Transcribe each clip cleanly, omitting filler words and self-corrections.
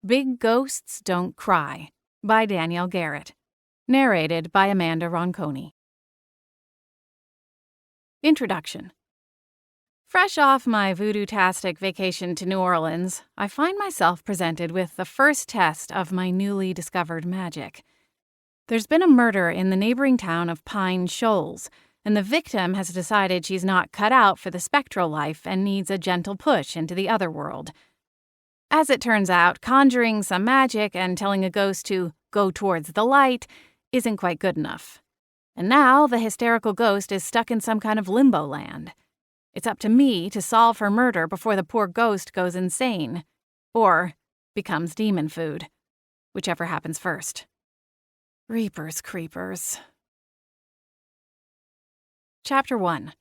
Big Ghosts Don't Cry by Danielle Garrett. Narrated by Amanda Ronconi. Introduction. Fresh off my voodoo-tastic vacation to New Orleans, I find myself presented with the first test of my newly discovered magic. There's been a murder in the neighboring town of Pine Shoals, and the victim has decided she's not cut out for the spectral life and needs a gentle push into the other world. As it turns out, conjuring some magic and telling a ghost to go towards the light isn't quite good enough. And now the hysterical ghost is stuck in some kind of limbo land. It's up to me to solve her murder before the poor ghost goes insane, or becomes demon food, whichever happens first. Reapers creepers. Chapter 1.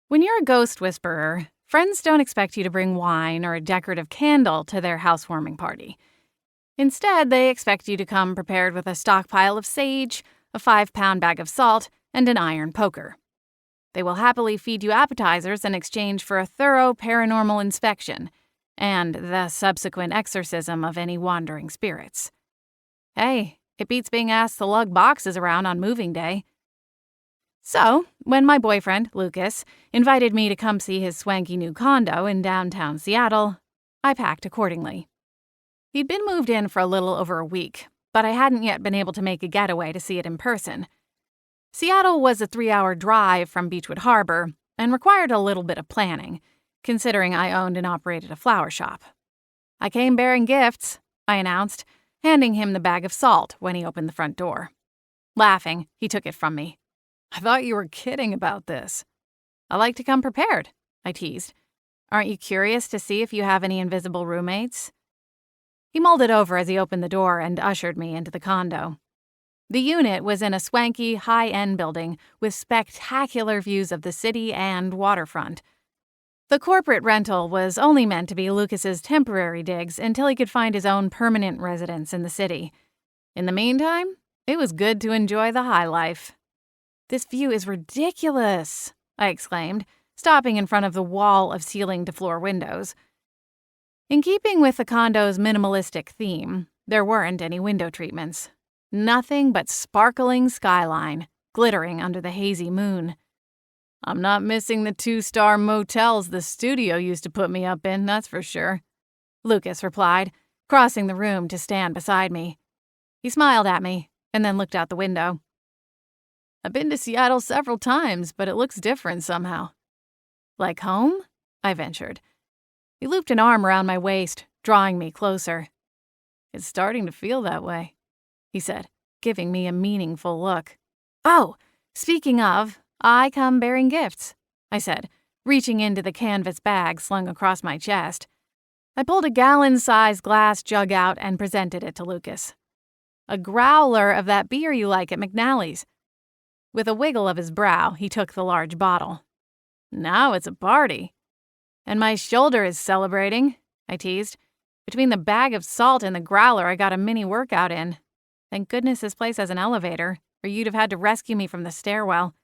When you're a ghost whisperer, friends don't expect you to bring wine or a decorative candle to their housewarming party. Instead, they expect you to come prepared with a stockpile of sage, a 5-pound bag of salt, and an iron poker. They will happily feed you appetizers in exchange for a thorough paranormal inspection and the subsequent exorcism of any wandering spirits. Hey, it beats being asked to lug boxes around on moving day. So, when my boyfriend, Lucas, invited me to come see his swanky new condo in downtown Seattle, I packed accordingly. He'd been moved in for a little over a week, but I hadn't yet been able to make a getaway to see it in person. Seattle was a 3-hour drive from Beechwood Harbor and required a little bit of planning, considering I owned and operated a flower shop. "I came bearing gifts," I announced, handing him the bag of salt when he opened the front door. Laughing, he took it from me. "I thought you were kidding about this." "I like to come prepared," I teased. "Aren't you curious to see if you have any invisible roommates?" He mulled it over as he opened the door and ushered me into the condo. The unit was in a swanky, high-end building with spectacular views of the city and waterfront. The corporate rental was only meant to be Lucas's temporary digs until he could find his own permanent residence in the city. In the meantime, it was good to enjoy the high life. "This view is ridiculous," I exclaimed, stopping in front of the wall of ceiling-to-floor windows. In keeping with the condo's minimalistic theme, there weren't any window treatments. Nothing but sparkling skyline, glittering under the hazy moon. "I'm not missing the 2-star motels the studio used to put me up in, that's for sure," Lucas replied, crossing the room to stand beside me. He smiled at me and then looked out the window. "I've been to Seattle several times, but it looks different somehow." "Like home?" I ventured. He looped an arm around my waist, drawing me closer. "It's starting to feel that way," he said, giving me a meaningful look. "Oh, speaking of, I come bearing gifts," I said, reaching into the canvas bag slung across my chest. I pulled a gallon-sized glass jug out and presented it to Lucas. "A growler of that beer you like at McNally's." With a wiggle of his brow, he took the large bottle. "Now it's a party." "And my shoulder is celebrating," I teased. "Between the bag of salt and the growler, I got a mini workout in. Thank goodness this place has an elevator, or you'd have had to rescue me from the stairwell."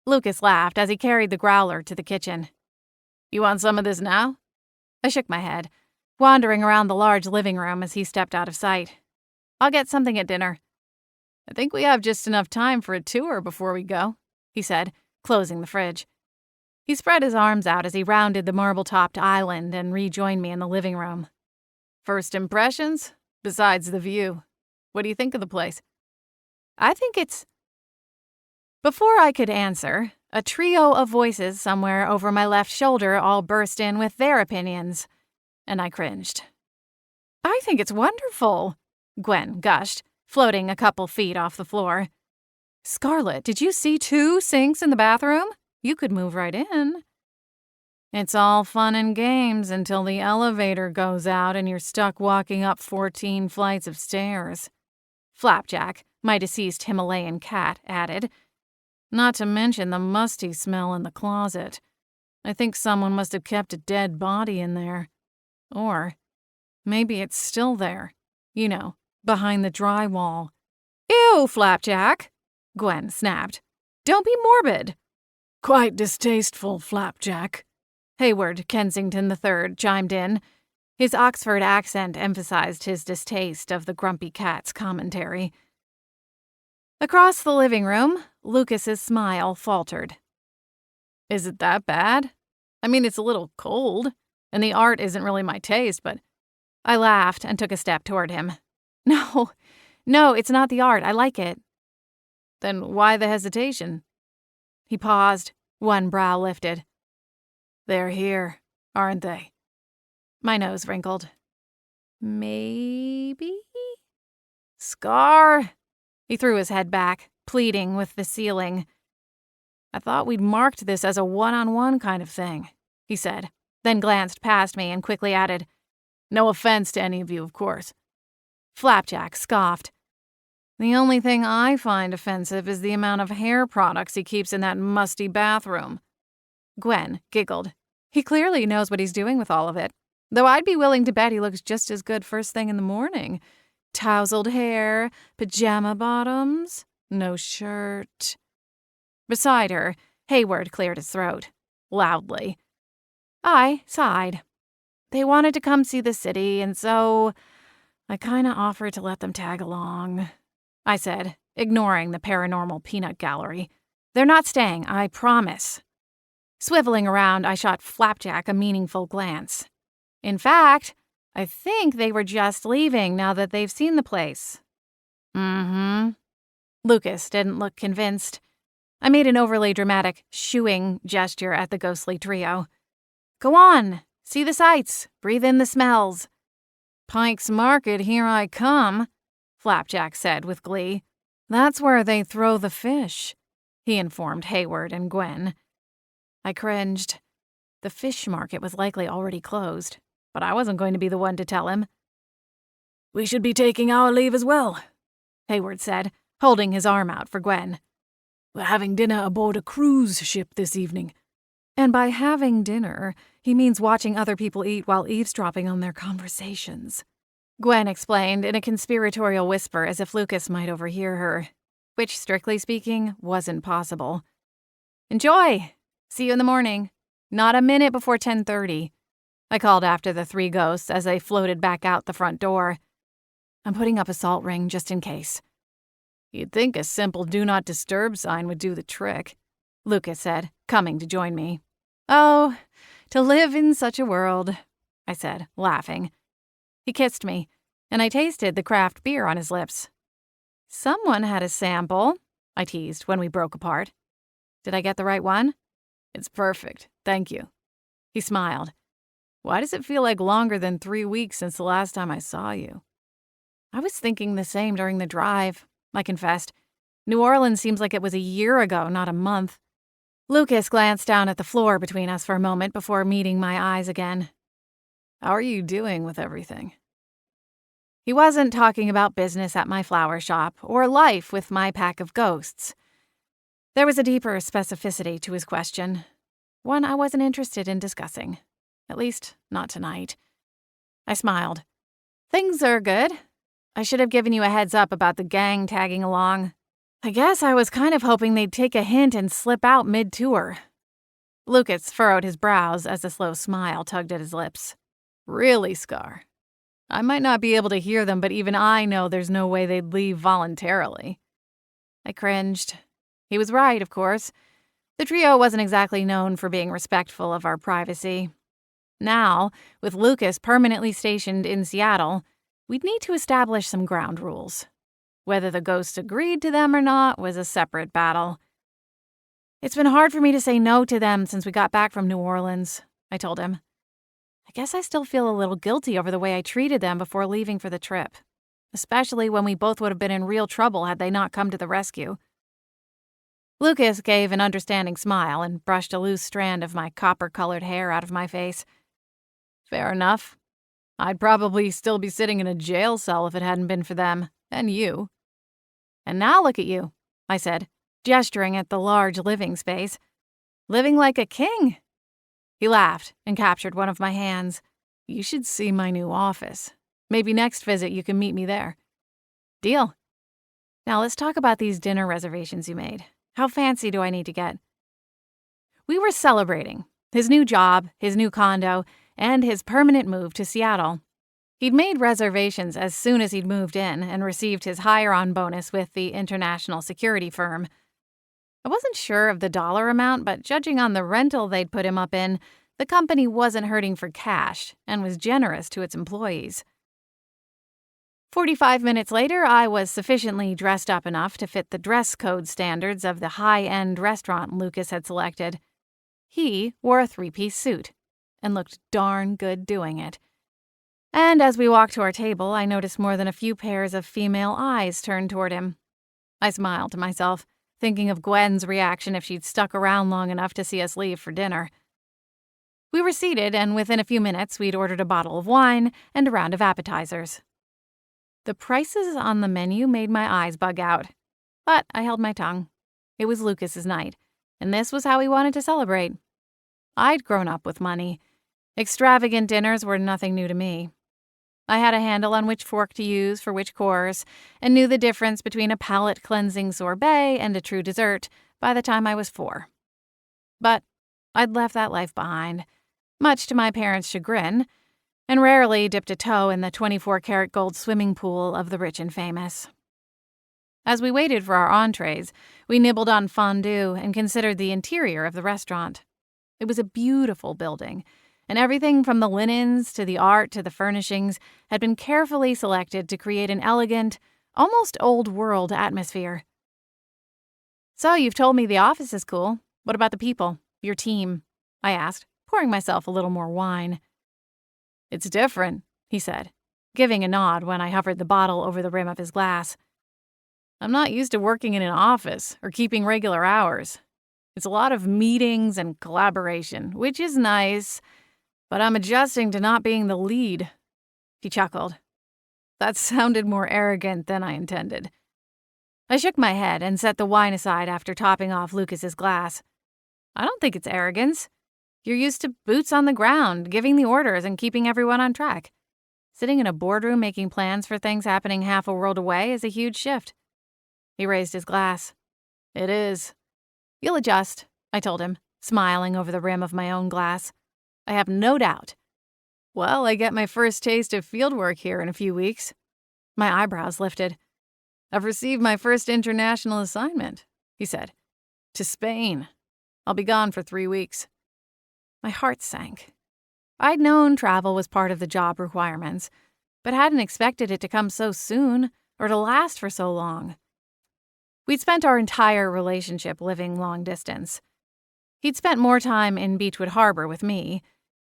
Lucas laughed as he carried the growler to the kitchen. "You want some of this now?" I shook my head, wandering around the large living room as he stepped out of sight. "I'll get something at dinner." "I think we have just enough time for a tour before we go," he said, closing the fridge. He spread his arms out as he rounded the marble-topped island and rejoined me in the living room. "First impressions? Besides the view. What do you think of the place?" "I think it's—" Before I could answer, a trio of voices somewhere over my left shoulder all burst in with their opinions, and I cringed. "I think it's wonderful," Gwen gushed, floating a couple feet off the floor. "Scarlett, did you see 2 sinks in the bathroom? You could move right in." "It's all fun and games until the elevator goes out and you're stuck walking up 14 flights of stairs," Flapjack, my deceased Himalayan cat, added. "Not to mention the musty smell in the closet. I think someone must have kept a dead body in there. Or maybe it's still there. You know, behind the drywall." "Ew, Flapjack," Gwen snapped. "Don't be morbid." "Quite distasteful, Flapjack," Hayward Kensington III chimed in, His Oxford accent emphasized his distaste of the grumpy cat's commentary. Across the living room, Lucas's smile faltered. Is it that bad? I mean, it's a little cold, and the art isn't really my taste, but... I laughed and took a step toward him. No, it's not the art. I like it. Then why the hesitation? He paused, one brow lifted. They're here, aren't they? My nose wrinkled. Maybe? Scar? He threw his head back, pleading with the ceiling. I thought we'd marked this as a one-on-one kind of thing, he said, then glanced past me and quickly added, No offense to any of you, of course. Flapjack scoffed. The only thing I find offensive is the amount of hair products he keeps in that musty bathroom. Gwen giggled. He clearly knows what he's doing with all of it, though I'd be willing to bet he looks just as good first thing in the morning. Tousled hair, pajama bottoms, no shirt. Beside her, Hayward cleared his throat, loudly. I sighed. They wanted to come see the city, and so I kinda offered to let them tag along, I said, ignoring the paranormal peanut gallery. They're not staying, I promise. Swiveling around, I shot Flapjack a meaningful glance. In fact, I think they were just leaving now that they've seen the place. Mm-hmm. Lucas didn't look convinced. I made an overly dramatic shooing gesture at the ghostly trio. Go on, see the sights, breathe in the smells. Pike's Market, here I come, Flapjack said with glee. That's where they throw the fish, he informed Hayward and Gwen. I cringed. The fish market was likely already closed, but I wasn't going to be the one to tell him. We should be taking our leave as well, Hayward said, holding his arm out for Gwen. We're having dinner aboard a cruise ship this evening. And by having dinner, he means watching other people eat while eavesdropping on their conversations. Gwen explained in a conspiratorial whisper as if Lucas might overhear her, which, strictly speaking, wasn't possible. Enjoy! See you in the morning. Not a minute before 10:30. I called after the three ghosts as they floated back out the front door. I'm putting up a salt ring just in case. You'd think a simple do not disturb sign would do the trick, Lucas said, coming to join me. Oh, to live in such a world, I said, laughing. He kissed me, and I tasted the craft beer on his lips. Someone had a sample, I teased when we broke apart. Did I get the right one? It's perfect, thank you. He smiled. Why does it feel like longer than 3 weeks since the last time I saw you? I was thinking the same during the drive, I confessed. New Orleans seems like it was a year ago, not a month. Lucas glanced down at the floor between us for a moment before meeting my eyes again. How are you doing with everything? He wasn't talking about business at my flower shop or life with my pack of ghosts. There was a deeper specificity to his question, one I wasn't interested in discussing, at least not tonight. I smiled. Things are good. I should have given you a heads up about the gang tagging along. I guess I was kind of hoping they'd take a hint and slip out mid-tour. Lucas furrowed his brows as a slow smile tugged at his lips. Really, Scar? I might not be able to hear them, but even I know there's no way they'd leave voluntarily. I cringed. He was right, of course. The trio wasn't exactly known for being respectful of our privacy. Now, with Lucas permanently stationed in Seattle, we'd need to establish some ground rules. Whether the ghosts agreed to them or not was a separate battle. It's been hard for me to say no to them since we got back from New Orleans, I told him. I guess I still feel a little guilty over the way I treated them before leaving for the trip, especially when we both would have been in real trouble had they not come to the rescue. Lucas gave an understanding smile and brushed a loose strand of my copper-colored hair out of my face. Fair enough. I'd probably still be sitting in a jail cell if it hadn't been for them, and you. And now look at you, I said, gesturing at the large living space. Living like a king. He laughed and captured one of my hands. You should see my new office. Maybe next visit you can meet me there. Deal. Now let's talk about these dinner reservations you made. How fancy do I need to get? We were celebrating. His new job, his new condo, and his permanent move to Seattle. He'd made reservations as soon as he'd moved in and received his hire-on bonus with the international security firm. I wasn't sure of the dollar amount, but judging on the rental they'd put him up in, the company wasn't hurting for cash and was generous to its employees. 45 minutes later, I was sufficiently dressed up enough to fit the dress code standards of the high-end restaurant Lucas had selected. He wore a three-piece suit and looked darn good doing it. And as we walked to our table, I noticed more than a few pairs of female eyes turned toward him. I smiled to myself, thinking of Gwen's reaction if she'd stuck around long enough to see us leave for dinner. We were seated, and within a few minutes, we'd ordered a bottle of wine and a round of appetizers. The prices on the menu made my eyes bug out, but I held my tongue. It was Lucas's night, and this was how he wanted to celebrate. I'd grown up with money. Extravagant dinners were nothing new to me. I had a handle on which fork to use for which course, and knew the difference between a palate-cleansing sorbet and a true dessert by the time I was 4. But I'd left that life behind, much to my parents' chagrin, and rarely dipped a toe in the 24-karat gold swimming pool of the rich and famous. As we waited for our entrees, we nibbled on fondue and considered the interior of the restaurant. It was a beautiful building, and everything from the linens to the art to the furnishings had been carefully selected to create an elegant, almost old-world atmosphere. "So you've told me the office is cool. What about the people, your team?" I asked, pouring myself a little more wine. "It's different," he said, giving a nod when I hovered the bottle over the rim of his glass. "I'm not used to working in an office or keeping regular hours. It's a lot of meetings and collaboration, which is nice, but I'm adjusting to not being the lead." He chuckled. That sounded more arrogant than I intended. I shook my head and set the wine aside after topping off Lucas's glass. "I don't think it's arrogance. You're used to boots on the ground, giving the orders and keeping everyone on track. Sitting in a boardroom making plans for things happening half a world away is a huge shift." He raised his glass. "It is." "You'll adjust," I told him, smiling over the rim of my own glass. "I have no doubt." "Well, I get my first taste of fieldwork here in a few weeks." My eyebrows lifted. "I've received my first international assignment," he said. "To Spain. I'll be gone for 3 weeks." My heart sank. I'd known travel was part of the job requirements, but hadn't expected it to come so soon or to last for so long. We'd spent our entire relationship living long distance. He'd spent more time in Beechwood Harbor with me,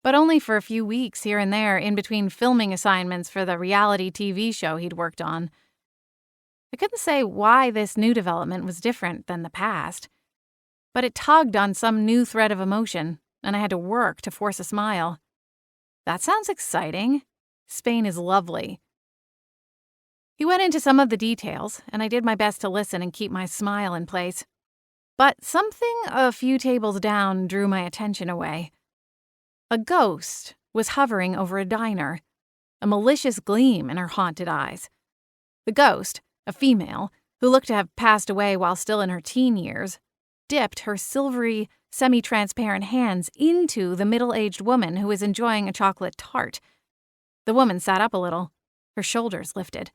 but only for a few weeks here and there in between filming assignments for the reality TV show he'd worked on. I couldn't say why this new development was different than the past, but it tugged on some new thread of emotion, and I had to work to force a smile. "That sounds exciting. Spain is lovely." He went into some of the details, and I did my best to listen and keep my smile in place. But something a few tables down drew my attention away. A ghost was hovering over a diner, a malicious gleam in her haunted eyes. The ghost, a female, who looked to have passed away while still in her teen years, dipped her silvery, semi-transparent hands into the middle-aged woman who was enjoying a chocolate tart. The woman sat up a little, her shoulders lifted.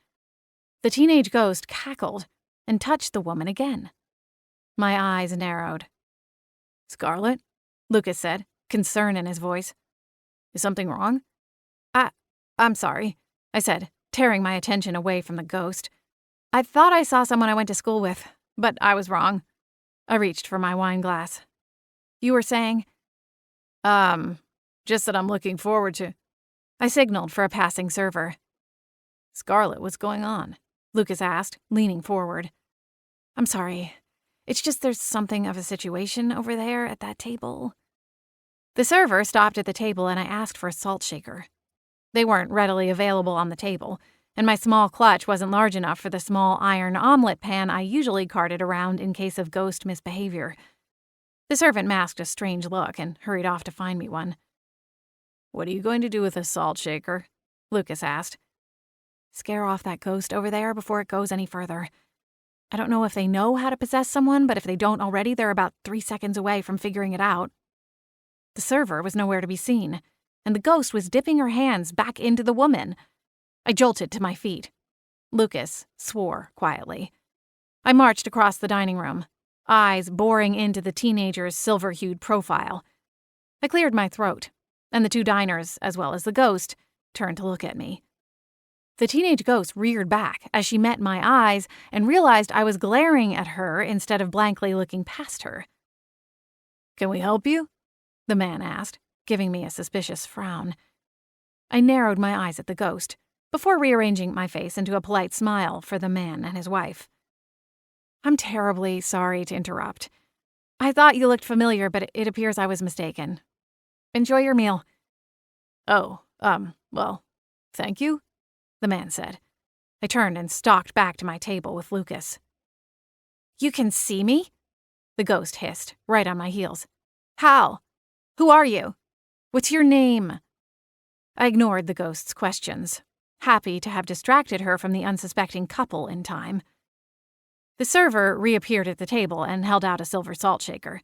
The teenage ghost cackled and touched the woman again. My eyes narrowed. "Scarlett?" Lucas said, concern in his voice. "Is something wrong?" I'm sorry," I said, tearing my attention away from the ghost. "I thought I saw someone I went to school with, but I was wrong." I reached for my wine glass. "You were saying?" Just that I'm looking forward to..." I signaled for a passing server. "Scarlett, what's going on?" Lucas asked, leaning forward. "I'm sorry. It's just there's something of a situation over there at that table." The server stopped at the table and I asked for a salt shaker. They weren't readily available on the table, and my small clutch wasn't large enough for the small iron omelet pan I usually carted around in case of ghost misbehavior. The servant masked a strange look and hurried off to find me one. "What are you going to do with a salt shaker?" Lucas asked. "Scare off that ghost over there before it goes any further. I don't know if they know how to possess someone, but if they don't already, they're about 3 seconds away from figuring it out." The server was nowhere to be seen, and the ghost was dipping her hands back into the woman. I jolted to my feet. Lucas swore quietly. I marched across the dining room, eyes boring into the teenager's silver-hued profile. I cleared my throat, and the two diners, as well as the ghost, turned to look at me. The teenage ghost reared back as she met my eyes and realized I was glaring at her instead of blankly looking past her. "Can we help you?" the man asked, giving me a suspicious frown. I narrowed my eyes at the ghost, before rearranging my face into a polite smile for the man and his wife. "I'm terribly sorry to interrupt. I thought you looked familiar, but it appears I was mistaken. Enjoy your meal." "Oh, well, thank you," the man said. I turned and stalked back to my table with Lucas. "You can see me?" the ghost hissed, right on my heels. "How? Who are you? What's your name?" I ignored the ghost's questions, happy to have distracted her from the unsuspecting couple in time. The server reappeared at the table and held out a silver salt shaker.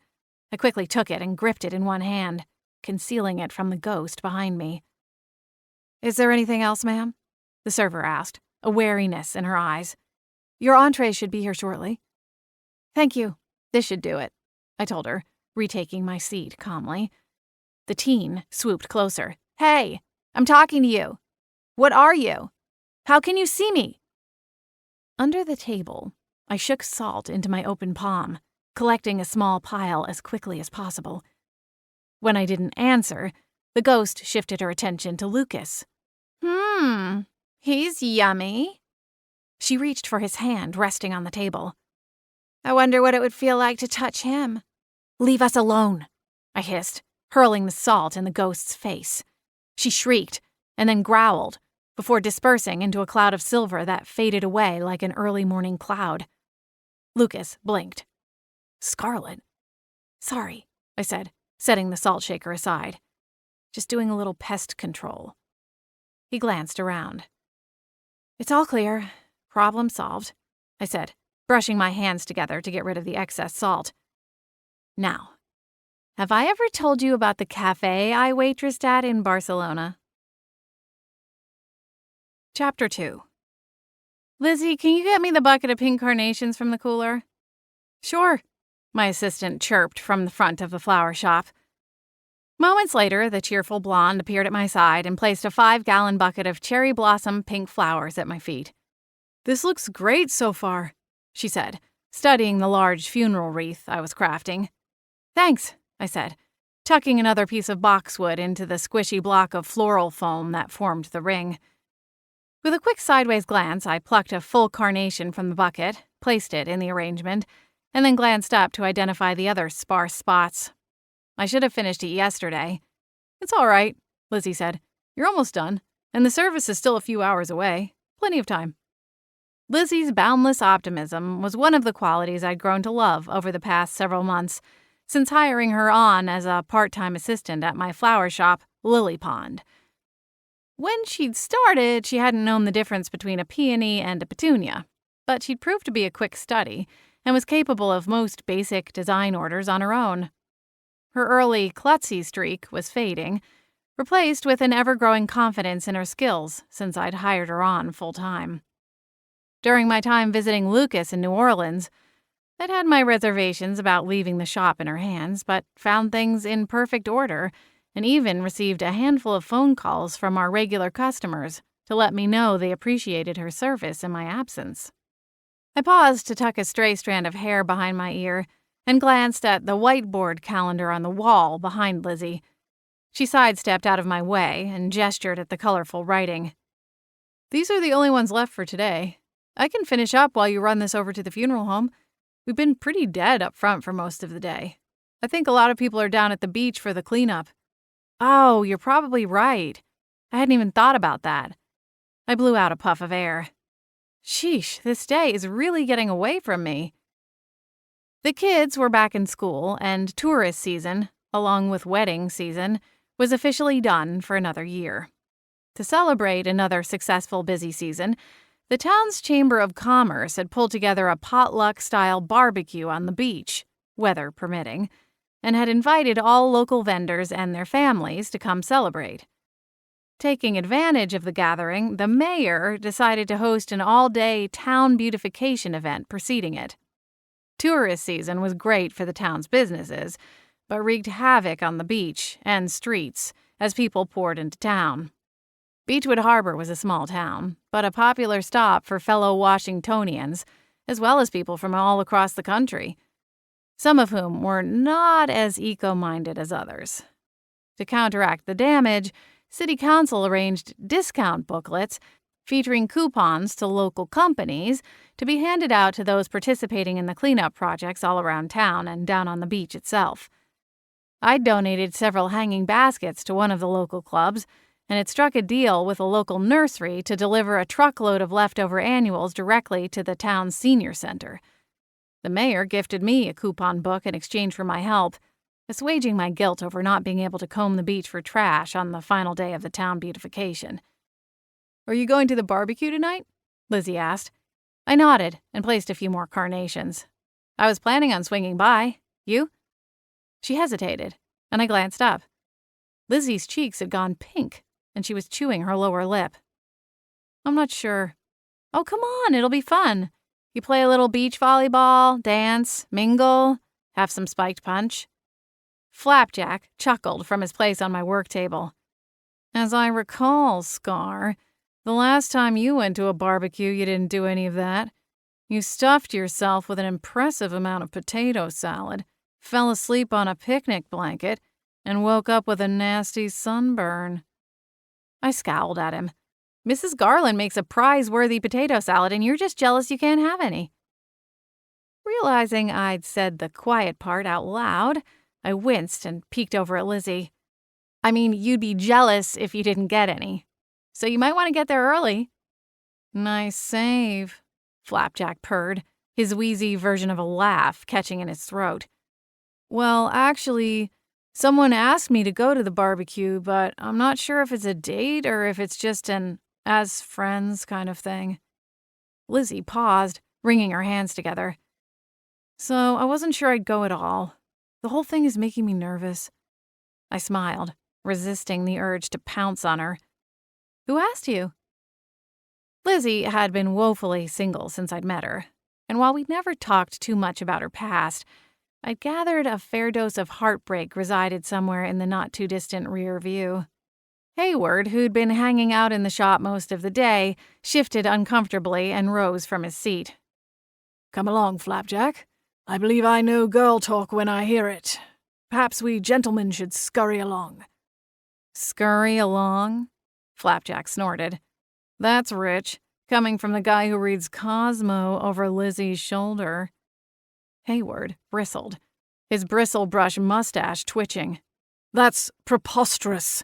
I quickly took it and gripped it in one hand, concealing it from the ghost behind me. "Is there anything else, ma'am?" the server asked, a wariness in her eyes. "Your entree should be here shortly." "Thank you. This should do it," I told her, retaking my seat calmly. The teen swooped closer. "Hey, I'm talking to you. What are you? How can you see me?" Under the table, I shook salt into my open palm, collecting a small pile as quickly as possible. When I didn't answer, the ghost shifted her attention to Lucas. He's yummy." She reached for his hand resting on the table. "I wonder what it would feel like to touch him." "Leave us alone," I hissed, hurling the salt in the ghost's face. She shrieked and then growled, before dispersing into a cloud of silver that faded away like an early morning cloud. Lucas blinked. "Scarlet." "Sorry," I said, setting the salt shaker aside. "Just doing a little pest control." He glanced around. "It's all clear. Problem solved," I said, brushing my hands together to get rid of the excess salt. "Now, have I ever told you about the cafe I waitressed at in Barcelona?" Chapter 2. "Lizzie, can you get me the bucket of pink carnations from the cooler?" "Sure," my assistant chirped from the front of the flower shop. Moments later, the cheerful blonde appeared at my side and placed a 5-gallon bucket of cherry blossom pink flowers at my feet. "This looks great so far," she said, studying the large funeral wreath I was crafting. "Thanks," I said, tucking another piece of boxwood into the squishy block of floral foam that formed the ring. With a quick sideways glance, I plucked a full carnation from the bucket, placed it in the arrangement, and then glanced up to identify the other sparse spots. I should have finished it yesterday. "It's all right," Lizzie said. "You're almost done, and the service is still a few hours away. Plenty of time." Lizzie's boundless optimism was one of the qualities I'd grown to love over the past several months, since hiring her on as a part-time assistant at my flower shop, Lily Pond. When she'd started, she hadn't known the difference between a peony and a petunia, but she'd proved to be a quick study and was capable of most basic design orders on her own. Her early klutzy streak was fading, replaced with an ever-growing confidence in her skills since I'd hired her on full-time. During my time visiting Lucas in New Orleans, I'd had my reservations about leaving the shop in her hands, but found things in perfect order and even received a handful of phone calls from our regular customers to let me know they appreciated her service in my absence. I paused to tuck a stray strand of hair behind my ear and glanced at the whiteboard calendar on the wall behind Lizzie. She sidestepped out of my way and gestured at the colorful writing. "These are the only ones left for today. I can finish up while you run this over to the funeral home. We've been pretty dead up front for most of the day. I think a lot of people are down at the beach for the cleanup." "Oh, you're probably right. I hadn't even thought about that." I blew out a puff of air. Sheesh, this day is really getting away from me. The kids were back in school, and tourist season, along with wedding season, was officially done for another year. To celebrate another successful busy season, the town's Chamber of Commerce had pulled together a potluck-style barbecue on the beach, weather permitting, and had invited all local vendors and their families to come celebrate. Taking advantage of the gathering, the mayor decided to host an all-day town beautification event preceding it. Tourist season was great for the town's businesses, but wreaked havoc on the beach and streets as people poured into town. Beechwood Harbor was a small town, but a popular stop for fellow Washingtonians, as well as people from all across the country, some of whom were not as eco-minded as others. To counteract the damage, City Council arranged discount booklets featuring coupons to local companies to be handed out to those participating in the cleanup projects all around town and down on the beach itself. I donated several hanging baskets to one of the local clubs, and had struck a deal with a local nursery to deliver a truckload of leftover annuals directly to the town's senior center. The mayor gifted me a coupon book in exchange for my help, assuaging my guilt over not being able to comb the beach for trash on the final day of the town beautification. "Are you going to the barbecue tonight?" Lizzie asked. I nodded and placed a few more carnations. "I was planning on swinging by. You?" She hesitated, and I glanced up. Lizzie's cheeks had gone pink, and she was chewing her lower lip. "I'm not sure." "Oh, come on, it'll be fun. You play a little beach volleyball, dance, mingle, have some spiked punch." Flapjack chuckled from his place on my work table. "As I recall, Scar, the last time you went to a barbecue, you didn't do any of that. You stuffed yourself with an impressive amount of potato salad, fell asleep on a picnic blanket, and woke up with a nasty sunburn." I scowled at him. "Mrs. Garland makes a prize-worthy potato salad, and you're just jealous you can't have any." Realizing I'd said the quiet part out loud, I winced and peeked over at Lizzie. "I mean, you'd be jealous if you didn't get any. So you might want to get there early." "Nice save," Flapjack purred, his wheezy version of a laugh catching in his throat. "Well, actually, someone asked me to go to the barbecue, but I'm not sure if it's a date or if it's just an as friends kind of thing." Lizzie paused, wringing her hands together. "So I wasn't sure I'd go at all. The whole thing is making me nervous." I smiled, resisting the urge to pounce on her. "Who asked you?" Lizzie had been woefully single since I'd met her, and while we'd never talked too much about her past, I'd gathered a fair dose of heartbreak resided somewhere in the not-too-distant rear view. Hayward, who'd been hanging out in the shop most of the day, shifted uncomfortably and rose from his seat. "Come along, Flapjack. I believe I know girl talk when I hear it. Perhaps we gentlemen should scurry along." "Scurry along?" Flapjack snorted. "That's rich, coming from the guy who reads Cosmo over Lizzie's shoulder." Hayward bristled, his bristle-brush mustache twitching. "That's preposterous."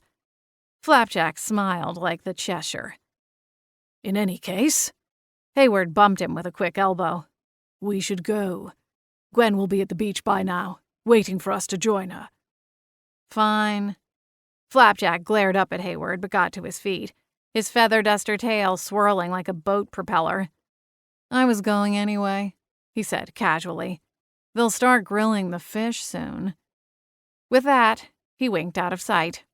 Flapjack smiled like the Cheshire. "In any case," Hayward bumped him with a quick elbow, "we should go. Gwen will be at the beach by now, waiting for us to join her." "Fine." Flapjack glared up at Hayward but got to his feet, his feather duster tail swirling like a boat propeller. "I was going anyway," he said casually. "They'll start grilling the fish soon." With that, he winked out of sight,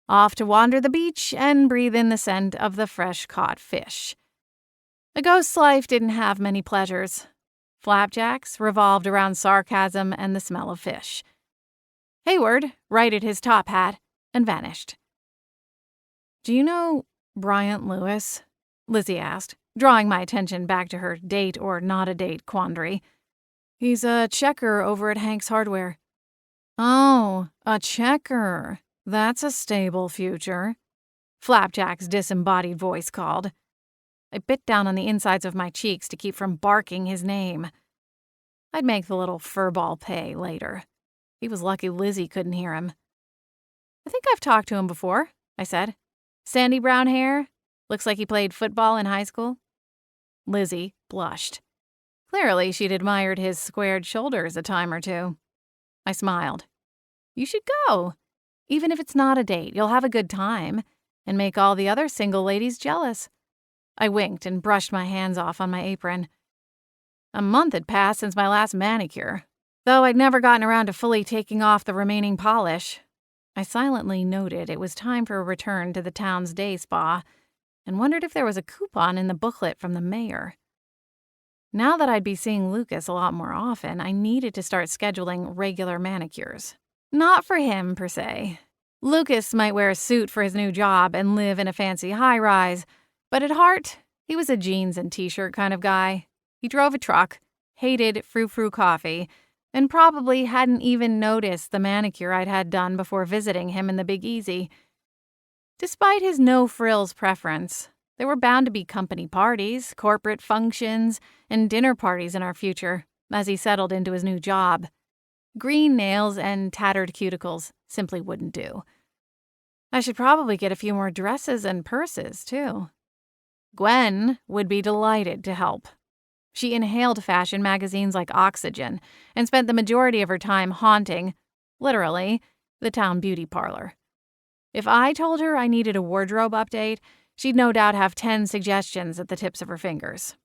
off to wander the beach and breathe in the scent of the fresh-caught fish. A ghost's life didn't have many pleasures. Flapjack's revolved around sarcasm and the smell of fish. Hayward righted his top hat and vanished. "Do you know Bryant Lewis?" Lizzie asked, drawing my attention back to her date or not a date quandary. "He's a checker over at Hank's Hardware." "Oh, a checker. That's a stable future," Flapjack's disembodied voice called. I bit down on the insides of my cheeks to keep from barking his name. I'd make the little furball pay later. He was lucky Lizzie couldn't hear him. "I think I've talked to him before," I said. "Sandy brown hair? Looks like he played football in high school." Lizzie blushed. Clearly, she'd admired his squared shoulders a time or two. I smiled. "You should go. Even if it's not a date, you'll have a good time and make all the other single ladies jealous." I winked and brushed my hands off on my apron. A month had passed since my last manicure, though I'd never gotten around to fully taking off the remaining polish. I silently noted it was time for a return to the town's day spa and wondered if there was a coupon in the booklet from the mayor. Now that I'd be seeing Lucas a lot more often, I needed to start scheduling regular manicures. Not for him, per se. Lucas might wear a suit for his new job and live in a fancy high-rise, but at heart, he was a jeans and t-shirt kind of guy. He drove a truck, hated frou-frou coffee, and probably hadn't even noticed the manicure I'd had done before visiting him in the Big Easy. Despite his no-frills preference, there were bound to be company parties, corporate functions, and dinner parties in our future as he settled into his new job. Green nails and tattered cuticles simply wouldn't do. I should probably get a few more dresses and purses, too. Gwen would be delighted to help. She inhaled fashion magazines like oxygen and spent the majority of her time haunting, literally, the town beauty parlor. If I told her I needed a wardrobe update, she'd no doubt have 10 suggestions at the tips of her fingers.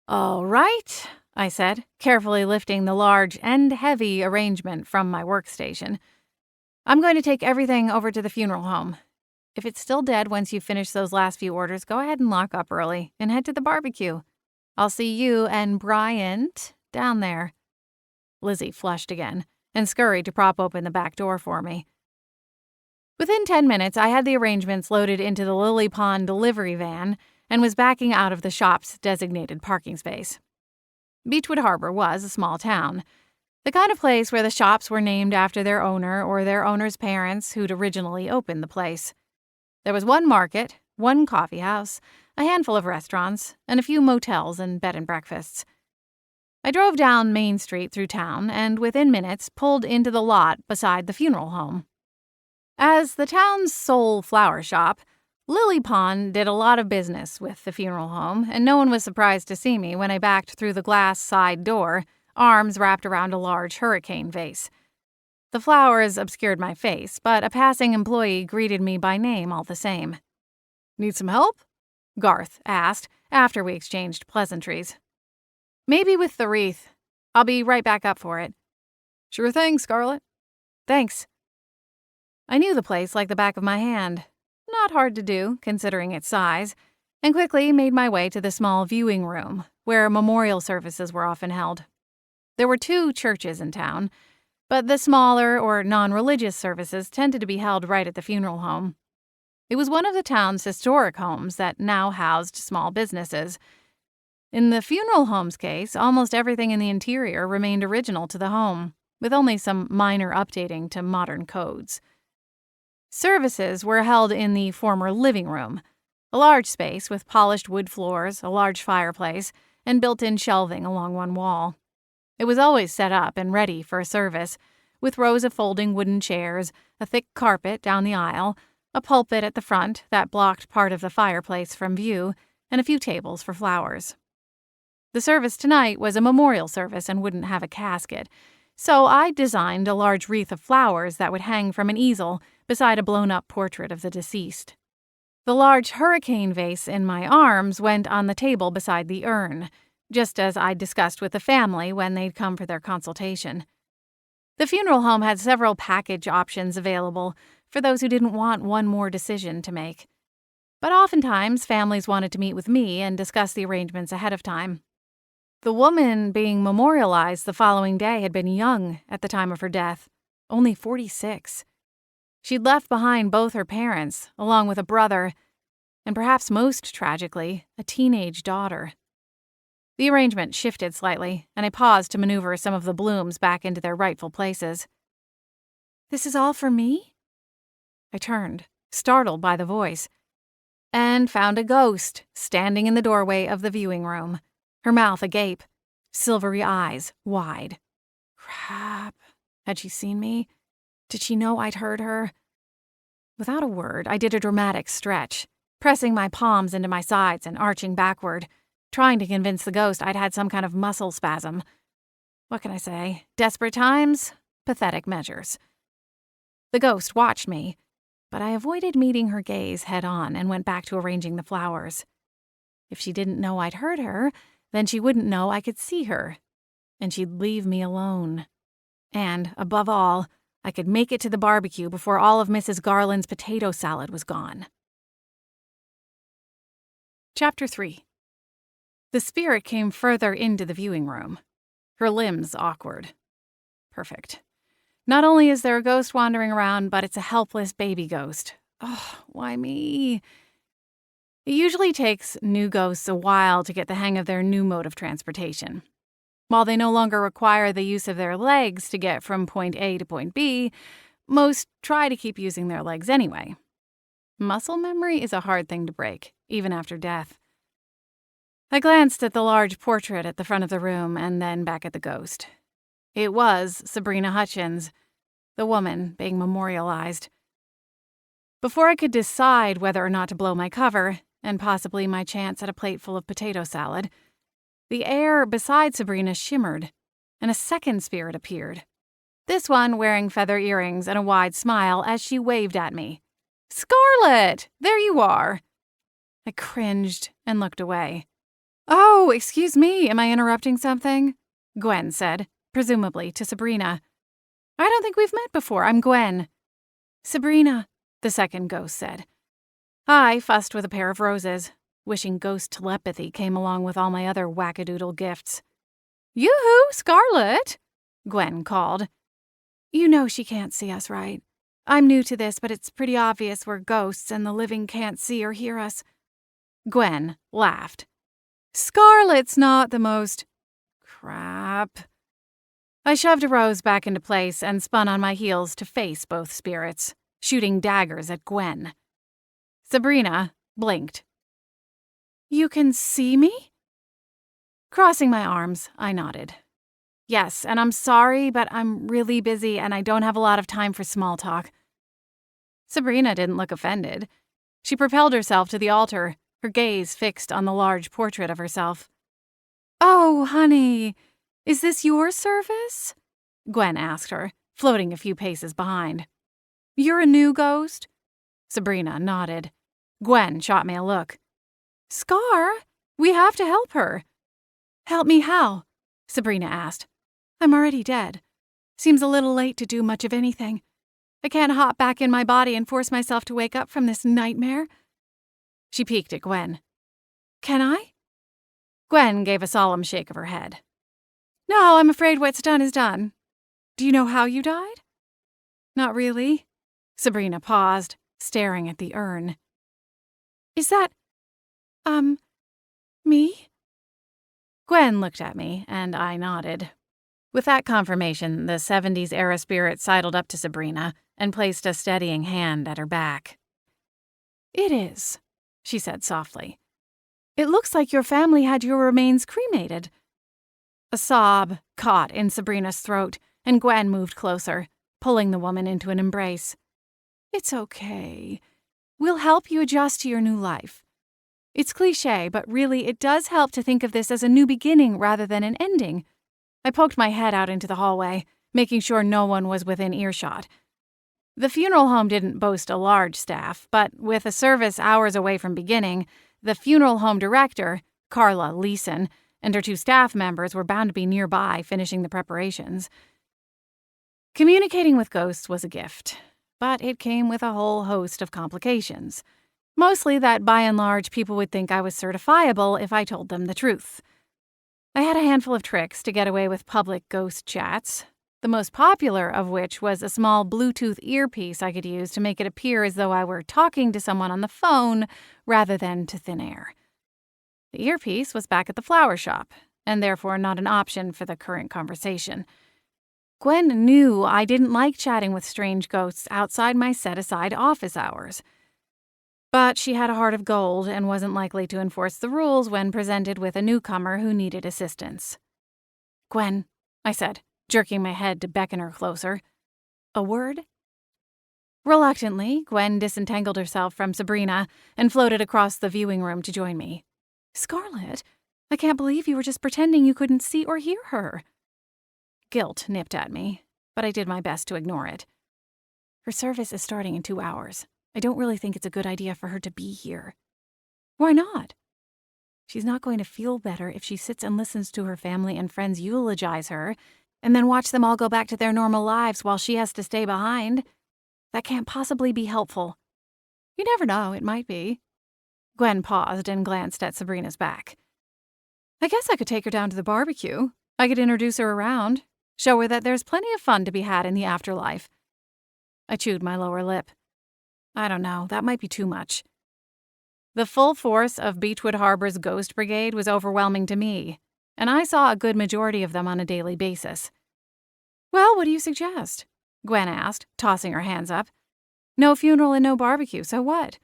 "All right," I said, carefully lifting the large and heavy arrangement from my workstation. "I'm going to take everything over to the funeral home. If it's still dead once you finish those last few orders, go ahead and lock up early and head to the barbecue. I'll see you and Bryant down there." Lizzie flushed again and scurried to prop open the back door for me. Within 10 minutes, I had the arrangements loaded into the Lily Pond delivery van and was backing out of the shop's designated parking space. Beechwood Harbor was a small town, the kind of place where the shops were named after their owner or their owner's parents who'd originally opened the place. There was one market, one coffee house, a handful of restaurants, and a few motels and bed and breakfasts. I drove down Main Street through town and within minutes pulled into the lot beside the funeral home. As the town's sole flower shop, Lily Pond did a lot of business with the funeral home, and no one was surprised to see me when I backed through the glass side door, arms wrapped around a large hurricane vase. The flowers obscured my face, but a passing employee greeted me by name all the same. "Need some help?" Garth asked, after we exchanged pleasantries. "Maybe with the wreath. I'll be right back up for it." "Sure thing, Scarlett." "Thanks." I knew the place like the back of my hand. Not hard to do, considering its size, and quickly made my way to the small viewing room, where memorial services were often held. There were 2 churches in town, but the smaller or non-religious services tended to be held right at the funeral home. It was one of the town's historic homes that now housed small businesses. In the funeral home's case, almost everything in the interior remained original to the home, with only some minor updating to modern codes. Services were held in the former living room, a large space with polished wood floors, a large fireplace, and built-in shelving along one wall. It was always set up and ready for a service, with rows of folding wooden chairs, a thick carpet down the aisle, a pulpit at the front that blocked part of the fireplace from view, and a few tables for flowers. The service tonight was a memorial service and wouldn't have a casket, so I designed a large wreath of flowers that would hang from an easel beside a blown-up portrait of the deceased. The large hurricane vase in my arms went on the table beside the urn, just as I'd discussed with the family when they'd come for their consultation. The funeral home had several package options available for those who didn't want one more decision to make. But oftentimes, families wanted to meet with me and discuss the arrangements ahead of time. The woman being memorialized the following day had been young at the time of her death, only 46. She'd left behind both her parents, along with a brother, and perhaps most tragically, a teenage daughter. The arrangement shifted slightly, and I paused to maneuver some of the blooms back into their rightful places. "This is all for me?" I turned, startled by the voice, and found a ghost standing in the doorway of the viewing room, her mouth agape, silvery eyes wide. Crap. Had she seen me? Did she know I'd heard her? Without a word, I did a dramatic stretch, pressing my palms into my sides and arching backward, trying to convince the ghost I'd had some kind of muscle spasm. What can I say? Desperate times? Pathetic measures. The ghost watched me, but I avoided meeting her gaze head-on and went back to arranging the flowers. If she didn't know I'd heard her, then she wouldn't know I could see her, and she'd leave me alone. And, above all, I could make it to the barbecue before all of Mrs. Garland's potato salad was gone. Chapter 3. The spirit came further into the viewing room. Her limbs awkward. Perfect. Not only is there a ghost wandering around, but it's a helpless baby ghost. Oh, why me? It usually takes new ghosts a while to get the hang of their new mode of transportation. While they no longer require the use of their legs to get from point A to point B, most try to keep using their legs anyway. Muscle memory is a hard thing to break, even after death. I glanced at the large portrait at the front of the room and then back at the ghost. It was Sabrina Hutchins, the woman being memorialized. Before I could decide whether or not to blow my cover, and possibly my chance at a plate full of potato salad, the air beside Sabrina shimmered, and a second spirit appeared. This one wearing feather earrings and a wide smile as she waved at me. "Scarlet! There you are!" I cringed and looked away. "Oh, excuse me, am I interrupting something?" Gwen said, presumably to Sabrina. "I don't think we've met before. I'm Gwen." "Sabrina," the second ghost said. I fussed with a pair of roses, wishing ghost telepathy came along with all my other wackadoodle gifts. "Yoo-hoo, Scarlet!" Gwen called. "You know she can't see us, right? I'm new to this, but it's pretty obvious we're ghosts and the living can't see or hear us." Gwen laughed. "Scarlet's not the most... crap." I shoved a rose back into place and spun on my heels to face both spirits, shooting daggers at Gwen. Sabrina blinked. "You can see me?" Crossing my arms, I nodded. "Yes, and I'm sorry, but I'm really busy and I don't have a lot of time for small talk." Sabrina didn't look offended. She propelled herself to the altar, her gaze fixed on the large portrait of herself. "Oh, honey, is this your service?" Gwen asked her, floating a few paces behind. "You're a new ghost?" Sabrina nodded. Gwen shot me a look. "Scar, we have to help her." "Help me how?" Sabrina asked. "I'm already dead. Seems a little late to do much of anything. I can't hop back in my body and force myself to wake up from this nightmare." She peeked at Gwen. "Can I?" Gwen gave a solemn shake of her head. "No, I'm afraid what's done is done. Do you know how you died?" "Not really." Sabrina paused, staring at the urn. "Is that, me?" Gwen looked at me, and I nodded. With that confirmation, the 70s era spirit sidled up to Sabrina and placed a steadying hand at her back. "It is," she said softly. "It looks like your family had your remains cremated." A sob caught in Sabrina's throat, and Gwen moved closer, pulling the woman into an embrace. "It's okay. We'll help you adjust to your new life. It's cliché, but really it does help to think of this as a new beginning rather than an ending." I poked my head out into the hallway, making sure no one was within earshot. The funeral home didn't boast a large staff, but with a service hours away from beginning, the funeral home director, Carla Leeson, and her 2 staff members were bound to be nearby finishing the preparations. Communicating with ghosts was a gift, but it came with a whole host of complications. Mostly that, by and large, people would think I was certifiable if I told them the truth. I had a handful of tricks to get away with public ghost chats, the most popular of which was a small Bluetooth earpiece I could use to make it appear as though I were talking to someone on the phone rather than to thin air. The earpiece was back at the flower shop, and therefore not an option for the current conversation. Gwen knew I didn't like chatting with strange ghosts outside my set-aside office hours. But she had a heart of gold and wasn't likely to enforce the rules when presented with a newcomer who needed assistance. "Gwen," I said, jerking my head to beckon her closer. "A word?" Reluctantly, Gwen disentangled herself from Sabrina and floated across the viewing room to join me. "Scarlet, I can't believe you were just pretending you couldn't see or hear her." Guilt nipped at me, but I did my best to ignore it. "Her service is starting in 2 hours. I don't really think it's a good idea for her to be here." "Why not?" "She's not going to feel better if she sits and listens to her family and friends eulogize her, and then watch them all go back to their normal lives while she has to stay behind. That can't possibly be helpful. You never know, it might be. Gwen paused and glanced at Sabrina's back. I guess I could take her down to the barbecue. I could introduce her around, show her that there's plenty of fun to be had in the afterlife. I chewed my lower lip. I don't know, that might be too much. The full force of Beechwood Harbor's Ghost Brigade was overwhelming to me, and I saw a good majority of them on a daily basis. Well, what do you suggest? Gwen asked, tossing her hands up. No funeral and no barbecue, so what?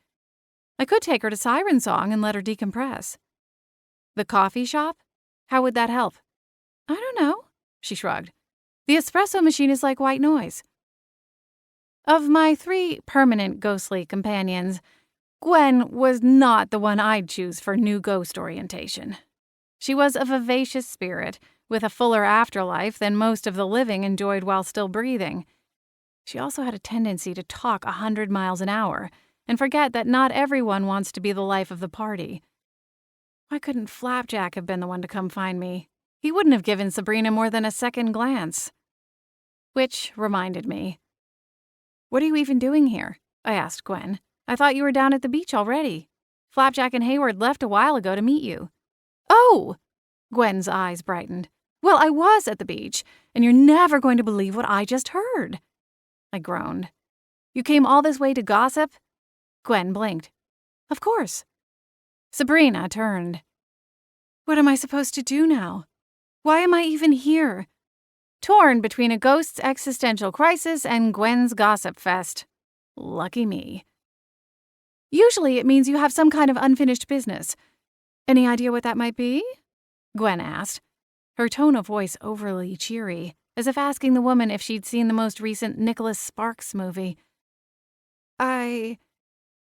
I could take her to Siren Song and let her decompress. The coffee shop? How would that help? I don't know, she shrugged. The espresso machine is like white noise. Of my 3 permanent ghostly companions, Gwen was not the one I'd choose for new ghost orientation. She was a vivacious spirit, with a fuller afterlife than most of the living enjoyed while still breathing. She also had a tendency to talk 100 miles an hour and forget that not everyone wants to be the life of the party. Why couldn't Flapjack have been the one to come find me? He wouldn't have given Sabrina more than a second glance. Which reminded me. What are you even doing here? I asked Gwen. I thought you were down at the beach already. Flapjack and Hayward left a while ago to meet you. Oh! Gwen's eyes brightened. Well, I was at the beach, and you're never going to believe what I just heard. I groaned. You came all this way to gossip? Gwen blinked. Of course. Sabrina turned. What am I supposed to do now? Why am I even here? Torn between a ghost's existential crisis and Gwen's gossip fest. Lucky me. Usually it means you have some kind of unfinished business. Any idea what that might be? Gwen asked, her tone of voice overly cheery, as if asking the woman if she'd seen the most recent Nicholas Sparks movie. I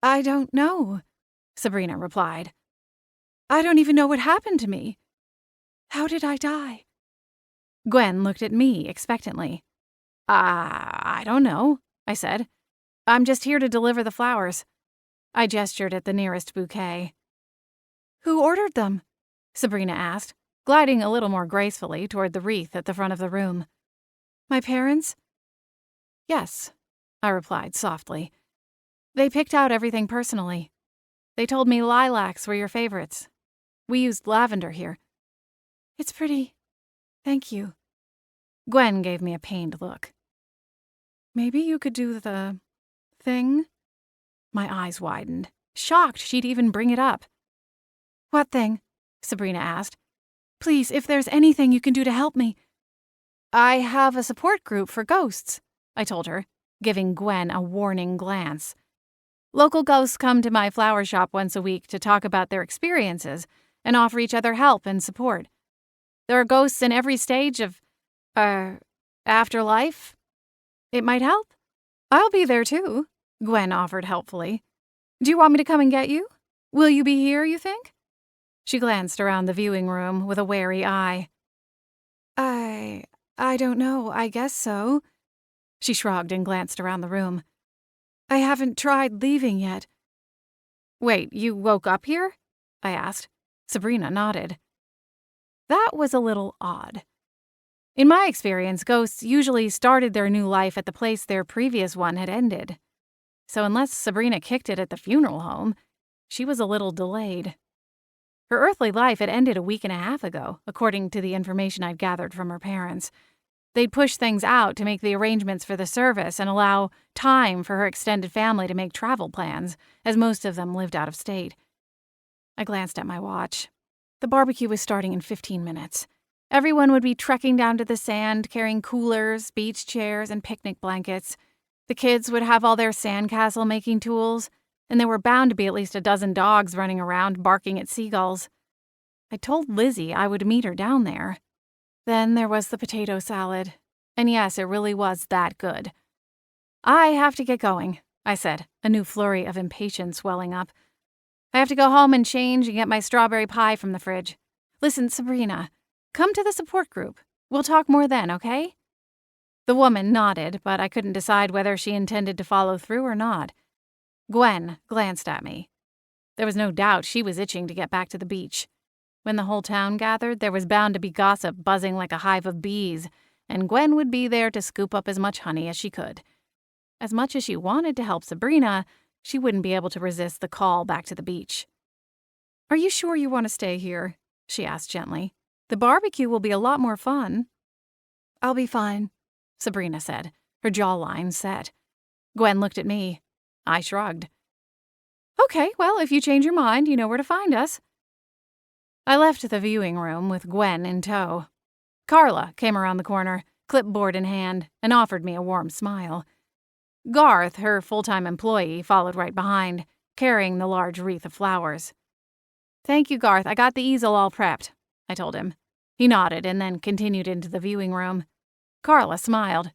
don't know, Sabrina replied. I don't even know what happened to me. How did I die? Gwen looked at me expectantly. I don't know, I said. I'm just here to deliver the flowers. I gestured at the nearest bouquet. Who ordered them? Sabrina asked, gliding a little more gracefully toward the wreath at the front of the room. My parents? Yes, I replied softly. They picked out everything personally. They told me lilacs were your favorites. We used lavender here. It's pretty. Thank you. Gwen gave me a pained look. Maybe you could do the thing? My eyes widened, shocked she'd even bring it up. What thing? Sabrina asked. Please, if there's anything you can do to help me. I have a support group for ghosts, I told her, giving Gwen a warning glance. Local ghosts come to my flower shop once a week to talk about their experiences and offer each other help and support. There are ghosts in every stage of, afterlife. It might help. I'll be there too, Gwen offered helpfully. Do you want me to come and get you? Will you be here, you think? She glanced around the viewing room with a wary eye. I don't know, I guess so. She shrugged and glanced around the room. I haven't tried leaving yet. Wait, you woke up here? I asked. Sabrina nodded. That was a little odd. In my experience, ghosts usually started their new life at the place their previous one had ended. So unless Sabrina kicked it at the funeral home, she was a little delayed. Her earthly life had ended a week and a half ago, according to the information I'd gathered from her parents. They'd pushed things out to make the arrangements for the service and allow time for her extended family to make travel plans, as most of them lived out of state. I glanced at my watch. The barbecue was starting in 15 minutes. Everyone would be trekking down to the sand, carrying coolers, beach chairs, and picnic blankets. The kids would have all their sandcastle-making tools, and there were bound to be at least a dozen dogs running around barking at seagulls. I told Lizzie I would meet her down there. Then there was the potato salad. And yes, it really was that good. I have to get going, I said, a new flurry of impatience welling up. I have to go home and change and get my strawberry pie from the fridge. Listen, Sabrina, come to the support group. We'll talk more then, okay? The woman nodded, but I couldn't decide whether she intended to follow through or not. Gwen glanced at me. There was no doubt she was itching to get back to the beach. When the whole town gathered, there was bound to be gossip buzzing like a hive of bees, and Gwen would be there to scoop up as much honey as she could. As much as she wanted to help Sabrina, she wouldn't be able to resist the call back to the beach. "Are you sure you want to stay here?" she asked gently. "The barbecue will be a lot more fun." "I'll be fine," Sabrina said, her jawline set. Gwen looked at me. I shrugged. "Okay, well, if you change your mind, you know where to find us." I left the viewing room with Gwen in tow. Carla came around the corner, clipboard in hand, and offered me a warm smile. Garth, her full-time employee, followed right behind, carrying the large wreath of flowers. "Thank you, Garth. I got the easel all prepped," I told him. He nodded and then continued into the viewing room. Carla smiled.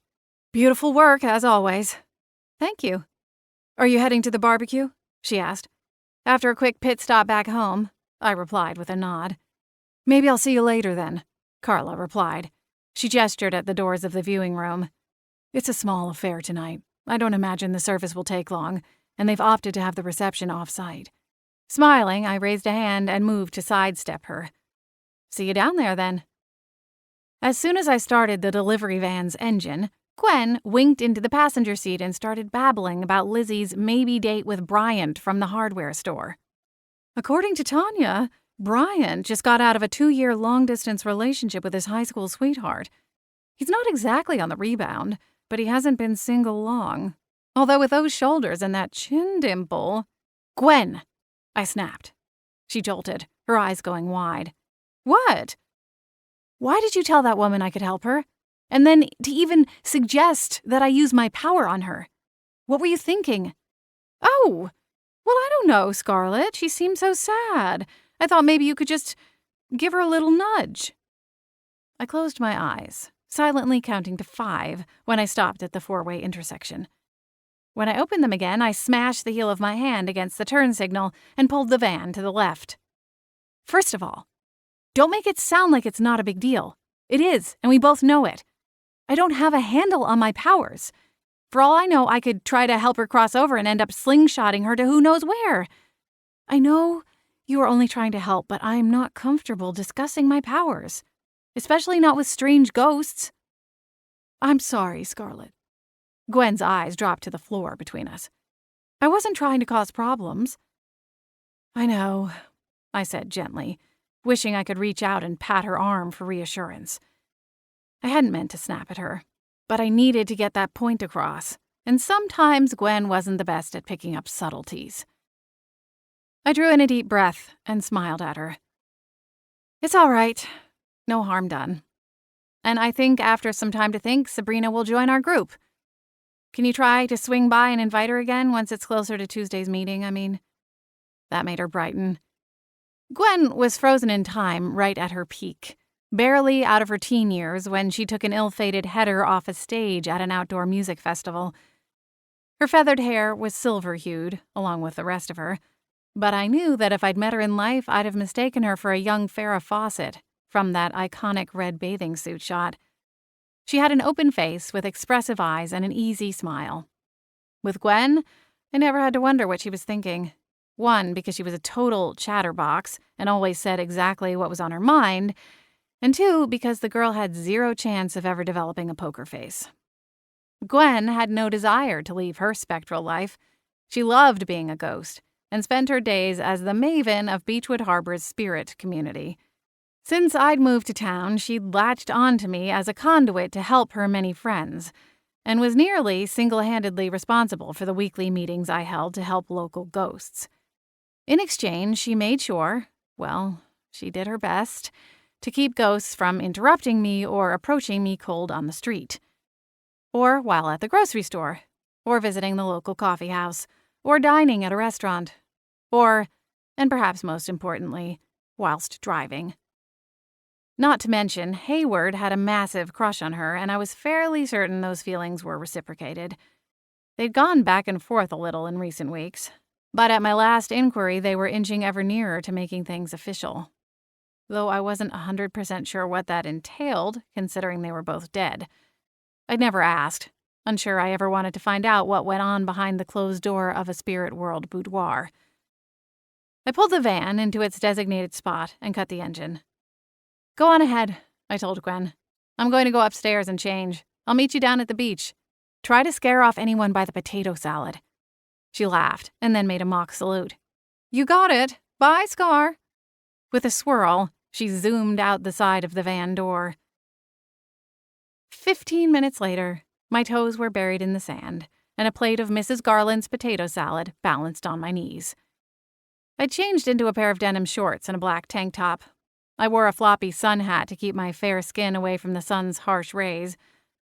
"Beautiful work, as always." "Thank you." "Are you heading to the barbecue?" she asked. "After a quick pit stop back home," I replied with a nod. "Maybe I'll see you later then," Carla replied. She gestured at the doors of the viewing room. "It's a small affair tonight. I don't imagine the service will take long, and they've opted to have the reception off-site." Smiling, I raised a hand and moved to sidestep her. "See you down there, then." As soon as I started the delivery van's engine, Gwen winked into the passenger seat and started babbling about Lizzie's maybe date with Bryant from the hardware store. According to Tanya, Bryant just got out of a 2-year long-distance relationship with his high school sweetheart. He's not exactly on the rebound, but he hasn't been single long. Although with those shoulders and that chin dimple... "Gwen!" I snapped. She jolted, her eyes going wide. "What?" "Why did you tell that woman I could help her? And then to even suggest that I use my power on her? What were you thinking?" "Oh, well, I don't know, Scarlett. She seemed so sad. I thought maybe you could just give her a little nudge." I closed my eyes, silently counting to 5 when I stopped at the 4-way intersection. When I opened them again, I smashed the heel of my hand against the turn signal and pulled the van to the left. "First of all, don't make it sound like it's not a big deal. It is, and we both know it. I don't have a handle on my powers. For all I know, I could try to help her cross over and end up slingshotting her to who knows where. I know you are only trying to help, but I'm not comfortable discussing my powers, especially not with strange ghosts." "I'm sorry, Scarlett." Gwen's eyes dropped to the floor between us. "I wasn't trying to cause problems." "I know," I said gently, wishing I could reach out and pat her arm for reassurance. I hadn't meant to snap at her, but I needed to get that point across, and sometimes Gwen wasn't the best at picking up subtleties. I drew in a deep breath and smiled at her. "It's all right. No harm done. And I think after some time to think, Sabrina will join our group. Can you try to swing by and invite her again once it's closer to Tuesday's meeting, I mean?" That made her brighten. Gwen was frozen in time right at her peak, barely out of her teen years when she took an ill-fated header off a stage at an outdoor music festival. Her feathered hair was silver-hued, along with the rest of her, but I knew that if I'd met her in life, I'd have mistaken her for a young Farrah Fawcett from that iconic red bathing suit shot. She had an open face with expressive eyes and an easy smile. With Gwen, I never had to wonder what she was thinking. 1, because she was a total chatterbox and always said exactly what was on her mind, and 2, because the girl had 0 chance of ever developing a poker face. Gwen had no desire to leave her spectral life. She loved being a ghost and spent her days as the maven of Beechwood Harbor's spirit community. Since I'd moved to town, she'd latched onto me as a conduit to help her many friends, and was nearly single-handedly responsible for the weekly meetings I held to help local ghosts. In exchange, she made sure, well, she did her best, to keep ghosts from interrupting me or approaching me cold on the street. Or while at the grocery store, or visiting the local coffee house, or dining at a restaurant, or, and perhaps most importantly, whilst driving. Not to mention, Hayward had a massive crush on her, and I was fairly certain those feelings were reciprocated. They'd gone back and forth a little in recent weeks, but at my last inquiry they were inching ever nearer to making things official. Though I wasn't 100% sure what that entailed, considering they were both dead. I'd never asked, unsure I ever wanted to find out what went on behind the closed door of a spirit world boudoir. I pulled the van into its designated spot and cut the engine. "Go on ahead," I told Gwen. I'm going to go upstairs and change. I'll meet you down at the beach. Try to scare off anyone by the potato salad." She laughed and then made a mock salute. "You got it. Bye, Scar." With a swirl, she zoomed out the side of the van door. 15 minutes later, my toes were buried in the sand, and a plate of Mrs. Garland's potato salad balanced on my knees. I changed into a pair of denim shorts and a black tank top. I wore a floppy sun hat to keep my fair skin away from the sun's harsh rays,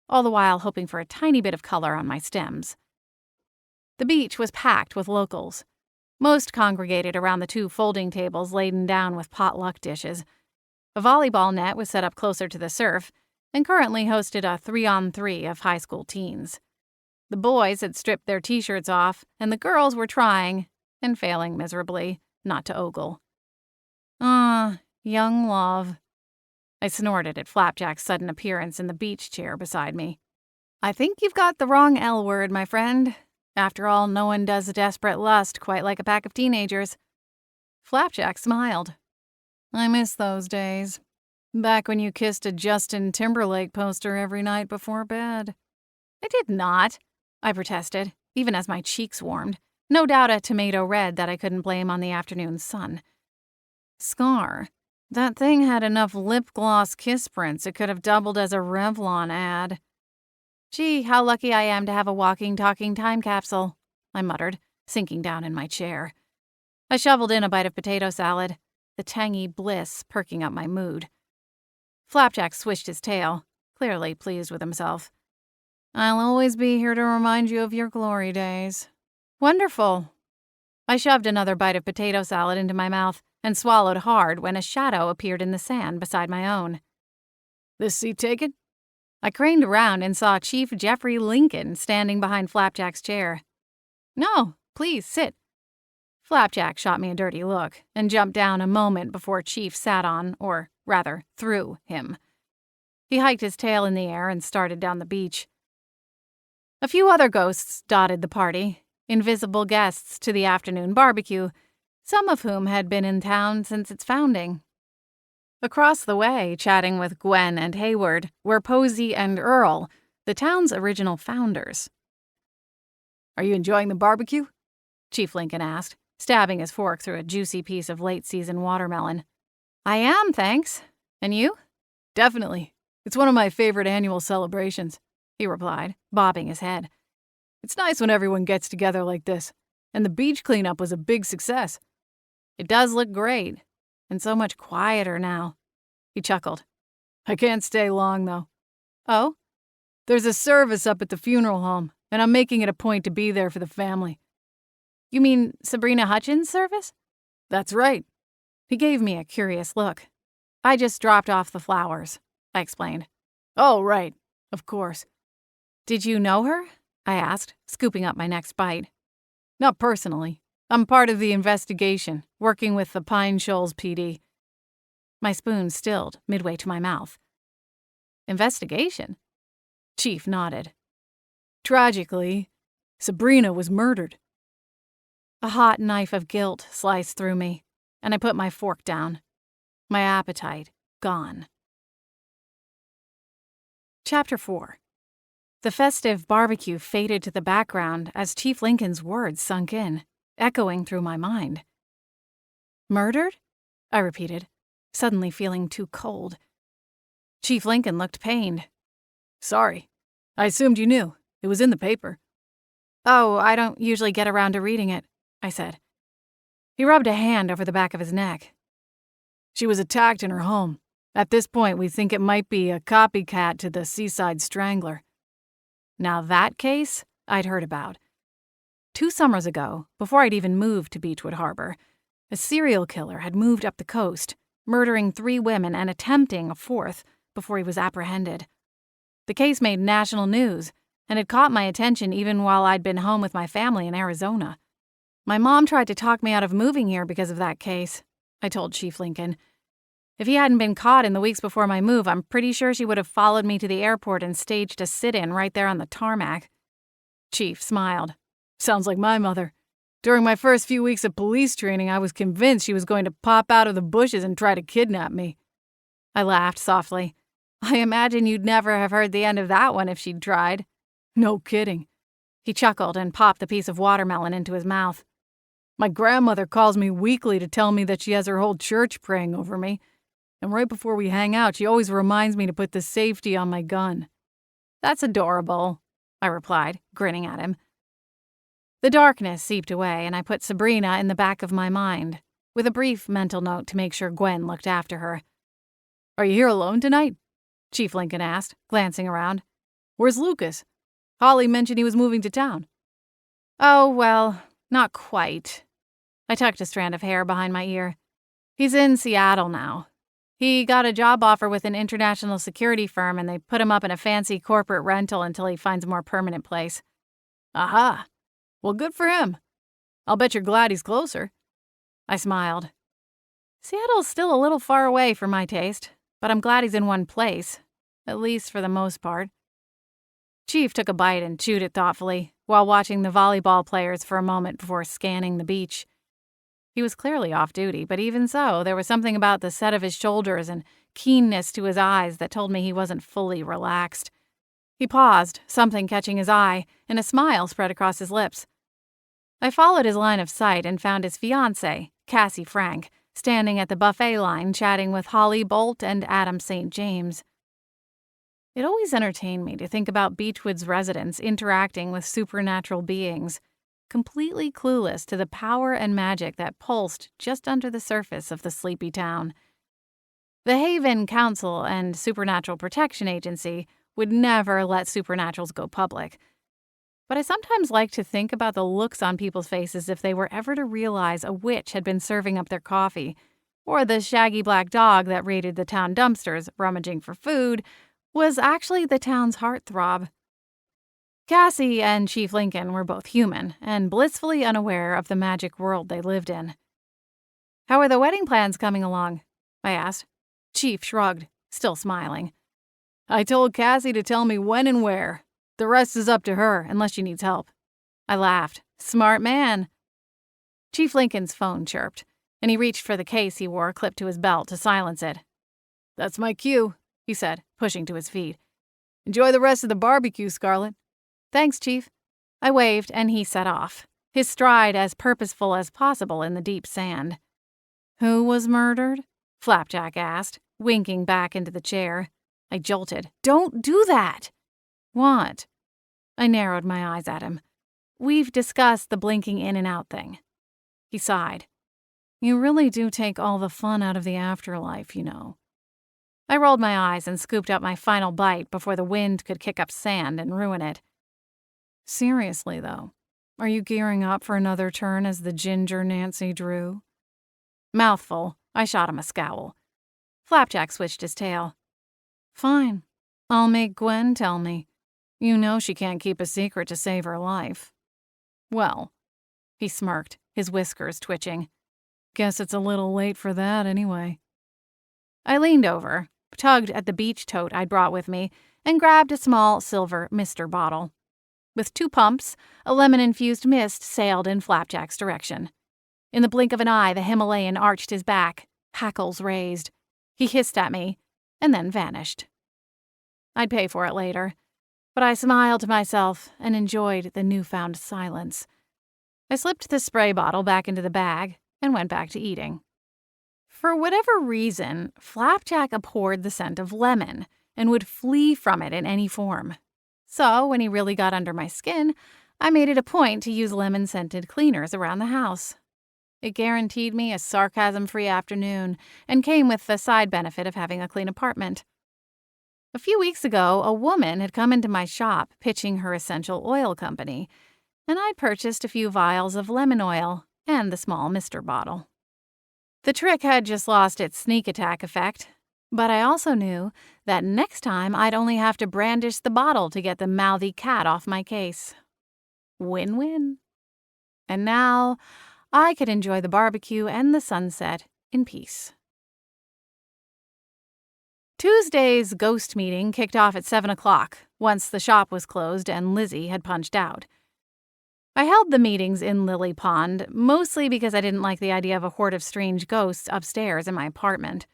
all the while hoping for a tiny bit of color on my stems. The beach was packed with locals. Most congregated around the 2 folding tables laden down with potluck dishes. A volleyball net was set up closer to the surf and currently hosted a 3-on-3 of high school teens. The boys had stripped their t-shirts off, and the girls were trying, and failing miserably, not to ogle. Ah, young love. I snorted at Flapjack's sudden appearance in the beach chair beside me. "I think you've got the wrong L word, my friend. After all, no one does desperate lust quite like a pack of teenagers." Flapjack smiled. "I miss those days. Back when you kissed a Justin Timberlake poster every night before bed." "I did not," I protested, even as my cheeks warmed, no doubt a tomato red that I couldn't blame on the afternoon sun. "Scar, that thing had enough lip gloss kiss prints it could have doubled as a Revlon ad." "Gee, how lucky I am to have a walking, talking time capsule," I muttered, sinking down in my chair. I shoveled in a bite of potato salad, the tangy bliss perking up my mood. Flapjack swished his tail, clearly pleased with himself. "I'll always be here to remind you of your glory days." "Wonderful." I shoved another bite of potato salad into my mouth and swallowed hard when a shadow appeared in the sand beside my own. "This seat taken?" I craned around and saw Chief Jeffrey Lincoln standing behind Flapjack's chair. "No, please, sit." Flapjack shot me a dirty look and jumped down a moment before Chief sat on, or rather, threw him. He hiked his tail in the air and started down the beach. A few other ghosts dotted the party, invisible guests to the afternoon barbecue, some of whom had been in town since its founding. Across the way, chatting with Gwen and Hayward, were Posey and Earl, the town's original founders. "Are you enjoying the barbecue?" Chief Lincoln asked, stabbing his fork through a juicy piece of late-season watermelon. "I am, thanks. And you?" "Definitely. It's one of my favorite annual celebrations," he replied, bobbing his head. "It's nice when everyone gets together like this, and the beach cleanup was a big success." "It does look great, and so much quieter now." He chuckled. "I can't stay long, though." "Oh?" "There's a service up at the funeral home, and I'm making it a point to be there for the family." "You mean Sabrina Hutchins' service?" "That's right." He gave me a curious look. "I just dropped off the flowers," I explained. "Oh, right. Of course." "Did you know her?" I asked, scooping up my next bite. "Not personally. I'm part of the investigation, working with the Pine Shoals PD." My spoon stilled midway to my mouth. "Investigation?" Chief nodded. "Tragically, Sabrina was murdered." A hot knife of guilt sliced through me, and I put my fork down. My appetite gone. Chapter 4. The festive barbecue faded to the background as Chief Lincoln's words sunk in, echoing through my mind. "Murdered?" I repeated, suddenly feeling too cold. Chief Lincoln looked pained. "Sorry. I assumed you knew. It was in the paper." "Oh, I don't usually get around to reading it," I said. He rubbed a hand over the back of his neck. "She was attacked in her home. At this point, we think it might be a copycat to the Seaside Strangler." Now that case I'd heard about. 2 summers ago, before I'd even moved to Beechwood Harbor, a serial killer had moved up the coast, murdering 3 women and attempting a 4th before he was apprehended. The case made national news, and it caught my attention even while I'd been home with my family in Arizona. "My mom tried to talk me out of moving here because of that case," I told Chief Lincoln. "If he hadn't been caught in the weeks before my move, I'm pretty sure she would have followed me to the airport and staged a sit-in right there on the tarmac." Chief smiled. "Sounds like my mother. During my first few weeks of police training, I was convinced she was going to pop out of the bushes and try to kidnap me." I laughed softly. I imagine you'd never have heard the end of that one if she'd tried." "No kidding." He chuckled and popped the piece of watermelon into his mouth. "My grandmother calls me weekly to tell me that she has her whole church praying over me. And right before we hang out, she always reminds me to put the safety on my gun." "That's adorable," I replied, grinning at him. The darkness seeped away, and I put Sabrina in the back of my mind, with a brief mental note to make sure Gwen looked after her. "Are you here alone tonight?" Chief Lincoln asked, glancing around. "Where's Lucas? Holly mentioned he was moving to town." "Oh, well, not quite." I tucked a strand of hair behind my ear. "He's in Seattle now. He got a job offer with an international security firm, and they put him up in a fancy corporate rental until he finds a more permanent place." "Aha! Well, good for him. I'll bet you're glad he's closer." I smiled. "Seattle's still a little far away for my taste, but I'm glad he's in one place, at least for the most part." Chief took a bite and chewed it thoughtfully, while watching the volleyball players for a moment before scanning the beach. He was clearly off duty, but even so, there was something about the set of his shoulders and keenness to his eyes that told me he wasn't fully relaxed. He paused, something catching his eye, and a smile spread across his lips. I followed his line of sight and found his fiancée, Cassie Frank, standing at the buffet line chatting with Holly Bolt and Adam St. James. It always entertained me to think about Beechwood's residents interacting with supernatural beings, completely clueless to the power and magic that pulsed just under the surface of the sleepy town. The Haven Council and Supernatural Protection Agency would never let supernaturals go public. But I sometimes like to think about the looks on people's faces if they were ever to realize a witch had been serving up their coffee, or the shaggy black dog that raided the town dumpsters, rummaging for food, was actually the town's heartthrob. Cassie and Chief Lincoln were both human and blissfully unaware of the magic world they lived in. "How are the wedding plans coming along?" I asked. Chief shrugged, still smiling. "I told Cassie to tell me when and where. The rest is up to her, unless she needs help." I laughed. "Smart man." Chief Lincoln's phone chirped, and he reached for the case he wore clipped to his belt to silence it. "That's my cue," he said, pushing to his feet. "Enjoy the rest of the barbecue, Scarlett." "Thanks, Chief." I waved, and he set off, his stride as purposeful as possible in the deep sand. "Who was murdered?" Flapjack asked, winking back into the chair. I jolted. "Don't do that!" "What?" I narrowed my eyes at him. "We've discussed the blinking in and out thing." He sighed. "You really do take all the fun out of the afterlife, you know." I rolled my eyes and scooped up my final bite before the wind could kick up sand and ruin it. "Seriously, though, are you gearing up for another turn as the Ginger Nancy Drew?" Mouthful, I shot him a scowl. Flapjack switched his tail. "Fine. I'll make Gwen tell me. You know she can't keep a secret to save her life." "Well," he smirked, his whiskers twitching. "Guess it's a little late for that anyway." I leaned over, tugged at the beach tote I'd brought with me, and grabbed a small silver mister bottle. With 2 pumps, a lemon-infused mist sailed in Flapjack's direction. In the blink of an eye, the Himalayan arched his back, hackles raised. He hissed at me, and then vanished. I'd pay for it later, but I smiled to myself and enjoyed the newfound silence. I slipped the spray bottle back into the bag and went back to eating. For whatever reason, Flapjack abhorred the scent of lemon and would flee from it in any form. So, when he really got under my skin, I made it a point to use lemon-scented cleaners around the house. It guaranteed me a sarcasm-free afternoon and came with the side benefit of having a clean apartment. A few weeks ago, a woman had come into my shop pitching her essential oil company, and I'd purchased a few vials of lemon oil and the small mister bottle. The trick had just lost its sneak attack effect, but I also knew that next time I'd only have to brandish the bottle to get the mouthy cat off my case. Win-win. And now I could enjoy the barbecue and the sunset in peace. Tuesday's ghost meeting kicked off at 7 o'clock, once the shop was closed and Lizzie had punched out. I held the meetings in Lily Pond, mostly because I didn't like the idea of a horde of strange ghosts upstairs in my apartment.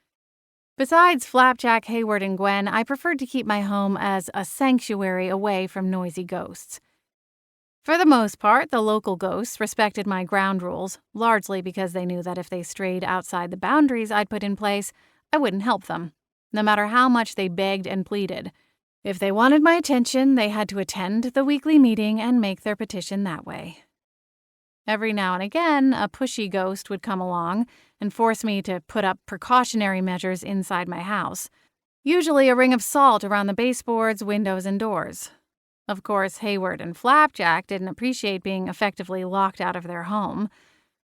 Besides Flapjack, Hayward, and Gwen, I preferred to keep my home as a sanctuary away from noisy ghosts. For the most part, the local ghosts respected my ground rules, largely because they knew that if they strayed outside the boundaries I'd put in place, I wouldn't help them, no matter how much they begged and pleaded. If they wanted my attention, they had to attend the weekly meeting and make their petition that way. Every now and again, a pushy ghost would come along and force me to put up precautionary measures inside my house, usually a ring of salt around the baseboards, windows, and doors. Of course, Hayward and Flapjack didn't appreciate being effectively locked out of their home,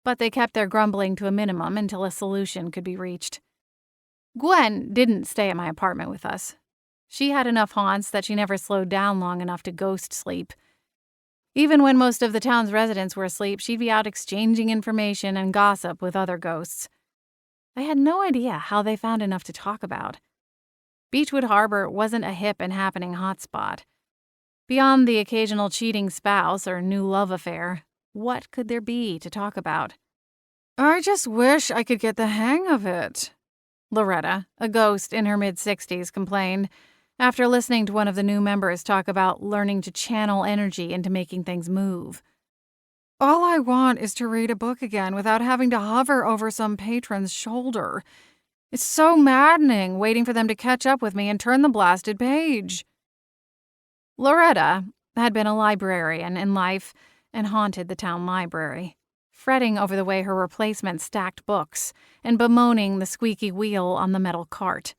but they kept their grumbling to a minimum until a solution could be reached. Gwen didn't stay at my apartment with us. She had enough haunts that she never slowed down long enough to ghost sleep. Even when most of the town's residents were asleep, she'd be out exchanging information and gossip with other ghosts. I had no idea how they found enough to talk about. Beechwood Harbor wasn't a hip and happening hotspot. Beyond the occasional cheating spouse or new love affair, what could there be to talk about? "I just wish I could get the hang of it," Loretta, a ghost in her mid-60s, complained, after listening to one of the new members talk about learning to channel energy into making things move. "All I want is to read a book again without having to hover over some patron's shoulder. It's so maddening waiting for them to catch up with me and turn the blasted page." Loretta had been a librarian in life and haunted the town library, fretting over the way her replacement stacked books and bemoaning the squeaky wheel on the metal cart.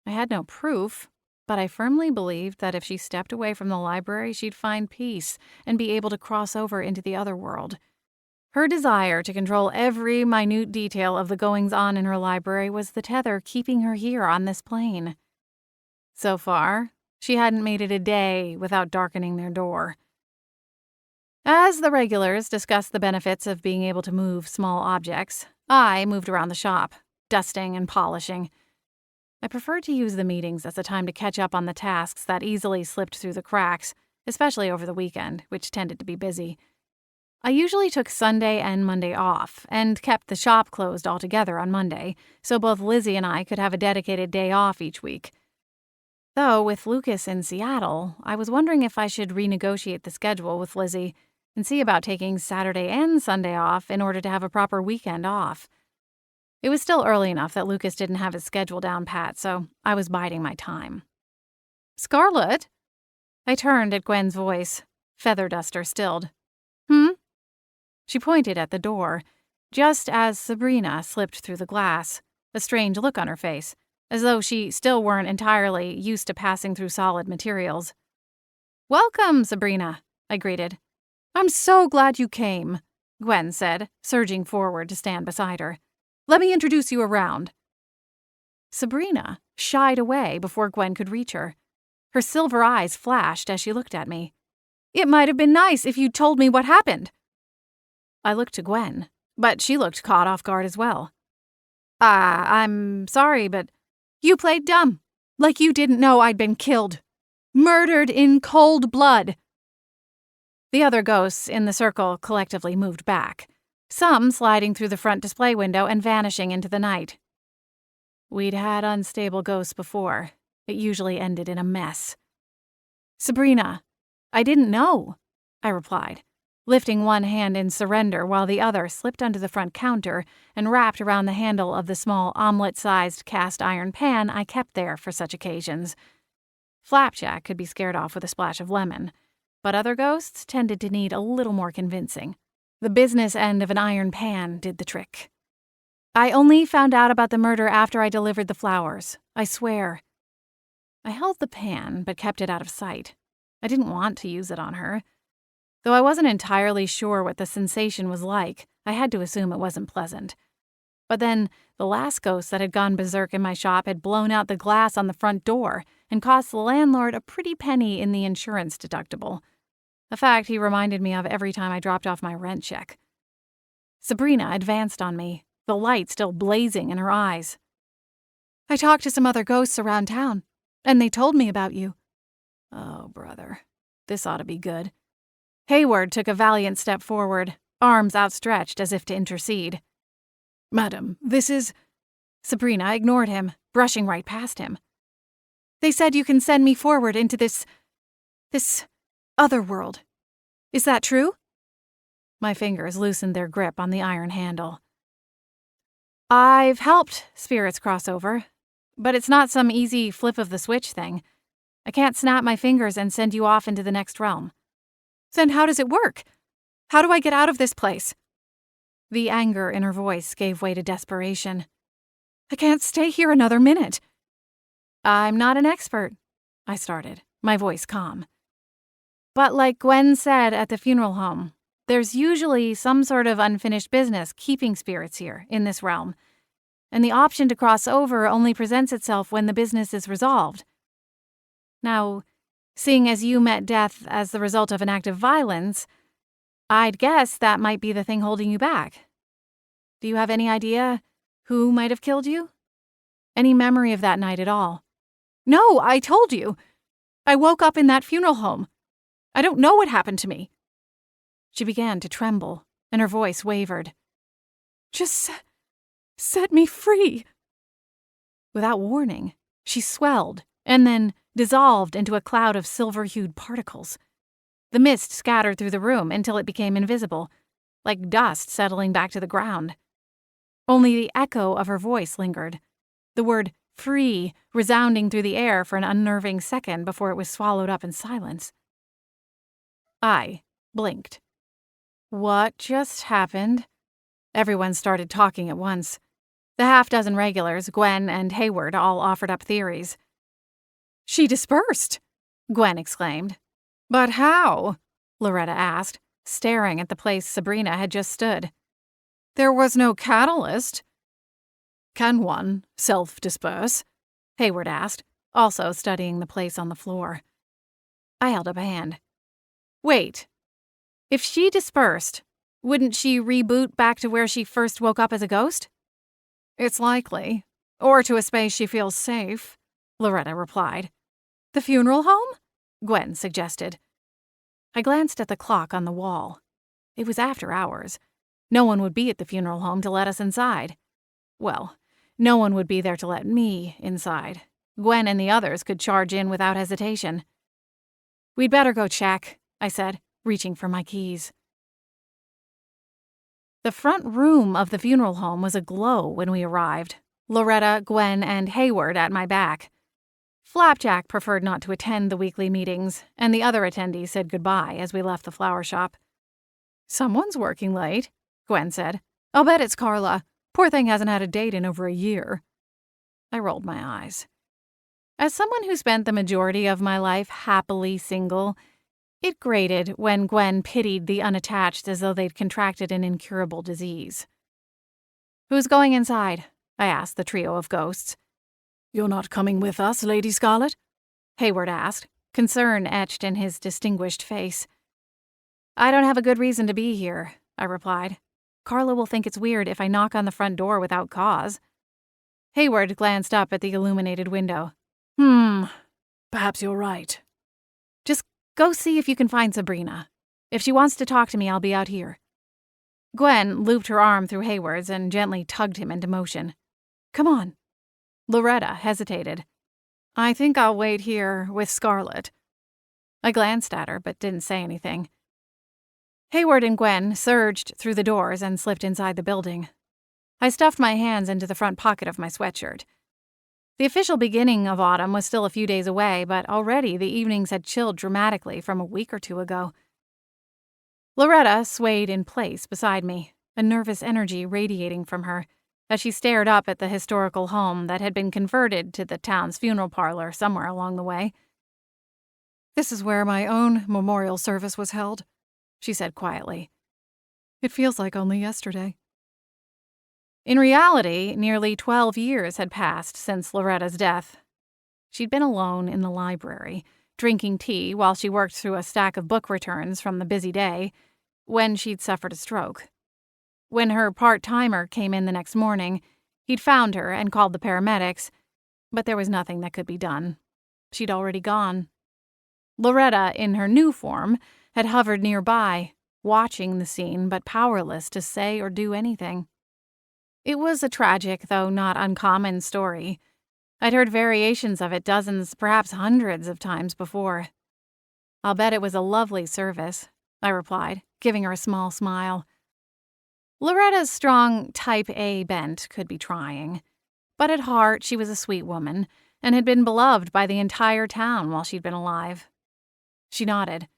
I had no proof, but I firmly believed that if she stepped away from the library, she'd find peace and be able to cross over into the other world. Her desire to control every minute detail of the goings-on in her library was the tether keeping her here on this plane. So far, she hadn't made it a day without darkening their door. As the regulars discussed the benefits of being able to move small objects, I moved around the shop, dusting and polishing. I preferred to use the meetings as a time to catch up on the tasks that easily slipped through the cracks, especially over the weekend, which tended to be busy. I usually took Sunday and Monday off, and kept the shop closed altogether on Monday, so both Lizzie and I could have a dedicated day off each week. Though, with Lucas in Seattle, I was wondering if I should renegotiate the schedule with Lizzie and see about taking Saturday and Sunday off in order to have a proper weekend off. It was still early enough that Lucas didn't have his schedule down pat, so I was biding my time. "Scarlett?" I turned at Gwen's voice, feather duster stilled. "Hmm?" She pointed at the door, just as Sabrina slipped through the glass, a strange look on her face, as though she still weren't entirely used to passing through solid materials. "Welcome, Sabrina," I greeted. "I'm so glad you came," Gwen said, surging forward to stand beside her. "Let me introduce you around." Sabrina shied away before Gwen could reach her. Her silver eyes flashed as she looked at me. "It might have been nice if you'd told me what happened." I looked to Gwen, but she looked caught off guard as well. I'm sorry, but you played dumb, like you didn't know I'd been killed. Murdered in cold blood." The other ghosts in the circle collectively moved back, some sliding through the front display window and vanishing into the night. We'd had unstable ghosts before. It usually ended in a mess. "Sabrina, I didn't know," I replied, lifting one hand in surrender while the other slipped under the front counter and wrapped around the handle of the small omelet-sized cast iron pan I kept there for such occasions. Flapjack could be scared off with a splash of lemon, but other ghosts tended to need a little more convincing. The business end of an iron pan did the trick. "I only found out about the murder after I delivered the flowers, I swear." I held the pan, but kept it out of sight. I didn't want to use it on her. Though I wasn't entirely sure what the sensation was like, I had to assume it wasn't pleasant. But then, the last ghost that had gone berserk in my shop had blown out the glass on the front door and cost the landlord a pretty penny in the insurance deductible. A fact he reminded me of every time I dropped off my rent check. Sabrina advanced on me, the light still blazing in her eyes. "I talked to some other ghosts around town, and they told me about you." Oh, brother. This ought to be good. Hayward took a valiant step forward, arms outstretched as if to intercede. "Madam, this is—" Sabrina ignored him, brushing right past him. "They said you can send me forward into this other world. Is that true?" My fingers loosened their grip on the iron handle. "I've helped spirits cross over, but it's not some easy flip of the switch thing. I can't snap my fingers and send you off into the next realm." "Then how does it work? How do I get out of this place?" The anger in her voice gave way to desperation. "I can't stay here another minute." "I'm not an expert," I started, my voice calm. "But like Gwen said at the funeral home, there's usually some sort of unfinished business keeping spirits here, in this realm, and the option to cross over only presents itself when the business is resolved. Now, seeing as you met death as the result of an act of violence, I'd guess that might be the thing holding you back. Do you have any idea who might have killed you? Any memory of that night at all?" "No, I told you. I woke up in that funeral home. I don't know what happened to me." She began to tremble, and her voice wavered. "Just set me free." Without warning, she swelled and then dissolved into a cloud of silver-hued particles. The mist scattered through the room until it became invisible, like dust settling back to the ground. Only the echo of her voice lingered, the word "free" resounding through the air for an unnerving second before it was swallowed up in silence. I blinked. What just happened? Everyone started talking at once. The half-dozen regulars, Gwen and Hayward, all offered up theories. "She dispersed!" Gwen exclaimed. "But how?" Loretta asked, staring at the place Sabrina had just stood. "There was no catalyst." "Can one self-disperse?" Hayward asked, also studying the place on the floor. I held up a hand. "Wait. If she dispersed, wouldn't she reboot back to where she first woke up as a ghost?" "It's likely. Or to a space she feels safe," Loretta replied. "The funeral home?" Gwen suggested. I glanced at the clock on the wall. It was after hours. No one would be at the funeral home to let us inside. Well, no one would be there to let me inside. Gwen and the others could charge in without hesitation. "We'd better go check," I said, reaching for my keys. The front room of the funeral home was aglow when we arrived, Loretta, Gwen, and Hayward at my back. Flapjack preferred not to attend the weekly meetings, and the other attendees said goodbye as we left the flower shop. "Someone's working late," Gwen said. "I'll bet it's Carla. Poor thing hasn't had a date in over a year." I rolled my eyes. As someone who spent the majority of my life happily single, it grated when Gwen pitied the unattached as though they'd contracted an incurable disease. "Who's going inside?" I asked the trio of ghosts. "You're not coming with us, Lady Scarlet?" Hayward asked, concern etched in his distinguished face. "I don't have a good reason to be here," I replied. "Carla will think it's weird if I knock on the front door without cause." Hayward glanced up at the illuminated window. Perhaps you're right. Just go see if you can find Sabrina. If she wants to talk to me, I'll be out here." Gwen looped her arm through Hayward's and gently tugged him into motion. "Come on." Loretta hesitated. "I think I'll wait here with Scarlet." I glanced at her but didn't say anything. Hayward and Gwen surged through the doors and slipped inside the building. I stuffed my hands into the front pocket of my sweatshirt. The official beginning of autumn was still a few days away, but already the evenings had chilled dramatically from a week or two ago. Loretta swayed in place beside me, a nervous energy radiating from her, as she stared up at the historical home that had been converted to the town's funeral parlor somewhere along the way. "This is where my own memorial service was held," she said quietly. "It feels like only yesterday." In reality, nearly 12 years had passed since Loretta's death. She'd been alone in the library, drinking tea while she worked through a stack of book returns from the busy day, when she'd suffered a stroke. When her part-timer came in the next morning, he'd found her and called the paramedics, but there was nothing that could be done. She'd already gone. Loretta, in her new form, had hovered nearby, watching the scene but powerless to say or do anything. It was a tragic, though not uncommon, story. I'd heard variations of it dozens, perhaps hundreds of times before. I'll bet it was a lovely service, I replied, giving her a small smile. Loretta's strong type A bent could be trying, but at heart she was a sweet woman and had been beloved by the entire town while she'd been alive. She nodded.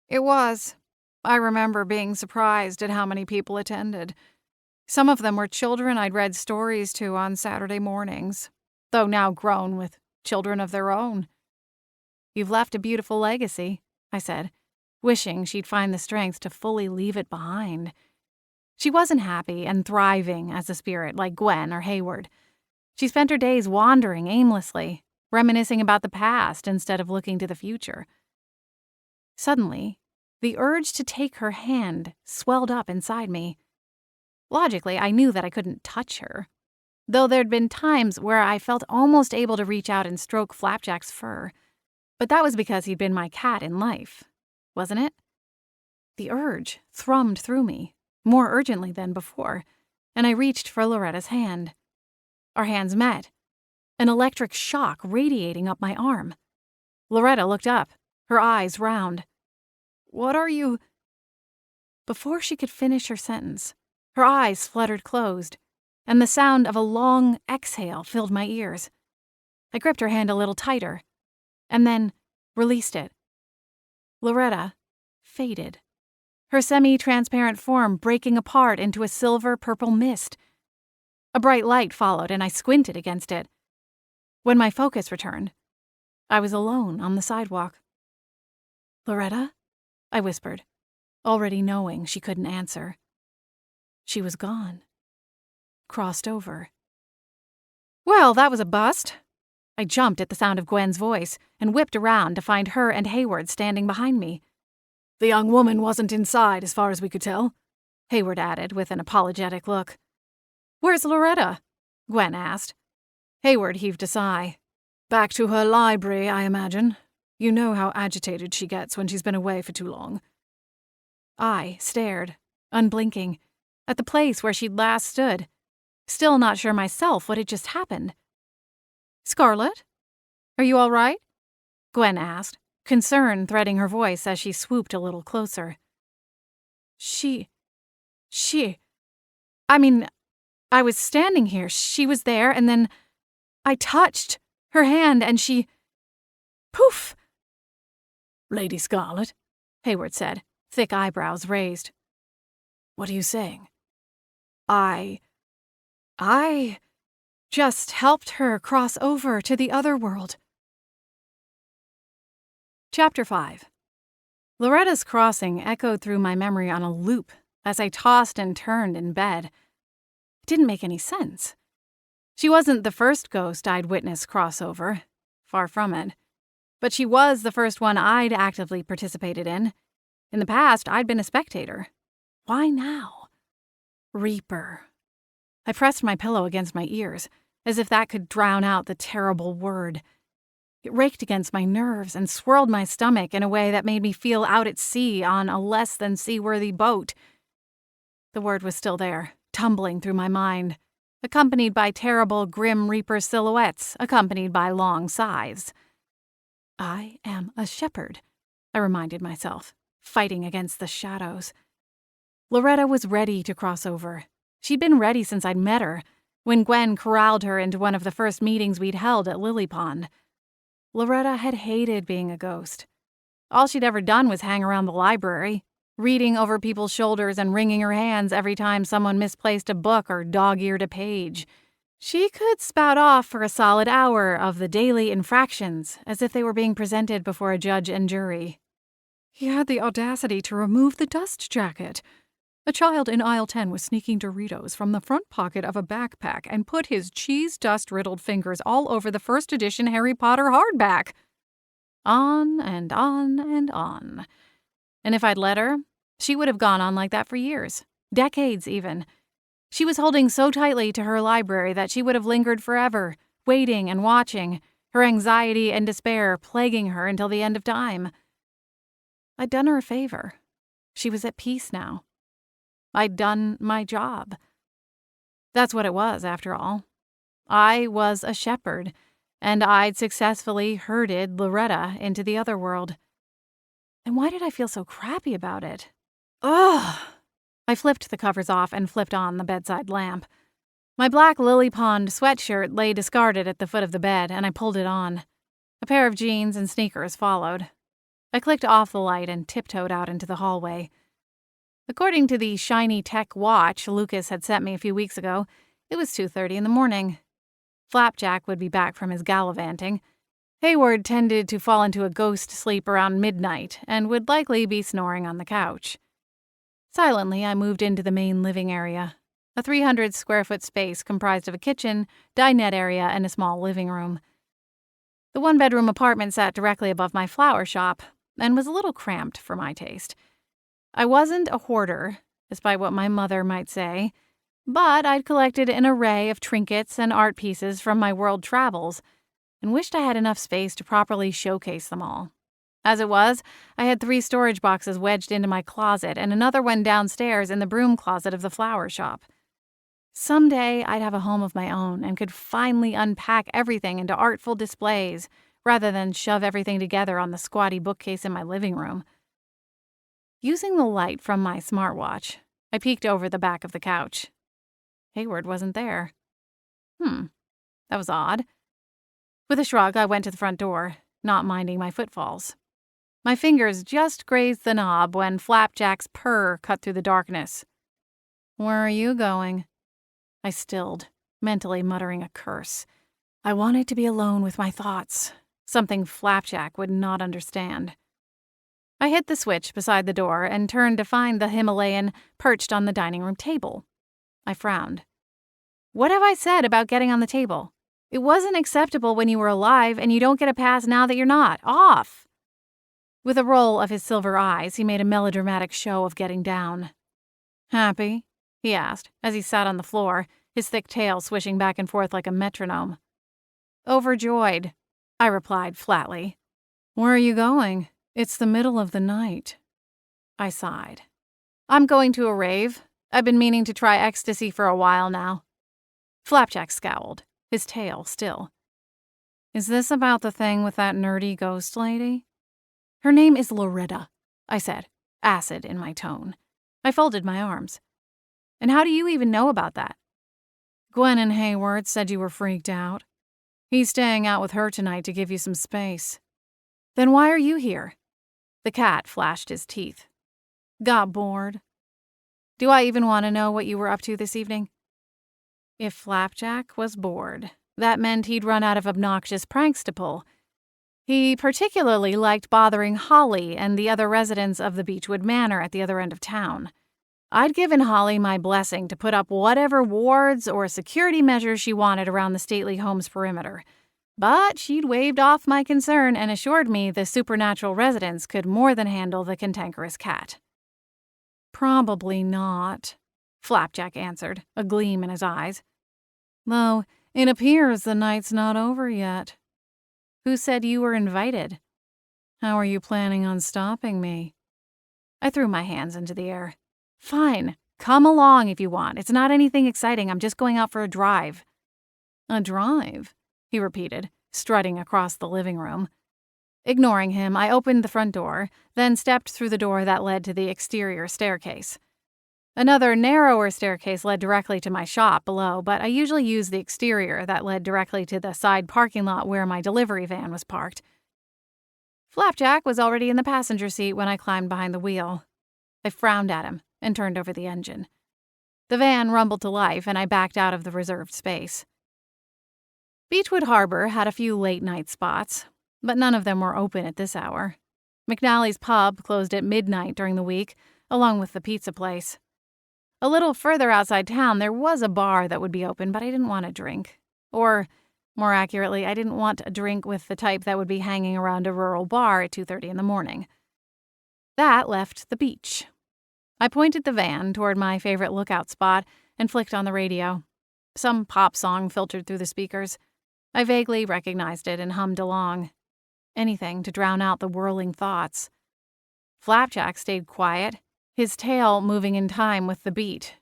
It was. I remember being surprised at how many people attended. Some of them were children I'd read stories to on Saturday mornings, though now grown with children of their own. You've left a beautiful legacy, I said, wishing she'd find the strength to fully leave it behind. She wasn't happy and thriving as a spirit like Gwen or Hayward. She spent her days wandering aimlessly, reminiscing about the past instead of looking to the future. Suddenly, the urge to take her hand swelled up inside me. Logically, I knew that I couldn't touch her, though there'd been times where I felt almost able to reach out and stroke Flapjack's fur. But that was because he'd been my cat in life, wasn't it? The urge thrummed through me, more urgently than before, and I reached for Loretta's hand. Our hands met, an electric shock radiating up my arm. Loretta looked up, her eyes round. What are you? Before she could finish her sentence, her eyes fluttered closed, and the sound of a long exhale filled my ears. I gripped her hand a little tighter, and then released it. Loretta faded, her semi-transparent form breaking apart into a silver-purple mist. A bright light followed, and I squinted against it. When my focus returned, I was alone on the sidewalk. Loretta? I whispered, already knowing she couldn't answer. She was gone. Crossed over. Well, that was a bust. I jumped at the sound of Gwen's voice and whipped around to find her and Hayward standing behind me. The young woman wasn't inside as far as we could tell, Hayward added with an apologetic look. Where's Loretta? Gwen asked. Hayward heaved a sigh. Back to her library, I imagine. You know how agitated she gets when she's been away for too long. I stared, unblinking, at the place where she'd last stood, still not sure myself what had just happened. Scarlet? Are you all right? Gwen asked, concern threading her voice as she swooped a little closer. I was standing here, she was there, and then I touched her hand and she... Poof! Lady Scarlet, Hayward said, thick eyebrows raised. What are you saying? I just helped her cross over to the other world. Chapter 5. Loretta's crossing echoed through my memory on a loop as I tossed and turned in bed. It didn't make any sense. She wasn't the first ghost I'd witnessed cross over, far from it. But she was the first one I'd actively participated in. In the past, I'd been a spectator. Why now? Reaper. I pressed my pillow against my ears, as if that could drown out the terrible word. It raked against my nerves and swirled my stomach in a way that made me feel out at sea on a less than seaworthy boat. The word was still there, tumbling through my mind, accompanied by terrible Grim Reaper silhouettes, accompanied by long sighs. I am a shepherd, I reminded myself, fighting against the shadows. Loretta was ready to cross over. She'd been ready since I'd met her, when Gwen corralled her into one of the first meetings we'd held at Lily Pond. Loretta had hated being a ghost. All she'd ever done was hang around the library, reading over people's shoulders and wringing her hands every time someone misplaced a book or dog-eared a page. She could spout off for a solid hour of the daily infractions, as if they were being presented before a judge and jury. He had the audacity to remove the dust jacket. A child in aisle 10 was sneaking Doritos from the front pocket of a backpack and put his cheese dust-riddled fingers all over the first edition Harry Potter hardback. On and on and on. And if I'd let her, she would have gone on like that for years, decades even. She was holding so tightly to her library that she would have lingered forever, waiting and watching, her anxiety and despair plaguing her until the end of time. I'd done her a favor. She was at peace now. I'd done my job. That's what it was, after all. I was a shepherd, and I'd successfully herded Loretta into the other world. And why did I feel so crappy about it? Ugh! I flipped the covers off and flipped on the bedside lamp. My black lily pond sweatshirt lay discarded at the foot of the bed, and I pulled it on. A pair of jeans and sneakers followed. I clicked off the light and tiptoed out into the hallway. According to the shiny tech watch Lucas had sent me a few weeks ago, it was 2:30 in the morning. Flapjack would be back from his gallivanting. Hayward tended to fall into a ghost sleep around midnight and would likely be snoring on the couch. Silently, I moved into the main living area, a 300-square-foot space comprised of a kitchen, dinette area, and a small living room. The one-bedroom apartment sat directly above my flower shop and was a little cramped for my taste. I wasn't a hoarder, despite what my mother might say, but I'd collected an array of trinkets and art pieces from my world travels and wished I had enough space to properly showcase them all. As it was, I had 3 storage boxes wedged into my closet and another one downstairs in the broom closet of the flower shop. Someday I'd have a home of my own and could finally unpack everything into artful displays rather than shove everything together on the squatty bookcase in my living room. Using the light from my smartwatch, I peeked over the back of the couch. Hayward wasn't there. That was odd. With a shrug, I went to the front door, not minding my footfalls. My fingers just grazed the knob when Flapjack's purr cut through the darkness. "Where are you going?" I stilled, mentally muttering a curse. I wanted to be alone with my thoughts, something Flapjack would not understand. I hit the switch beside the door and turned to find the Himalayan perched on the dining room table. I frowned. What have I said about getting on the table? It wasn't acceptable when you were alive, and you don't get a pass now that you're not. Off! With a roll of his silver eyes, he made a melodramatic show of getting down. "Happy?" he asked, as he sat on the floor, his thick tail swishing back and forth like a metronome. "Overjoyed," I replied flatly. "Where are you going? It's the middle of the night." I sighed. "I'm going to a rave. I've been meaning to try ecstasy for a while now." Flapjack scowled, his tail still. "Is this about the thing with that nerdy ghost lady?" "Her name is Loretta," I said, acid in my tone. I folded my arms. "And how do you even know about that?" "Gwen and Hayward said you were freaked out. He's staying out with her tonight to give you some space." "Then why are you here?" The cat flashed his teeth. "Got bored." "Do I even want to know what you were up to this evening?" If Flapjack was bored, that meant he'd run out of obnoxious pranks to pull. He particularly liked bothering Holly and the other residents of the Beechwood Manor at the other end of town. I'd given Holly my blessing to put up whatever wards or security measures she wanted around the stately home's perimeter, but she'd waved off my concern and assured me the supernatural residents could more than handle the cantankerous cat. "Probably not," Flapjack answered, a gleam in his eyes. "Though it appears the night's not over yet." "Who said you were invited?" "How are you planning on stopping me?" I threw my hands into the air. "Fine, come along if you want. It's not anything exciting. I'm just going out for a drive." "A drive?" he repeated, strutting across the living room. Ignoring him, I opened the front door, then stepped through the door that led to the exterior staircase. Another narrower staircase led directly to my shop below, but I usually used the exterior that led directly to the side parking lot where my delivery van was parked. Flapjack was already in the passenger seat when I climbed behind the wheel. I frowned at him and turned over the engine. The van rumbled to life, and I backed out of the reserved space. Beechwood Harbor had a few late-night spots, but none of them were open at this hour. McNally's pub closed at midnight during the week, along with the pizza place. A little further outside town, there was a bar that would be open, but I didn't want a drink. Or, more accurately, I didn't want a drink with the type that would be hanging around a rural bar at 2:30 in the morning. That left the beach. I pointed the van toward my favorite lookout spot and flicked on the radio. Some pop song filtered through the speakers. I vaguely recognized it and hummed along. Anything to drown out the whirling thoughts. Flapjack stayed quiet, his tail moving in time with the beat.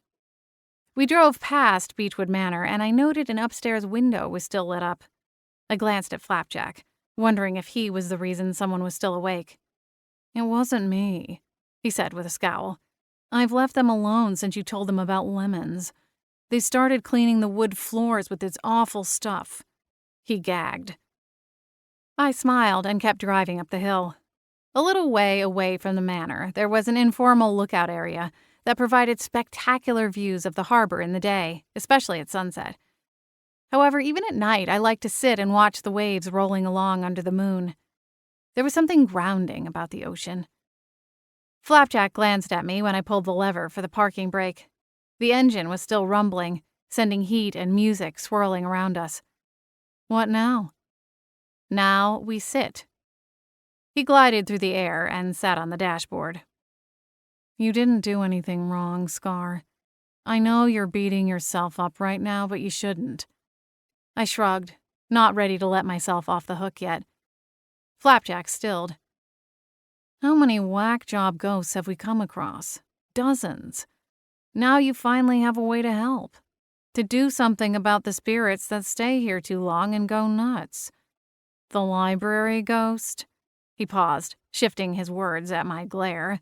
We drove past Beechwood Manor, and I noted an upstairs window was still lit up. I glanced at Flapjack, wondering if he was the reason someone was still awake. "It wasn't me," he said with a scowl. "I've left them alone since you told them about lemons. They started cleaning the wood floors with this awful stuff." He gagged. I smiled and kept driving up the hill. A little way away from the manor, there was an informal lookout area that provided spectacular views of the harbor in the day, especially at sunset. However, even at night, I liked to sit and watch the waves rolling along under the moon. There was something grounding about the ocean. Flapjack glanced at me when I pulled the lever for the parking brake. The engine was still rumbling, sending heat and music swirling around us. "What now?" "Now we sit." He glided through the air and sat on the dashboard. "You didn't do anything wrong, Scar. I know you're beating yourself up right now, but you shouldn't." I shrugged, not ready to let myself off the hook yet. Flapjack stilled. "How many whack job ghosts have we come across? Dozens. Now you finally have a way to help. To do something about the spirits that stay here too long and go nuts. The library ghost?" He paused, shifting his words at my glare.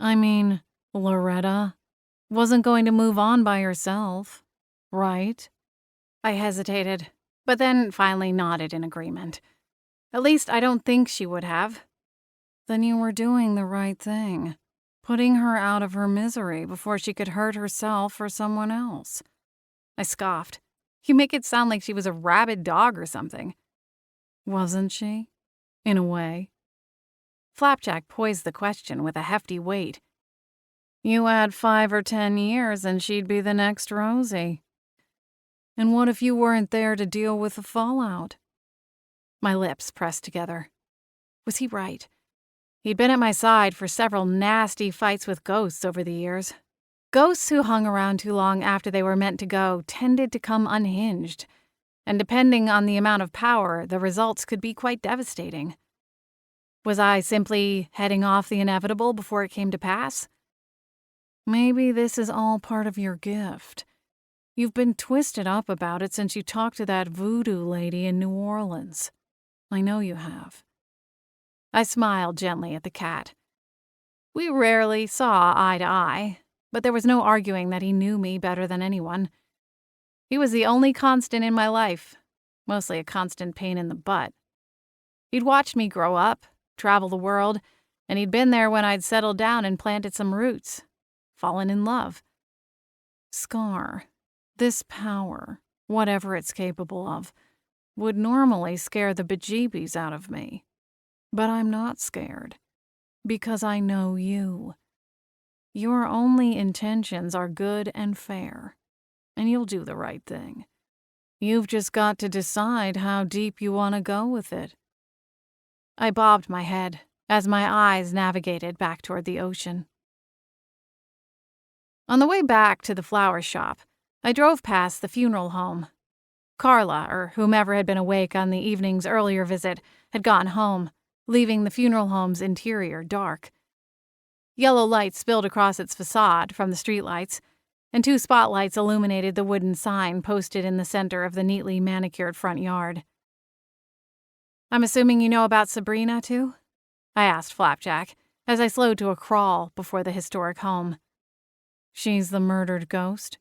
"I mean, Loretta wasn't going to move on by herself, right?" I hesitated, but then finally nodded in agreement. "At least I don't think she would have." "Then you were doing the right thing, putting her out of her misery before she could hurt herself or someone else." I scoffed. "You make it sound like she was a rabid dog or something." "Wasn't she? In a way." Flapjack poised the question with a hefty weight. "You add 5 or 10 years and she'd be the next Rosie. And what if you weren't there to deal with the fallout?" My lips pressed together. Was he right? He'd been at my side for several nasty fights with ghosts over the years. Ghosts who hung around too long after they were meant to go tended to come unhinged, and depending on the amount of power, the results could be quite devastating. Was I simply heading off the inevitable before it came to pass? "Maybe this is all part of your gift. You've been twisted up about it since you talked to that voodoo lady in New Orleans. I know you have." I smiled gently at the cat. We rarely saw eye to eye, but there was no arguing that he knew me better than anyone. He was the only constant in my life, mostly a constant pain in the butt. He'd watched me grow up, travel the world, and he'd been there when I'd settled down and planted some roots, fallen in love. "Scar, this power, whatever it's capable of, would normally scare the bejeebies out of me. But I'm not scared, because I know you. Your only intentions are good and fair, and you'll do the right thing. You've just got to decide how deep you want to go with it." I bobbed my head as my eyes navigated back toward the ocean. On the way back to the flower shop, I drove past the funeral home. Carla, or whomever had been awake on the evening's earlier visit, had gone home, leaving the funeral home's interior dark. Yellow light spilled across its facade from the streetlights, and 2 spotlights illuminated the wooden sign posted in the center of the neatly manicured front yard. "I'm assuming you know about Sabrina, too?" I asked Flapjack, as I slowed to a crawl before the historic home. "She's the murdered ghost?"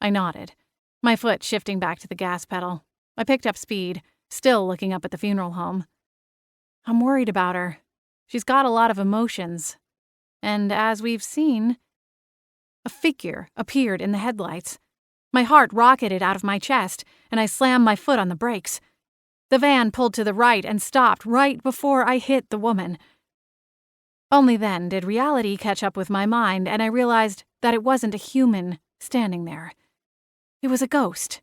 I nodded, my foot shifting back to the gas pedal. I picked up speed, still looking up at the funeral home. "I'm worried about her. She's got a lot of emotions. And as we've seen..." A figure appeared in the headlights. My heart rocketed out of my chest, and I slammed my foot on the brakes. The van pulled to the right and stopped right before I hit the woman. Only then did reality catch up with my mind, and I realized that it wasn't a human standing there. It was a ghost.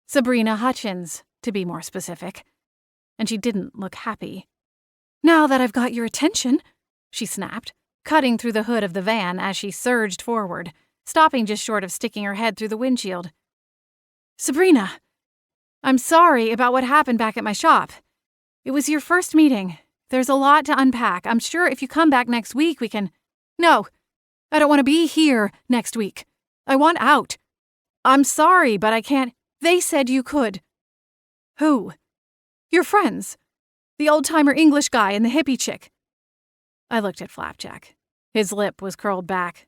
Sabrina Hutchins, to be more specific. And she didn't look happy. "Now that I've got your attention," she snapped, cutting through the hood of the van as she surged forward, stopping just short of sticking her head through the windshield. "Sabrina, I'm sorry about what happened back at my shop. It was your first meeting. There's a lot to unpack. I'm sure if you come back next week we can..." "No, I don't want to be here next week," I want out. I'm sorry, but I can't. They said you could. Who? Your friends. The old-timer English guy and the hippie chick. I looked at Flapjack. His lip was curled back.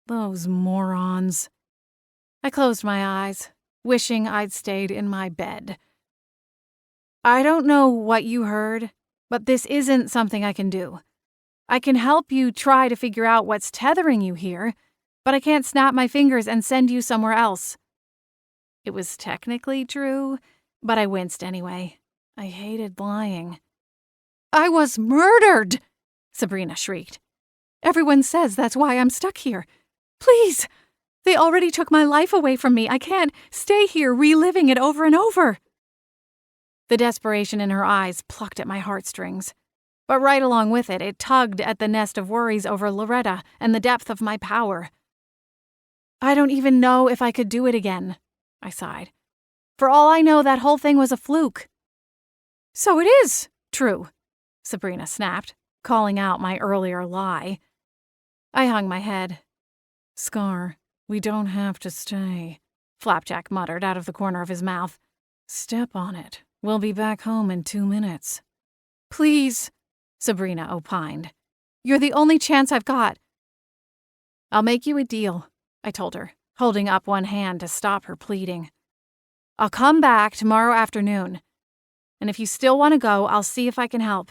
Those morons. I closed my eyes, wishing I'd stayed in my bed. I don't know what you heard, but this isn't something I can do. I can help you try to figure out what's tethering you here, but I can't snap my fingers and send you somewhere else. It was technically true, but I winced anyway. I hated lying. I was murdered, Sabrina shrieked. Everyone says that's why I'm stuck here. Please! They already took my life away from me. I can't stay here reliving it over and over. The desperation in her eyes plucked at my heartstrings. But right along with it, it tugged at the nest of worries over Loretta and the depth of my power. I don't even know if I could do it again, I sighed. For all I know, that whole thing was a fluke. So it is true, Sabrina snapped, calling out my earlier lie. I hung my head. Scar, we don't have to stay, Flapjack muttered out of the corner of his mouth. Step on it. We'll be back home in 2 minutes. Please, Sabrina opined. You're the only chance I've got. I'll make you a deal, I told her, holding up one hand to stop her pleading. I'll come back tomorrow afternoon, and if you still want to go, I'll see if I can help.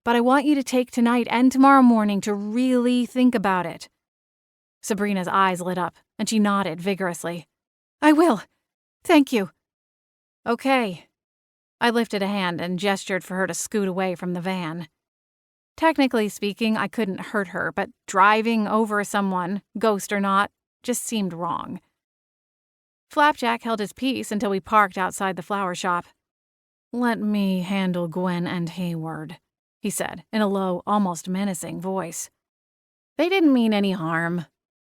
But I want you to take tonight and tomorrow morning to really think about it. Sabrina's eyes lit up, and she nodded vigorously. I will. Thank you. Okay. I lifted a hand and gestured for her to scoot away from the van. Technically speaking, I couldn't hurt her, but driving over someone, ghost or not, just seemed wrong. Flapjack held his peace until we parked outside the flower shop. Let me handle Gwen and Hayward, he said in a low, almost menacing voice. They didn't mean any harm,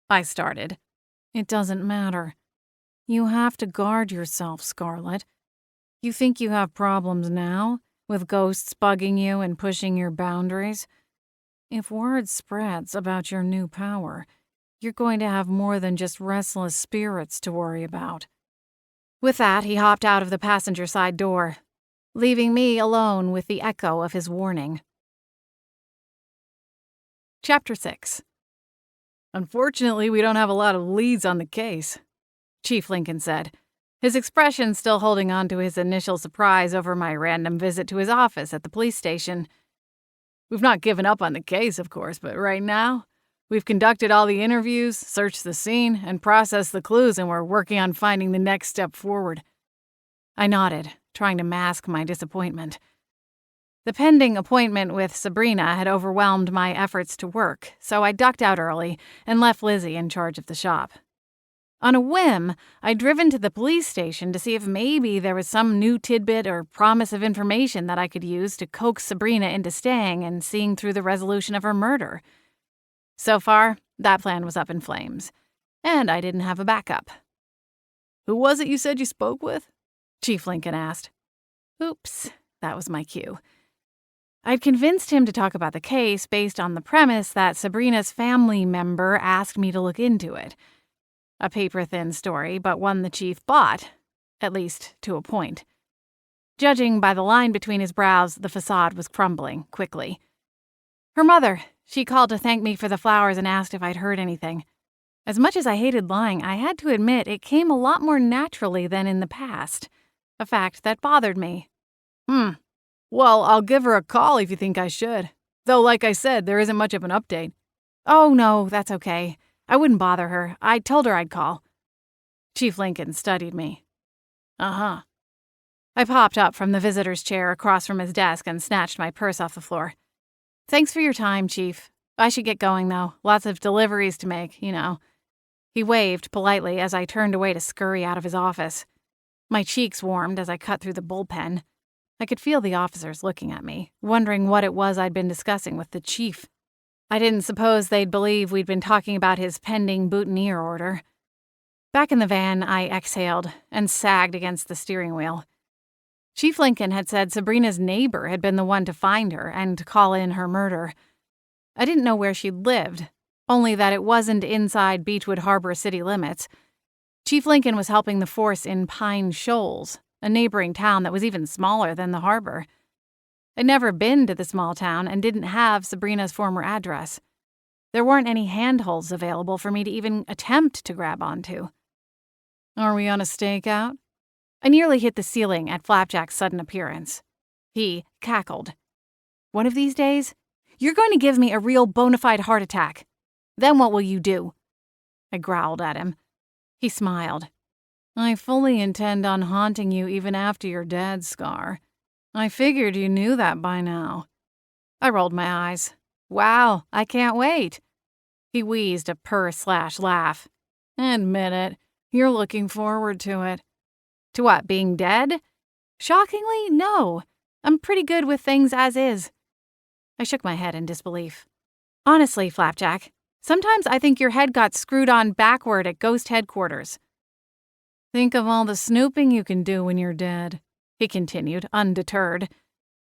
I started. It doesn't matter. You have to guard yourself, Scarlet. You think you have problems now, with ghosts bugging you and pushing your boundaries? If word spreads about your new power, you're going to have more than just restless spirits to worry about. With that, he hopped out of the passenger side door, leaving me alone with the echo of his warning. Chapter 6. Unfortunately, we don't have a lot of leads on the case, Chief Lincoln said, his expression still holding on to his initial surprise over my random visit to his office at the police station. We've not given up on the case, of course, but right now, we've conducted all the interviews, searched the scene, and processed the clues, and we're working on finding the next step forward. I nodded, trying to mask my disappointment. The pending appointment with Sabrina had overwhelmed my efforts to work, so I ducked out early and left Lizzie in charge of the shop. On a whim, I'd driven to the police station to see if maybe there was some new tidbit or promise of information that I could use to coax Sabrina into staying and seeing through the resolution of her murder. So far, that plan was up in flames, and I didn't have a backup. Who was it you said you spoke with? Chief Lincoln asked. Oops, that was my cue. I'd convinced him to talk about the case based on the premise that Sabrina's family member asked me to look into it. A paper-thin story, but one the chief bought, at least to a point. Judging by the line between his brows, the facade was crumbling quickly. Her mother, she called to thank me for the flowers and asked if I'd heard anything. As much as I hated lying, I had to admit it came a lot more naturally than in the past, a fact that bothered me. Well, I'll give her a call if you think I should. Though, like I said, there isn't much of an update. Oh, no, that's okay. I wouldn't bother her. I told her I'd call. Chief Lincoln studied me. Uh-huh. I popped up from the visitor's chair across from his desk and snatched my purse off the floor. Thanks for your time, Chief. I should get going, though. Lots of deliveries to make, you know. He waved politely as I turned away to scurry out of his office. My cheeks warmed as I cut through the bullpen. I could feel the officers looking at me, wondering what it was I'd been discussing with the chief. I didn't suppose they'd believe we'd been talking about his pending boutonniere order. Back in the van, I exhaled and sagged against the steering wheel. Chief Lincoln had said Sabrina's neighbor had been the one to find her and call in her murder. I didn't know where she'd lived, only that it wasn't inside Beechwood Harbor city limits. Chief Lincoln was helping the force in Pine Shoals, a neighboring town that was even smaller than the harbor. I'd never been to the small town and didn't have Sabrina's former address. There weren't any handholds available for me to even attempt to grab onto. Are we on a stakeout? I nearly hit the ceiling at Flapjack's sudden appearance. He cackled. One of these days, you're going to give me a real bona fide heart attack. Then what will you do? I growled at him. He smiled. I fully intend on haunting you even after you're dead, Scar. I figured you knew that by now. I rolled my eyes. Wow, I can't wait. He wheezed a purr/laugh. Admit it, you're looking forward to it. To what, being dead? Shockingly, no. I'm pretty good with things as is. I shook my head in disbelief. Honestly, Flapjack, sometimes I think your head got screwed on backward at Ghost Headquarters. Think of all the snooping you can do when you're dead, he continued, undeterred.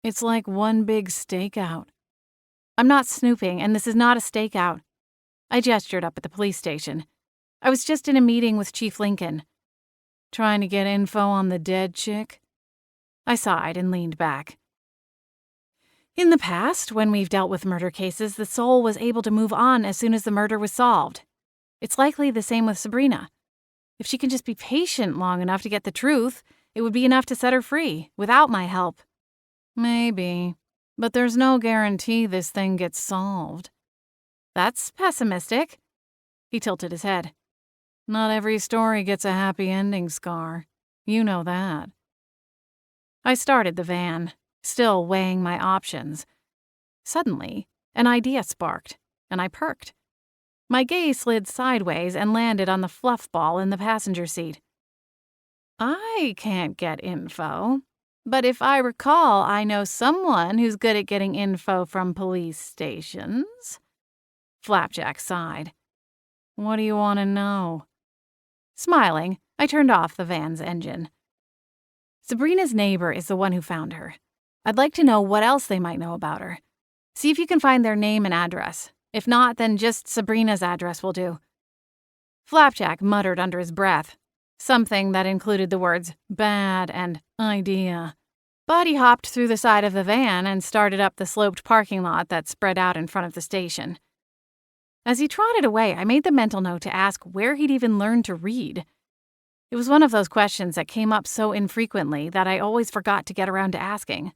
It's like one big stakeout. I'm not snooping, and this is not a stakeout. I gestured up at the police station. I was just in a meeting with Chief Lincoln. Trying to get info on the dead chick? I sighed and leaned back. In the past, when we've dealt with murder cases, the soul was able to move on as soon as the murder was solved. It's likely the same with Sabrina. If she can just be patient long enough to get the truth, it would be enough to set her free, without my help. Maybe, but there's no guarantee this thing gets solved. That's pessimistic. He tilted his head. Not every story gets a happy ending, Scar. You know that. I started the van, still weighing my options. Suddenly, an idea sparked, and I perked. My gaze slid sideways and landed on the fluff ball in the passenger seat. I can't get info, but if I recall, I know someone who's good at getting info from police stations. Flapjack sighed. What do you want to know? Smiling, I turned off the van's engine. Sabrina's neighbor is the one who found her. I'd like to know what else they might know about her. See if you can find their name and address. If not, then just Sabrina's address will do. Flapjack muttered under his breath, something that included the words bad and idea. But he hopped through the side of the van and started up the sloped parking lot that spread out in front of the station. As he trotted away, I made the mental note to ask where he'd even learned to read. It was one of those questions that came up so infrequently that I always forgot to get around to asking.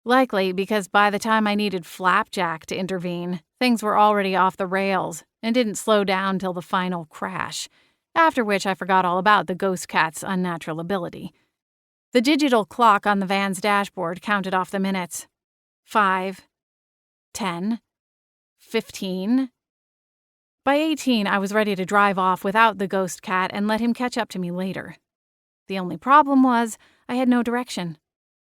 Likely because by the time I needed Flapjack to intervene, things were already off the rails and didn't slow down till the final crash, after which I forgot all about the ghost cat's unnatural ability. The digital clock on the van's dashboard counted off the minutes. 5, 10, 15. By 18, I was ready to drive off without the ghost cat and let him catch up to me later. The only problem was I had no direction.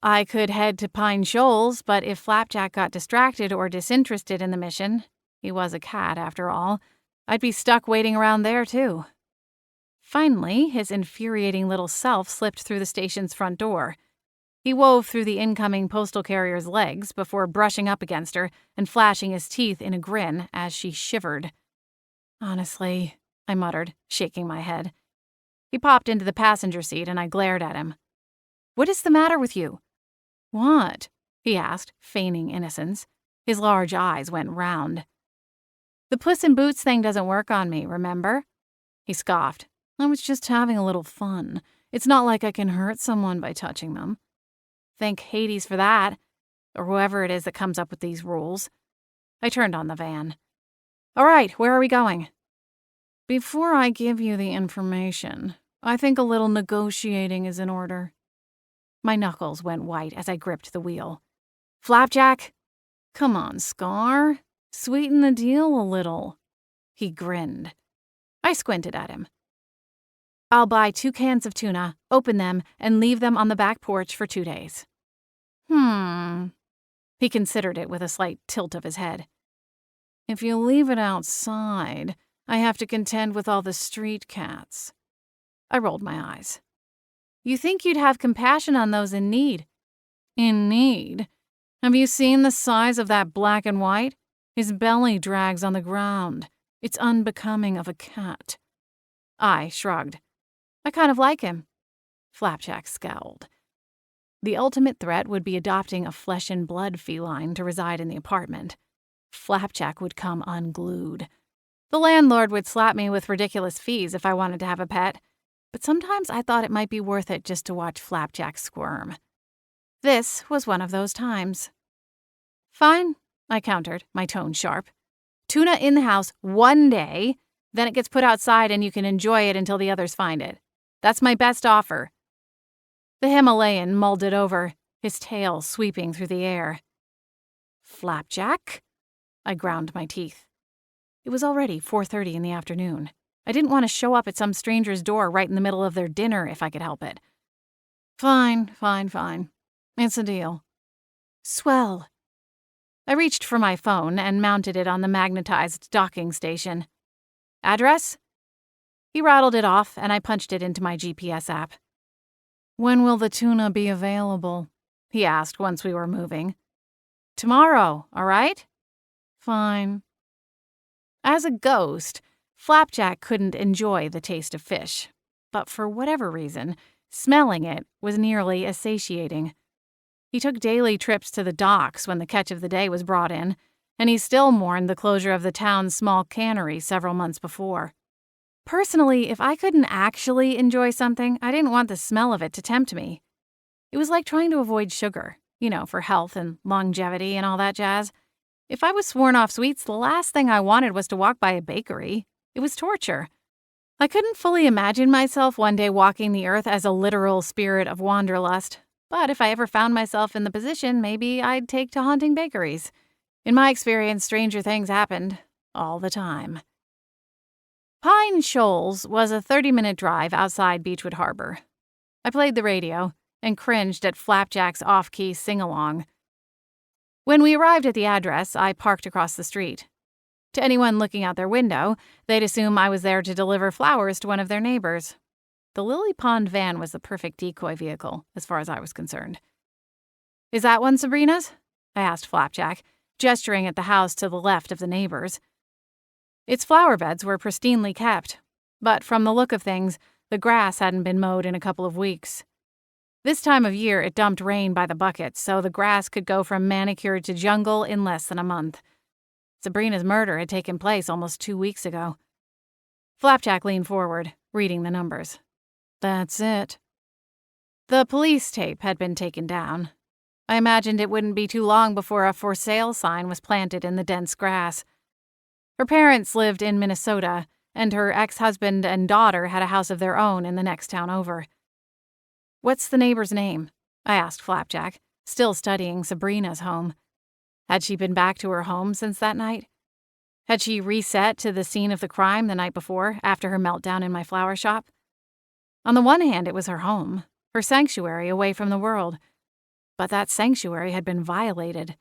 I could head to Pine Shoals, but if Flapjack got distracted or disinterested in the mission, he was a cat after all, I'd be stuck waiting around there too. Finally, his infuriating little self slipped through the station's front door. He wove through the incoming postal carrier's legs before brushing up against her and flashing his teeth in a grin as she shivered. Honestly, I muttered, shaking my head. He popped into the passenger seat and I glared at him. What is the matter with you? What? He asked, feigning innocence. His large eyes went round. The Puss in Boots thing doesn't work on me, remember? He scoffed. I was just having a little fun. It's not like I can hurt someone by touching them. Thank Hades for that, or whoever it is that comes up with these rules. I turned on the van. All right, where are we going? Before I give you the information, I think a little negotiating is in order. My knuckles went white as I gripped the wheel. Flapjack? Come on, Scar. Sweeten the deal a little. He grinned. I squinted at him. I'll buy 2 cans of tuna, open them, and leave them on the back porch for 2 days. He considered it with a slight tilt of his head. If you leave it outside, I have to contend with all the street cats. I rolled my eyes. You think you'd have compassion on those in need? In need? Have you seen the size of that black and white? His belly drags on the ground. It's unbecoming of a cat." I shrugged. "I kind of like him." Flapjack scowled. The ultimate threat would be adopting a flesh-and-blood feline to reside in the apartment. Flapjack would come unglued. The landlord would slap me with ridiculous fees if I wanted to have a pet, but sometimes I thought it might be worth it just to watch Flapjack squirm. This was one of those times. "Fine," I countered, my tone sharp. "Tuna in the house one day, then it gets put outside and you can enjoy it until the others find it. That's my best offer." The Himalayan mulled it over, his tail sweeping through the air. "Flapjack?" I ground my teeth. It was already 4:30 in the afternoon. I didn't want to show up at some stranger's door right in the middle of their dinner if I could help it. Fine. It's a deal." "Swell." I reached for my phone and mounted it on the magnetized docking station. "Address?" He rattled it off, and I punched it into my GPS app. "When will the tuna be available?" he asked once we were moving. "Tomorrow, all right?" "Fine." As a ghost, Flapjack couldn't enjoy the taste of fish, but for whatever reason, smelling it was nearly as satiating. He took daily trips to the docks when the catch of the day was brought in, and he still mourned the closure of the town's small cannery several months before. Personally, if I couldn't actually enjoy something, I didn't want the smell of it to tempt me. It was like trying to avoid sugar, for health and longevity and all that jazz. If I was sworn off sweets, the last thing I wanted was to walk by a bakery. It was torture. I couldn't fully imagine myself one day walking the earth as a literal spirit of wanderlust, but if I ever found myself in the position, maybe I'd take to haunting bakeries. In my experience, stranger things happened all the time. Pine Shoals was a 30-minute drive outside Beechwood Harbor. I played the radio and cringed at Flapjack's off-key sing-along. When we arrived at the address, I parked across the street. To anyone looking out their window, they'd assume I was there to deliver flowers to one of their neighbors. The Lily Pond van was the perfect decoy vehicle, as far as I was concerned. "Is that one Sabrina's?" I asked Flapjack, gesturing at the house to the left of the neighbors. Its flower beds were pristinely kept, but from the look of things, the grass hadn't been mowed in a couple of weeks. This time of year, it dumped rain by the buckets, so the grass could go from manicured to jungle in less than a month. Sabrina's murder had taken place almost 2 weeks ago. Flapjack leaned forward, reading the numbers. "That's it." The police tape had been taken down. I imagined it wouldn't be too long before a "for sale" sign was planted in the dense grass. Her parents lived in Minnesota, and her ex-husband and daughter had a house of their own in the next town over. "What's the neighbor's name?" I asked Flapjack, still studying Sabrina's home. Had she been back to her home since that night? Had she reset to the scene of the crime the night before, after her meltdown in my flower shop? On the one hand, it was her home, her sanctuary away from the world. But that sanctuary had been violated.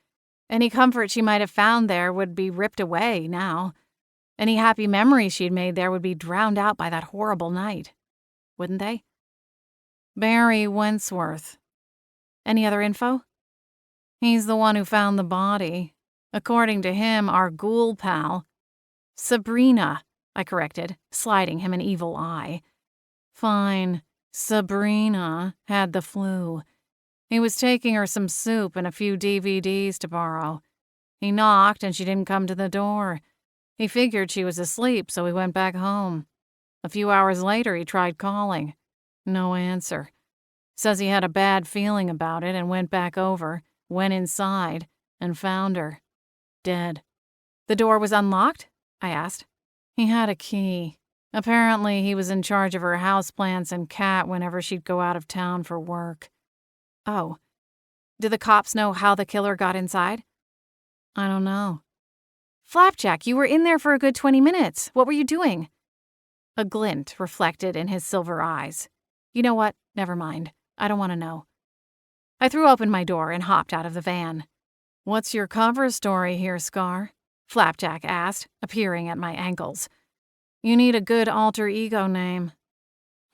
Any comfort she might have found there would be ripped away now. Any happy memories she'd made there would be drowned out by that horrible night. Wouldn't they? "Barry Wentworth." "Any other info?" "He's the one who found the body. According to him, our ghoul pal—" "Sabrina," I corrected, sliding him an evil eye. "Fine. Sabrina had the flu. He was taking her some soup and a few DVDs to borrow. He knocked and she didn't come to the door. He figured she was asleep, so he went back home. A few hours later, he tried calling. No answer. Says he had a bad feeling about it and went back over, went inside, and found her. Dead." "The door was unlocked?" I asked. "He had a key. Apparently, he was in charge of her houseplants and cat whenever she'd go out of town for work." "Oh. Did the cops know how the killer got inside?" "I don't know." "Flapjack, you were in there for a good 20 minutes. What were you doing?" A glint reflected in his silver eyes. "You know what? Never mind. I don't want to know." I threw open my door and hopped out of the van. "What's your cover story here, Scar?" Flapjack asked, appearing at my ankles. "You need a good alter ego name."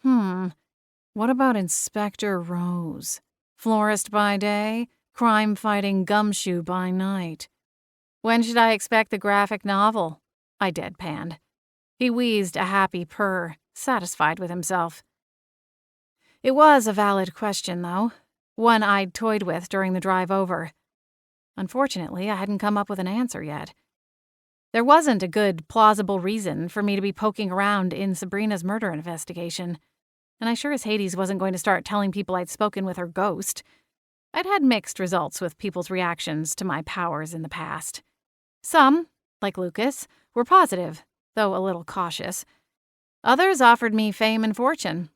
What about Inspector Rose? Florist by day, crime-fighting gumshoe by night." When should I expect the graphic novel? I deadpanned. He wheezed a happy purr, satisfied with himself. It was a valid question, though, one I'd toyed with during the drive over. Unfortunately, I hadn't come up with an answer yet. There wasn't a good, plausible reason for me to be poking around in Sabrina's murder investigation, and I sure as Hades wasn't going to start telling people I'd spoken with her ghost. I'd had mixed results with people's reactions to my powers in the past. Some, like Lucas, were positive, though a little cautious. Others offered me fame and fortune,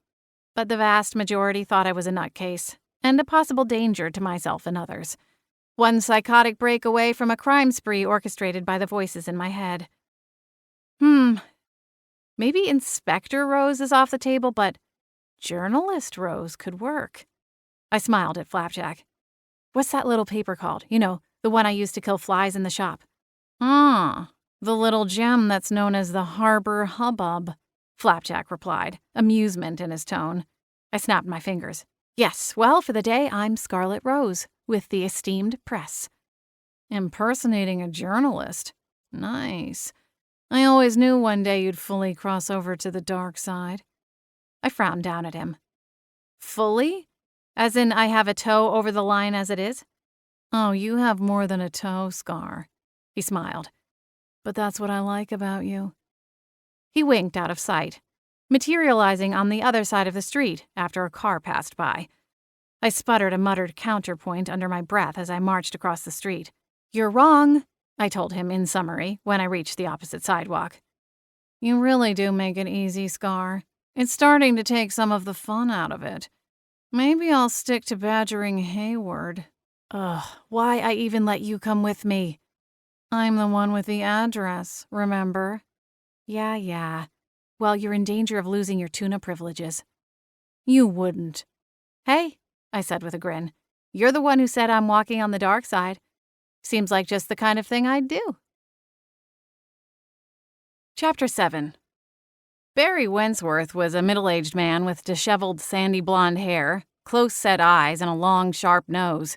but the vast majority thought I was a nutcase and a possible danger to myself and others. One psychotic break away from a crime spree orchestrated by the voices in my head. Maybe Inspector Rose is off the table, but Journalist Rose could work. I smiled at Flapjack. What's that little paper called? You know, the one I used to kill flies in the shop. The little gem that's known as the Harbor Hubbub, Flapjack replied, amusement in his tone. I snapped my fingers. Yes, well, for the day, I'm Scarlet Rose, with the esteemed press. Impersonating a journalist. Nice. I always knew one day you'd fully cross over to the dark side. I frowned down at him. Fully? As in I have a toe over the line as it is? Oh, you have more than a toe, Scar. He smiled. But that's what I like about you. He winked out of sight, materializing on the other side of the street after a car passed by. I sputtered a muttered counterpoint under my breath as I marched across the street. You're wrong, I told him in summary when I reached the opposite sidewalk. You really do make it easy, Scar. It's starting to take some of the fun out of it. Maybe I'll stick to badgering Hayward. Why I even let you come with me? I'm the one with the address, remember? Yeah. Well, you're in danger of losing your tuna privileges. You wouldn't. Hey, I said with a grin. You're the one who said I'm walking on the dark side. Seems like just the kind of thing I'd do. Chapter 7. Barry Wentworth was a middle-aged man with disheveled sandy blonde hair, close-set eyes, and a long, sharp nose.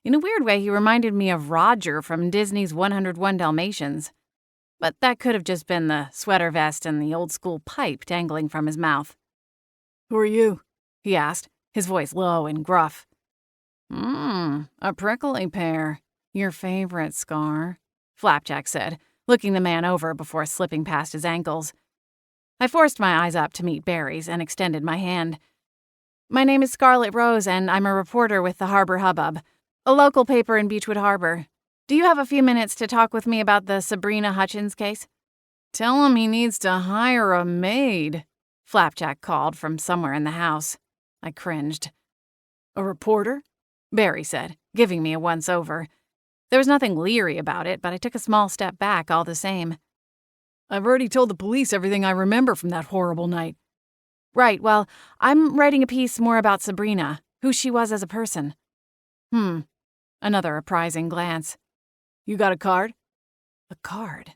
In a weird way, he reminded me of Roger from Disney's 101 Dalmatians. But that could have just been the sweater vest and the old-school pipe dangling from his mouth. Who are you? He asked, his voice low and gruff. A prickly pear. Your favorite, Scar, Flapjack said, looking the man over before slipping past his ankles. I forced my eyes up to meet Barry's and extended my hand. My name is Scarlet Rose, and I'm a reporter with the Harbor Hubbub, a local paper in Beechwood Harbor. Do you have a few minutes to talk with me about the Sabrina Hutchins case? Tell him he needs to hire a maid, Flapjack called from somewhere in the house. I cringed. A reporter? Barry said, giving me a once-over. There was nothing leery about it, but I took a small step back all the same. I've already told the police everything I remember from that horrible night. Right, well, I'm writing a piece more about Sabrina, who she was as a person. Another apprising glance. You got a card? A card?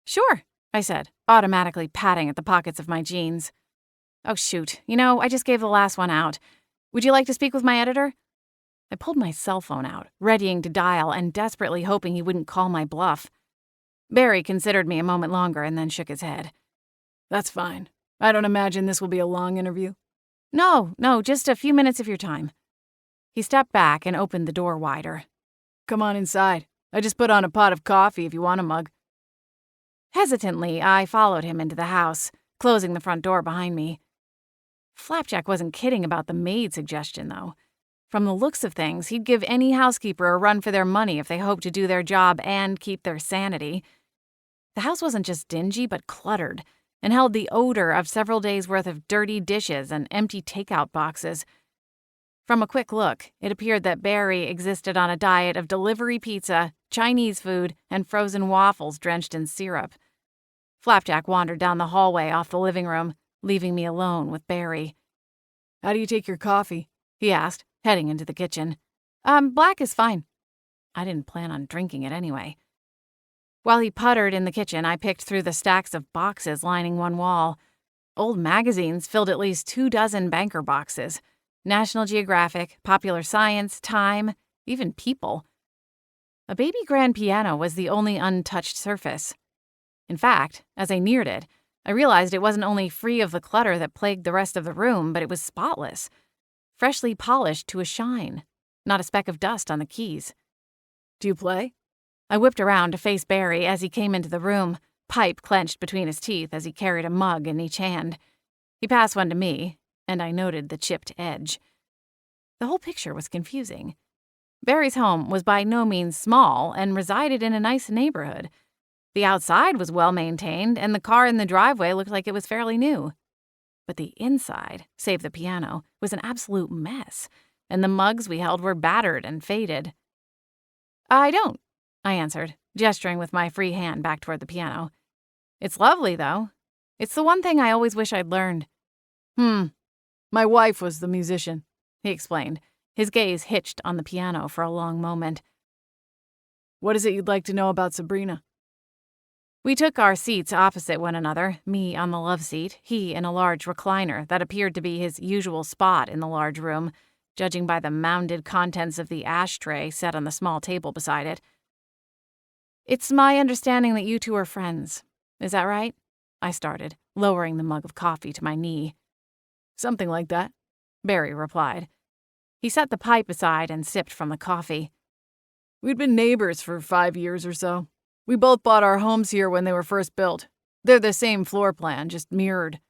Sure, I said, automatically patting at the pockets of my jeans. Oh, shoot. I just gave the last one out. Would you like to speak with my editor? I pulled my cell phone out, readying to dial and desperately hoping he wouldn't call my bluff. Barry considered me a moment longer and then shook his head. That's fine. I don't imagine this will be a long interview. No, just a few minutes of your time. He stepped back and opened the door wider. Come on inside. I just put on a pot of coffee if you want a mug. Hesitantly, I followed him into the house, closing the front door behind me. Flapjack wasn't kidding about the maid suggestion, though. From the looks of things, he'd give any housekeeper a run for their money if they hoped to do their job and keep their sanity. The house wasn't just dingy, but cluttered, and held the odor of several days' worth of dirty dishes and empty takeout boxes. From a quick look, it appeared that Barry existed on a diet of delivery pizza, Chinese food, and frozen waffles drenched in syrup. Flapjack wandered down the hallway off the living room, leaving me alone with Barry. How do you take your coffee? He asked, heading into the kitchen. Black is fine. I didn't plan on drinking it anyway. While he puttered in the kitchen, I picked through the stacks of boxes lining one wall. Old magazines filled at least 24 banker boxes. National Geographic, Popular Science, Time, even People. A baby grand piano was the only untouched surface. In fact, as I neared it, I realized it wasn't only free of the clutter that plagued the rest of the room, but it was spotless, freshly polished to a shine, not a speck of dust on the keys. "Do you play?" I whipped around to face Barry as he came into the room, pipe clenched between his teeth as he carried a mug in each hand. He passed one to me, and I noted the chipped edge. The whole picture was confusing. Barry's home was by no means small and resided in a nice neighborhood. The outside was well maintained, and the car in the driveway looked like it was fairly new. But the inside, save the piano, was an absolute mess, and the mugs we held were battered and faded. "I don't," I answered, gesturing with my free hand back toward the piano. "It's lovely, though. It's the one thing I always wish I'd learned." My wife was the musician," he explained, his gaze hitched on the piano for a long moment. "What is it you'd like to know about Sabrina?" We took our seats opposite one another, me on the love seat, he in a large recliner that appeared to be his usual spot in the large room, judging by the mounded contents of the ashtray set on the small table beside it. "It's my understanding that you two are friends. Is that right?" I started, lowering the mug of coffee to my knee. "Something like that," Barry replied. He set the pipe aside and sipped from the coffee. "We'd been neighbors for 5 years or so. We both bought our homes here when they were first built. They're the same floor plan, just mirrored."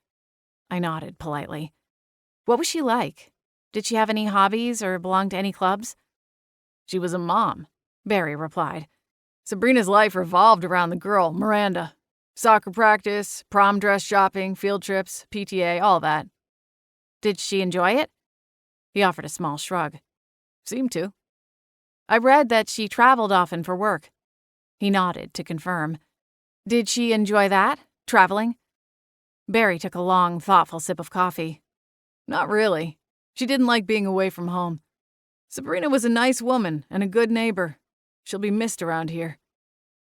I nodded politely. "What was she like? Did she have any hobbies or belong to any clubs?" "She was a mom," Barry replied. "Sabrina's life revolved around the girl, Miranda. Soccer practice, prom dress shopping, field trips, PTA, all that." "Did she enjoy it?" He offered a small shrug. "Seemed to." "I read that she traveled often for work." He nodded to confirm. "Did she enjoy that, traveling?" Barry took a long, thoughtful sip of coffee. "Not really. She didn't like being away from home. Sabrina was a nice woman and a good neighbor. She'll be missed around here.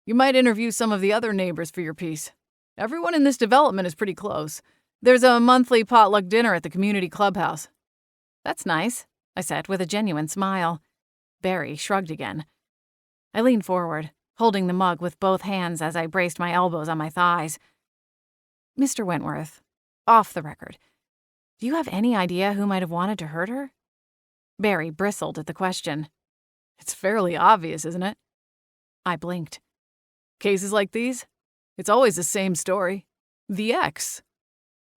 You might interview some of the other neighbors for your piece. Everyone in this development is pretty close. There's a monthly potluck dinner at the community clubhouse." "That's nice," I said with a genuine smile. Barry shrugged again. I leaned forward, holding the mug with both hands as I braced my elbows on my thighs. "Mr. Wentworth, off the record, do you have any idea who might have wanted to hurt her?" Barry bristled at the question. "It's fairly obvious, isn't it?" I blinked. "Cases like these? It's always the same story. The ex."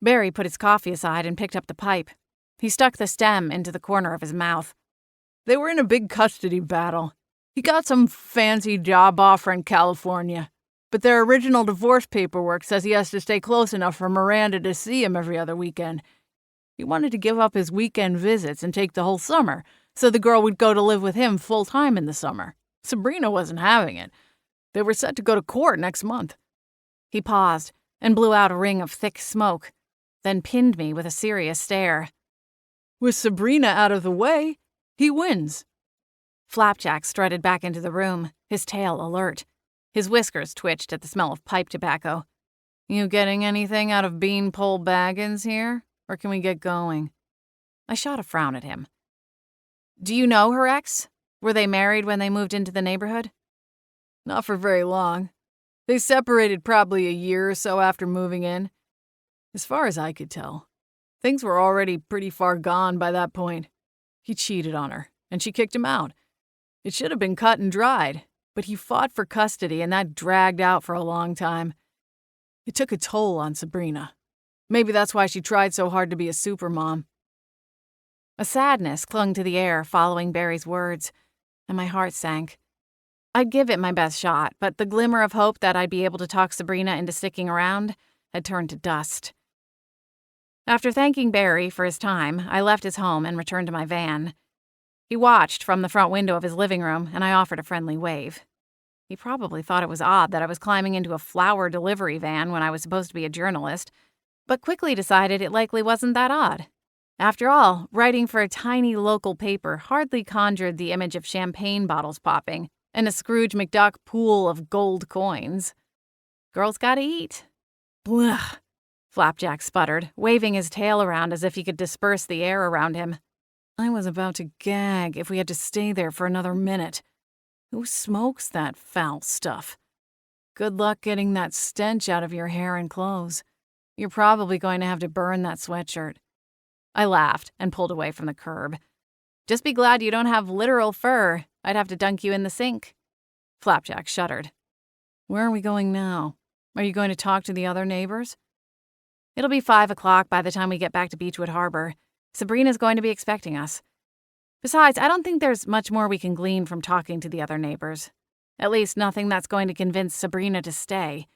Barry put his coffee aside and picked up the pipe. He stuck the stem into the corner of his mouth. "They were in a big custody battle. He got some fancy job offer in California, but their original divorce paperwork says he has to stay close enough for Miranda to see him every other weekend. He wanted to give up his weekend visits and take the whole summer, so the girl would go to live with him full-time in the summer. Sabrina wasn't having it. They were set to go to court next month." He paused and blew out a ring of thick smoke, then pinned me with a serious stare. "With Sabrina out of the way, he wins." Flapjack strutted back into the room, his tail alert. His whiskers twitched at the smell of pipe tobacco. "You getting anything out of Beanpole Baggins here, or can we get going?" I shot a frown at him. "Do you know her ex? Were they married when they moved into the neighborhood?" "Not for very long. They separated probably a year or so after moving in. As far as I could tell, things were already pretty far gone by that point. He cheated on her, and she kicked him out. It should have been cut and dried, but he fought for custody, and that dragged out for a long time. It took a toll on Sabrina. Maybe that's why she tried so hard to be a supermom." A sadness clung to the air following Barry's words, and my heart sank. I'd give it my best shot, but the glimmer of hope that I'd be able to talk Sabrina into sticking around had turned to dust. After thanking Barry for his time, I left his home and returned to my van. He watched from the front window of his living room, and I offered a friendly wave. He probably thought it was odd that I was climbing into a flower delivery van when I was supposed to be a journalist, but quickly decided it likely wasn't that odd. After all, writing for a tiny local paper hardly conjured the image of champagne bottles popping and a Scrooge McDuck pool of gold coins. Girls gotta eat. "Blech," Flapjack sputtered, waving his tail around as if he could disperse the air around him. I was about to gag if we had to stay there for another minute. Who smokes that foul stuff? Good luck getting that stench out of your hair and clothes. You're probably going to have to burn that sweatshirt. I laughed and pulled away from the curb. Just be glad you don't have literal fur. I'd have to dunk you in the sink. Flapjack shuddered. Where are we going now? Are you going to talk to the other neighbors? It'll be 5 o'clock by the time we get back to Beechwood Harbor. Sabrina's going to be expecting us. Besides, I don't think there's much more we can glean from talking to the other neighbors. At least nothing that's going to convince Sabrina to stay.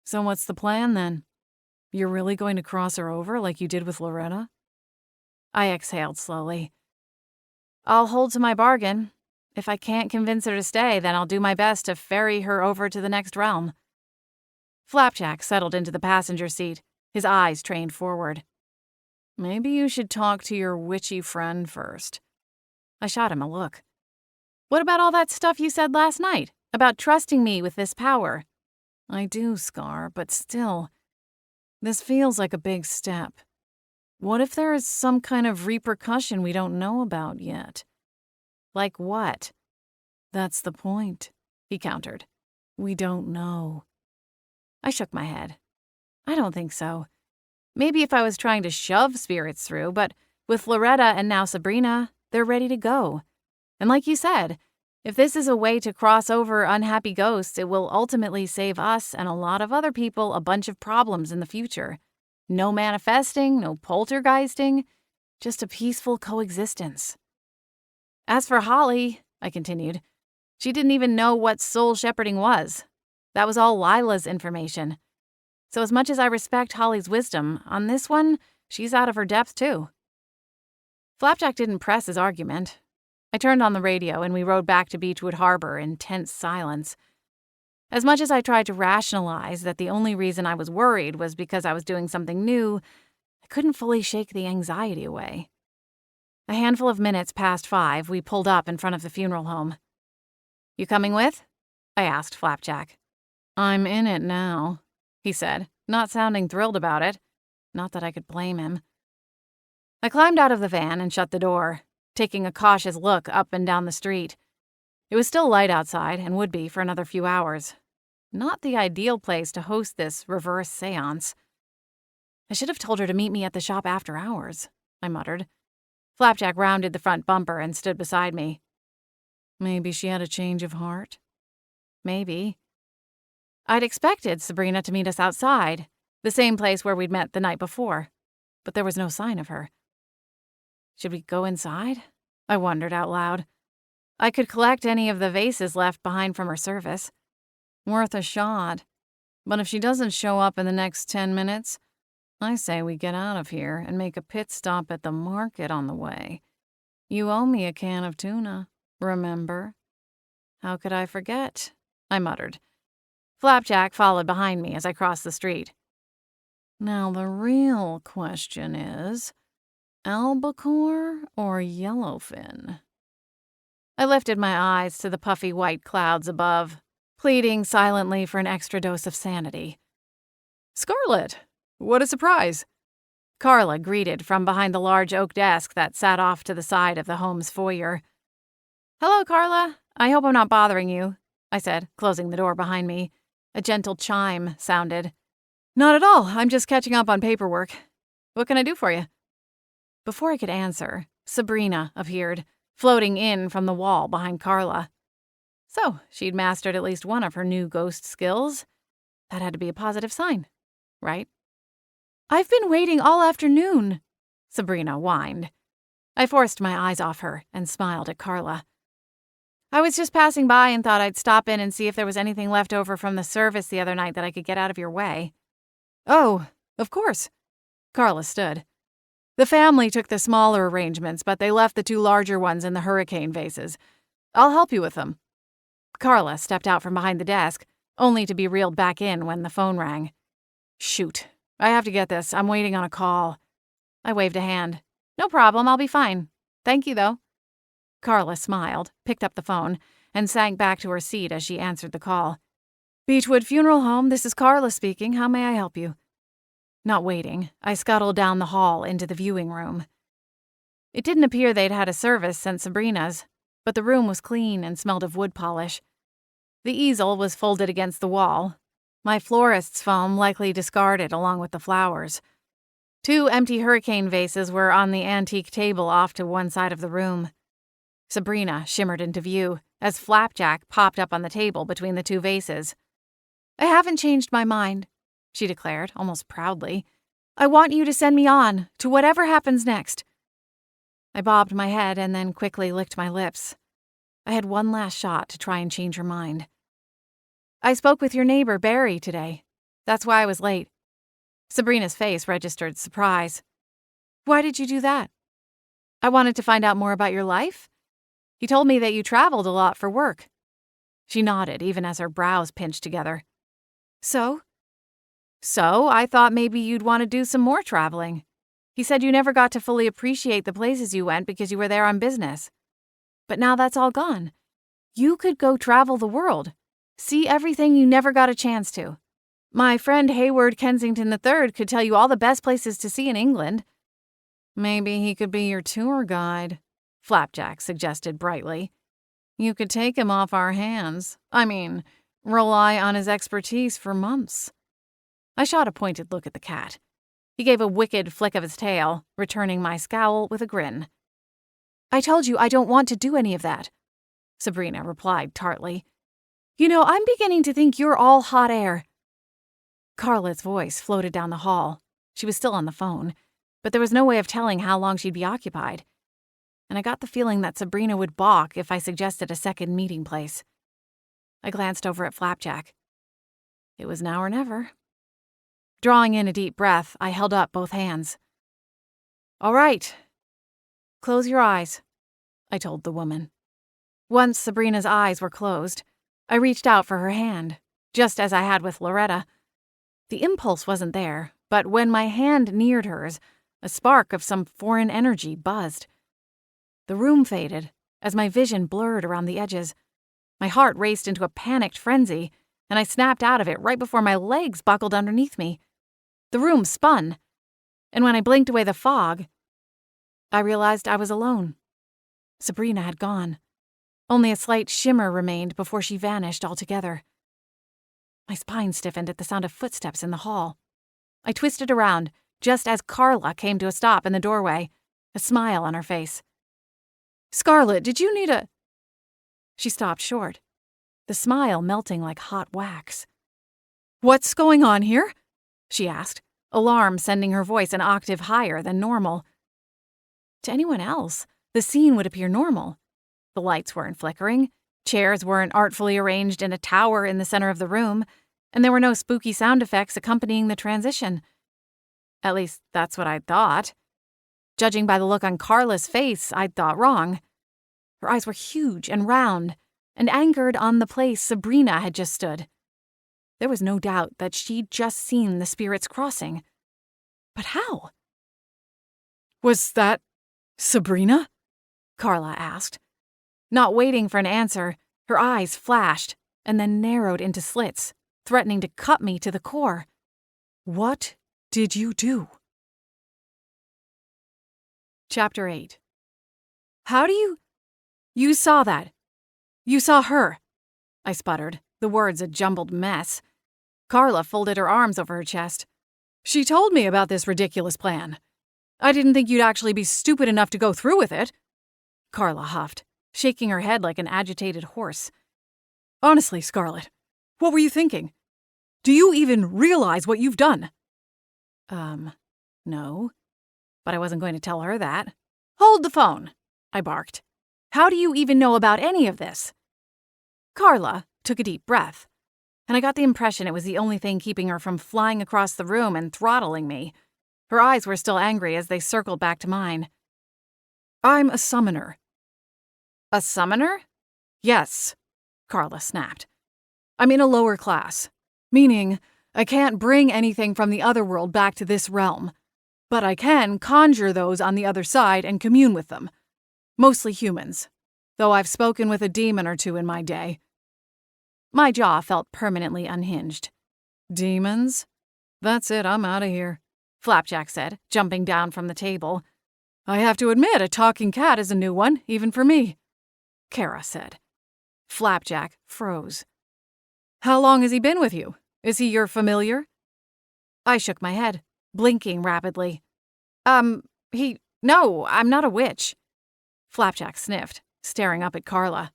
So what's the plan then? You're really going to cross her over like you did with Loretta? I exhaled slowly. I'll hold to my bargain. If I can't convince her to stay, then I'll do my best to ferry her over to the next realm. Flapjack settled into the passenger seat, his eyes trained forward. Maybe you should talk to your witchy friend first. I shot him a look. What about all that stuff you said last night, about trusting me with this power? I do, Scar, but still, this feels like a big step. What if there is some kind of repercussion we don't know about yet? Like what? That's the point, he countered. We don't know. I shook my head. I don't think so. Maybe if I was trying to shove spirits through, but with Loretta and now Sabrina, they're ready to go. And like you said, if this is a way to cross over unhappy ghosts, it will ultimately save us and a lot of other people a bunch of problems in the future. No manifesting, no poltergeisting, just a peaceful coexistence. As for Holly, I continued, she didn't even know what soul shepherding was. That was all Lila's information. So as much as I respect Holly's wisdom, on this one, she's out of her depth too. Flapjack didn't press his argument. I turned on the radio and we rode back to Beechwood Harbor in tense silence. As much as I tried to rationalize that the only reason I was worried was because I was doing something new, I couldn't fully shake the anxiety away. A handful of minutes past 5, we pulled up in front of the funeral home. You coming with? I asked Flapjack. I'm in it now, he said, not sounding thrilled about it. Not that I could blame him. I climbed out of the van and shut the door, taking a cautious look up and down the street. It was still light outside and would be for another few hours. Not the ideal place to host this reverse seance. I should have told her to meet me at the shop after hours, I muttered. Flapjack rounded the front bumper and stood beside me. Maybe she had a change of heart? Maybe. I'd expected Sabrina to meet us outside, the same place where we'd met the night before, but there was no sign of her. Should we go inside? I wondered out loud. I could collect any of the vases left behind from her service. Worth a shot. But if she doesn't show up in the next 10 minutes, I say we get out of here and make a pit stop at the market on the way. You owe me a can of tuna, remember? How could I forget? I muttered. Flapjack followed behind me as I crossed the street. Now the real question is, albacore or yellowfin? I lifted my eyes to the puffy white clouds above, pleading silently for an extra dose of sanity. Scarlet! What a surprise! Carla greeted from behind the large oak desk that sat off to the side of the home's foyer. Hello, Carla. I hope I'm not bothering you, I said, closing the door behind me. A gentle chime sounded. Not at all. I'm just catching up on paperwork. What can I do for you? Before I could answer, Sabrina appeared, floating in from the wall behind Carla. So, she'd mastered at least one of her new ghost skills. That had to be a positive sign, right? I've been waiting all afternoon, Sabrina whined. I forced my eyes off her and smiled at Carla. I was just passing by and thought I'd stop in and see if there was anything left over from the service the other night that I could get out of your way. Oh, of course. Carla stood. The family took the smaller arrangements, but they left the 2 larger ones in the hurricane vases. I'll help you with them. Carla stepped out from behind the desk, only to be reeled back in when the phone rang. Shoot. I have to get this. I'm waiting on a call. I waved a hand. No problem. I'll be fine. Thank you, though. Carla smiled, picked up the phone, and sank back to her seat as she answered the call. Beechwood Funeral Home, this is Carla speaking. How may I help you? Not waiting, I scuttled down the hall into the viewing room. It didn't appear they'd had a service since Sabrina's. but the room was clean and smelled of wood polish. The easel was folded against the wall, my florist's foam likely discarded along with the flowers. 2 empty hurricane vases were on the antique table off to one side of the room. Sabrina shimmered into view as Flapjack popped up on the table between the 2 vases. "I haven't changed my mind," she declared, almost proudly. "I want you to send me on, to whatever happens next." I bobbed my head and then quickly licked my lips. I had one last shot to try and change her mind. "I spoke with your neighbor, Barry, today. That's why I was late." Sabrina's face registered surprise. "Why did you do that?" "I wanted to find out more about your life. He told me that you traveled a lot for work." She nodded, even as her brows pinched together. "So?" "So, I thought maybe you'd want to do some more traveling. He said you never got to fully appreciate the places you went because you were there on business. But now that's all gone. You could go travel the world, see everything you never got a chance to. My friend Hayward Kensington III could tell you all the best places to see in England." "Maybe he could be your tour guide," Flapjack suggested brightly. "You could take him off our hands. Rely on his expertise for months." I shot a pointed look at the cat. He gave a wicked flick of his tail, returning my scowl with a grin. "I told you I don't want to do any of that," Sabrina replied tartly. "You know, I'm beginning to think you're all hot air." Carla's voice floated down the hall. She was still on the phone, but there was no way of telling how long she'd be occupied. And I got the feeling that Sabrina would balk if I suggested a second meeting place. I glanced over at Flapjack. It was now or never. Drawing in a deep breath, I held up both hands. "All right. Close your eyes," I told the woman. Once Sabrina's eyes were closed, I reached out for her hand, just as I had with Loretta. The impulse wasn't there, but when my hand neared hers, a spark of some foreign energy buzzed. The room faded as my vision blurred around the edges. My heart raced into a panicked frenzy, and I snapped out of it right before my legs buckled underneath me. The room spun, and when I blinked away the fog, I realized I was alone. Sabrina had gone. Only a slight shimmer remained before she vanished altogether. My spine stiffened at the sound of footsteps in the hall. I twisted around just as Carla came to a stop in the doorway, a smile on her face. "Scarlett, did you need a—" She stopped short, the smile melting like hot wax. "What's going on here?" she asked, alarm sending her voice an octave higher than normal. To anyone else, the scene would appear normal. The lights weren't flickering, chairs weren't artfully arranged in a tower in the center of the room, and there were no spooky sound effects accompanying the transition. At least, that's what I'd thought. Judging by the look on Carla's face, I'd thought wrong. Her eyes were huge and round, and anchored on the place Sabrina had just stood. There was no doubt that she'd just seen the spirits crossing. But how? "Was that Sabrina?" Carla asked. Not waiting for an answer, her eyes flashed and then narrowed into slits, threatening to cut me to the core. "What did you do?" Chapter 8. "How do you— You saw that. You saw her," I sputtered, the words a jumbled mess. Carla folded her arms over her chest. "She told me about this ridiculous plan. I didn't think you'd actually be stupid enough to go through with it." Carla huffed, shaking her head like an agitated horse. "Honestly, Scarlett, what were you thinking? Do you even realize what you've done?" No. But I wasn't going to tell her that. "Hold the phone," I barked. "How do you even know about any of this?" Carla took a deep breath, and I got the impression it was the only thing keeping her from flying across the room and throttling me. Her eyes were still angry as they circled back to mine. "I'm a summoner." "A summoner?" "Yes," Carla snapped. "I'm in a lower class, meaning I can't bring anything from the other world back to this realm, but I can conjure those on the other side and commune with them. Mostly humans, though I've spoken with a demon or two in my day." My jaw felt permanently unhinged. "Demons? That's it, I'm out of here," Flapjack said, jumping down from the table. "I have to admit, a talking cat is a new one, even for me." Kara said. Flapjack froze. How long has he been with you? Is he your familiar? I shook my head, blinking rapidly. No, I'm not a witch. Flapjack sniffed, staring up at Carla.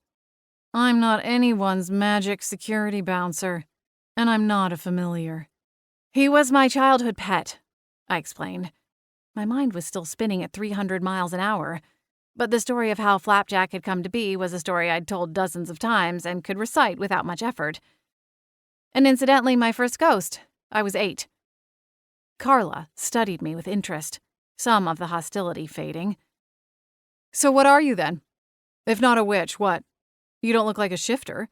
I'm not anyone's magic security bouncer, and I'm not a familiar. He was my childhood pet, I explained. My mind was still spinning at 300 miles an hour, but the story of how Flapjack had come to be was a story I'd told dozens of times and could recite without much effort. And incidentally, my first ghost. I was 8. Carla studied me with interest, some of the hostility fading. So what are you then? If not a witch, what? You don't look like a shifter.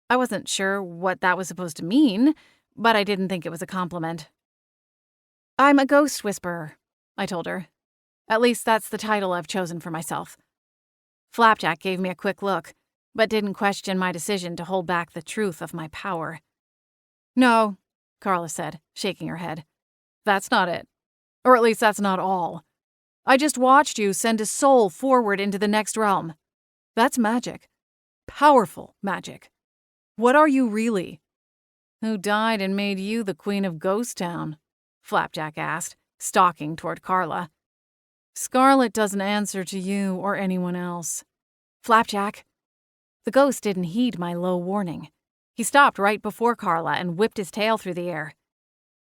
I wasn't sure what that was supposed to mean, but I didn't think it was a compliment. I'm a ghost whisperer, I told her. At least that's the title I've chosen for myself. Flapjack gave me a quick look, but didn't question my decision to hold back the truth of my power. No, Carla said, shaking her head. That's not it. Or at least that's not all. I just watched you send a soul forward into the next realm. That's magic. Powerful magic. What are you really? Who died and made you the queen of Ghost Town? Flapjack asked, stalking toward Carla. Scarlet doesn't answer to you or anyone else. Flapjack. The ghost didn't heed my low warning. He stopped right before Carla and whipped his tail through the air.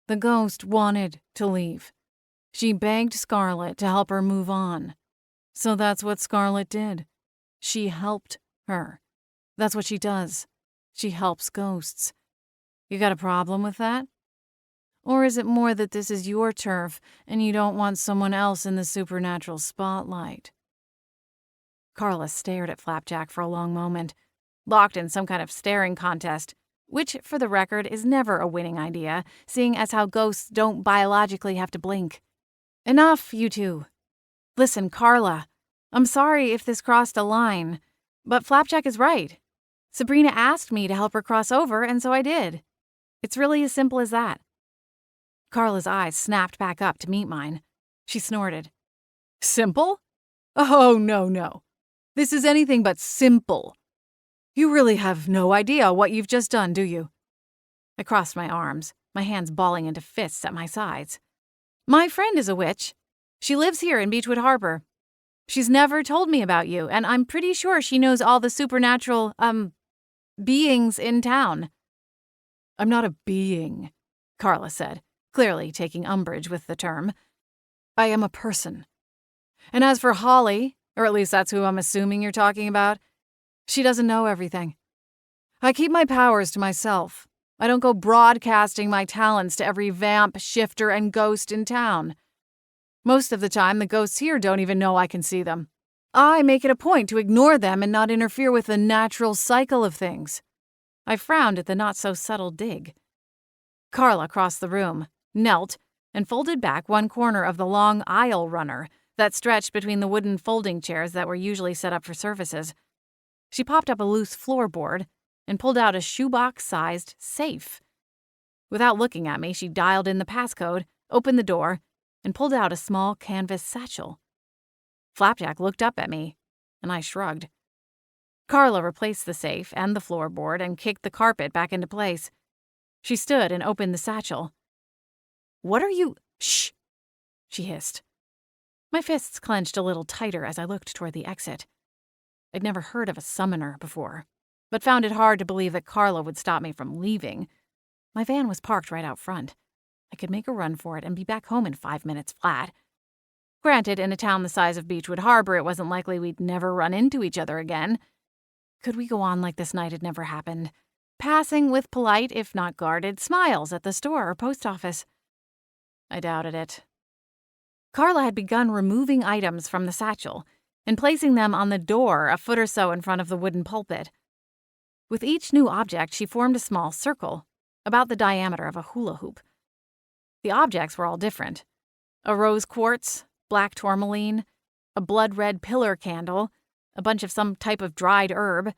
The ghost wanted to leave. She begged Scarlet to help her move on. So that's what Scarlet did. She helped her. That's what she does. She helps ghosts. You got a problem with that? Or is it more that this is your turf and you don't want someone else in the supernatural spotlight? Carla stared at Flapjack for a long moment, locked in some kind of staring contest, which, for the record, is never a winning idea, seeing as how ghosts don't biologically have to blink. Enough, you two. Listen, Carla, I'm sorry if this crossed a line, but Flapjack is right. Sabrina asked me to help her cross over, and so I did. It's really as simple as that. Carla's eyes snapped back up to meet mine. She snorted. Simple? Oh, no. This is anything but simple. You really have no idea what you've just done, do you? I crossed my arms, my hands balling into fists at my sides. My friend is a witch. She lives here in Beechwood Harbor. She's never told me about you, and I'm pretty sure she knows all the supernatural, beings in town. I'm not a being, Carla said, clearly taking umbrage with the term. I am a person. And as for Holly, or at least that's who I'm assuming you're talking about, she doesn't know everything. I keep my powers to myself. I don't go broadcasting my talents to every vamp, shifter, and ghost in town. Most of the time, the ghosts here don't even know I can see them. I make it a point to ignore them and not interfere with the natural cycle of things. I frowned at the not-so-subtle dig. Carla crossed the room, knelt, and folded back one corner of the long aisle runner that stretched between the wooden folding chairs that were usually set up for services. She popped up a loose floorboard and pulled out a shoebox-sized safe. Without looking at me, she dialed in the passcode, opened the door, and pulled out a small canvas satchel. Flapjack looked up at me, and I shrugged. Carla replaced the safe and the floorboard and kicked the carpet back into place. She stood and opened the satchel. What are you— Shh! She hissed. My fists clenched a little tighter as I looked toward the exit. I'd never heard of a summoner before, but found it hard to believe that Carla would stop me from leaving. My van was parked right out front. I could make a run for it and be back home in 5 minutes flat. Granted, in a town the size of Beechwood Harbor, it wasn't likely we'd never run into each other again. Could we go on like this night had never happened, passing with polite, if not guarded, smiles at the store or post office? I doubted it. Carla had begun removing items from the satchel and placing them on the door a foot or so in front of the wooden pulpit. With each new object, she formed a small circle, about the diameter of a hula hoop. The objects were all different. A rose quartz, black tourmaline, a blood-red pillar candle, a bunch of some type of dried herb,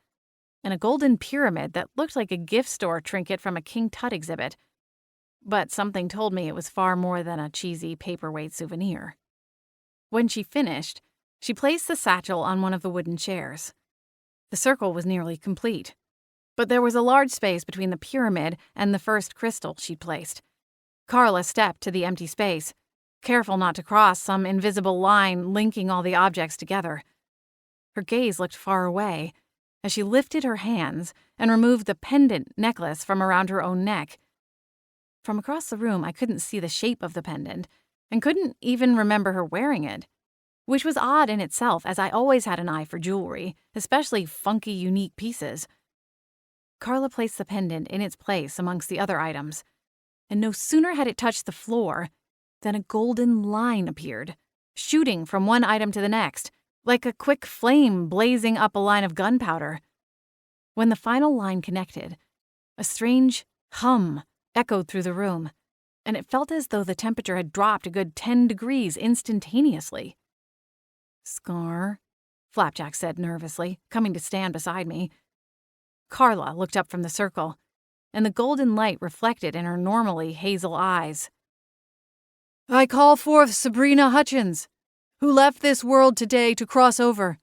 and a golden pyramid that looked like a gift store trinket from a King Tut exhibit. But something told me it was far more than a cheesy paperweight souvenir. When she finished, she placed the satchel on one of the wooden chairs, The circle was nearly complete, but there was a large space between the pyramid and the first crystal she'd placed. Carla stepped to the empty space, careful not to cross some invisible line linking all the objects together. Her gaze looked far away as she lifted her hands and removed the pendant necklace from around her own neck. From across the room, I couldn't see the shape of the pendant and couldn't even remember her wearing it, which was odd in itself, as I always had an eye for jewelry, especially funky, unique pieces. Carla placed the pendant in its place amongst the other items, and no sooner had it touched the floor than a golden line appeared, shooting from one item to the next, like a quick flame blazing up a line of gunpowder. When the final line connected, a strange hum echoed through the room, and it felt as though the temperature had dropped a good 10 degrees instantaneously. "Scar," Flapjack said nervously, coming to stand beside me. Carla looked up from the circle, and the golden light reflected in her normally hazel eyes. "I call forth Sabrina Hutchins, who left this world today to cross over.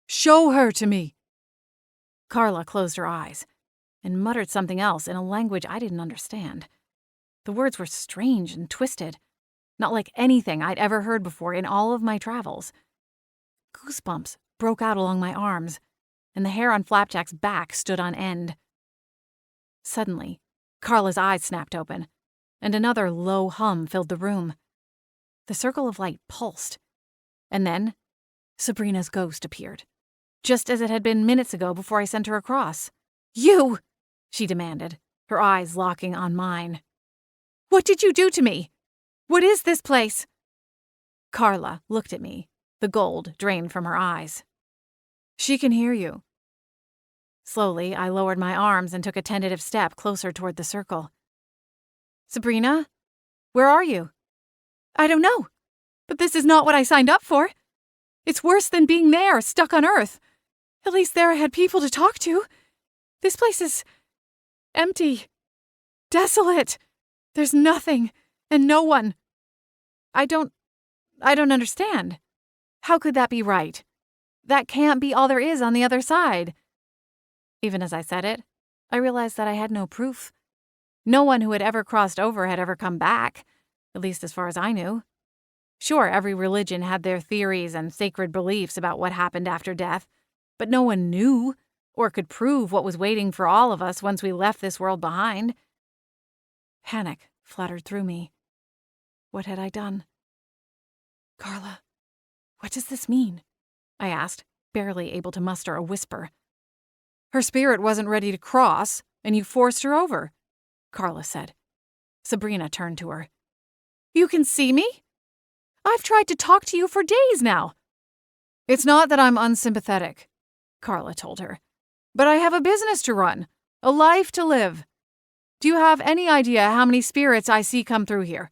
Show her to me." Carla closed her eyes and muttered something else in a language I didn't understand. The words were strange and twisted, not like anything I'd ever heard before in all of my travels. Goosebumps broke out along my arms, and the hair on Flapjack's back stood on end. Suddenly, Carla's eyes snapped open, and another low hum filled the room. The circle of light pulsed, and then Sabrina's ghost appeared, just as it had been minutes ago before I sent her across. "You!" she demanded, her eyes locking on mine. "What did you do to me? What is this place?" Carla looked at me, the gold drained from her eyes. "She can hear you." Slowly, I lowered my arms and took a tentative step closer toward the circle. "Sabrina, where are you?" "I don't know, but this is not what I signed up for. It's worse than being there, stuck on Earth. At least there I had people to talk to. This place is empty, desolate. There's nothing and no one. I don't understand. How could that be right? That can't be all there is on the other side." Even as I said it, I realized that I had no proof. No one who had ever crossed over had ever come back, at least as far as I knew. Sure, every religion had their theories and sacred beliefs about what happened after death, but no one knew or could prove what was waiting for all of us once we left this world behind. Panic fluttered through me. What had I done? "Carla, what does this mean?" I asked, barely able to muster a whisper. "Her spirit wasn't ready to cross, and you forced her over," Carla said. Sabrina turned to her. "You can see me? I've tried to talk to you for days now." "It's not that I'm unsympathetic," Carla told her, "but I have a business to run, a life to live. Do you have any idea how many spirits I see come through here?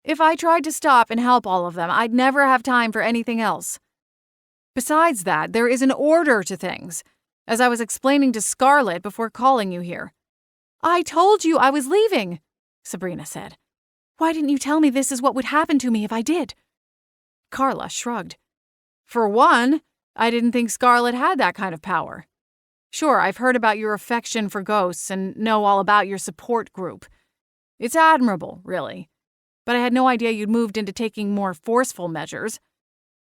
If I tried to stop and help all of them, I'd never have time for anything else. Besides that, there is an order to things, as I was explaining to Scarlet before calling you here." "I told you I was leaving," Sabrina said. "Why didn't you tell me this is what would happen to me if I did?" Carla shrugged. "For one, I didn't think Scarlet had that kind of power. Sure, I've heard about your affection for ghosts and know all about your support group. It's admirable, really. But I had no idea you'd moved into taking more forceful measures.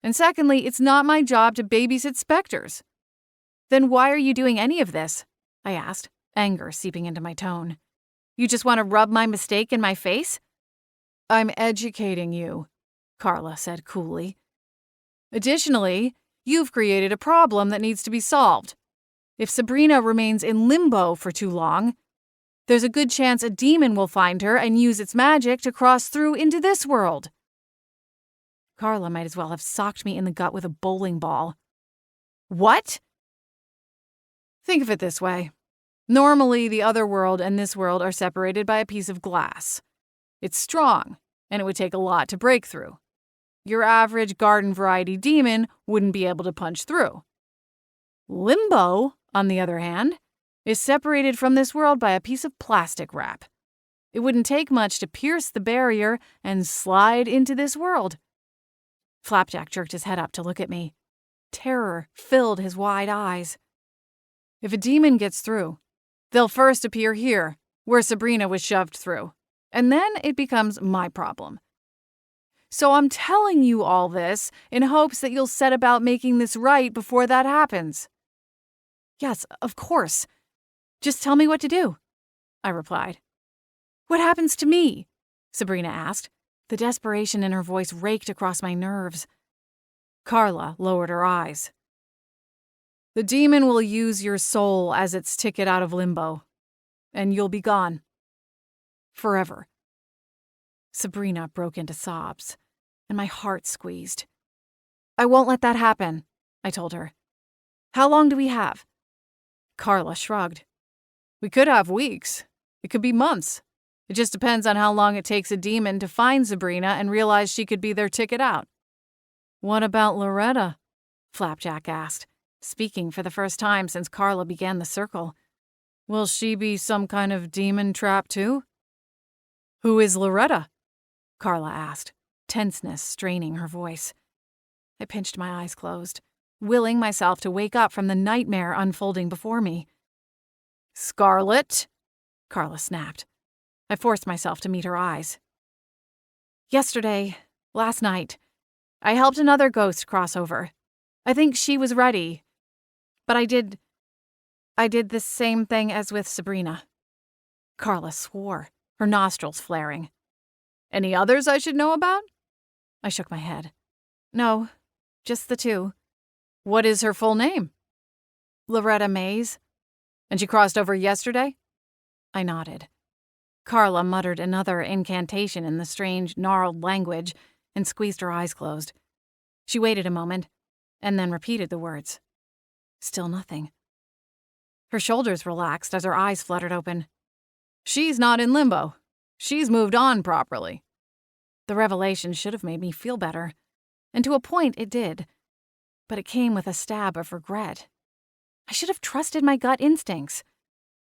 And secondly, it's not my job to babysit specters." "Then why are you doing any of this?" I asked, anger seeping into my tone. "You just want to rub my mistake in my face?" "I'm educating you," Carla said coolly. "Additionally, you've created a problem that needs to be solved. If Sabrina remains in limbo for too long, there's a good chance a demon will find her and use its magic to cross through into this world." Carla might as well have socked me in the gut with a bowling ball. "What?" "Think of it this way. Normally, the other world and this world are separated by a piece of glass. It's strong, and it would take a lot to break through. Your average garden variety demon wouldn't be able to punch through. Limbo, on the other hand, is separated from this world by a piece of plastic wrap. It wouldn't take much to pierce the barrier and slide into this world." Flapjack jerked his head up to look at me. Terror filled his wide eyes. If a demon gets through, they'll first appear here, where Sabrina was shoved through, and then it becomes my problem. So I'm telling you all this in hopes that you'll set about making this right before that happens." "Yes, of course. Just tell me what to do," I replied. "What happens to me?" Sabrina asked. The desperation in her voice raked across my nerves. Carla lowered her eyes. "The demon will use your soul as its ticket out of limbo, and you'll be gone. Forever." Sabrina broke into sobs, and my heart squeezed. "I won't let that happen," I told her. "How long do we have?" Carla shrugged. "We could have weeks. It could be months. It just depends on how long it takes a demon to find Sabrina and realize she could be their ticket out." "What about Loretta?" Flapjack asked, speaking for the first time since Carla began the circle. "Will she be some kind of demon trap too?" "Who is Loretta?" Carla asked, tenseness straining her voice. I pinched my eyes closed, willing myself to wake up from the nightmare unfolding before me. "Scarlet," Carla snapped. I forced myself to meet her eyes. Last night, I helped another ghost cross over. I think she was ready, but I did the same thing as with Sabrina." Carla swore, her nostrils flaring. "Any others I should know about?" I shook my head. "No, just the two." "What is her full name?" "Loretta Mays." "And she crossed over yesterday?" I nodded. Carla muttered another incantation in the strange, gnarled language and squeezed her eyes closed. She waited a moment, and then repeated the words. Still nothing. Her shoulders relaxed as her eyes fluttered open. "She's not in limbo. She's moved on properly." The revelation should have made me feel better, and to a point it did, but it came with a stab of regret. I should have trusted my gut instincts.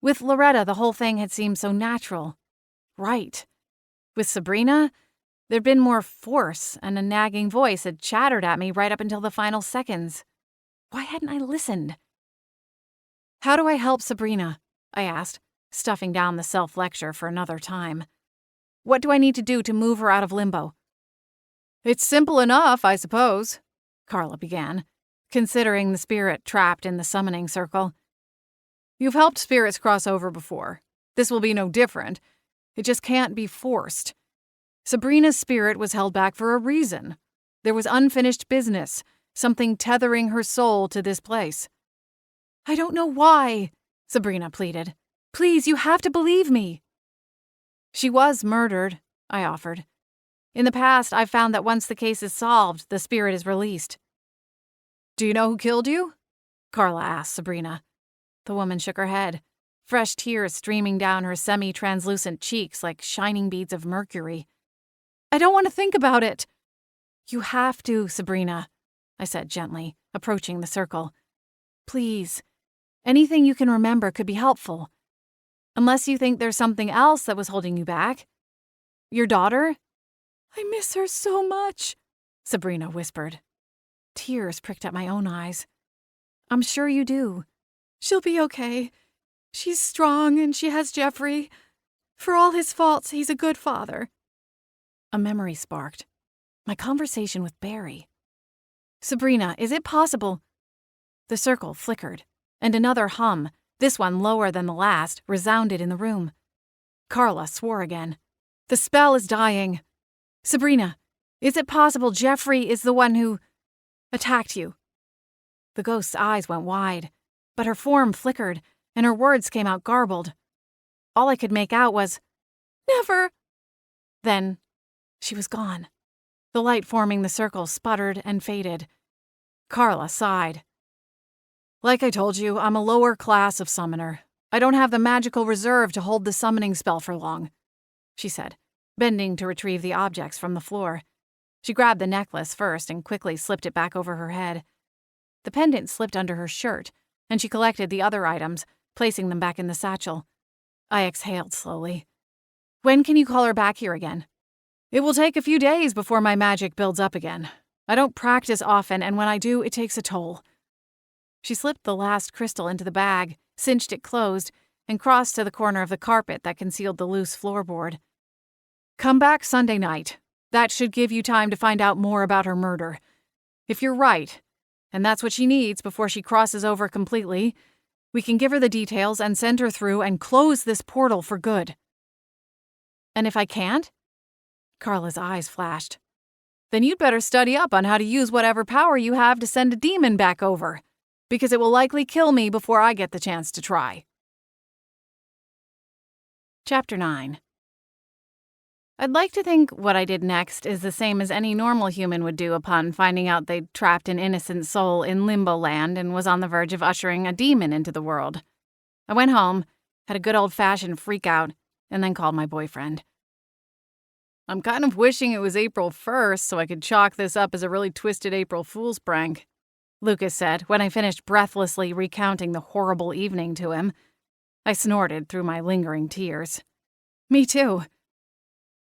With Loretta, the whole thing had seemed so natural. Right. With Sabrina, there'd been more force, and a nagging voice had chattered at me right up until the final seconds. Why hadn't I listened? "How do I help Sabrina?" I asked, stuffing down the self-lecture for another time. "What do I need to do to move her out of limbo?" "It's simple enough, I suppose," Carla began, considering the spirit trapped in the summoning circle. "You've helped spirits cross over before. This will be no different. It just can't be forced. Sabrina's spirit was held back for a reason. There was unfinished business, something tethering her soul to this place." "I don't know why," Sabrina pleaded. "Please, you have to believe me." "She was murdered," I offered. "In the past, I've found that once the case is solved, the spirit is released." "Do you know who killed you?" Carla asked Sabrina. The woman shook her head, fresh tears streaming down her semi-translucent cheeks like shining beads of mercury. "I don't want to think about it." "You have to, Sabrina," I said gently, approaching the circle. "Please, anything you can remember could be helpful. Unless you think there's something else that was holding you back. Your daughter?" "I miss her so much," Sabrina whispered. Tears pricked at my own eyes. "I'm sure you do." "She'll be okay. She's strong and she has Jeffrey. For all his faults, he's a good father." A memory sparked. My conversation with Barry. "Sabrina, is it possible?" The circle flickered, and another hum, this one lower than the last, resounded in the room. Carla swore again. "The spell is dying. Sabrina, is it possible Jeffrey is the one who attacked you?" The ghost's eyes went wide, but her form flickered, and her words came out garbled. All I could make out was, "Never." Then she was gone. The light forming the circle sputtered and faded. Carla sighed. "Like I told you, I'm a lower class of summoner. I don't have the magical reserve to hold the summoning spell for long," she said, bending to retrieve the objects from the floor. She grabbed the necklace first and quickly slipped it back over her head. The pendant slipped under her shirt, and she collected the other items, placing them back in the satchel. I exhaled slowly. "When can you call her back here again?" "It will take a few days before my magic builds up again. I don't practice often, and when I do, it takes a toll." She slipped the last crystal into the bag, cinched it closed, and crossed to the corner of the carpet that concealed the loose floorboard. "Come back Sunday night. That should give you time to find out more about her murder. If you're right, and that's what she needs before she crosses over completely, we can give her the details and send her through and close this portal for good." "And if I can't?" Carla's eyes flashed. "Then you'd better study up on how to use whatever power you have to send a demon back over, because it will likely kill me before I get the chance to try." Chapter 9. I'd like to think what I did next is the same as any normal human would do upon finding out they'd trapped an innocent soul in limbo land and was on the verge of ushering a demon into the world. I went home, had a good old-fashioned freak-out, and then called my boyfriend. "I'm kind of wishing it was April 1st so I could chalk this up as a really twisted April Fool's prank," Lucas said when I finished breathlessly recounting the horrible evening to him. I snorted through my lingering tears. "Me too."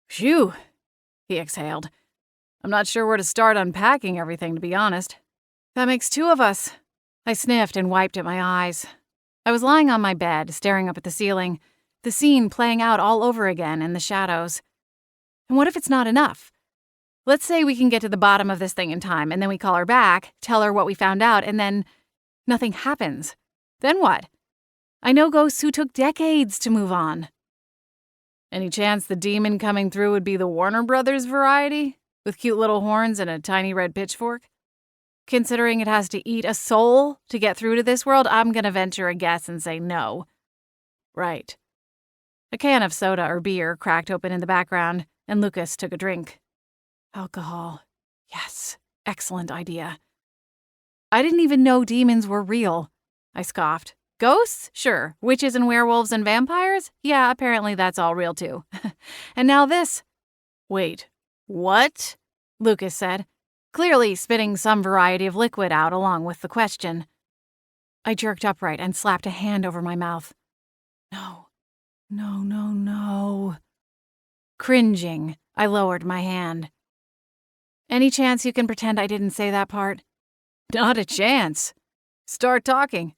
"Phew," he exhaled. "I'm not sure where to start unpacking everything, to be honest." "That makes two of us." I sniffed and wiped at my eyes. I was lying on my bed, staring up at the ceiling, the scene playing out all over again in the shadows. And what if it's not enough? Let's say we can get to the bottom of this thing in time, and then we call her back, tell her what we found out, and then nothing happens. Then what? I know ghosts who took decades to move on. Any chance the demon coming through would be the Warner Brothers variety, with cute little horns and a tiny red pitchfork? Considering it has to eat a soul to get through to this world, I'm gonna venture a guess and say no. Right. A can of soda or beer cracked open in the background, and Lucas took a drink. Alcohol. Yes, excellent idea. I didn't even know demons were real, I scoffed. Ghosts? Sure. Witches and werewolves and vampires? Yeah, apparently that's all real too. And now this. Wait, what? Lucas said, clearly spitting some variety of liquid out along with the question. I jerked upright and slapped a hand over my mouth. No, no, no, no. Cringing, I lowered my hand. Any chance you can pretend I didn't say that part? Not a chance. Start talking.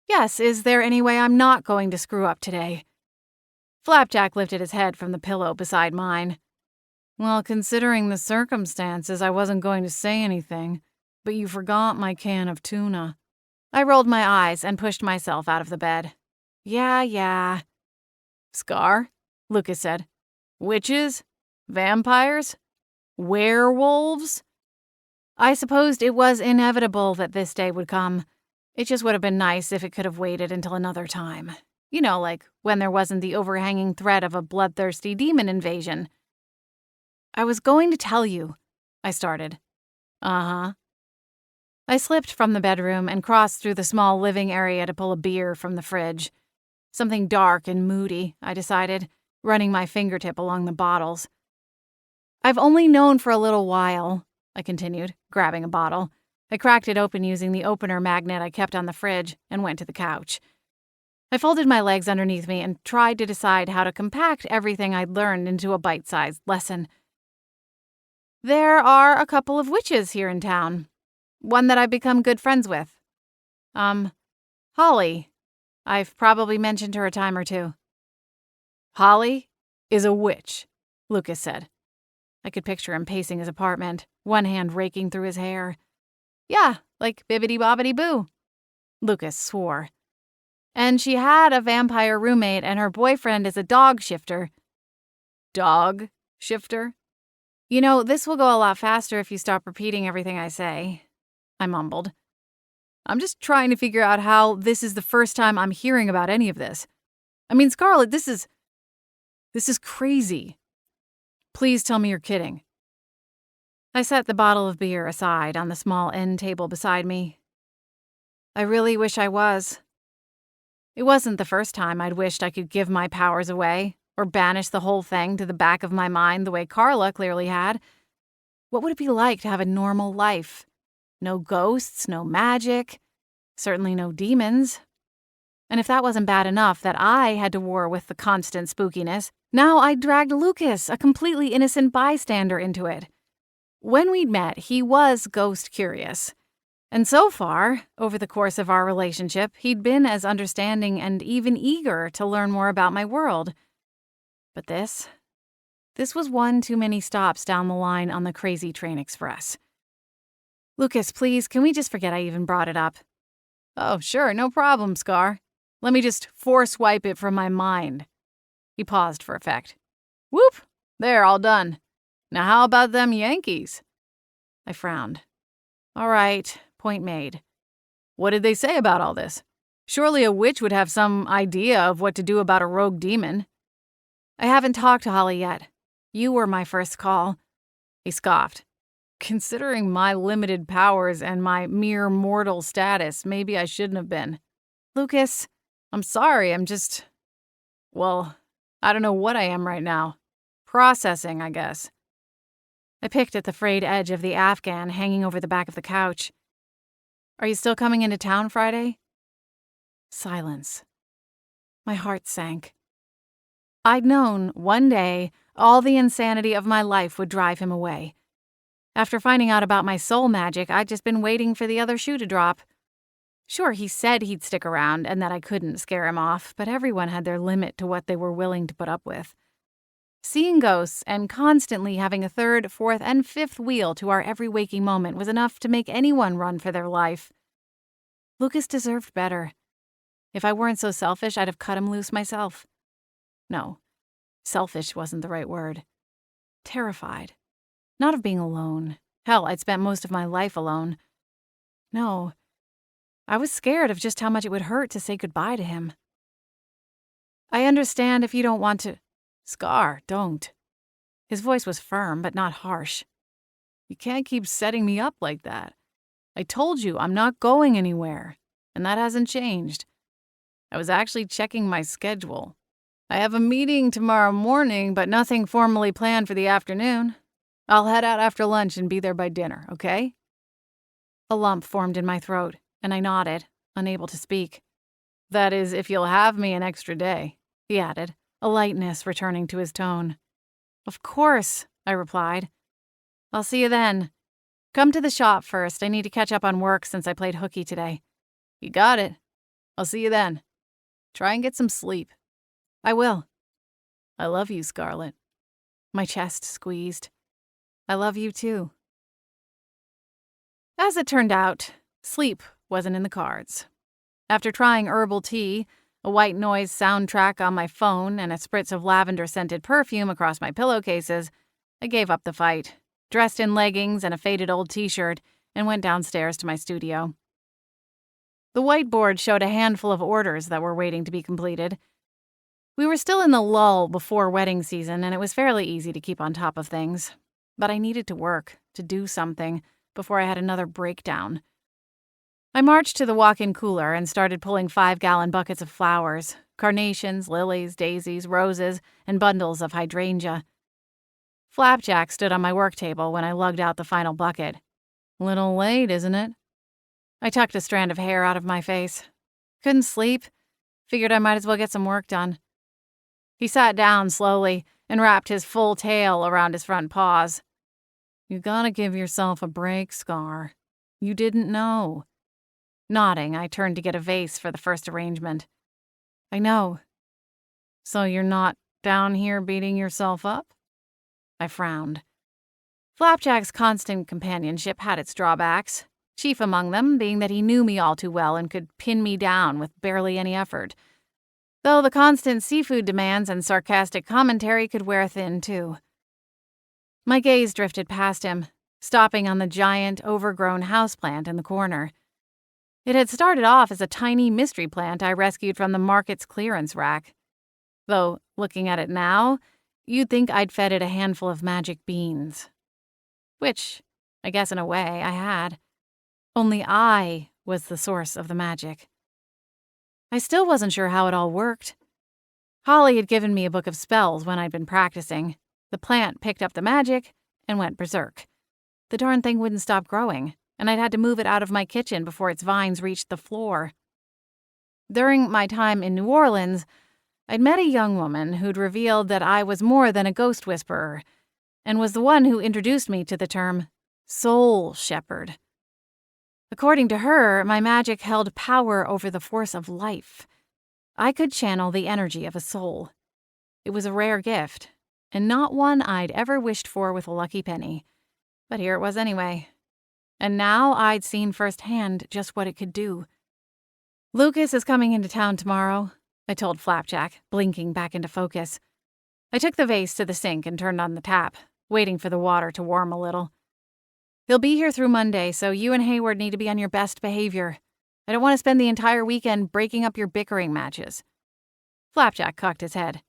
Yes, is there any way I'm not going to screw up today? Flapjack lifted his head from the pillow beside mine. Well, considering the circumstances, I wasn't going to say anything, but you forgot my can of tuna. I rolled my eyes and pushed myself out of the bed. Yeah. Scar? Lucas said. Witches? Vampires? Werewolves? I supposed it was inevitable that this day would come. It just would have been nice if it could have waited until another time. You know, like when there wasn't the overhanging threat of a bloodthirsty demon invasion. I was going to tell you, I started. Uh-huh. I slipped from the bedroom and crossed through the small living area to pull a beer from the fridge. Something dark and moody, I decided, running my fingertip along the bottles. I've only known for a little while, I continued, grabbing a bottle. I cracked it open using the opener magnet I kept on the fridge and went to the couch. I folded my legs underneath me and tried to decide how to compact everything I'd learned into a bite-sized lesson. There are a couple of witches here in town. One that I've become good friends with. Holly. I've probably mentioned her a time or two. Holly is a witch, Lucas said. I could picture him pacing his apartment, one hand raking through his hair. Yeah, like bibbidi-bobbidi-boo. Lucas swore. And she had a vampire roommate, and her boyfriend is a dog shifter. Dog shifter? You know, this will go a lot faster if you stop repeating everything I say, I mumbled. I'm just trying to figure out how this is the first time I'm hearing about any of this. I mean, Scarlett, this is crazy. Please tell me you're kidding. I set the bottle of beer aside on the small end table beside me. I really wish I was. It wasn't the first time I'd wished I could give my powers away, or banish the whole thing to the back of my mind the way Carla clearly had. What would it be like to have a normal life? No ghosts, no magic, certainly no demons. And if that wasn't bad enough that I had to war with the constant spookiness, now I dragged Lucas, a completely innocent bystander, into it. When we'd met, he was ghost curious. And so far, over the course of our relationship, he'd been as understanding and even eager to learn more about my world. But this was one too many stops down the line on the Crazy Train Express. Lucas, please, can we just forget I even brought it up? Oh, sure, no problem, Scar. Let me just force wipe it from my mind. He paused for effect. Whoop! There, all done. Now how about them Yankees? I frowned. All right, point made. What did they say about all this? Surely a witch would have some idea of what to do about a rogue demon. I haven't talked to Holly yet. You were my first call. He scoffed. Considering my limited powers and my mere mortal status, maybe I shouldn't have been. Lucas, I'm sorry, well, I don't know what I am right now. Processing, I guess. I picked at the frayed edge of the Afghan hanging over the back of the couch. Are you still coming into town Friday? Silence. My heart sank. I'd known one day all the insanity of my life would drive him away. After finding out about my soul magic, I'd just been waiting for the other shoe to drop. Sure, he said he'd stick around and that I couldn't scare him off, but everyone had their limit to what they were willing to put up with. Seeing ghosts and constantly having a third, fourth, and fifth wheel to our every waking moment was enough to make anyone run for their life. Lucas deserved better. If I weren't so selfish, I'd have cut him loose myself. No, selfish wasn't the right word. Terrified. Not of being alone. Hell, I'd spent most of my life alone. No, I was scared of just how much it would hurt to say goodbye to him. I understand if you don't want to. Scar, don't. His voice was firm, but not harsh. You can't keep setting me up like that. I told you I'm not going anywhere, and that hasn't changed. I was actually checking my schedule. I have a meeting tomorrow morning, but nothing formally planned for the afternoon. I'll head out after lunch and be there by dinner, okay? A lump formed in my throat, and I nodded, unable to speak. That is, if you'll have me an extra day, he added, a lightness returning to his tone. Of course, I replied. I'll see you then. Come to the shop first. I need to catch up on work since I played hooky today. You got it. I'll see you then. Try and get some sleep. I will. I love you, Scarlett. My chest squeezed. I love you too. As it turned out, sleep wasn't in the cards. After trying herbal tea, a white noise soundtrack on my phone, and a spritz of lavender-scented perfume across my pillowcases, I gave up the fight, dressed in leggings and a faded old t-shirt, and went downstairs to my studio. The whiteboard showed a handful of orders that were waiting to be completed. We were still in the lull before wedding season, and it was fairly easy to keep on top of things. But I needed to work, to do something, before I had another breakdown. I marched to the walk-in cooler and started pulling 5-gallon buckets of flowers, carnations, lilies, daisies, roses, and bundles of hydrangea. Flapjack stood on my work table when I lugged out the final bucket. Little late, isn't it? I tucked a strand of hair out of my face. Couldn't sleep. Figured I might as well get some work done. He sat down slowly and wrapped his full tail around his front paws. You gotta give yourself a break, Scar. You didn't know. Nodding, I turned to get a vase for the first arrangement. I know. So you're not down here beating yourself up? I frowned. Flapjack's constant companionship had its drawbacks, chief among them being that he knew me all too well and could pin me down with barely any effort. Though the constant seafood demands and sarcastic commentary could wear thin, too. My gaze drifted past him, stopping on the giant, overgrown houseplant in the corner. It had started off as a tiny mystery plant I rescued from the market's clearance rack. Though, looking at it now, you'd think I'd fed it a handful of magic beans. Which, I guess in a way, I had. Only I was the source of the magic. I still wasn't sure how it all worked. Holly had given me a book of spells when I'd been practicing. The plant picked up the magic and went berserk. The darn thing wouldn't stop growing, and I'd had to move it out of my kitchen before its vines reached the floor. During my time in New Orleans, I'd met a young woman who'd revealed that I was more than a ghost whisperer, and was the one who introduced me to the term soul shepherd. According to her, my magic held power over the force of life. I could channel the energy of a soul. It was a rare gift, and not one I'd ever wished for with a lucky penny. But here it was anyway. And now I'd seen firsthand just what it could do. Lucas is coming into town tomorrow, I told Flapjack, blinking back into focus. I took the vase to the sink and turned on the tap, waiting for the water to warm a little. He'll be here through Monday, so you and Hayward need to be on your best behavior. I don't want to spend the entire weekend breaking up your bickering matches. Flapjack cocked his head.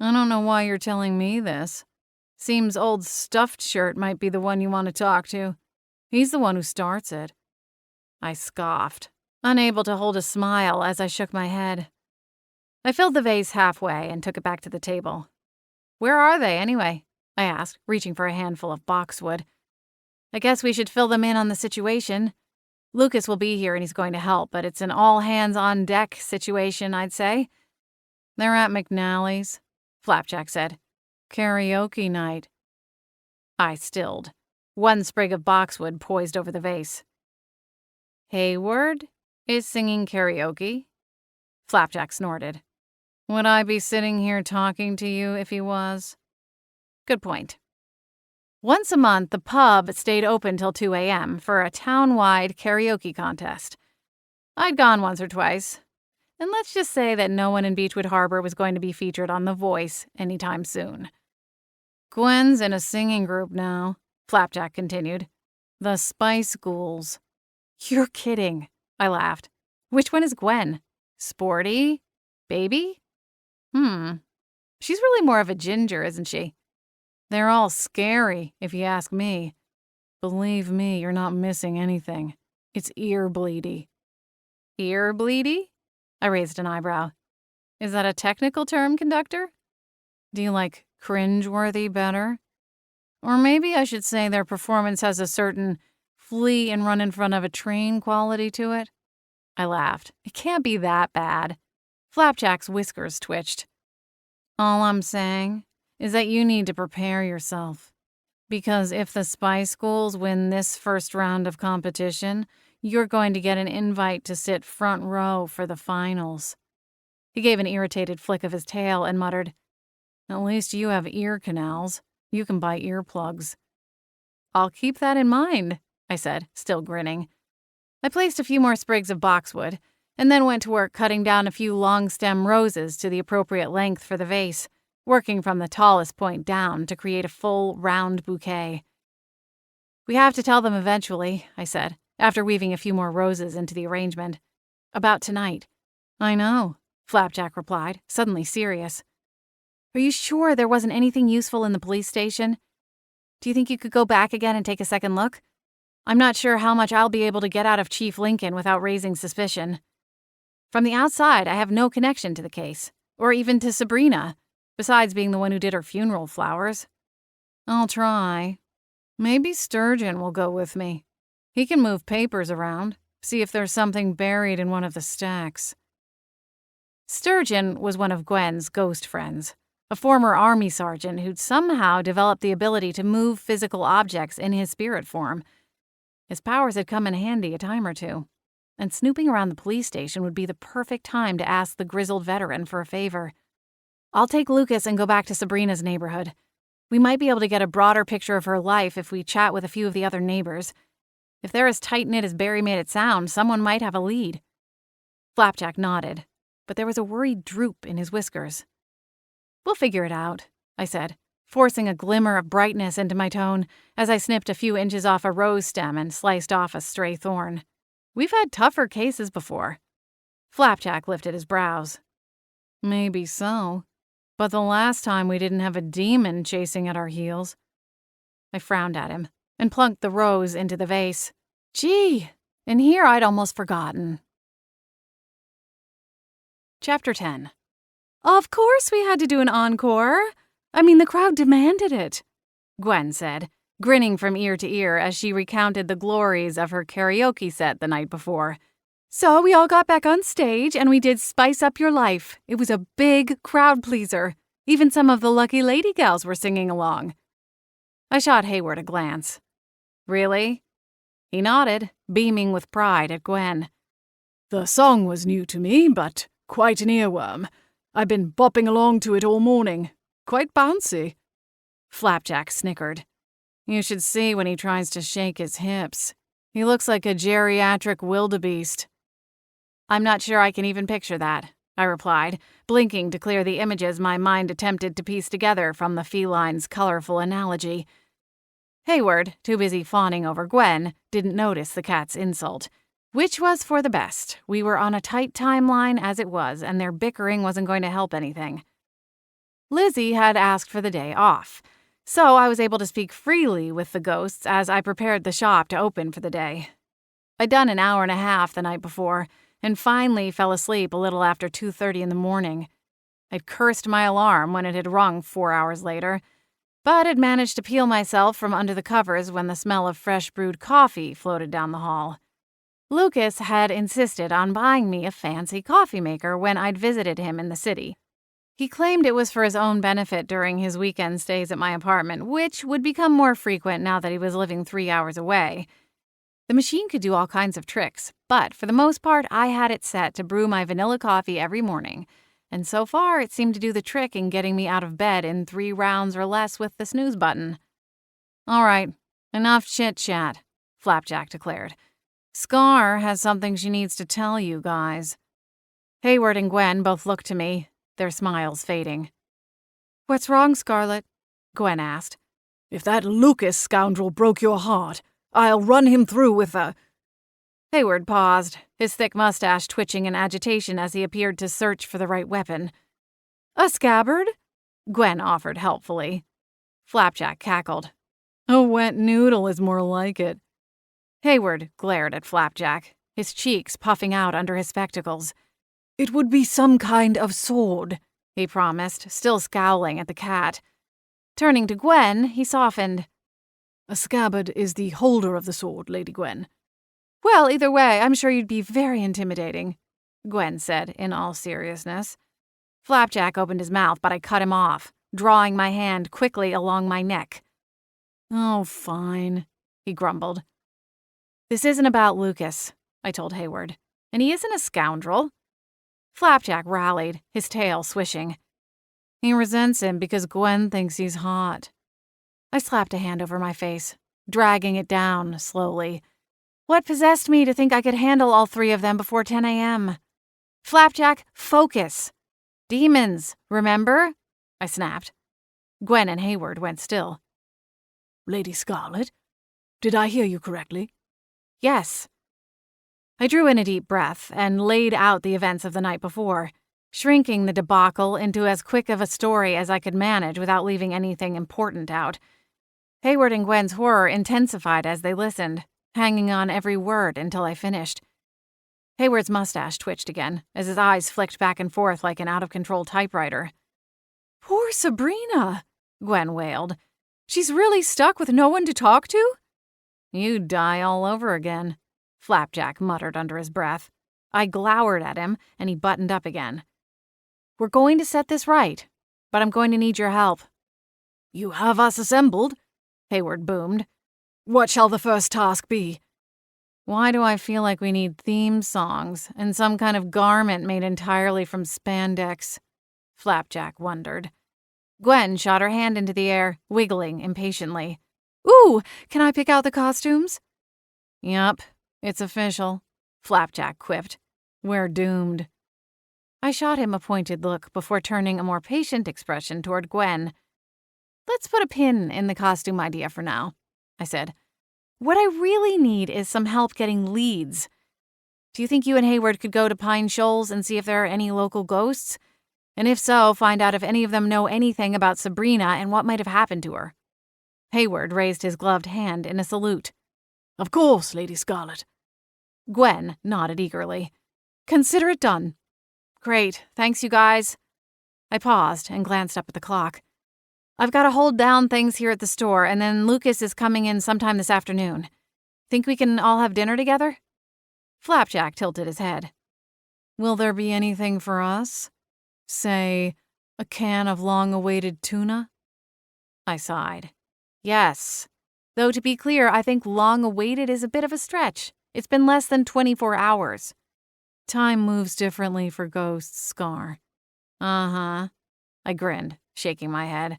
I don't know why you're telling me this. Seems old Stuffed Shirt might be the one you want to talk to. He's the one who starts it. I scoffed, unable to hold a smile as I shook my head. I filled the vase halfway and took it back to the table. Where are they, anyway? I asked, reaching for a handful of boxwood. I guess we should fill them in on the situation. Lucas will be here and he's going to help, but it's an all-hands-on-deck situation, I'd say. They're at McNally's, Flapjack said. Karaoke night. I stilled, one sprig of boxwood poised over the vase. Hayward is singing karaoke? Flapjack snorted. Would I be sitting here talking to you if he was? Good point. Once a month, the pub stayed open till 2 a.m. for a town-wide karaoke contest. I'd gone once or twice, and let's just say that no one in Beechwood Harbor was going to be featured on The Voice anytime soon. Gwen's in a singing group now, Flapjack continued. The Spice Ghouls. You're kidding, I laughed. Which one is Gwen? Sporty? Baby? She's really more of a ginger, isn't she? They're all scary, if you ask me. Believe me, you're not missing anything. It's ear-bleedy. Ear-bleedy? I raised an eyebrow. Is that a technical term, conductor? Do you like cringeworthy better? Or maybe I should say their performance has a certain flee and run in front of a train quality to it? I laughed. It can't be that bad. Flapjack's whiskers twitched. All I'm saying is that you need to prepare yourself. Because if the Spice Ghouls win this first round of competition, you're going to get an invite to sit front row for the finals. He gave an irritated flick of his tail and muttered, At least you have ear canals. You can buy earplugs. I'll keep that in mind, I said, still grinning. I placed a few more sprigs of boxwood, and then went to work cutting down a few long-stem roses to the appropriate length for the vase, working from the tallest point down to create a full, round bouquet. We have to tell them eventually, I said, after weaving a few more roses into the arrangement. About tonight. I know, Flapjack replied, suddenly serious. Are you sure there wasn't anything useful in the police station? Do you think you could go back again and take a second look? I'm not sure how much I'll be able to get out of Chief Lincoln without raising suspicion. From the outside, I have no connection to the case, or even to Sabrina, besides being the one who did her funeral flowers. I'll try. Maybe Sturgeon will go with me. He can move papers around, see if there's something buried in one of the stacks. Sturgeon was one of Gwen's ghost friends, a former army sergeant who'd somehow developed the ability to move physical objects in his spirit form. His powers had come in handy a time or two, and snooping around the police station would be the perfect time to ask the grizzled veteran for a favor. I'll take Lucas and go back to Sabrina's neighborhood. We might be able to get a broader picture of her life if we chat with a few of the other neighbors. If they're as tight-knit as Barry made it sound, someone might have a lead. Flapjack nodded, but there was a worried droop in his whiskers. We'll figure it out, I said, forcing a glimmer of brightness into my tone as I snipped a few inches off a rose stem and sliced off a stray thorn. We've had tougher cases before. Flapjack lifted his brows. Maybe so, but the last time we didn't have a demon chasing at our heels. I frowned at him and plunked the rose into the vase. Gee, and here I'd almost forgotten. Chapter 10. Of course we had to do an encore. I mean, the crowd demanded it, Gwen said, grinning from ear to ear as she recounted the glories of her karaoke set the night before. So we all got back on stage and we did Spice Up Your Life. It was a big crowd pleaser. Even some of the lucky lady gals were singing along. I shot Hayward a glance. Really? He nodded, beaming with pride at Gwen. The song was new to me, but quite an earworm. I've been bopping along to it all morning. Quite bouncy. Flapjack snickered. You should see when he tries to shake his hips. He looks like a geriatric wildebeest. I'm not sure I can even picture that, I replied, blinking to clear the images my mind attempted to piece together from the feline's colorful analogy. Hayward, too busy fawning over Gwen, didn't notice the cat's insult, which was for the best. We were on a tight timeline as it was, and their bickering wasn't going to help anything. Lizzie had asked for the day off, so I was able to speak freely with the ghosts as I prepared the shop to open for the day. I'd done an hour and a half the night before, and finally fell asleep a little after 2:30 in the morning. I'd cursed my alarm when it had rung 4 hours later, but had managed to peel myself from under the covers when the smell of fresh brewed coffee floated down the hall. Lucas had insisted on buying me a fancy coffee maker when I'd visited him in the city. He claimed it was for his own benefit during his weekend stays at my apartment, which would become more frequent now that he was living 3 hours away. The machine could do all kinds of tricks, but for the most part, I had it set to brew my vanilla coffee every morning, and so far it seemed to do the trick in getting me out of bed in 3 rounds or less with the snooze button. All right, enough chit-chat, Flapjack declared. Scar has something she needs to tell you guys. Hayward and Gwen both looked to me, their smiles fading. What's wrong, Scarlet? Gwen asked. If that Lucas scoundrel broke your heart, I'll run him through with a... Hayward paused, his thick mustache twitching in agitation as he appeared to search for the right weapon. A scabbard? Gwen offered helpfully. Flapjack cackled. A wet noodle is more like it. Hayward glared at Flapjack, his cheeks puffing out under his spectacles. It would be some kind of sword, he promised, still scowling at the cat. Turning to Gwen, he softened. A scabbard is the holder of the sword, Lady Gwen. Well, either way, I'm sure you'd be very intimidating, Gwen said in all seriousness. Flapjack opened his mouth, but I cut him off, drawing my hand quickly along my neck. Oh, fine, he grumbled. This isn't about Lucas, I told Hayward, and he isn't a scoundrel. Flapjack rallied, his tail swishing. He resents him because Gwen thinks he's hot. I slapped a hand over my face, dragging it down slowly. What possessed me to think I could handle all 3 of them before 10 a.m.? Flapjack, focus! Demons, remember? I snapped. Gwen and Hayward went still. Lady Scarlet, did I hear you correctly? Yes. I drew in a deep breath and laid out the events of the night before, shrinking the debacle into as quick of a story as I could manage without leaving anything important out. Hayward and Gwen's horror intensified as they listened, hanging on every word until I finished. Hayward's mustache twitched again, as his eyes flicked back and forth like an out-of-control typewriter. Poor Sabrina, Gwen wailed. She's really stuck with no one to talk to? You'd die all over again, Flapjack muttered under his breath. I glowered at him, and he buttoned up again. We're going to set this right, but I'm going to need your help. You have us assembled, Hayward boomed. What shall the first task be? Why do I feel like we need theme songs and some kind of garment made entirely from spandex? Flapjack wondered. Gwen shot her hand into the air, wiggling impatiently. Ooh, can I pick out the costumes? Yup, it's official, Flapjack quipped. We're doomed. I shot him a pointed look before turning a more patient expression toward Gwen. Let's put a pin in the costume idea for now, I said. What I really need is some help getting leads. Do you think you and Hayward could go to Pine Shoals and see if there are any local ghosts? And if so, find out if any of them know anything about Sabrina and what might have happened to her. Hayward raised his gloved hand in a salute. Of course, Lady Scarlet. Gwen nodded eagerly. Consider it done. Great, thanks you guys. I paused and glanced up at the clock. I've got to hold down things here at the store, and then Lucas is coming in sometime this afternoon. Think we can all have dinner together? Flapjack tilted his head. Will there be anything for us? Say, a can of long-awaited tuna? I sighed. Yes. Though to be clear, I think long-awaited is a bit of a stretch. It's been less than 24 hours. Time moves differently for ghosts, Scar. Uh-huh. I grinned, shaking my head.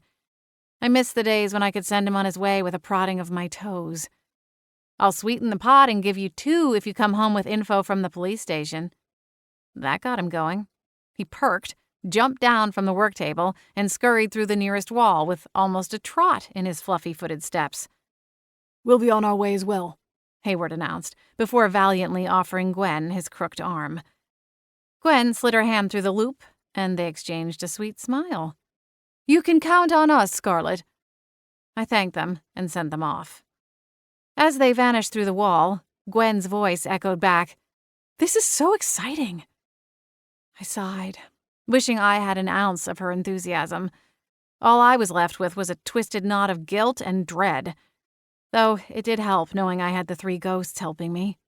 I miss the days when I could send him on his way with a prodding of my toes. I'll sweeten the pot and give you 2 if you come home with info from the police station. That got him going. He perked, jumped down from the work table, and scurried through the nearest wall with almost a trot in his fluffy-footed steps. We'll be on our way as well, Hayward announced, before valiantly offering Gwen his crooked arm. Gwen slid her hand through the loop, and they exchanged a sweet smile. You can count on us, Scarlet. I thanked them and sent them off. As they vanished through the wall, Gwen's voice echoed back, This is so exciting. I sighed, wishing I had an ounce of her enthusiasm. All I was left with was a twisted knot of guilt and dread, though it did help knowing I had the 3 ghosts helping me.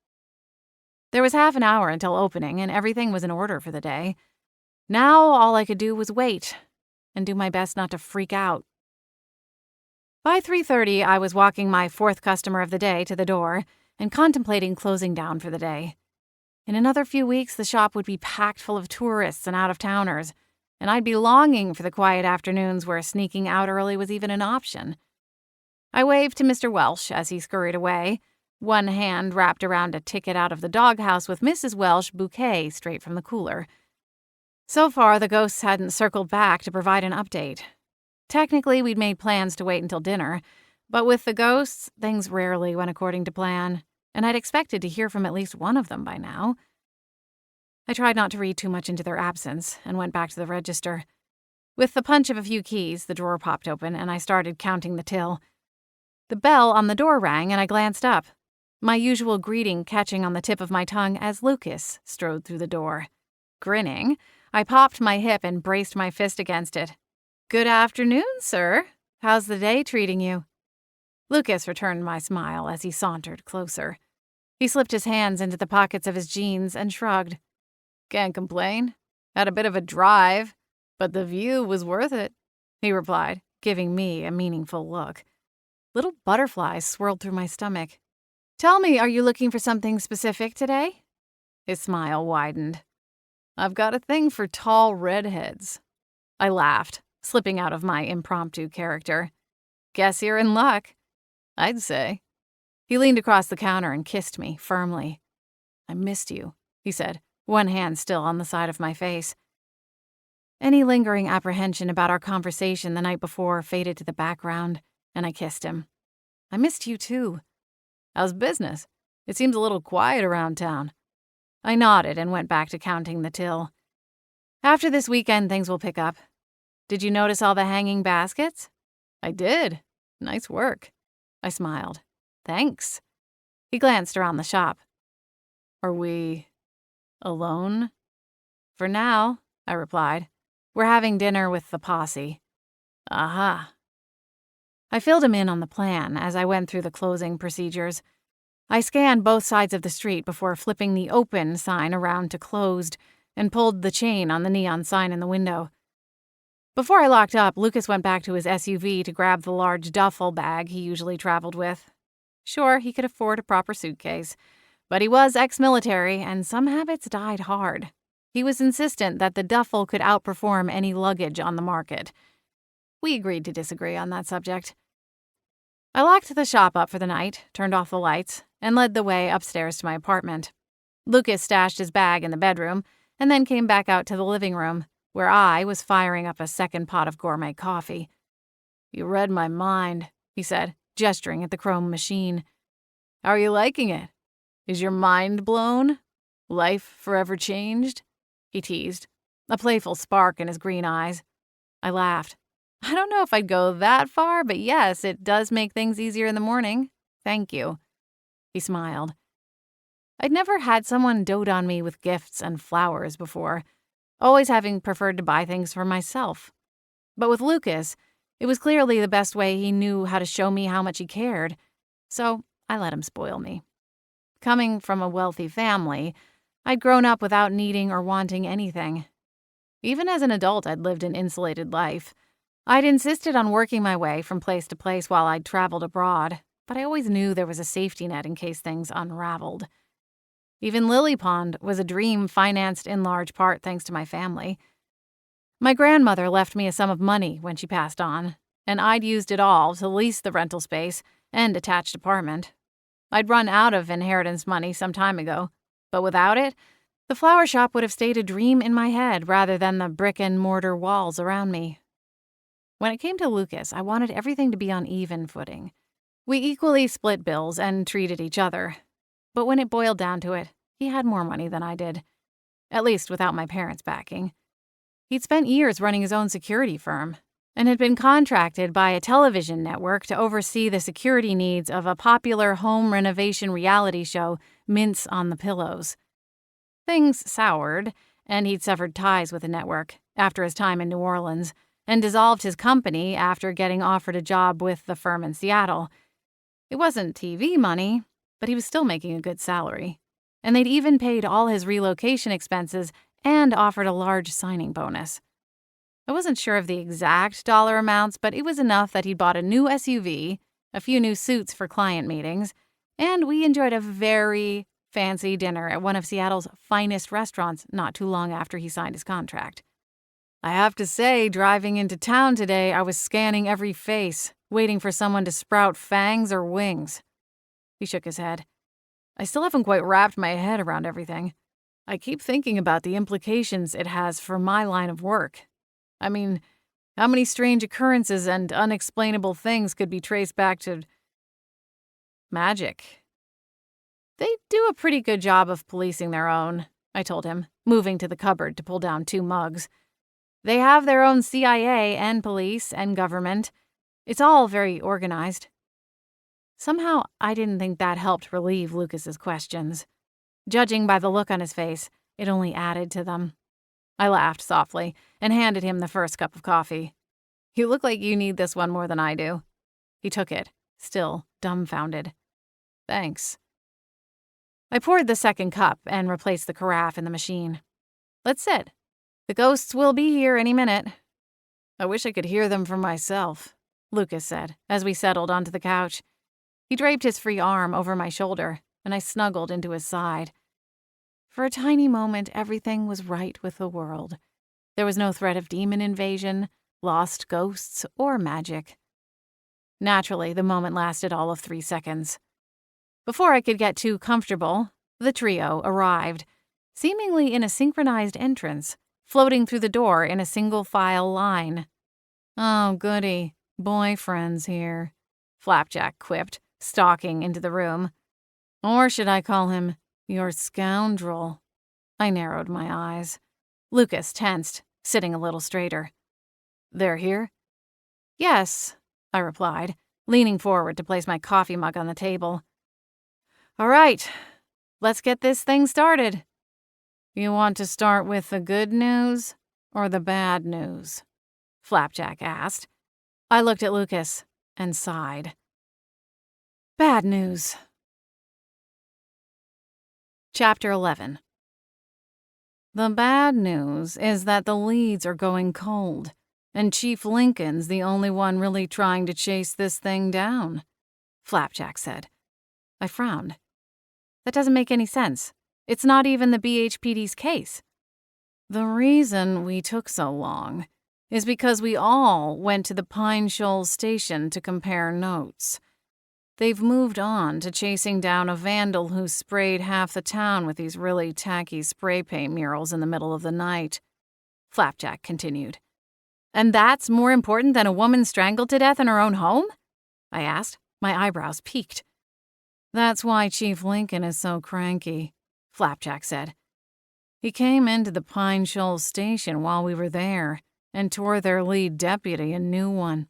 There was half an hour until opening, and everything was in order for the day. Now all I could do was wait and do my best not to freak out. By 3:30, I was walking my 4th customer of the day to the door and contemplating closing down for the day. In another few weeks, the shop would be packed full of tourists and out-of-towners, and I'd be longing for the quiet afternoons where sneaking out early was even an option. I waved to Mr. Welsh as he scurried away, one hand wrapped around a ticket out of the doghouse with Mrs. Welsh bouquet straight from the cooler. So far, the ghosts hadn't circled back to provide an update. Technically, we'd made plans to wait until dinner, but with the ghosts, things rarely went according to plan, and I'd expected to hear from at least one of them by now. I tried not to read too much into their absence and went back to the register. With the punch of a few keys, the drawer popped open and I started counting the till. The bell on the door rang and I glanced up, my usual greeting catching on the tip of my tongue as Lucas strode through the door. Grinning, I popped my hip and braced my fist against it. "Good afternoon, sir. How's the day treating you?" Lucas returned my smile as he sauntered closer. He slipped his hands into the pockets of his jeans and shrugged. "Can't complain. Had a bit of a drive, but the view was worth it," he replied, giving me a meaningful look. Little butterflies swirled through my stomach. "Tell me, are you looking for something specific today?" His smile widened. "I've got a thing for tall redheads." I laughed, slipping out of my impromptu character. "Guess you're in luck." "I'd say." He leaned across the counter and kissed me firmly. "I missed you," he said, one hand still on the side of my face. Any lingering apprehension about our conversation the night before faded to the background, and I kissed him. "I missed you too." "How's business? It seems a little quiet around town." I nodded and went back to counting the till. "After this weekend, things will pick up. Did you notice all the hanging baskets?" "I did. Nice work." I smiled. "Thanks." He glanced around the shop. "Are we alone?" "For now," I replied. "We're having dinner with the posse." "Aha." I filled him in on the plan as I went through the closing procedures. I scanned both sides of the street before flipping the open sign around to closed and pulled the chain on the neon sign in the window. Before I locked up, Lucas went back to his SUV to grab the large duffel bag he usually traveled with. Sure, he could afford a proper suitcase, but he was ex-military and some habits died hard. He was insistent that the duffel could outperform any luggage on the market. We agreed to disagree on that subject. I locked the shop up for the night, turned off the lights, and led the way upstairs to my apartment. Lucas stashed his bag in the bedroom and then came back out to the living room, where I was firing up a second pot of gourmet coffee. "You read my mind," he said, gesturing at the chrome machine. "How are you liking it? Is your mind blown? Life forever changed?" he teased, a playful spark in his green eyes. I laughed. "I don't know if I'd go that far, but yes, it does make things easier in the morning. Thank you." He smiled. I'd never had someone dote on me with gifts and flowers before, always having preferred to buy things for myself. But with Lucas, it was clearly the best way he knew how to show me how much he cared, so I let him spoil me. Coming from a wealthy family, I'd grown up without needing or wanting anything. Even as an adult, I'd lived an insulated life. I'd insisted on working my way from place to place while I'd traveled abroad, but I always knew there was a safety net in case things unraveled. Even Lily Pond was a dream financed in large part thanks to my family. My grandmother left me a sum of money when she passed on, and I'd used it all to lease the rental space and attached apartment. I'd run out of inheritance money some time ago, but without it, the flower shop would have stayed a dream in my head rather than the brick-and-mortar walls around me. When it came to Lucas, I wanted everything to be on even footing. We equally split bills and treated each other. But when it boiled down to it, he had more money than I did. At least without my parents' backing. He'd spent years running his own security firm and had been contracted by a television network to oversee the security needs of a popular home renovation reality show, Mints on the Pillows. Things soured, and he'd severed ties with the network after his time in New Orleans and dissolved his company after getting offered a job with the firm in Seattle. It wasn't TV money, but he was still making a good salary. And they'd even paid all his relocation expenses and offered a large signing bonus. I wasn't sure of the exact dollar amounts, but it was enough that he'd bought a new SUV, a few new suits for client meetings, and we enjoyed a very fancy dinner at one of Seattle's finest restaurants not too long after he signed his contract. I have to say, driving into town today, I was scanning every face, waiting for someone to sprout fangs or wings. He shook his head. I still haven't quite wrapped my head around everything. I keep thinking about the implications it has for my line of work. I mean, how many strange occurrences and unexplainable things could be traced back to magic? They do a pretty good job of policing their own, I told him, moving to the cupboard to pull down 2 mugs. They have their own CIA and police and government. It's all very organized. Somehow, I didn't think that helped relieve Lucas's questions. Judging by the look on his face, it only added to them. I laughed softly and handed him the first cup of coffee. You look like you need this one more than I do. He took it, still dumbfounded. Thanks. I poured the second cup and replaced the carafe in the machine. Let's sit. The ghosts will be here any minute. I wish I could hear them for myself, Lucas said, as we settled onto the couch. He draped his free arm over my shoulder, and I snuggled into his side. For a tiny moment, everything was right with the world. There was no threat of demon invasion, lost ghosts, or magic. Naturally, the moment lasted all of 3 seconds. Before I could get too comfortable, the trio arrived, seemingly in a synchronized entrance, floating through the door in a single-file line. Oh, goody, boyfriend's here, Flapjack quipped, stalking into the room. Or should I call him your scoundrel? I narrowed my eyes. Lucas tensed, sitting a little straighter. They're here? Yes, I replied, leaning forward to place my coffee mug on the table. All right, let's get this thing started. You want to start with the good news or the bad news? Flapjack asked. I looked at Lucas and sighed. Bad news. Chapter 11. The bad news is that the leads are going cold, and Chief Lincoln's the only one really trying to chase this thing down, Flapjack said. I frowned. That doesn't make any sense. It's not even the BHPD's case. The reason we took so long is because we all went to the Pine Shoals station to compare notes. They've moved on to chasing down a vandal who sprayed half the town with these really tacky spray paint murals in the middle of the night. Flapjack continued. And that's more important than a woman strangled to death in her own home? I asked, my eyebrows peaked. That's why Chief Lincoln is so cranky, Flapjack said. He came into the Pine Shoals station while we were there and tore their lead deputy a new one.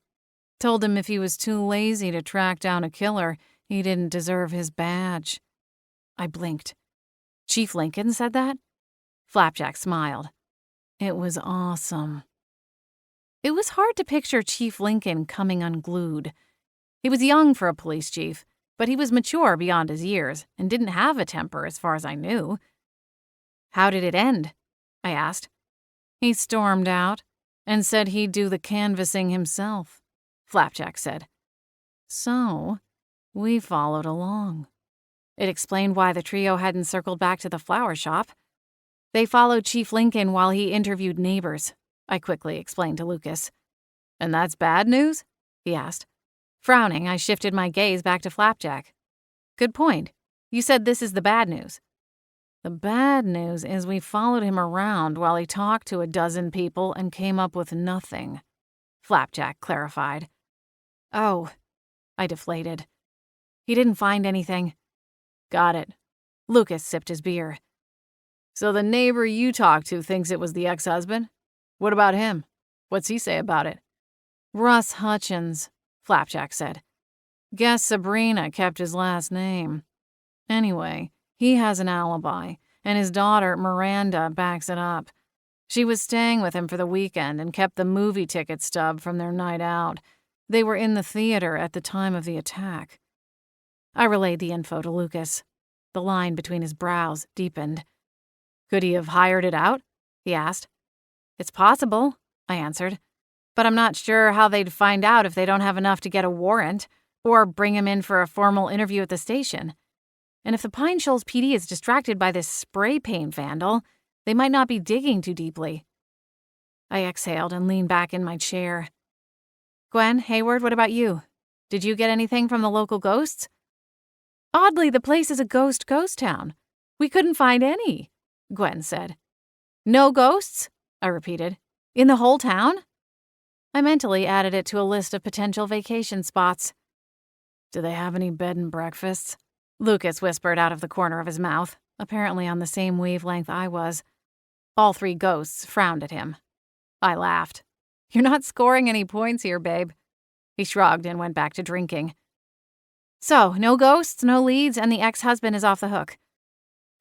Told him if he was too lazy to track down a killer, he didn't deserve his badge. I blinked. Chief Lincoln said that? Flapjack smiled. It was awesome. It was hard to picture Chief Lincoln coming unglued. He was young for a police chief, but he was mature beyond his years and didn't have a temper as far as I knew. How did it end? I asked. He stormed out and said he'd do the canvassing himself, Flapjack said. So, We followed along. It explained why the trio hadn't circled back to the flower shop. They followed Chief Lincoln while he interviewed neighbors, I quickly explained to Lucas. And that's bad news? He asked. Frowning, I shifted my gaze back to Flapjack. Good point. You said this is the bad news. The bad news is we followed him around while he talked to a dozen people and came up with nothing, Flapjack clarified. Oh, I deflated. He didn't find anything. Got it. Lucas sipped his beer. So the neighbor you talked to thinks it was the ex-husband? What about him? What's he say about it? Russ Hutchins, Flapjack said. Guess Sabrina kept his last name. Anyway, he has an alibi, and his daughter, Miranda, backs it up. She was staying with him for the weekend and kept the movie ticket stub from their night out. They were in the theater at the time of the attack. I relayed the info to Lucas. The line between his brows deepened. Could he have hired it out? He asked. It's possible, I answered. But I'm not sure how they'd find out if they don't have enough to get a warrant or bring him in for a formal interview at the station. And if the Pine Shoals PD is distracted by this spray paint vandal, they might not be digging too deeply. I exhaled and leaned back in my chair. Gwen, Hayward, what about you? Did you get anything from the local ghosts? Oddly, the place is a ghost town. We couldn't find any, Gwen said. No ghosts? I repeated. In the whole town? I mentally added it to a list of potential vacation spots. Do they have any bed and breakfasts? Lucas whispered out of the corner of his mouth, apparently on the same wavelength I was. All three ghosts frowned at him. I laughed. You're not scoring any points here, babe. He shrugged and went back to drinking. So, no ghosts, no leads, and the ex-husband is off the hook.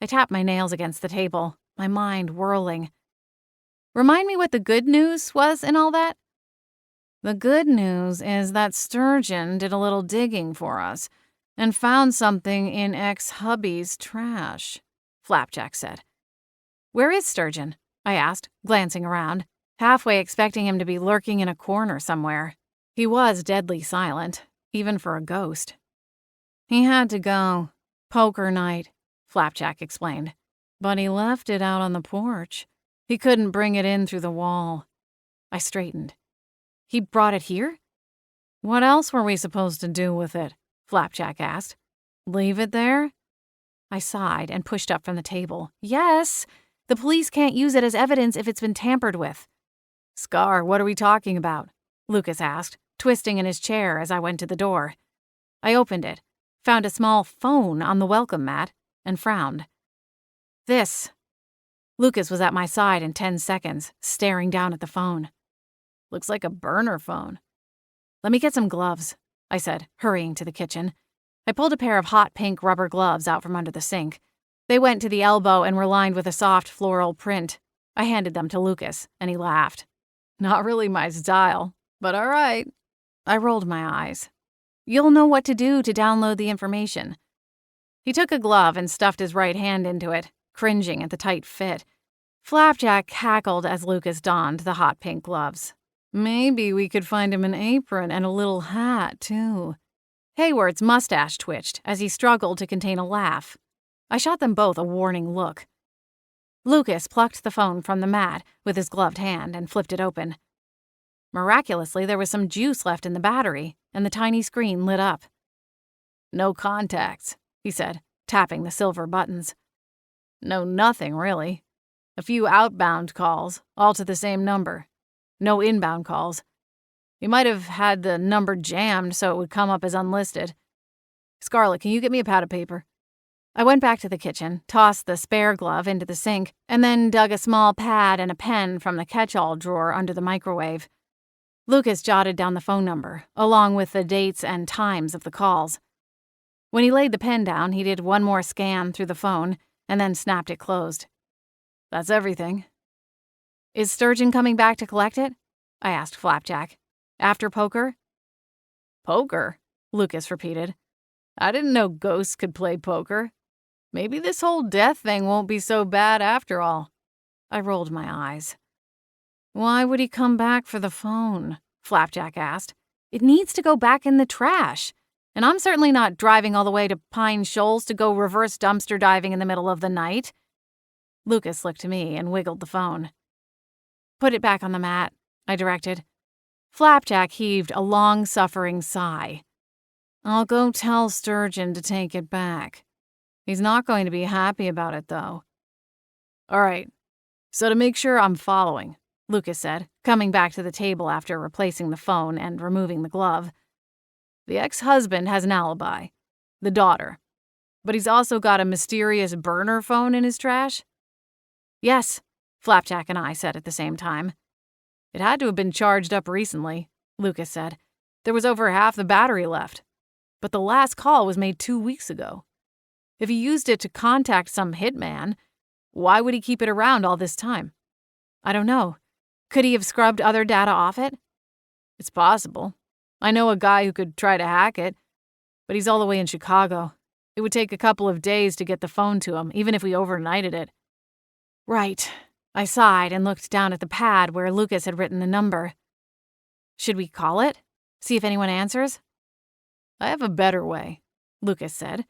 I tapped my nails against the table, my mind whirling. Remind me what the good news was in all that? The good news is that Sturgeon did a little digging for us and found something in ex-hubby's trash, Flapjack said. Where is Sturgeon? I asked, glancing around, halfway expecting him to be lurking in a corner somewhere. He was deadly silent, even for a ghost. He had to go. Poker night, Flapjack explained. But he left it out on the porch. He couldn't bring it in through the wall. I straightened. He brought it here? What else were we supposed to do with it? Flapjack asked. Leave it there? I sighed and pushed up from the table. Yes, the police can't use it as evidence if it's been tampered with. Scar, what are we talking about? Lucas asked, twisting in his chair as I went to the door. I opened it, found a small phone on the welcome mat, and frowned. This. Lucas was at my side in 10 seconds, staring down at the phone. Looks like a burner phone. Let me get some gloves, I said, hurrying to the kitchen. I pulled a pair of hot pink rubber gloves out from under the sink. They went to the elbow and were lined with a soft floral print. I handed them to Lucas, and he laughed. Not really my style, but all right. I rolled my eyes. You'll know what to do to download the information. He took a glove and stuffed his right hand into it, cringing at the tight fit. Flapjack cackled as Lucas donned the hot pink gloves. Maybe we could find him an apron and a little hat, too. Hayward's mustache twitched as he struggled to contain a laugh. I shot them both a warning look. Lucas plucked the phone from the mat with his gloved hand and flipped it open. Miraculously, there was some juice left in the battery, and the tiny screen lit up. No contacts, he said, tapping the silver buttons. No nothing, really. A few outbound calls, all to the same number. No inbound calls. You might have had the number jammed so it would come up as unlisted. Scarlett, can you get me a pad of paper? I went back to the kitchen, tossed the spare glove into the sink, and then dug a small pad and a pen from the catch-all drawer under the microwave. Lucas jotted down the phone number, along with the dates and times of the calls. When he laid the pen down, he did one more scan through the phone, and then snapped it closed. That's everything. Is Sturgeon coming back to collect it? I asked Flapjack. After poker? Poker? Lucas repeated. I didn't know ghosts could play poker. Maybe this whole death thing won't be so bad after all. I rolled my eyes. Why would he come back for the phone? Flapjack asked. It needs to go back in the trash. And I'm certainly not driving all the way to Pine Shoals to go reverse dumpster diving in the middle of the night. Lucas looked to me and wiggled the phone. Put it back on the mat, I directed. Flapjack heaved a long-suffering sigh. I'll go tell Sturgeon to take it back. He's not going to be happy about it, though. All right. So to make sure I'm following, Lucas said, coming back to the table after replacing the phone and removing the glove. The ex-husband has an alibi, the daughter. But he's also got a mysterious burner phone in his trash? Yes, Flapjack and I said at the same time. It had to have been charged up recently, Lucas said. There was over half the battery left. But the last call was made 2 weeks ago. If he used it to contact some hitman, why would he keep it around all this time? I don't know. Could he have scrubbed other data off it? It's possible. I know a guy who could try to hack it, but he's all the way in Chicago. It would take a couple of days to get the phone to him, even if we overnighted it. Right. I sighed and looked down at the pad where Lucas had written the number. Should we call it? See if anyone answers? I have a better way, Lucas said.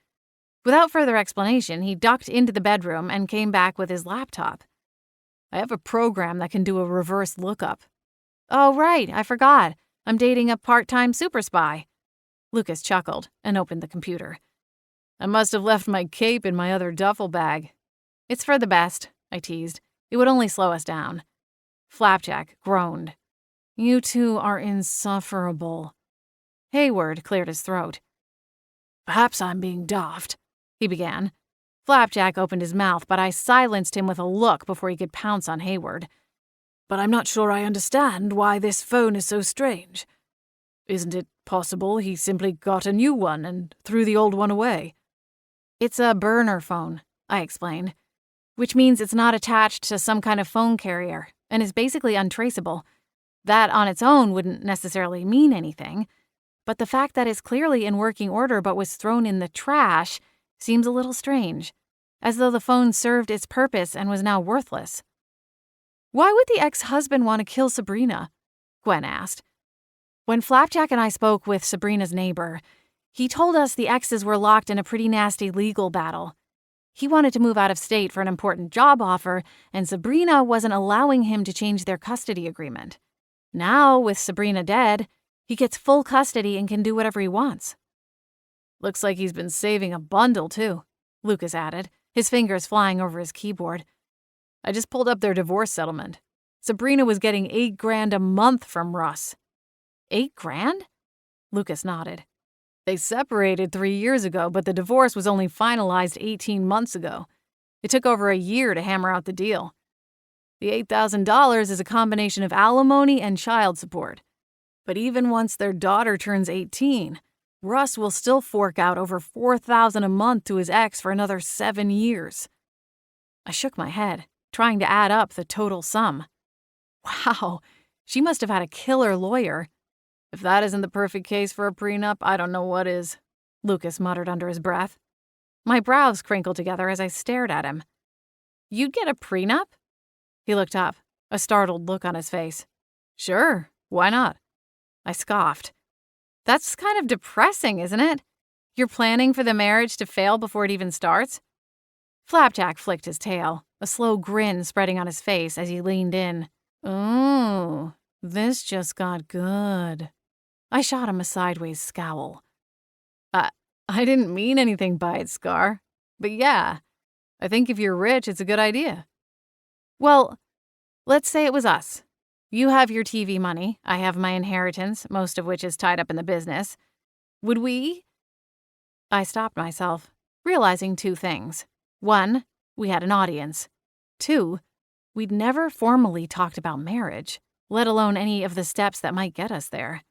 Without further explanation, he ducked into the bedroom and came back with his laptop. I have a program that can do a reverse lookup. Oh, right, I forgot. I'm dating a part-time super spy. Lucas chuckled and opened the computer. I must have left my cape in my other duffel bag. It's for the best, I teased. It would only slow us down. Flapjack groaned. You two are insufferable. Hayward cleared his throat. Perhaps I'm being daft, he began. Flapjack opened his mouth, but I silenced him with a look before he could pounce on Hayward. But I'm not sure I understand why this phone is so strange. Isn't it possible he simply got a new one and threw the old one away? It's a burner phone, I explained, which means it's not attached to some kind of phone carrier and is basically untraceable. That on its own wouldn't necessarily mean anything, but the fact that it's clearly in working order but was thrown in the trash seems a little strange, as though the phone served its purpose and was now worthless. Why would the ex-husband want to kill Sabrina? Gwen asked. When Flapjack and I spoke with Sabrina's neighbor, he told us the exes were locked in a pretty nasty legal battle. He wanted to move out of state for an important job offer, and Sabrina wasn't allowing him to change their custody agreement. Now, with Sabrina dead, he gets full custody and can do whatever he wants. Looks like he's been saving a bundle, too, Lucas added, his fingers flying over his keyboard. I just pulled up their divorce settlement. Sabrina was getting $8,000 a month from Russ. $8,000? Lucas nodded. They separated 3 years ago, but the divorce was only finalized 18 months ago. It took over a year to hammer out the deal. The $8,000 is a combination of alimony and child support. But even once their daughter turns 18, Russ will still fork out over $4,000 a month to his ex for another 7 years. I shook my head, trying to add up the total sum. Wow, she must have had a killer lawyer. If that isn't the perfect case for a prenup, I don't know what is, Lucas muttered under his breath. My brows crinkled together as I stared at him. You'd get a prenup? He looked up, a startled look on his face. Sure, why not? I scoffed. That's kind of depressing, isn't it? You're planning for the marriage to fail before it even starts? Flapjack flicked his tail, a slow grin spreading on his face as he leaned in. Ooh, this just got good. I shot him a sideways scowl. I didn't mean anything by it, Scar. But yeah, I think if you're rich, it's a good idea. Well, let's say it was us. You have your TV money, I have my inheritance, most of which is tied up in the business. Would we? I stopped myself, realizing 2 things. 1, we had an audience. 2, we'd never formally talked about marriage, let alone any of the steps that might get us there.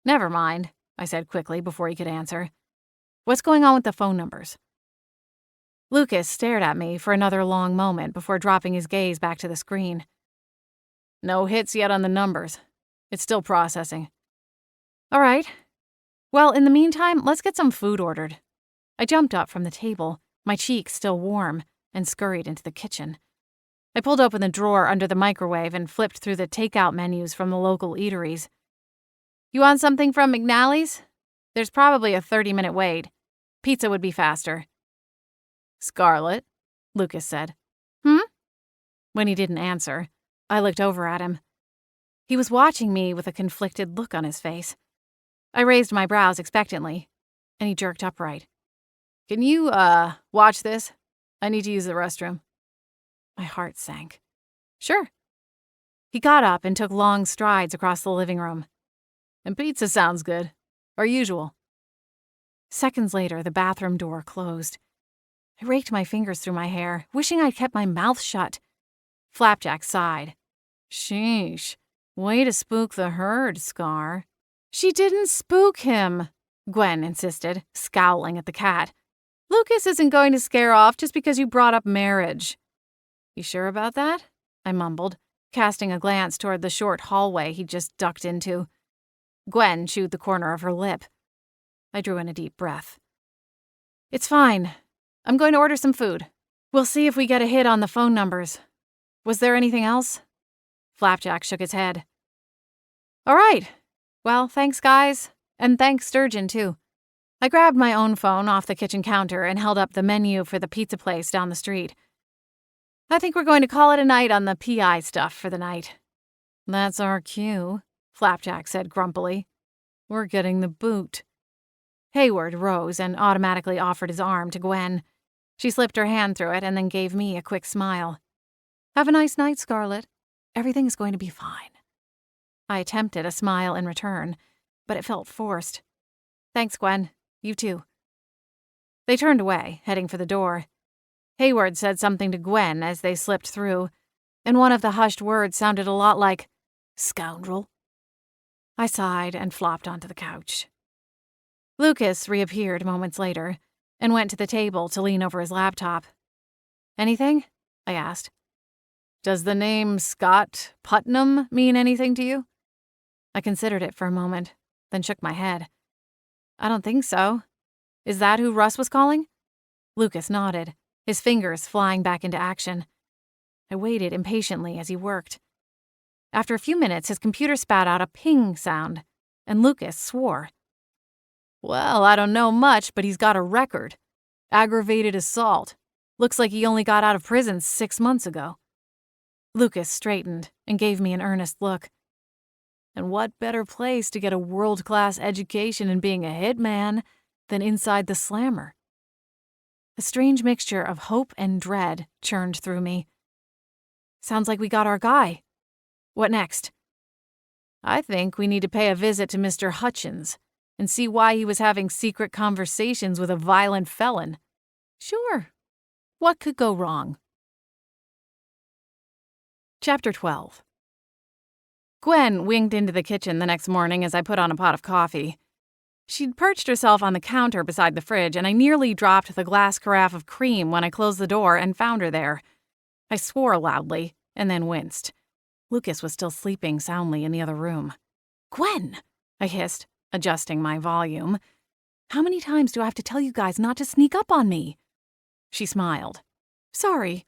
Never mind, I said quickly before he could answer. What's going on with the phone numbers? Lucas stared at me for another long moment before dropping his gaze back to the screen. No hits yet on the numbers. It's still processing. All right. Well, in the meantime, let's get some food ordered. I jumped up from the table, my cheeks still warm, and scurried into the kitchen. I pulled open the drawer under the microwave and flipped through the takeout menus from the local eateries. You want something from McNally's? There's probably a 30-minute wait. Pizza would be faster. Scarlett, Lucas said. Hmm? When he didn't answer, I looked over at him. He was watching me with a conflicted look on his face. I raised my brows expectantly, and he jerked upright. Can you, watch this? I need to use the restroom. My heart sank. Sure. He got up and took long strides across the living room. And pizza sounds good. Our usual. Seconds later, the bathroom door closed. I raked my fingers through my hair, wishing I'd kept my mouth shut. Flapjack sighed. Sheesh. Way to spook the herd, Scar. She didn't spook him, Gwen insisted, scowling at the cat. Lucas isn't going to scare off just because you brought up marriage. You sure about that? I mumbled, casting a glance toward the short hallway he'd just ducked into. Gwen chewed the corner of her lip. I drew in a deep breath. It's fine. I'm going to order some food. We'll see if we get a hit on the phone numbers. Was there anything else? Flapjack shook his head. All right. Well, thanks, guys. And thanks, Sturgeon, too. I grabbed my own phone off the kitchen counter and held up the menu for the pizza place down the street. I think we're going to call it a night on the PI stuff for the night. That's our cue, Flapjack said grumpily. We're getting the boot. Hayward rose and automatically offered his arm to Gwen. She slipped her hand through it and then gave me a quick smile. Have a nice night, Scarlett. Everything's going to be fine. I attempted a smile in return, but it felt forced. Thanks, Gwen. You too. They turned away, heading for the door. Hayward said something to Gwen as they slipped through, and one of the hushed words sounded a lot like, scoundrel. I sighed and flopped onto the couch. Lucas reappeared moments later and went to the table to lean over his laptop. Anything? I asked. Does the name Scott Putnam mean anything to you? I considered it for a moment, then shook my head. I don't think so. Is that who Russ was calling? Lucas nodded, his fingers flying back into action. I waited impatiently as he worked. After a few minutes, his computer spat out a ping sound, and Lucas swore. Well, I don't know much, but he's got a record. Aggravated assault. Looks like he only got out of prison 6 months ago. Lucas straightened and gave me an earnest look. And what better place to get a world-class education in being a hitman than inside the slammer? A strange mixture of hope and dread churned through me. Sounds like we got our guy. What next? I think we need to pay a visit to Mr. Hutchins and see why he was having secret conversations with a violent felon. Sure. What could go wrong? Chapter 12. Gwen winked into the kitchen the next morning as I put on a pot of coffee. She'd perched herself on the counter beside the fridge, and I nearly dropped the glass carafe of cream when I closed the door and found her there. I swore loudly and then winced. Lucas was still sleeping soundly in the other room. "Gwen!" I hissed, adjusting my volume. "How many times do I have to tell you guys not to sneak up on me?" She smiled. "Sorry."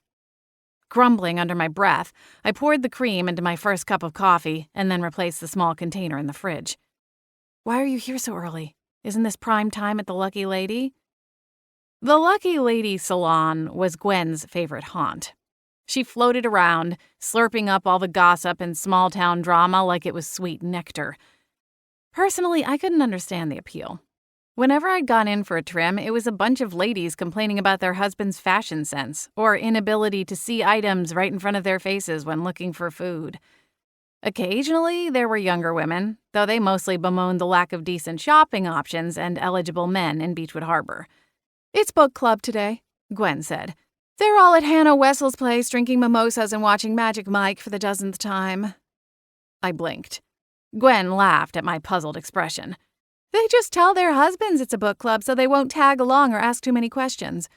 Grumbling under my breath, I poured the cream into my first cup of coffee and then replaced the small container in the fridge. "Why are you here so early? Isn't this prime time at the Lucky Lady?" The Lucky Lady salon was Gwen's favorite haunt. She floated around, slurping up all the gossip and small-town drama like it was sweet nectar. Personally, I couldn't understand the appeal. Whenever I'd gone in for a trim, it was a bunch of ladies complaining about their husband's fashion sense or inability to see items right in front of their faces when looking for food. Occasionally, there were younger women, though they mostly bemoaned the lack of decent shopping options and eligible men in Beechwood Harbor. "It's book club today," Gwen said. "They're all at Hannah Wessel's place drinking mimosas and watching Magic Mike for the dozenth time." I blinked. Gwen laughed at my puzzled expression. "They just tell their husbands it's a book club so they won't tag along or ask too many questions.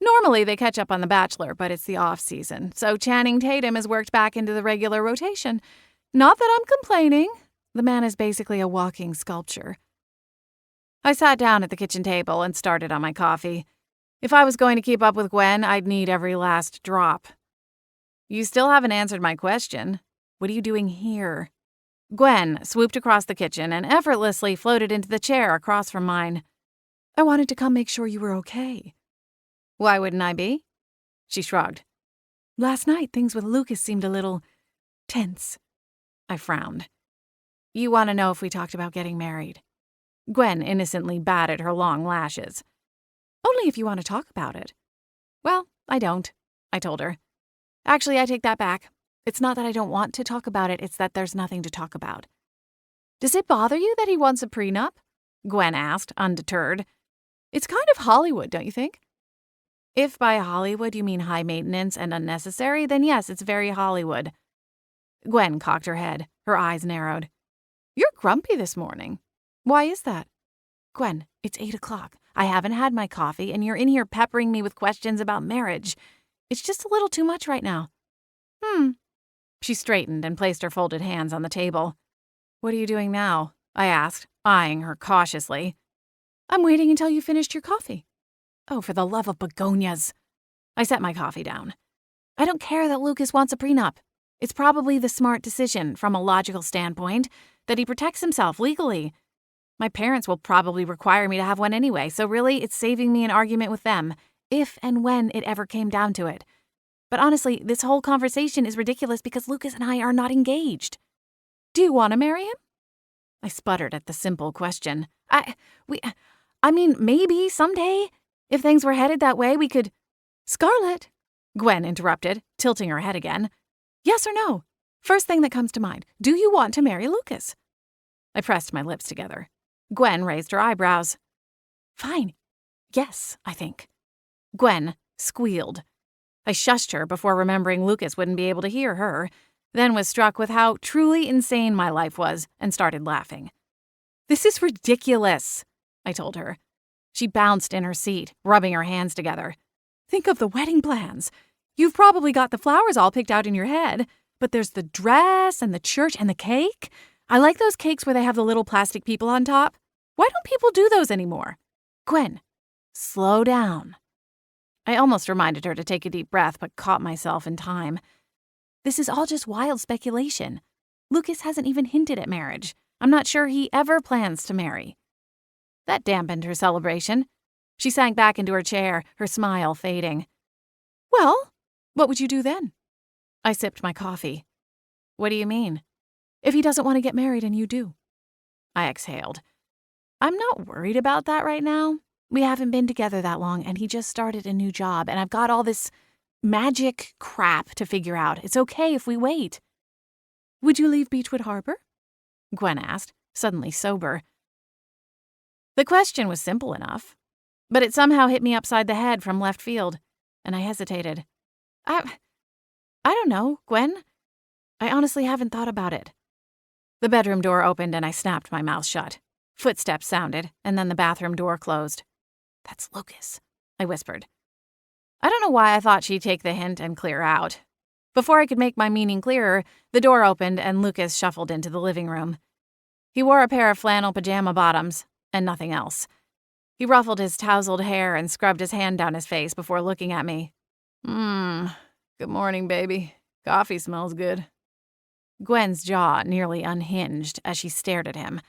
Normally they catch up on The Bachelor, but it's the off-season, so Channing Tatum is worked back into the regular rotation. Not that I'm complaining. The man is basically a walking sculpture." I sat down at the kitchen table and started on my coffee. If I was going to keep up with Gwen, I'd need every last drop. "You still haven't answered my question. What are you doing here?" Gwen swooped across the kitchen and effortlessly floated into the chair across from mine. I wanted to come make sure you were okay. Why wouldn't I be? She shrugged. Last night, things with Lucas seemed a little tense. I frowned. You want to know if we talked about getting married? Gwen innocently batted her long lashes. Only if you want to talk about it. Well, I don't, I told her. Actually, I take that back. It's not that I don't want to talk about it, it's that there's nothing to talk about. Does it bother you that he wants a prenup? Gwen asked, undeterred. It's kind of Hollywood, don't you think? If by Hollywood you mean high maintenance and unnecessary, then yes, it's very Hollywood. Gwen cocked her head. Her eyes narrowed. You're grumpy this morning. Why is that? Gwen, it's 8 o'clock. I haven't had my coffee, and you're in here peppering me with questions about marriage. It's just a little too much right now. She straightened and placed her folded hands on the table. What are you doing now? I asked, eyeing her cautiously. I'm waiting until you finished your coffee. Oh, for the love of begonias. I set my coffee down. I don't care that Lucas wants a prenup. It's probably the smart decision, from a logical standpoint, that he protects himself legally. My parents will probably require me to have one anyway, so really it's saving me an argument with them, if and when it ever came down to it. But honestly, this whole conversation is ridiculous because Lucas and I are not engaged. Do you want to marry him? I sputtered at the simple question. I mean, maybe someday. If things were headed that way, we could... Scarlett, Gwen interrupted, tilting her head again. Yes or no? First thing that comes to mind, do you want to marry Lucas? I pressed my lips together. Gwen raised her eyebrows. Fine. Yes, I think. Gwen squealed. I shushed her before remembering Lucas wouldn't be able to hear her, then was struck with how truly insane my life was and started laughing. This is ridiculous, I told her. She bounced in her seat, rubbing her hands together. Think of the wedding plans. You've probably got the flowers all picked out in your head, but there's the dress and the church and the cake. I like those cakes where they have the little plastic people on top. Why don't people do those anymore? Gwen, slow down. I almost reminded her to take a deep breath, but caught myself in time. This is all just wild speculation. Lucas hasn't even hinted at marriage. I'm not sure he ever plans to marry. That dampened her celebration. She sank back into her chair, her smile fading. Well, what would you do then? I sipped my coffee. What do you mean? If he doesn't want to get married and you do. I exhaled. I'm not worried about that right now. We haven't been together that long, and he just started a new job, and I've got all this magic crap to figure out. It's okay if we wait. Would you leave Beechwood Harbor? Gwen asked, suddenly sober. The question was simple enough, but it somehow hit me upside the head from left field, and I hesitated. I don't know, Gwen. I honestly haven't thought about it. The bedroom door opened, and I snapped my mouth shut. Footsteps sounded, and then the bathroom door closed. That's Lucas, I whispered. I don't know why I thought she'd take the hint and clear out. Before I could make my meaning clearer, the door opened and Lucas shuffled into the living room. He wore a pair of flannel pajama bottoms, and nothing else. He ruffled his tousled hair and scrubbed his hand down his face before looking at me. Good morning, baby. Coffee smells good. Gwen's jaw nearly unhinged as she stared at him,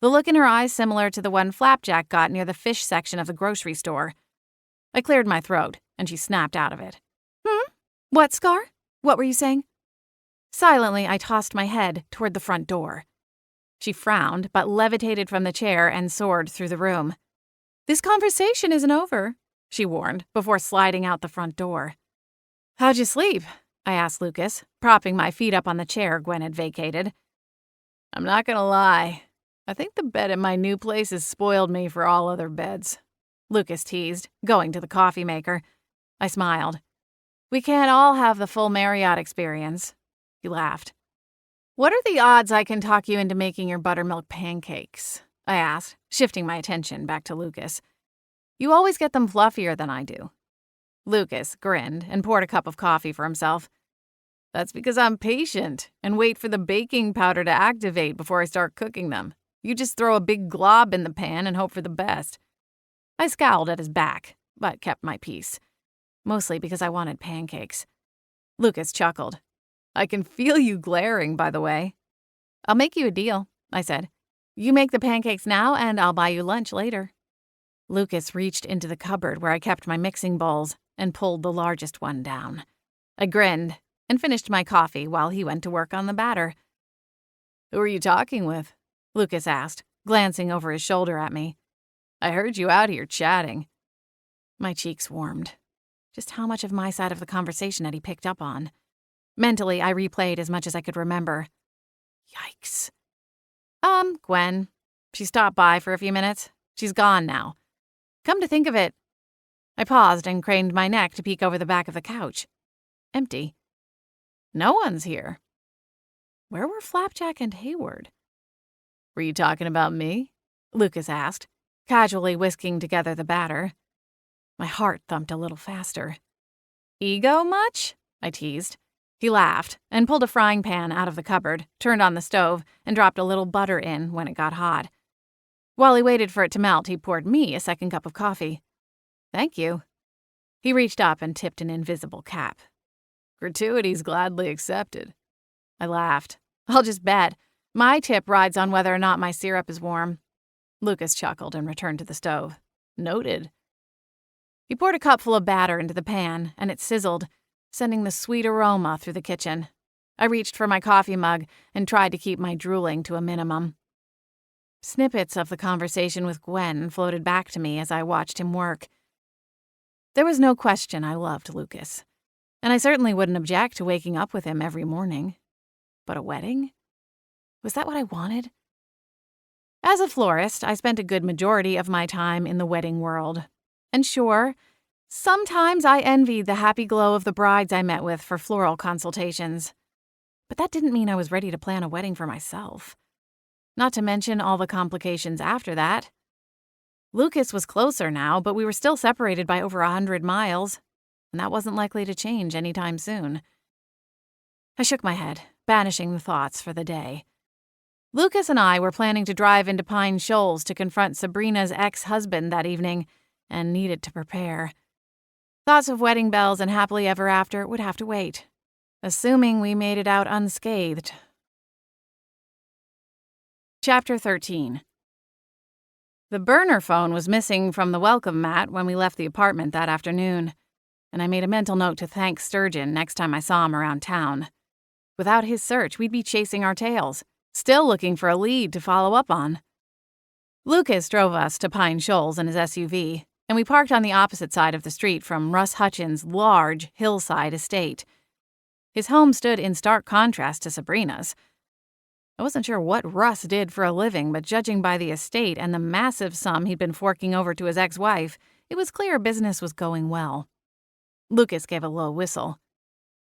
the look in her eyes similar to the one Flapjack got near the fish section of the grocery store. I cleared my throat, and she snapped out of it. What, Scar? What were you saying? Silently, I tossed my head toward the front door. She frowned, but levitated from the chair and soared through the room. This conversation isn't over, she warned, before sliding out the front door. How'd you sleep? I asked Lucas, propping my feet up on the chair Gwen had vacated. I'm not gonna lie. I think the bed at my new place has spoiled me for all other beds, Lucas teased, going to the coffee maker. I smiled. We can't all have the full Marriott experience. He laughed. What are the odds I can talk you into making your buttermilk pancakes? I asked, shifting my attention back to Lucas. You always get them fluffier than I do. Lucas grinned and poured a cup of coffee for himself. That's because I'm patient and wait for the baking powder to activate before I start cooking them. You just throw a big glob in the pan and hope for the best. I scowled at his back, but kept my peace. Mostly because I wanted pancakes. Lucas chuckled. I can feel you glaring, by the way. I'll make you a deal, I said. You make the pancakes now, and I'll buy you lunch later. Lucas reached into the cupboard where I kept my mixing bowls and pulled the largest one down. I grinned and finished my coffee while he went to work on the batter. Who are you talking with? Lucas asked, glancing over his shoulder at me. I heard you out here chatting. My cheeks warmed. Just how much of my side of the conversation had he picked up on? Mentally, I replayed as much as I could remember. Yikes. Gwen. She stopped by for a few minutes. She's gone now. Come to think of it. I paused and craned my neck to peek over the back of the couch. Empty. No one's here. Where were Flapjack and Hayward? Were you talking about me? Lucas asked, casually whisking together the batter. My heart thumped a little faster. Ego much? I teased. He laughed and pulled a frying pan out of the cupboard, turned on the stove, and dropped a little butter in when it got hot. While he waited for it to melt, he poured me a second cup of coffee. Thank you. He reached up and tipped an invisible cap. Gratuities gladly accepted. I laughed. I'll just bet. My tip rides on whether or not my syrup is warm. Lucas chuckled and returned to the stove. Noted. He poured a cupful of batter into the pan, and it sizzled, sending the sweet aroma through the kitchen. I reached for my coffee mug and tried to keep my drooling to a minimum. Snippets of the conversation with Gwen floated back to me as I watched him work. There was no question I loved Lucas, and I certainly wouldn't object to waking up with him every morning. But a wedding? Was that what I wanted? As a florist, I spent a good majority of my time in the wedding world. And sure, sometimes I envied the happy glow of the brides I met with for floral consultations. But that didn't mean I was ready to plan a wedding for myself. Not to mention all the complications after that. Lucas was closer now, but we were still separated by over 100 miles, and that wasn't likely to change anytime soon. I shook my head, banishing the thoughts for the day. Lucas and I were planning to drive into Pine Shoals to confront Sabrina's ex-husband that evening, and needed to prepare. Thoughts of wedding bells and happily ever after would have to wait, assuming we made it out unscathed. Chapter 13. The burner phone was missing from the welcome mat when we left the apartment that afternoon, and I made a mental note to thank Sturgeon next time I saw him around town. Without his search, we'd be chasing our tails, still looking for a lead to follow up on. Lucas drove us to Pine Shoals in his SUV, and we parked on the opposite side of the street from Russ Hutchins' large hillside estate. His home stood in stark contrast to Sabrina's. I wasn't sure what Russ did for a living, but judging by the estate and the massive sum he'd been forking over to his ex-wife, it was clear business was going well. Lucas gave a low whistle.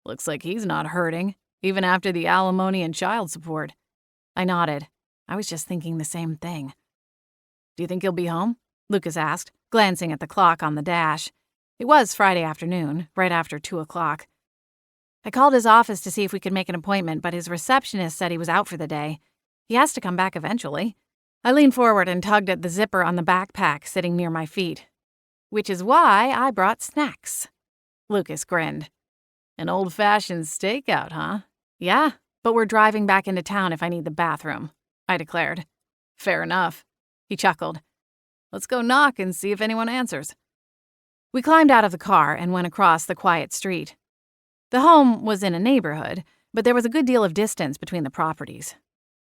Looks like he's not hurting, even after the alimony and child support. I nodded. I was just thinking the same thing. Do you think he'll be home? Lucas asked, glancing at the clock on the dash. It was Friday afternoon, right after 2 o'clock. I called his office to see if we could make an appointment, but his receptionist said he was out for the day. He has to come back eventually. I leaned forward and tugged at the zipper on the backpack sitting near my feet. Which is why I brought snacks. Lucas grinned. An old-fashioned stakeout, huh? Yeah, but we're driving back into town if I need the bathroom, I declared. Fair enough. He chuckled. Let's go knock and see if anyone answers. We climbed out of the car and went across the quiet street. The home was in a neighborhood, but there was a good deal of distance between the properties.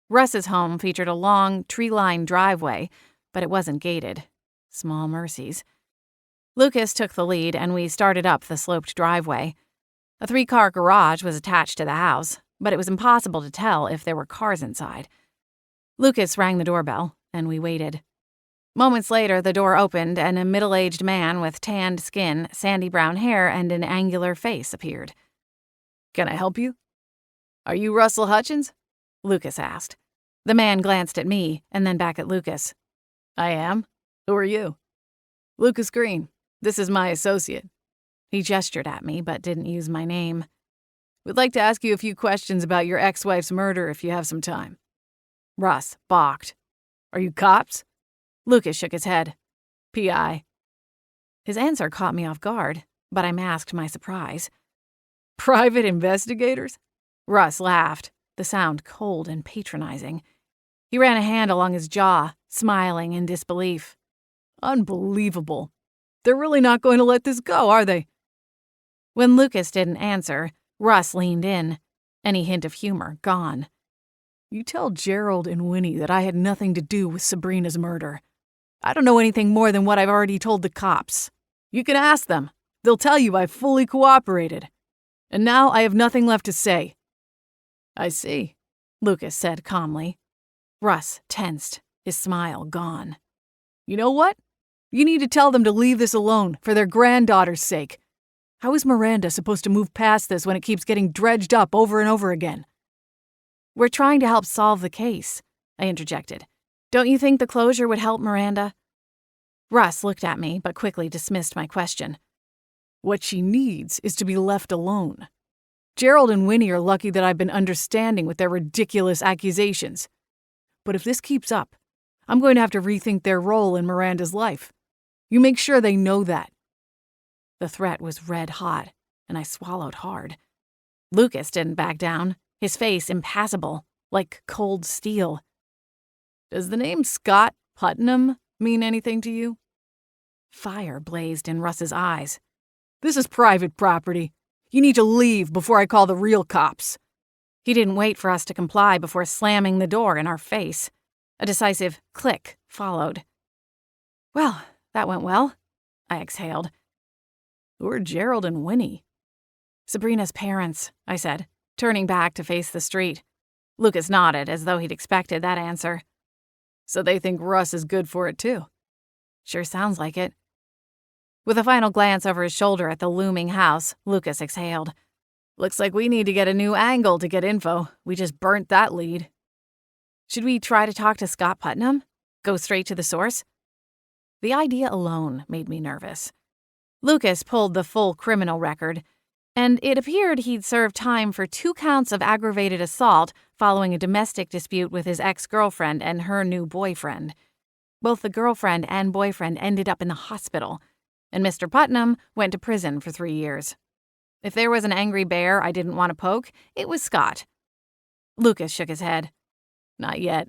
Russ's home featured a long, tree-lined driveway, but it wasn't gated. Small mercies. Lucas took the lead, and we started up the sloped driveway. A 3-car garage was attached to the house, but it was impossible to tell if there were cars inside. Lucas rang the doorbell, and we waited. Moments later, the door opened, and a middle-aged man with tanned skin, sandy brown hair, and an angular face appeared. Can I help you? Are you Russell Hutchins? Lucas asked. The man glanced at me, and then back at Lucas. I am. Who are you? Lucas Green. This is my associate. He gestured at me, but didn't use my name. We'd like to ask you a few questions about your ex-wife's murder if you have some time. Russ balked. Are you cops? Lucas shook his head. PI. His answer caught me off guard, but I masked my surprise. Private investigators? Russ laughed. the sound cold and patronizing. He ran a hand along his jaw, smiling in disbelief. Unbelievable. They're really not going to let this go, are they? When Lucas didn't answer, Russ leaned in, any hint of humor gone. You tell Gerald and Winnie that I had nothing to do with Sabrina's murder. I don't know anything more than what I've already told the cops. You can ask them. They'll tell you I fully cooperated. And now I have nothing left to say. I see, Lucas said calmly. Russ tensed, his smile gone. You know what? You need to tell them to leave this alone for their granddaughter's sake. How is Miranda supposed to move past this when it keeps getting dredged up over and over again? We're trying to help solve the case, I interjected. Don't you think the closure would help Miranda? Russ looked at me, but quickly dismissed my question. What she needs is to be left alone. Gerald and Winnie are lucky that I've been understanding with their ridiculous accusations. But if this keeps up, I'm going to have to rethink their role in Miranda's life. You make sure they know that. The threat was red hot, and I swallowed hard. Lucas didn't back down, his face impassible, like cold steel. Does the name Scott Putnam mean anything to you? Fire blazed in Russ's eyes. This is private property. You need to leave before I call the real cops. He didn't wait for us to comply before slamming the door in our face. A decisive click followed. Well, that went well, I exhaled. Who are Gerald and Winnie? Sabrina's parents, I said, turning back to face the street. Lucas nodded as though he'd expected that answer. So they think Russ is good for it too. Sure sounds like it. With a final glance over his shoulder at the looming house, Lucas exhaled. Looks like we need to get a new angle to get info. We just burnt that lead. Should we try to talk to Scott Putnam? Go straight to the source? The idea alone made me nervous. Lucas pulled the full criminal record, and it appeared he'd served time for 2 counts of aggravated assault following a domestic dispute with his ex-girlfriend and her new boyfriend. Both the girlfriend and boyfriend ended up in the hospital, and Mr. Putnam went to prison for 3 years. If there was an angry bear I didn't want to poke, it was Scott. Lucas shook his head. Not yet.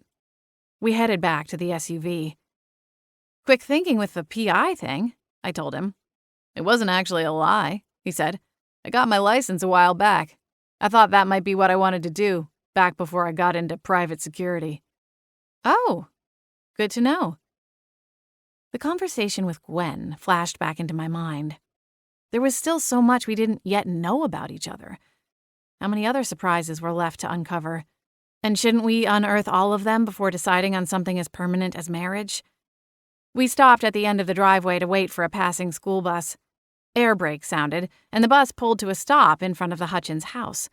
We headed back to the SUV. Quick thinking with the PI thing, I told him. It wasn't actually a lie, he said. I got my license a while back. I thought that might be what I wanted to do, back before I got into private security. Oh, good to know. The conversation with Gwen flashed back into my mind. There was still so much we didn't yet know about each other. How many other surprises were left to uncover? And shouldn't we unearth all of them before deciding on something as permanent as marriage? We stopped at the end of the driveway to wait for a passing school bus. Air brakes sounded, and the bus pulled to a stop in front of the Hutchins house.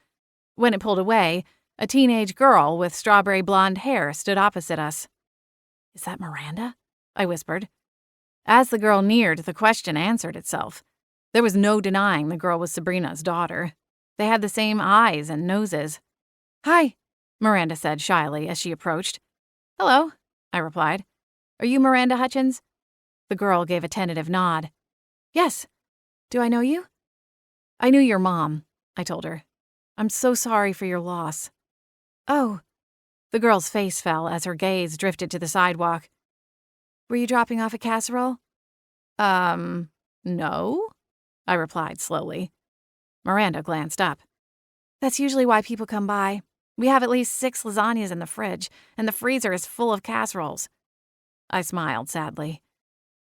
When it pulled away, a teenage girl with strawberry blonde hair stood opposite us. Is that Miranda? I whispered. As the girl neared, the question answered itself. There was no denying the girl was Sabrina's daughter. They had the same eyes and noses. Hi, Miranda said shyly as she approached. Hello, I replied. Are you Miranda Hutchins? The girl gave a tentative nod. Yes. Do I know you? I knew your mom, I told her. I'm so sorry for your loss. Oh. The girl's face fell as her gaze drifted to the sidewalk. Were you dropping off a casserole? No, I replied slowly. Miranda glanced up. That's usually why people come by. We have at least 6 lasagnas in the fridge, and the freezer is full of casseroles. I smiled sadly.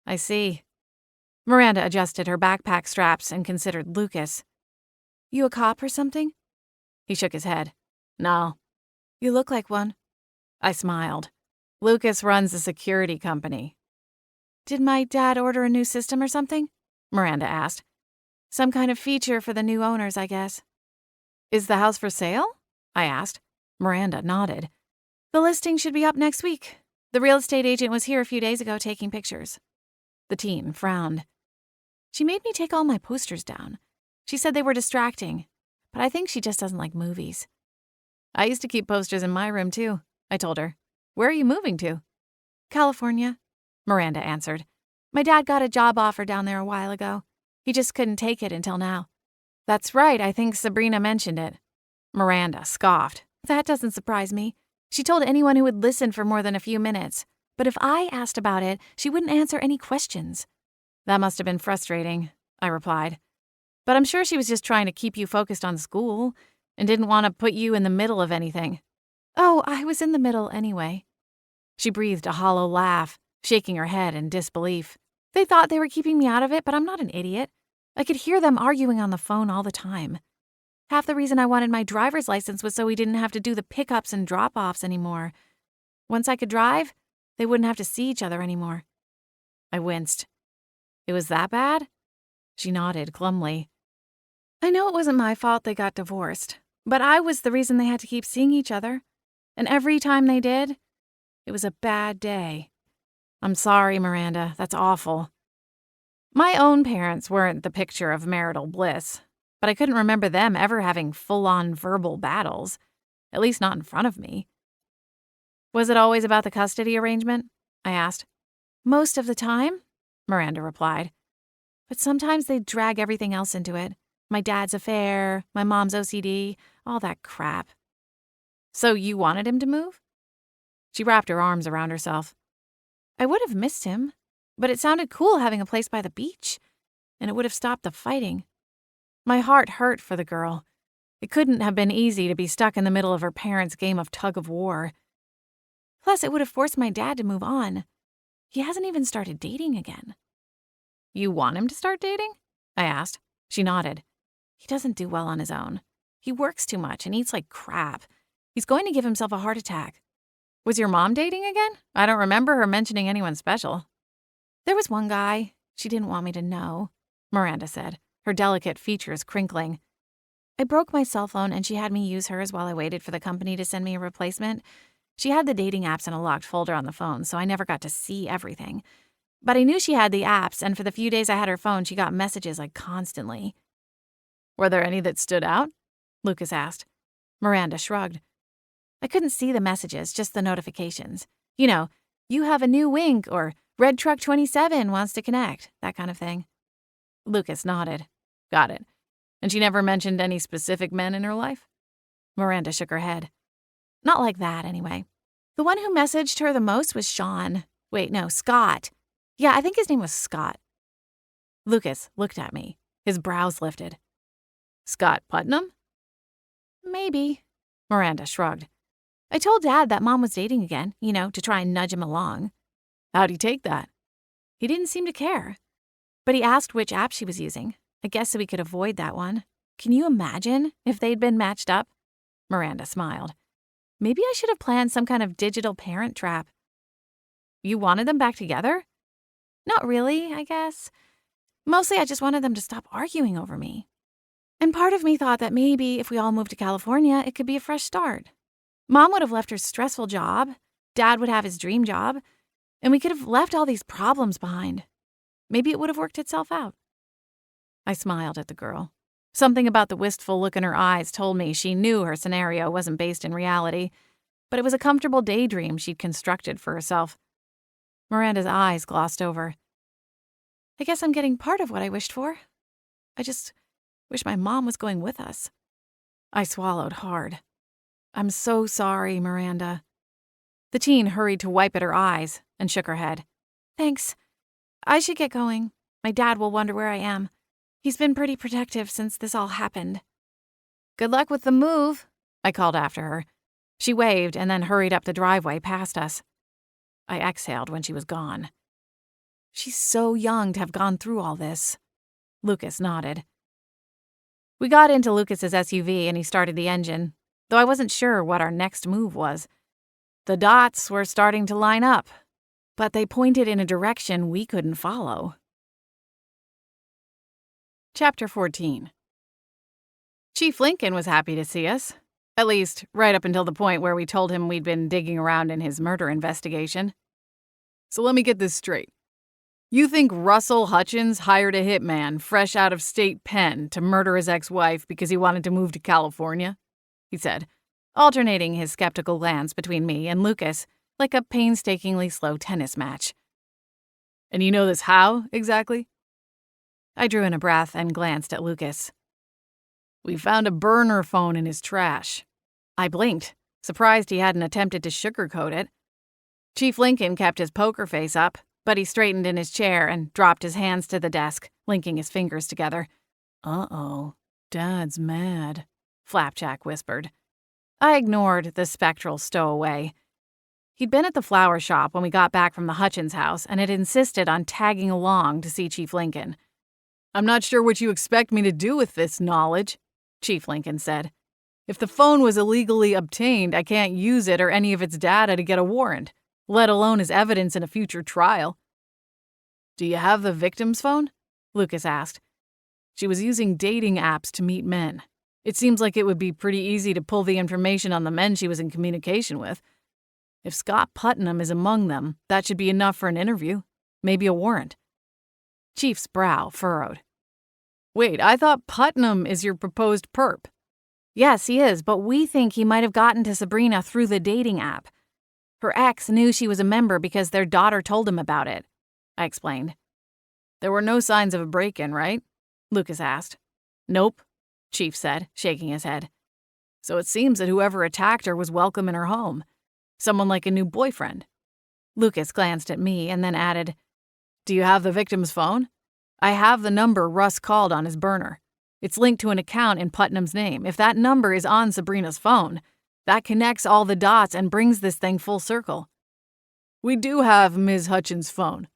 I see. Miranda adjusted her backpack straps and considered Lucas. You a cop or something? He shook his head. No. You look like one. I smiled. Lucas runs a security company. Did my dad order a new system or something? Miranda asked. Some kind of feature for the new owners, I guess. Is the house for sale? I asked. Miranda nodded. The listing should be up next week. The real estate agent was here a few days ago taking pictures. The teen frowned. She made me take all my posters down. She said they were distracting, but I think she just doesn't like movies. I used to keep posters in my room, too, I told her. Where are you moving to? California, Miranda answered. My dad got a job offer down there a while ago. He just couldn't take it until now. That's right, I think Sabrina mentioned it. Miranda scoffed, That doesn't surprise me. She told anyone who would listen for more than a few minutes. But if I asked about it, she wouldn't answer any questions. That must have been frustrating, I replied. But I'm sure she was just trying to keep you focused on school and didn't want to put you in the middle of anything. Oh, I was in the middle anyway. She breathed a hollow laugh, shaking her head in disbelief. They thought they were keeping me out of it, but I'm not an idiot. I could hear them arguing on the phone all the time. Half the reason I wanted my driver's license was so we didn't have to do the pickups and drop-offs anymore. Once I could drive, they wouldn't have to see each other anymore. I winced. It was that bad? She nodded glumly. I know it wasn't my fault they got divorced, but I was the reason they had to keep seeing each other. And every time they did, it was a bad day. I'm sorry, Miranda. That's awful. My own parents weren't the picture of marital bliss, but I couldn't remember them ever having full-on verbal battles, at least not in front of me. Was it always about the custody arrangement? I asked. Most of the time, Miranda replied. But sometimes they'd drag everything else into it. My dad's affair, my mom's OCD, all that crap. So you wanted him to move? She wrapped her arms around herself. I would have missed him, but it sounded cool having a place by the beach, and it would have stopped the fighting. My heart hurt for the girl. It couldn't have been easy to be stuck in the middle of her parents' game of tug-of-war. Plus, it would have forced my dad to move on. He hasn't even started dating again. You want him to start dating? I asked. She nodded. He doesn't do well on his own. He works too much and eats like crap. He's going to give himself a heart attack. Was your mom dating again? I don't remember her mentioning anyone special. There was one guy. She didn't want me to know, Miranda said, her delicate features crinkling. I broke my cell phone and she had me use hers while I waited for the company to send me a replacement. She had the dating apps in a locked folder on the phone, so I never got to see everything. But I knew she had the apps, and for the few days I had her phone, she got messages like constantly. Were there any that stood out? Lucas asked. Miranda shrugged. I couldn't see the messages, just the notifications. You know, you have a new wink, or Red Truck 27 wants to connect, that kind of thing. Lucas nodded. Got it. And she never mentioned any specific men in her life? Miranda shook her head. Not like that, anyway. The one who messaged her the most was Sean. Wait, no, Scott. Yeah, I think his name was Scott. Lucas looked at me. His brows lifted. Scott Putnam? Maybe. Miranda shrugged. I told Dad that Mom was dating again, to try and nudge him along. How'd he take that? He didn't seem to care. But he asked which app she was using. I guess so we could avoid that one. Can you imagine if they'd been matched up? Miranda smiled. Maybe I should have planned some kind of digital parent trap. You wanted them back together? Not really, I guess. Mostly I just wanted them to stop arguing over me. And part of me thought that maybe if we all moved to California, it could be a fresh start. Mom would have left her stressful job, Dad would have his dream job, and we could have left all these problems behind. Maybe it would have worked itself out. I smiled at the girl. Something about the wistful look in her eyes told me she knew her scenario wasn't based in reality, but it was a comfortable daydream she'd constructed for herself. Miranda's eyes glossed over. I guess I'm getting part of what I wished for. I just wish my mom was going with us. I swallowed hard. I'm so sorry, Miranda. The teen hurried to wipe at her eyes and shook her head. Thanks. I should get going. My dad will wonder where I am. He's been pretty protective since this all happened. Good luck with the move, I called after her. She waved and then hurried up the driveway past us. I exhaled when she was gone. She's so young to have gone through all this. Lucas nodded. We got into Lucas's SUV and he started the engine, though I wasn't sure what our next move was. The dots were starting to line up, but they pointed in a direction we couldn't follow. Chapter 14. Chief Lincoln was happy to see us, at least right up until the point where we told him we'd been digging around in his murder investigation. So let me get this straight. You think Russell Hutchins hired a hitman fresh out of state pen to murder his ex-wife because he wanted to move to California? He said, alternating his skeptical glance between me and Lucas like a painstakingly slow tennis match. And you know this how, exactly? I drew in a breath and glanced at Lucas. We found a burner phone in his trash. I blinked, surprised he hadn't attempted to sugarcoat it. Chief Lincoln kept his poker face up, but he straightened in his chair and dropped his hands to the desk, linking his fingers together. "Uh-oh, Dad's mad," Flapjack whispered. I ignored the spectral stowaway. He'd been at the flower shop when we got back from the Hutchins house and had insisted on tagging along to see Chief Lincoln. "I'm not sure what you expect me to do with this knowledge," Chief Lincoln said. "If the phone was illegally obtained, I can't use it or any of its data to get a warrant, let alone as evidence in a future trial." "Do you have the victim's phone?" Lucas asked. "She was using dating apps to meet men. It seems like it would be pretty easy to pull the information on the men she was in communication with. If Scott Putnam is among them, that should be enough for an interview, maybe a warrant." Chief's brow furrowed. "Wait, I thought Putnam is your proposed perp." "Yes, he is, but we think he might have gotten to Sabrina through the dating app. Her ex knew she was a member because their daughter told him about it," I explained. "There were no signs of a break-in, right?" Lucas asked. "Nope," Chief said, shaking his head. "So it seems that whoever attacked her was welcome in her home. Someone like a new boyfriend." Lucas glanced at me and then added, "Do you have the victim's phone?" "I have the number Russ called on his burner. It's linked to an account in Putnam's name. If that number is on Sabrina's phone, that connects all the dots and brings this thing full circle." "We do have Ms. Hutchins' phone,"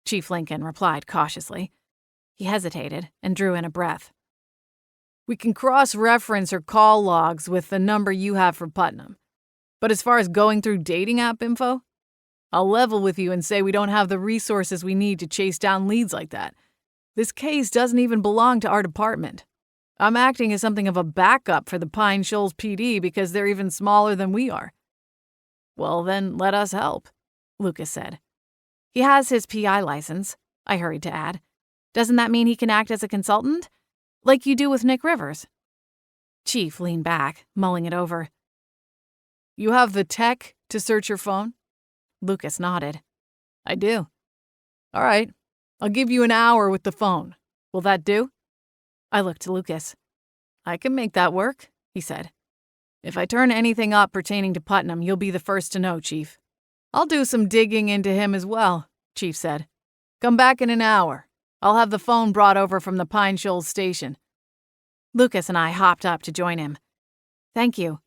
Chief Lincoln replied cautiously. He hesitated and drew in a breath. "We can cross-reference her call logs with the number you have for Putnam. But as far as going through dating app info, I'll level with you and say we don't have the resources we need to chase down leads like that. This case doesn't even belong to our department. I'm acting as something of a backup for the Pine Shoals PD because they're even smaller than we are." "Well, then let us help," Lucas said. "He has his PI license," I hurried to add. "Doesn't that mean he can act as a consultant? Like you do with Nick Rivers?" Chief leaned back, mulling it over. "You have the tech to search your phone?" Lucas nodded. "I do." "All right. I'll give you an hour with the phone. Will that do?" I looked to Lucas. "I can make that work," he said. "If I turn anything up pertaining to Putnam, you'll be the first to know, Chief." "I'll do some digging into him as well," Chief said. "Come back in an hour. I'll have the phone brought over from the Pine Shoals station." Lucas and I hopped up to join him. "Thank you."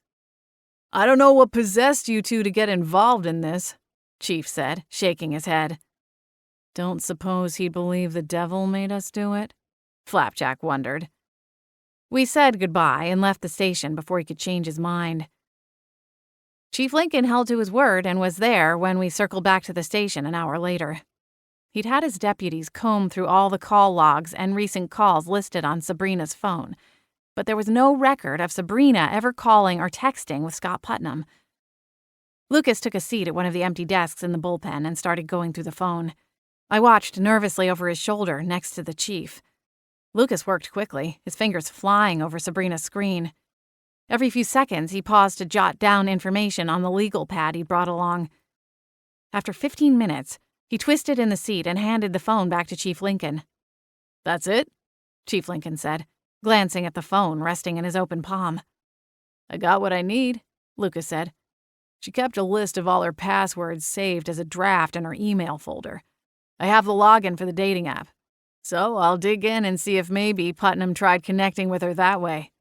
"I don't know what possessed you two to get involved in this," Chief said, shaking his head. "Don't suppose he'd believe the devil made us do it?" Flapjack wondered. We said goodbye and left the station before he could change his mind. Chief Lincoln held to his word and was there when we circled back to the station an hour later. He'd had his deputies comb through all the call logs and recent calls listed on Sabrina's phone, but there was no record of Sabrina ever calling or texting with Scott Putnam. Lucas took a seat at one of the empty desks in the bullpen and started going through the phone. I watched nervously over his shoulder next to the chief. Lucas worked quickly, his fingers flying over Sabrina's screen. Every few seconds, he paused to jot down information on the legal pad he brought along. After 15 minutes, he twisted in the seat and handed the phone back to Chief Lincoln. "That's it?" Chief Lincoln said, glancing at the phone resting in his open palm. "I got what I need," Lucas said. "She kept a list of all her passwords saved as a draft in her email folder. I have the login for the dating app. So I'll dig in and see if maybe Putnam tried connecting with her that way.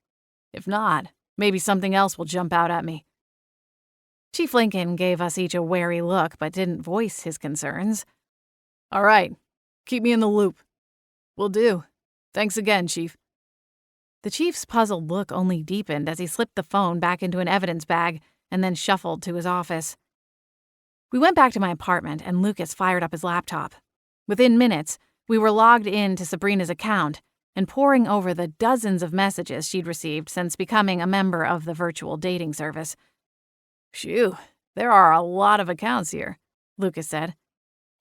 If not, maybe something else will jump out at me." Chief Lincoln gave us each a wary look but didn't voice his concerns. "All right. Keep me in the loop." "Will do. Thanks again, Chief." The chief's puzzled look only deepened as he slipped the phone back into an evidence bag and then shuffled to his office. We went back to my apartment and Lucas fired up his laptop. Within minutes, we were logged in to Sabrina's account and poring over the dozens of messages she'd received since becoming a member of the virtual dating service. "Phew, there are a lot of accounts here," Lucas said.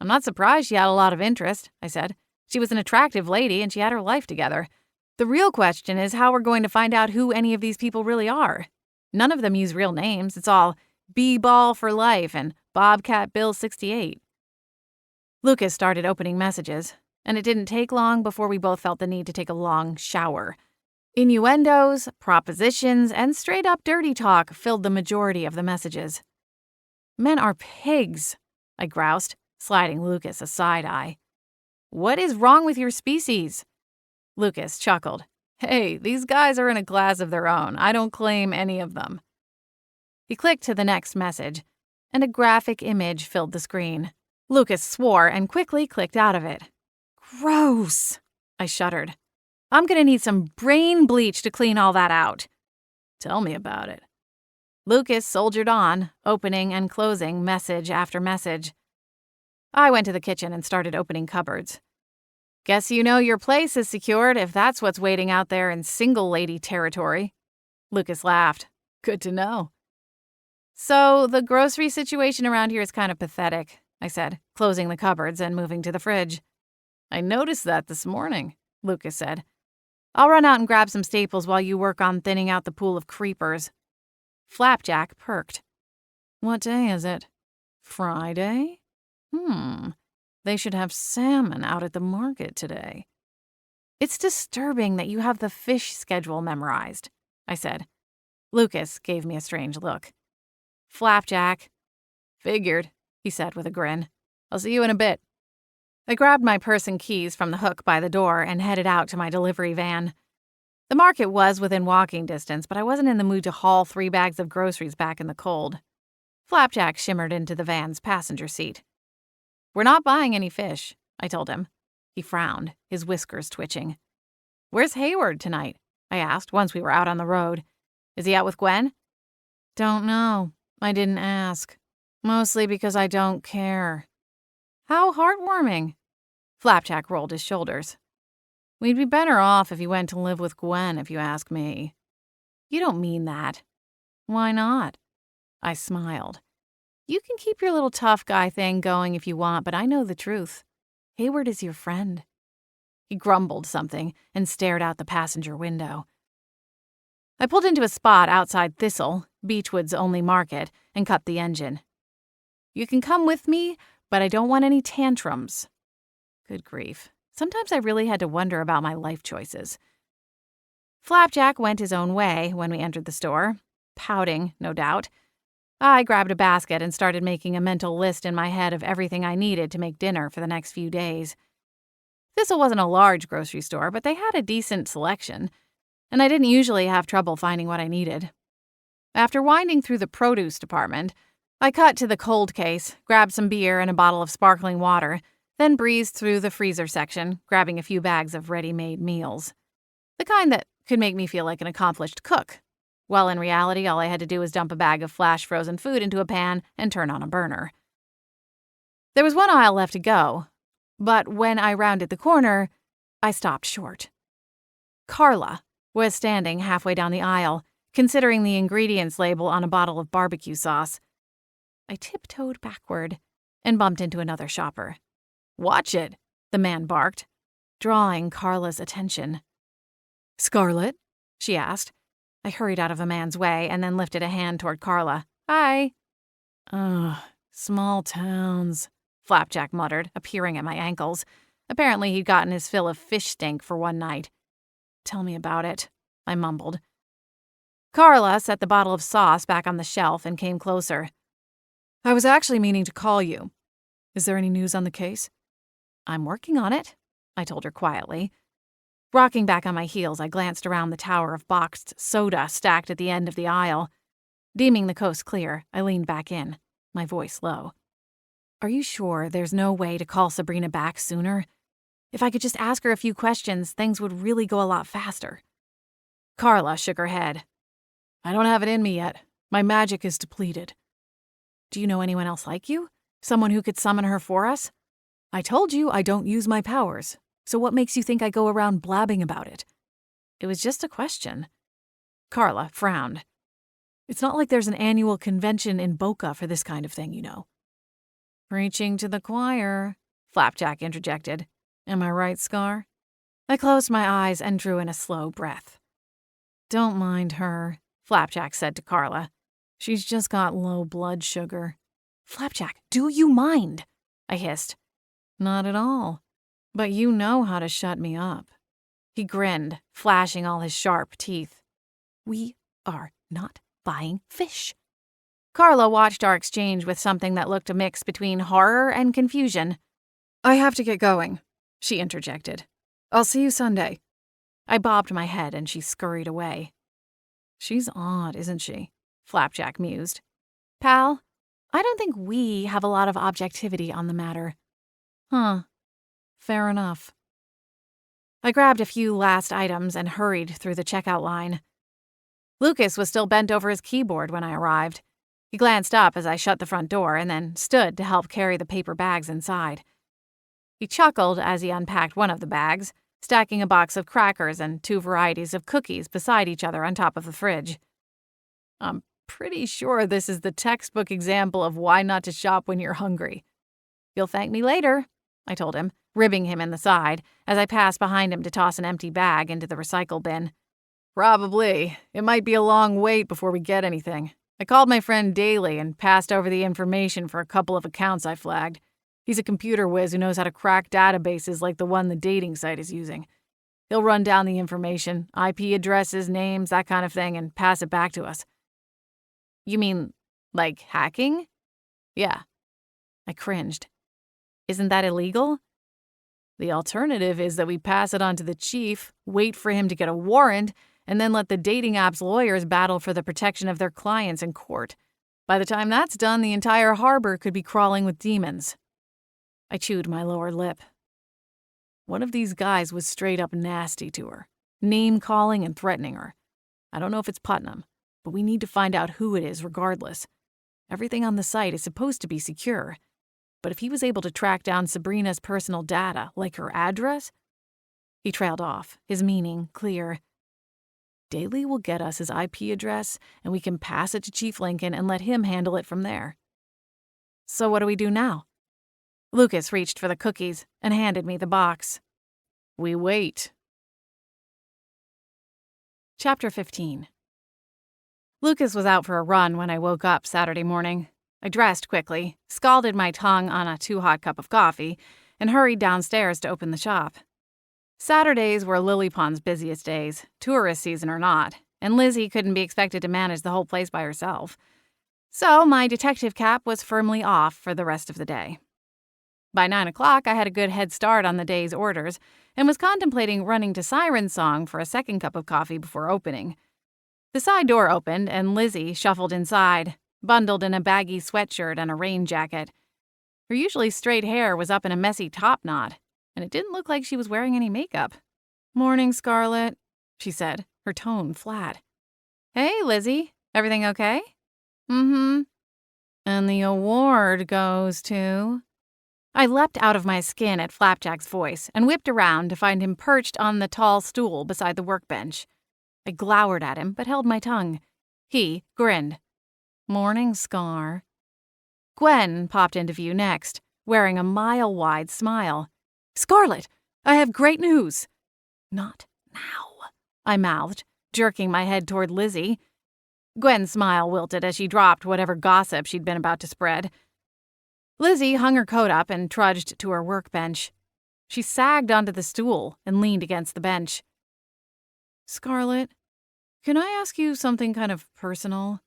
"I'm not surprised she had a lot of interest," I said. "She was an attractive lady and she had her life together. The real question is how we're going to find out who any of these people really are. None of them use real names. It's all B-Ball for life and Bobcat Bill 68. Lucas started opening messages, and it didn't take long before we both felt the need to take a long shower. Innuendos, propositions, and straight-up dirty talk filled the majority of the messages. Men are pigs, I groused, sliding Lucas a side eye. What is wrong with your species? Lucas chuckled. Hey, these guys are in a class of their own. I don't claim any of them. He clicked to the next message, and a graphic image filled the screen. Lucas swore and quickly clicked out of it. Gross, I shuddered. I'm gonna need some brain bleach to clean all that out. Tell me about it. Lucas soldiered on, opening and closing message after message. I went to the kitchen and started opening cupboards. Guess you know your place is secured if that's what's waiting out there in single lady territory. Lucas laughed. Good to know. So the grocery situation around here is kind of pathetic, I said, closing the cupboards and moving to the fridge. I noticed that this morning, Lucas said. I'll run out and grab some staples while you work on thinning out the pool of creepers. Flapjack perked. What day is it? Friday? They should have salmon out at the market today. It's disturbing that you have the fish schedule memorized, I said. Lucas gave me a strange look. Flapjack. Figured, he said with a grin. I'll see you in a bit. I grabbed my purse and keys from the hook by the door and headed out to my delivery van. The market was within walking distance, but I wasn't in the mood to haul 3 bags of groceries back in the cold. Flapjack shimmered into the van's passenger seat. We're not buying any fish, I told him. He frowned, his whiskers twitching. Where's Hayward tonight? I asked once we were out on the road. Is he out with Gwen? Don't know. I didn't ask. Mostly because I don't care. How heartwarming. Flapjack rolled his shoulders. We'd be better off if you went to live with Gwen, if you ask me. You don't mean that. Why not? I smiled. You can keep your little tough guy thing going if you want, but I know the truth. Hayward is your friend. He grumbled something and stared out the passenger window. I pulled into a spot outside Thistle, Beechwood's only market, and cut the engine. You can come with me, but I don't want any tantrums. Good grief. Sometimes I really had to wonder about my life choices. Flapjack went his own way when we entered the store, pouting, no doubt. I grabbed a basket and started making a mental list in my head of everything I needed to make dinner for the next few days. Thistle wasn't a large grocery store, but they had a decent selection, and I didn't usually have trouble finding what I needed. After winding through the produce department, I cut to the cold case, grabbed some beer and a bottle of sparkling water, then breezed through the freezer section, grabbing a few bags of ready-made meals. The kind that could make me feel like an accomplished cook. While in reality, all I had to do was dump a bag of flash-frozen food into a pan and turn on a burner. There was one aisle left to go, but when I rounded the corner, I stopped short. Carla was standing halfway down the aisle, considering the ingredients label on a bottle of barbecue sauce. I tiptoed backward and bumped into another shopper. Watch it, the man barked, drawing Carla's attention. Scarlett? She asked. I hurried out of the man's way and then lifted a hand toward Carla. Hi. Ugh, small towns, Flapjack muttered, appearing at my ankles. Apparently he'd gotten his fill of fish stink for one night. Tell me about it, I mumbled. Carla set the bottle of sauce back on the shelf and came closer. I was actually meaning to call you. Is there any news on the case? I'm working on it, I told her quietly. Rocking back on my heels, I glanced around the tower of boxed soda stacked at the end of the aisle. Deeming the coast clear, I leaned back in, my voice low. Are you sure there's no way to call Sabrina back sooner? If I could just ask her a few questions, things would really go a lot faster. Carla shook her head. I don't have it in me yet. My magic is depleted. Do you know anyone else like you? Someone who could summon her for us? I told you I don't use my powers, so what makes you think I go around blabbing about it? It was just a question. Carla frowned. It's not like there's an annual convention in Boca for this kind of thing, you know. Preaching to the choir, Flapjack interjected. Am I right, Scar? I closed my eyes and drew in a slow breath. Don't mind her, Flapjack said to Carla. She's just got low blood sugar. Flapjack, do you mind? I hissed. Not at all. But you know how to shut me up. He grinned, flashing all his sharp teeth. We are not buying fish. Carla watched our exchange with something that looked a mix between horror and confusion. I have to get going, she interjected. I'll see you Sunday. I bobbed my head and she scurried away. She's odd, isn't she? Flapjack mused. Pal, I don't think we have a lot of objectivity on the matter. Huh. Fair enough. I grabbed a few last items and hurried through the checkout line. Lucas was still bent over his keyboard when I arrived. He glanced up as I shut the front door and then stood to help carry the paper bags inside. He chuckled as he unpacked one of the bags, stacking a box of crackers and 2 varieties of cookies beside each other on top of the fridge. I'm pretty sure this is the textbook example of why not to shop when you're hungry. You'll thank me later, I told him, ribbing him in the side as I passed behind him to toss an empty bag into the recycle bin. Probably. It might be a long wait before we get anything. I called my friend Daly and passed over the information for a couple of accounts I flagged. He's a computer whiz who knows how to crack databases like the one the dating site is using. He'll run down the information, IP addresses, names, that kind of thing, and pass it back to us. You mean, like hacking? Yeah. I cringed. Isn't that illegal? The alternative is that we pass it on to the chief, wait for him to get a warrant, and then let the dating app's lawyers battle for the protection of their clients in court. By the time that's done, the entire harbor could be crawling with demons. I chewed my lower lip. One of these guys was straight up nasty to her, name-calling and threatening her. I don't know if it's Putnam, but we need to find out who it is regardless. Everything on the site is supposed to be secure, but if he was able to track down Sabrina's personal data, like her address... He trailed off, his meaning clear. Daly will get us his IP address, and we can pass it to Chief Lincoln and let him handle it from there. So what do we do now? Lucas reached for the cookies and handed me the box. We wait. Chapter 15. Lucas was out for a run when I woke up Saturday morning. I dressed quickly, scalded my tongue on a too-hot cup of coffee, and hurried downstairs to open the shop. Saturdays were Lily Pond's busiest days, tourist season or not, and Lizzie couldn't be expected to manage the whole place by herself. So my detective cap was firmly off for the rest of the day. By 9 o'clock, I had a good head start on the day's orders and was contemplating running to Siren Song for a second cup of coffee before opening. The side door opened and Lizzie shuffled inside, bundled in a baggy sweatshirt and a rain jacket. Her usually straight hair was up in a messy top knot, and it didn't look like she was wearing any makeup. "Morning, Scarlett," she said, her tone flat. "Hey, Lizzie. Everything okay?" "Mm-hmm. And the award goes to..." I leapt out of my skin at Flapjack's voice and whipped around to find him perched on the tall stool beside the workbench. I glowered at him but held my tongue. He grinned. "Morning, Scar." Gwen popped into view next, wearing a mile-wide smile. "Scarlett, I have great news." "Not now," I mouthed, jerking my head toward Lizzie. Gwen's smile wilted as she dropped whatever gossip she'd been about to spread. Lizzie hung her coat up and trudged to her workbench. She sagged onto the stool and leaned against the bench. "Scarlett, can I ask you something kind of personal?"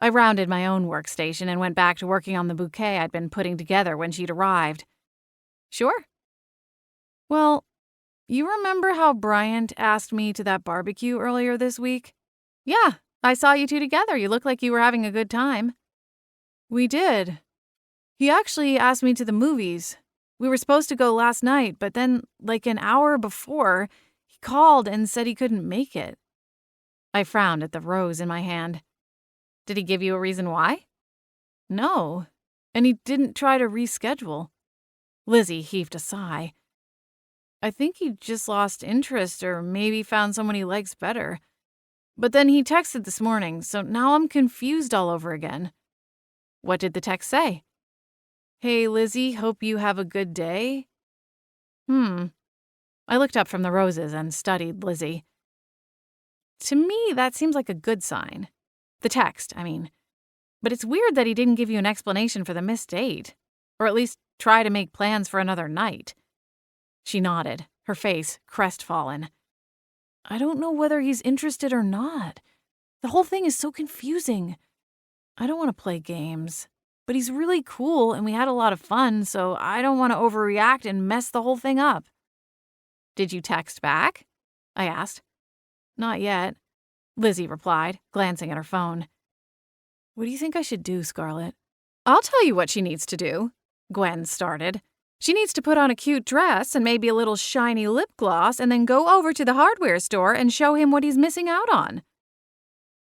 I rounded my own workstation and went back to working on the bouquet I'd been putting together when she'd arrived. "Sure." "Well, you remember how Bryant asked me to that barbecue earlier this week?" "Yeah, I saw you two together. You looked like you were having a good time." "We did. He actually asked me to the movies. We were supposed to go last night, but then, like an hour before, he called and said he couldn't make it." I frowned at the rose in my hand. "Did he give you a reason why?" "No, and he didn't try to reschedule." Lizzie heaved a sigh. "I think he just lost interest or maybe found someone he likes better. But then he texted this morning, so now I'm confused all over again." "What did the text say?" "Hey, Lizzie, hope you have a good day." I looked up from the roses and studied Lizzie. To me, that seems like a good sign. The text, I mean. But it's weird that he didn't give you an explanation for the missed date. Or at least try to make plans for another night. She nodded, her face crestfallen. I don't know whether he's interested or not. The whole thing is so confusing. I don't want to play games, but he's really cool and we had a lot of fun, so I don't want to overreact and mess the whole thing up. Did you text back? I asked. Not yet, Lizzie replied, glancing at her phone. What do you think I should do, Scarlett? I'll tell you what she needs to do, Gwen started. She needs to put on a cute dress and maybe a little shiny lip gloss and then go over to the hardware store and show him what he's missing out on.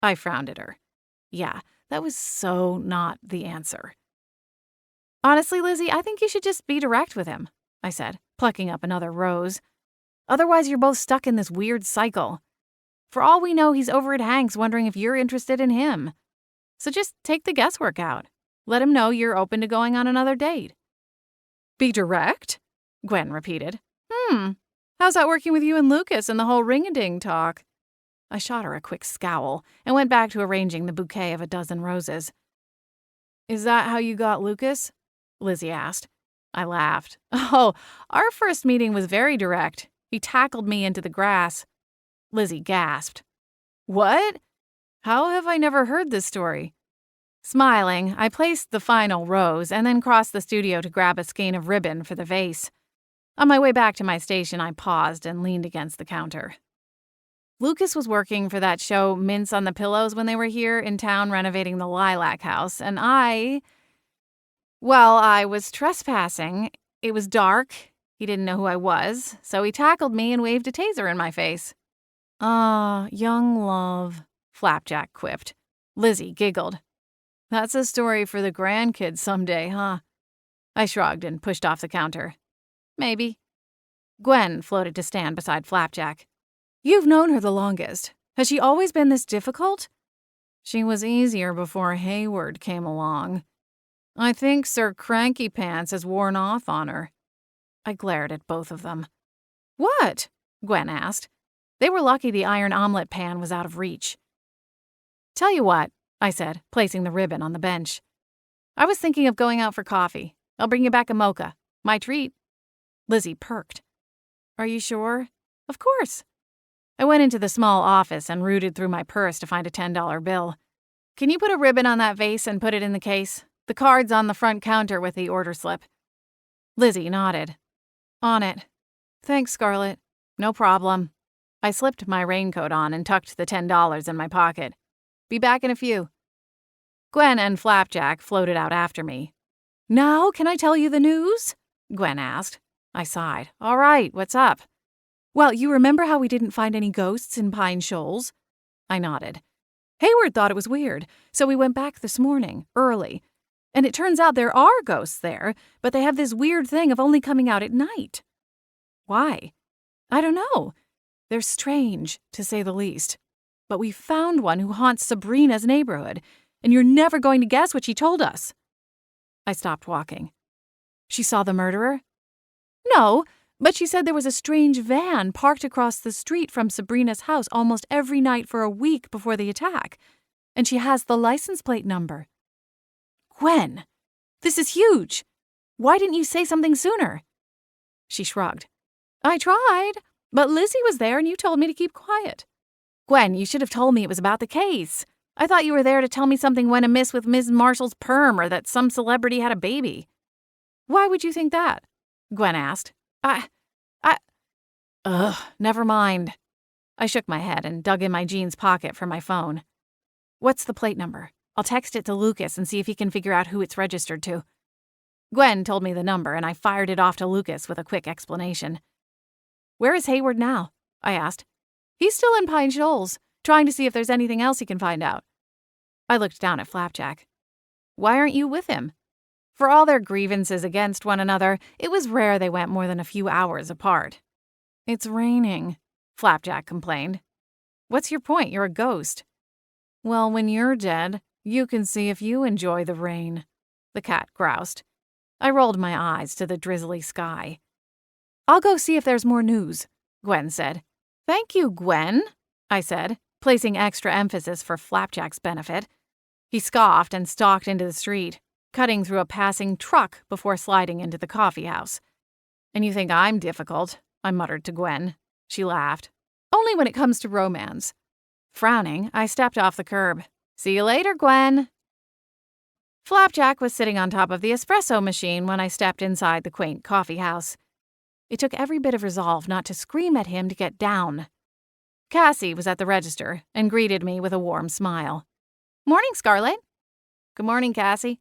I frowned at her. Yeah, that was so not the answer. Honestly, Lizzie, I think you should just be direct with him, I said, plucking up another rose. Otherwise, you're both stuck in this weird cycle. For all we know, he's over at Hank's wondering if you're interested in him. So just take the guesswork out. Let him know you're open to going on another date. Be direct? Gwen repeated. How's that working with you and Lucas and the whole ring-a-ding talk? I shot her a quick scowl and went back to arranging the bouquet of a dozen roses. Is that how you got Lucas? Lizzie asked. I laughed. Oh, our first meeting was very direct. He tackled me into the grass. Lizzie gasped. What? How have I never heard this story? Smiling, I placed the final rose and then crossed the studio to grab a skein of ribbon for the vase. On my way back to my station, I paused and leaned against the counter. Lucas was working for that show Mints on the Pillows when they were here in town renovating the Lilac House, and I was trespassing. It was dark. He didn't know who I was, so he tackled me and waved a taser in my face. Ah, young love, Flapjack quipped. Lizzie giggled. That's a story for the grandkids someday, huh? I shrugged and pushed off the counter. Maybe. Gwen floated to stand beside Flapjack. You've known her the longest. Has she always been this difficult? She was easier before Hayward came along. I think Sir Cranky Pants has worn off on her. I glared at both of them. What? Gwen asked. They were lucky the iron omelet pan was out of reach. Tell you what, I said, placing the ribbon on the bench. I was thinking of going out for coffee. I'll bring you back a mocha. My treat. Lizzie perked. Are you sure? Of course. I went into the small office and rooted through my purse to find a $10 bill. Can you put a ribbon on that vase and put it in the case? The card's on the front counter with the order slip. Lizzie nodded. On it. Thanks, Scarlett. No problem. I slipped my raincoat on and tucked the $10 in my pocket. Be back in a few. Gwen and Flapjack floated out after me. Now, can I tell you the news? Gwen asked. I sighed. All right, what's up? Well, you remember how we didn't find any ghosts in Pine Shoals? I nodded. Hayward thought it was weird, so we went back this morning, early. And it turns out there are ghosts there, but they have this weird thing of only coming out at night. Why? I don't know. They're strange, to say the least. But we found one who haunts Sabrina's neighborhood, and you're never going to guess what she told us. I stopped walking. She saw the murderer? No, but she said there was a strange van parked across the street from Sabrina's house almost every night for a week before the attack, and she has the license plate number. Gwen, this is huge. Why didn't you say something sooner? She shrugged. I tried, but Lizzie was there and you told me to keep quiet. Gwen, you should have told me it was about the case. I thought you were there to tell me something went amiss with Ms. Marshall's perm or that some celebrity had a baby. Why would you think that? Gwen asked. Never mind. I shook my head and dug in my jeans pocket for my phone. What's the plate number? I'll text it to Lucas and see if he can figure out who it's registered to. Gwen told me the number and I fired it off to Lucas with a quick explanation. Where is Hayward now? I asked. He's still in Pine Shoals, trying to see if there's anything else he can find out. I looked down at Flapjack. Why aren't you with him? For all their grievances against one another, it was rare they went more than a few hours apart. It's raining, Flapjack complained. What's your point? You're a ghost. Well, when you're dead, you can see if you enjoy the rain, the cat groused. I rolled my eyes to the drizzly sky. I'll go see if there's more news, Gwen said. Thank you, Gwen, I said, placing extra emphasis for Flapjack's benefit. He scoffed and stalked into the street, cutting through a passing truck before sliding into the coffee house. And you think I'm difficult, I muttered to Gwen. She laughed. Only when it comes to romance. Frowning, I stepped off the curb. See you later, Gwen. Flapjack was sitting on top of the espresso machine when I stepped inside the quaint coffee house. It took every bit of resolve not to scream at him to get down. Cassie was at the register and greeted me with a warm smile. Morning, Scarlett. Good morning, Cassie.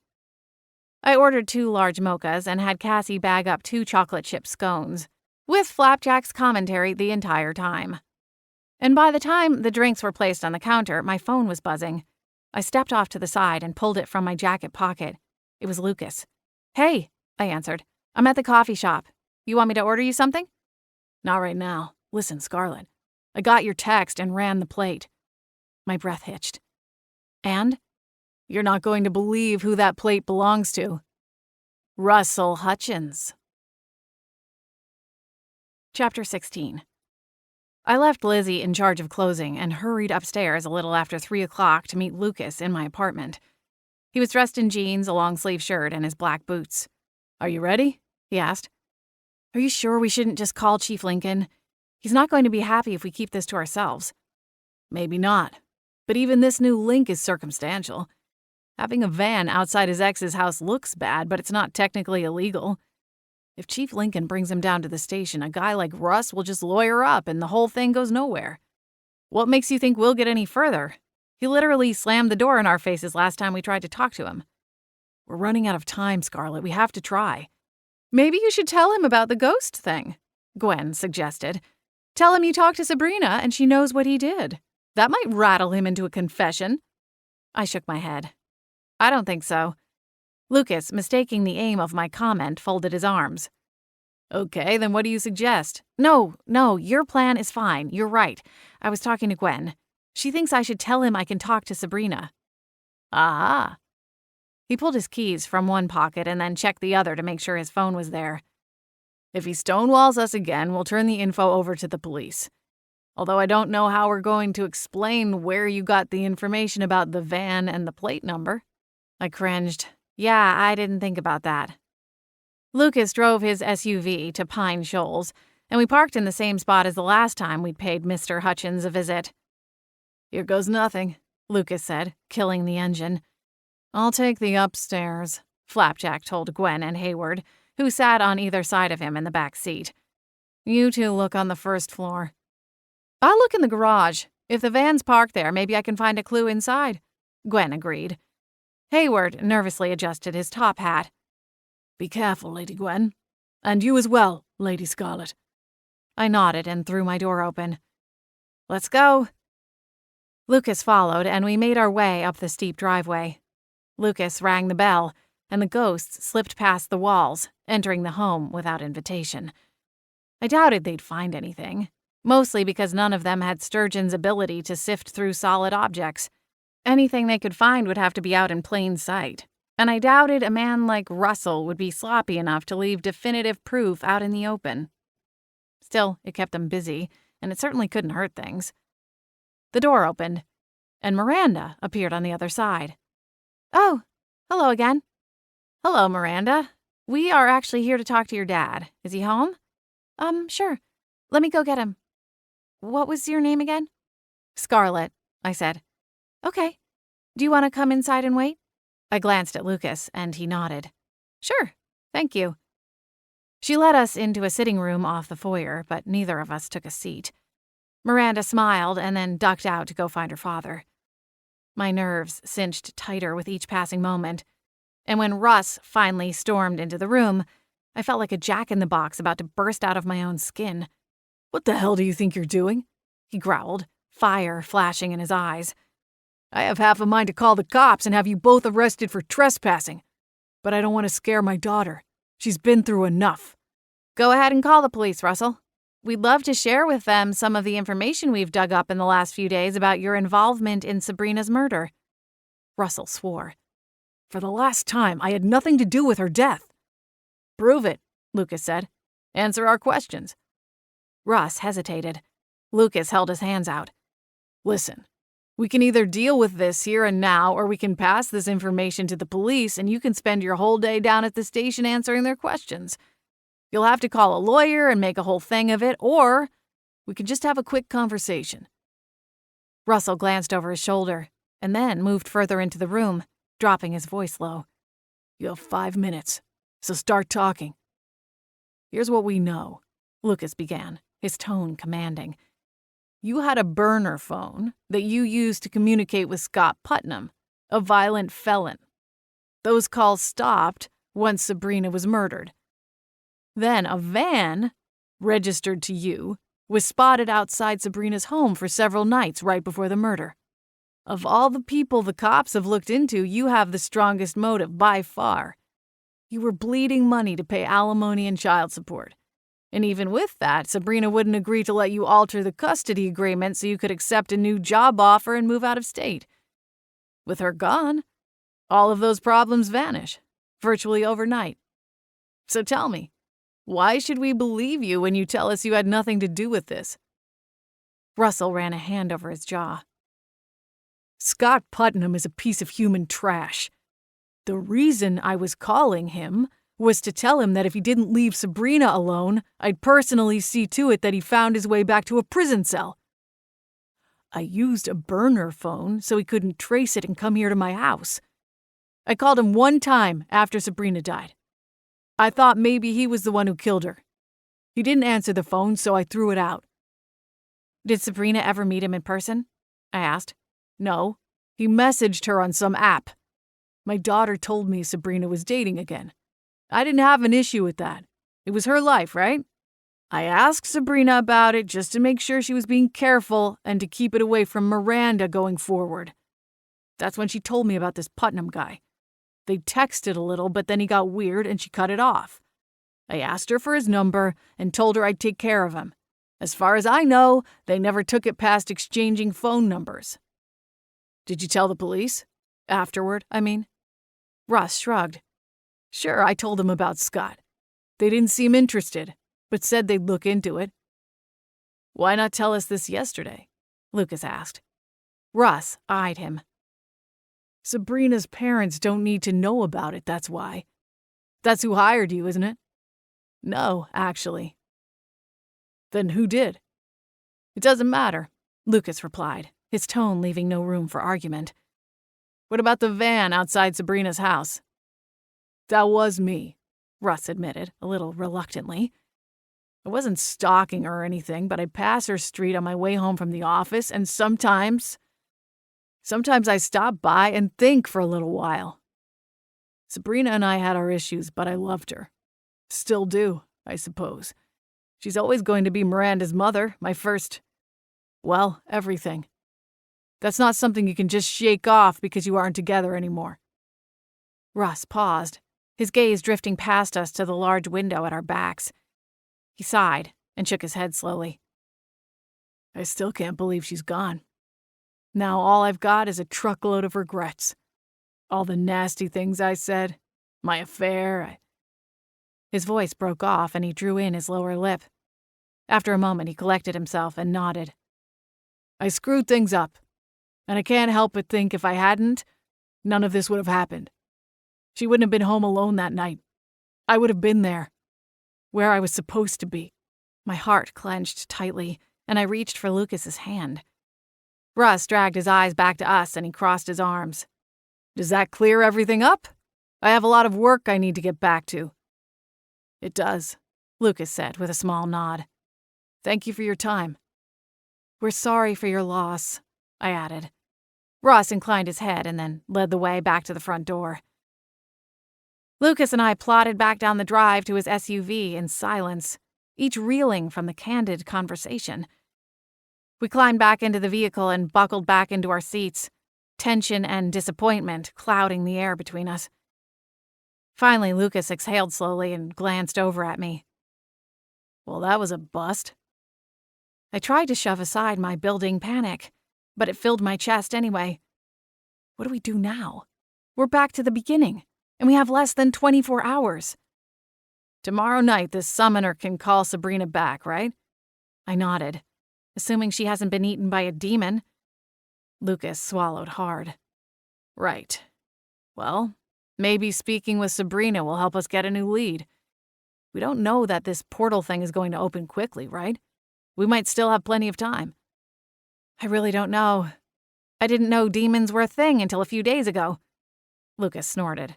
I ordered 2 large mochas and had Cassie bag up 2 chocolate chip scones, with Flapjack's commentary the entire time. And by the time the drinks were placed on the counter, my phone was buzzing. I stepped off to the side and pulled it from my jacket pocket. It was Lucas. Hey, I answered. I'm at the coffee shop. You want me to order you something? Not right now. Listen, Scarlett. I got your text and ran the plate. My breath hitched. And? You're not going to believe who that plate belongs to. Russell Hutchins. Chapter 16. I left Lizzie in charge of closing and hurried upstairs a little after 3 o'clock to meet Lucas in my apartment. He was dressed in jeans, a long-sleeve shirt, and his black boots. Are you ready? He asked. Are you sure we shouldn't just call Chief Lincoln? He's not going to be happy if we keep this to ourselves. Maybe not. But even this new link is circumstantial. Having a van outside his ex's house looks bad, but it's not technically illegal. If Chief Lincoln brings him down to the station, a guy like Russ will just lawyer up and the whole thing goes nowhere. What makes you think we'll get any further? He literally slammed the door in our faces last time we tried to talk to him. We're running out of time, Scarlett. We have to try. Maybe you should tell him about the ghost thing, Gwen suggested. Tell him you talked to Sabrina and she knows what he did. That might rattle him into a confession. I shook my head. I don't think so. Lucas, mistaking the aim of my comment, folded his arms. Okay, then what do you suggest? No, your plan is fine. You're right. I was talking to Gwen. She thinks I should tell him I can talk to Sabrina. Ah. He pulled his keys from one pocket and then checked the other to make sure his phone was there. If he stonewalls us again, we'll turn the info over to the police. Although I don't know how we're going to explain where you got the information about the van and the plate number. I cringed. Yeah, I didn't think about that. Lucas drove his SUV to Pine Shoals, and we parked in the same spot as the last time we'd paid Mr. Hutchins a visit. Here goes nothing, Lucas said, killing the engine. I'll take the upstairs, Flapjack told Gwen and Hayward, who sat on either side of him in the back seat. You two look on the first floor. I'll look in the garage. If the van's parked there, maybe I can find a clue inside, Gwen agreed. Hayward nervously adjusted his top hat. Be careful, Lady Gwen. And you as well, Lady Scarlett. I nodded and threw my door open. Let's go. Lucas followed, and we made our way up the steep driveway. Lucas rang the bell, and the ghosts slipped past the walls, entering the home without invitation. I doubted they'd find anything, mostly because none of them had Sturgeon's ability to sift through solid objects. Anything they could find would have to be out in plain sight, and I doubted a man like Russell would be sloppy enough to leave definitive proof out in the open. Still, it kept them busy, and it certainly couldn't hurt things. The door opened, and Miranda appeared on the other side. Oh, hello again. Hello, Miranda. We are actually here to talk to your dad. Is he home? Sure. Let me go get him. What was your name again? Scarlett, I said. Okay. Do you want to come inside and wait? I glanced at Lucas, and he nodded. Sure. Thank you. She led us into a sitting room off the foyer, but neither of us took a seat. Miranda smiled and then ducked out to go find her father. My nerves cinched tighter with each passing moment, and when Russ finally stormed into the room, I felt like a jack-in-the-box about to burst out of my own skin. What the hell do you think you're doing? He growled, fire flashing in his eyes. I have half a mind to call the cops and have you both arrested for trespassing. But I don't want to scare my daughter. She's been through enough. Go ahead and call the police, Russell. We'd love to share with them some of the information we've dug up in the last few days about your involvement in Sabrina's murder. Russell swore. For the last time, I had nothing to do with her death. Prove it, Lucas said. Answer our questions. Russ hesitated. Lucas held his hands out. Listen. We can either deal with this here and now, or we can pass this information to the police and you can spend your whole day down at the station answering their questions. You'll have to call a lawyer and make a whole thing of it, or We can just have a quick conversation." Russell glanced over his shoulder and then moved further into the room, dropping his voice low. "You have 5 minutes, so start talking." "Here's what we know," Lucas began, his tone commanding. "You had a burner phone that you used to communicate with Scott Putnam, a violent felon. Those calls stopped once Sabrina was murdered. Then a van, registered to you, was spotted outside Sabrina's home for several nights right before the murder. Of all the people the cops have looked into, you have the strongest motive by far. You were bleeding money to pay alimony and child support. And even with that, Sabrina wouldn't agree to let you alter the custody agreement so you could accept a new job offer and move out of state. With her gone, all of those problems vanish, virtually overnight. So tell me, why should we believe you when you tell us you had nothing to do with this?" Russell ran a hand over his jaw. "Scott Putnam is a piece of human trash. The reason I was calling him was to tell him that if he didn't leave Sabrina alone, I'd personally see to it that he found his way back to a prison cell. I used a burner phone so he couldn't trace it and come here to my house. I called him one time after Sabrina died. I thought maybe he was the one who killed her. He didn't answer the phone, so I threw it out." "Did Sabrina ever meet him in person?" I asked. "No, he messaged her on some app. My daughter told me Sabrina was dating again. I didn't have an issue with that. It was her life, right? I asked Sabrina about it just to make sure she was being careful and to keep it away from Miranda going forward. That's when she told me about this Putnam guy. They texted a little, but then he got weird and she cut it off. I asked her for his number and told her I'd take care of him. As far as I know, they never took it past exchanging phone numbers." "Did you tell the police? Afterward, I mean?" Russ shrugged. "Sure, I told them about Scott. They didn't seem interested, but said they'd look into it." "Why not tell us this yesterday?" Lucas asked. Russ eyed him. "Sabrina's parents don't need to know about it, that's why. That's who hired you, isn't it?" "No, actually." "Then who did?" "It doesn't matter," Lucas replied, his tone leaving no room for argument. "What about the van outside Sabrina's house?" "That was me," Russ admitted, a little reluctantly. "I wasn't stalking her or anything, but I pass her street on my way home from the office, and sometimes I stop by and think for a little while. Sabrina and I had our issues, but I loved her. Still do, I suppose. She's always going to be Miranda's mother, my first, well, everything. That's not something you can just shake off because you aren't together anymore." Russ paused, his gaze drifting past us to the large window at our backs. He sighed and shook his head slowly. "I still can't believe she's gone. Now all I've got is a truckload of regrets. All the nasty things I said, my affair, His voice broke off and he drew in his lower lip. After a moment he collected himself and nodded. "I screwed things up, and I can't help but think if I hadn't, none of this would have happened. She wouldn't have been home alone that night. I would have been there, where I was supposed to be." My heart clenched tightly, and I reached for Lucas's hand. Russ dragged his eyes back to us and he crossed his arms. "Does that clear everything up? I have a lot of work I need to get back to." "It does," Lucas said with a small nod. "Thank you for your time." "We're sorry for your loss," I added. Russ inclined his head and then led the way back to the front door. Lucas and I plodded back down the drive to his SUV in silence, each reeling from the candid conversation. We climbed back into the vehicle and buckled back into our seats, tension and disappointment clouding the air between us. Finally, Lucas exhaled slowly and glanced over at me. "Well, that was a bust." I tried to shove aside my building panic, but it filled my chest anyway. What do we do now? We're back to the beginning, and we have less than 24 hours. "Tomorrow night, this summoner can call Sabrina back, right?" I nodded, assuming she hasn't been eaten by a demon. Lucas swallowed hard. "Right. Well, maybe speaking with Sabrina will help us get a new lead. We don't know that this portal thing is going to open quickly, right? We might still have plenty of time. I really don't know. I didn't know demons were a thing until a few days ago. Lucas snorted.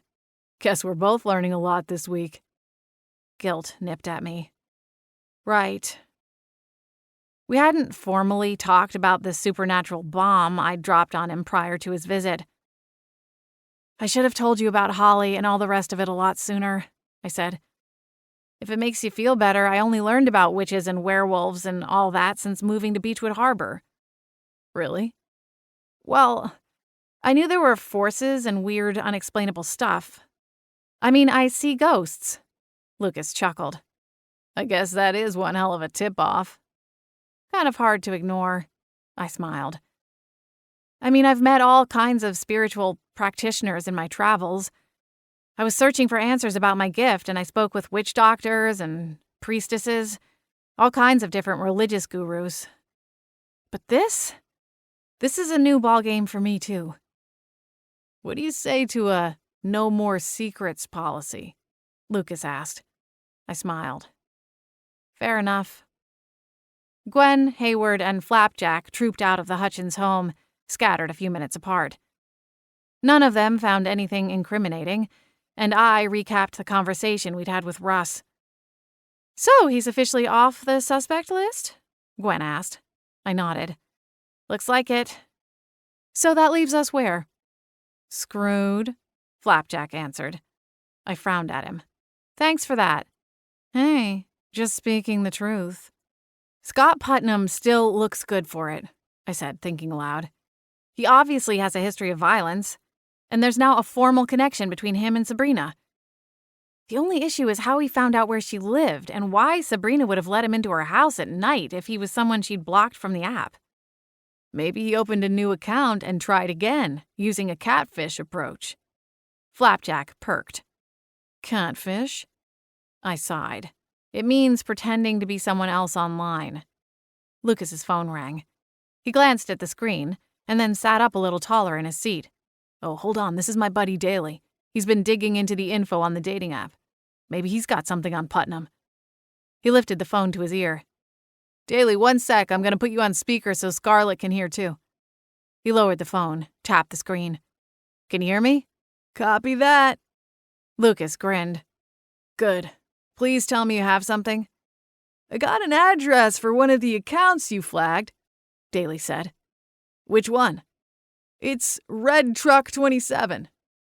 Guess we're both learning a lot this week. Guilt nipped at me. Right. We hadn't formally talked about the supernatural bomb I'd dropped on him prior to his visit. I should have told you about Holly and all the rest of it a lot sooner, I said. If it makes you feel better, I only learned about witches and werewolves and all that since moving to Beechwood Harbor. Really? Well, I knew there were forces and weird, unexplainable stuff. I mean, I see ghosts. Lucas chuckled. I guess that is one hell of a tip-off. Kind of hard to ignore. I smiled. I mean, I've met all kinds of spiritual practitioners in my travels. I was searching for answers about my gift, and I spoke with witch doctors and priestesses, all kinds of different religious gurus. But this is a new ballgame for me, too. What do you say to a no more secrets policy? Lucas asked. I smiled. Fair enough. Gwen, Hayward, and Flapjack trooped out of the Hutchins home, scattered a few minutes apart. None of them found anything incriminating, and I recapped the conversation we'd had with Russ. So, he's officially off the suspect list? Gwen asked. I nodded. Looks like it. So that leaves us where? Screwed, Flapjack answered. I frowned at him. Thanks for that. Hey, just speaking the truth. Scott Putnam still looks good for it, I said, thinking aloud. He obviously has a history of violence, and there's now a formal connection between him and Sabrina. The only issue is how he found out where she lived and why Sabrina would have let him into her house at night if he was someone she'd blocked from the app. Maybe he opened a new account and tried again, using a catfish approach. Flapjack perked. Catfish? I sighed. It means pretending to be someone else online. Lucas's phone rang. He glanced at the screen, and then sat up a little taller in his seat. Oh, hold on, this is my buddy Daly. He's been digging into the info on the dating app. Maybe he's got something on Putnam. He lifted the phone to his ear. Daly, 1 sec, I'm gonna put you on speaker so Scarlett can hear too. He lowered the phone, tapped the screen. Can you hear me? Copy that. Lucas grinned. Good. Please tell me you have something. I got an address for one of the accounts you flagged, Daly said. Which one? It's Red Truck 27.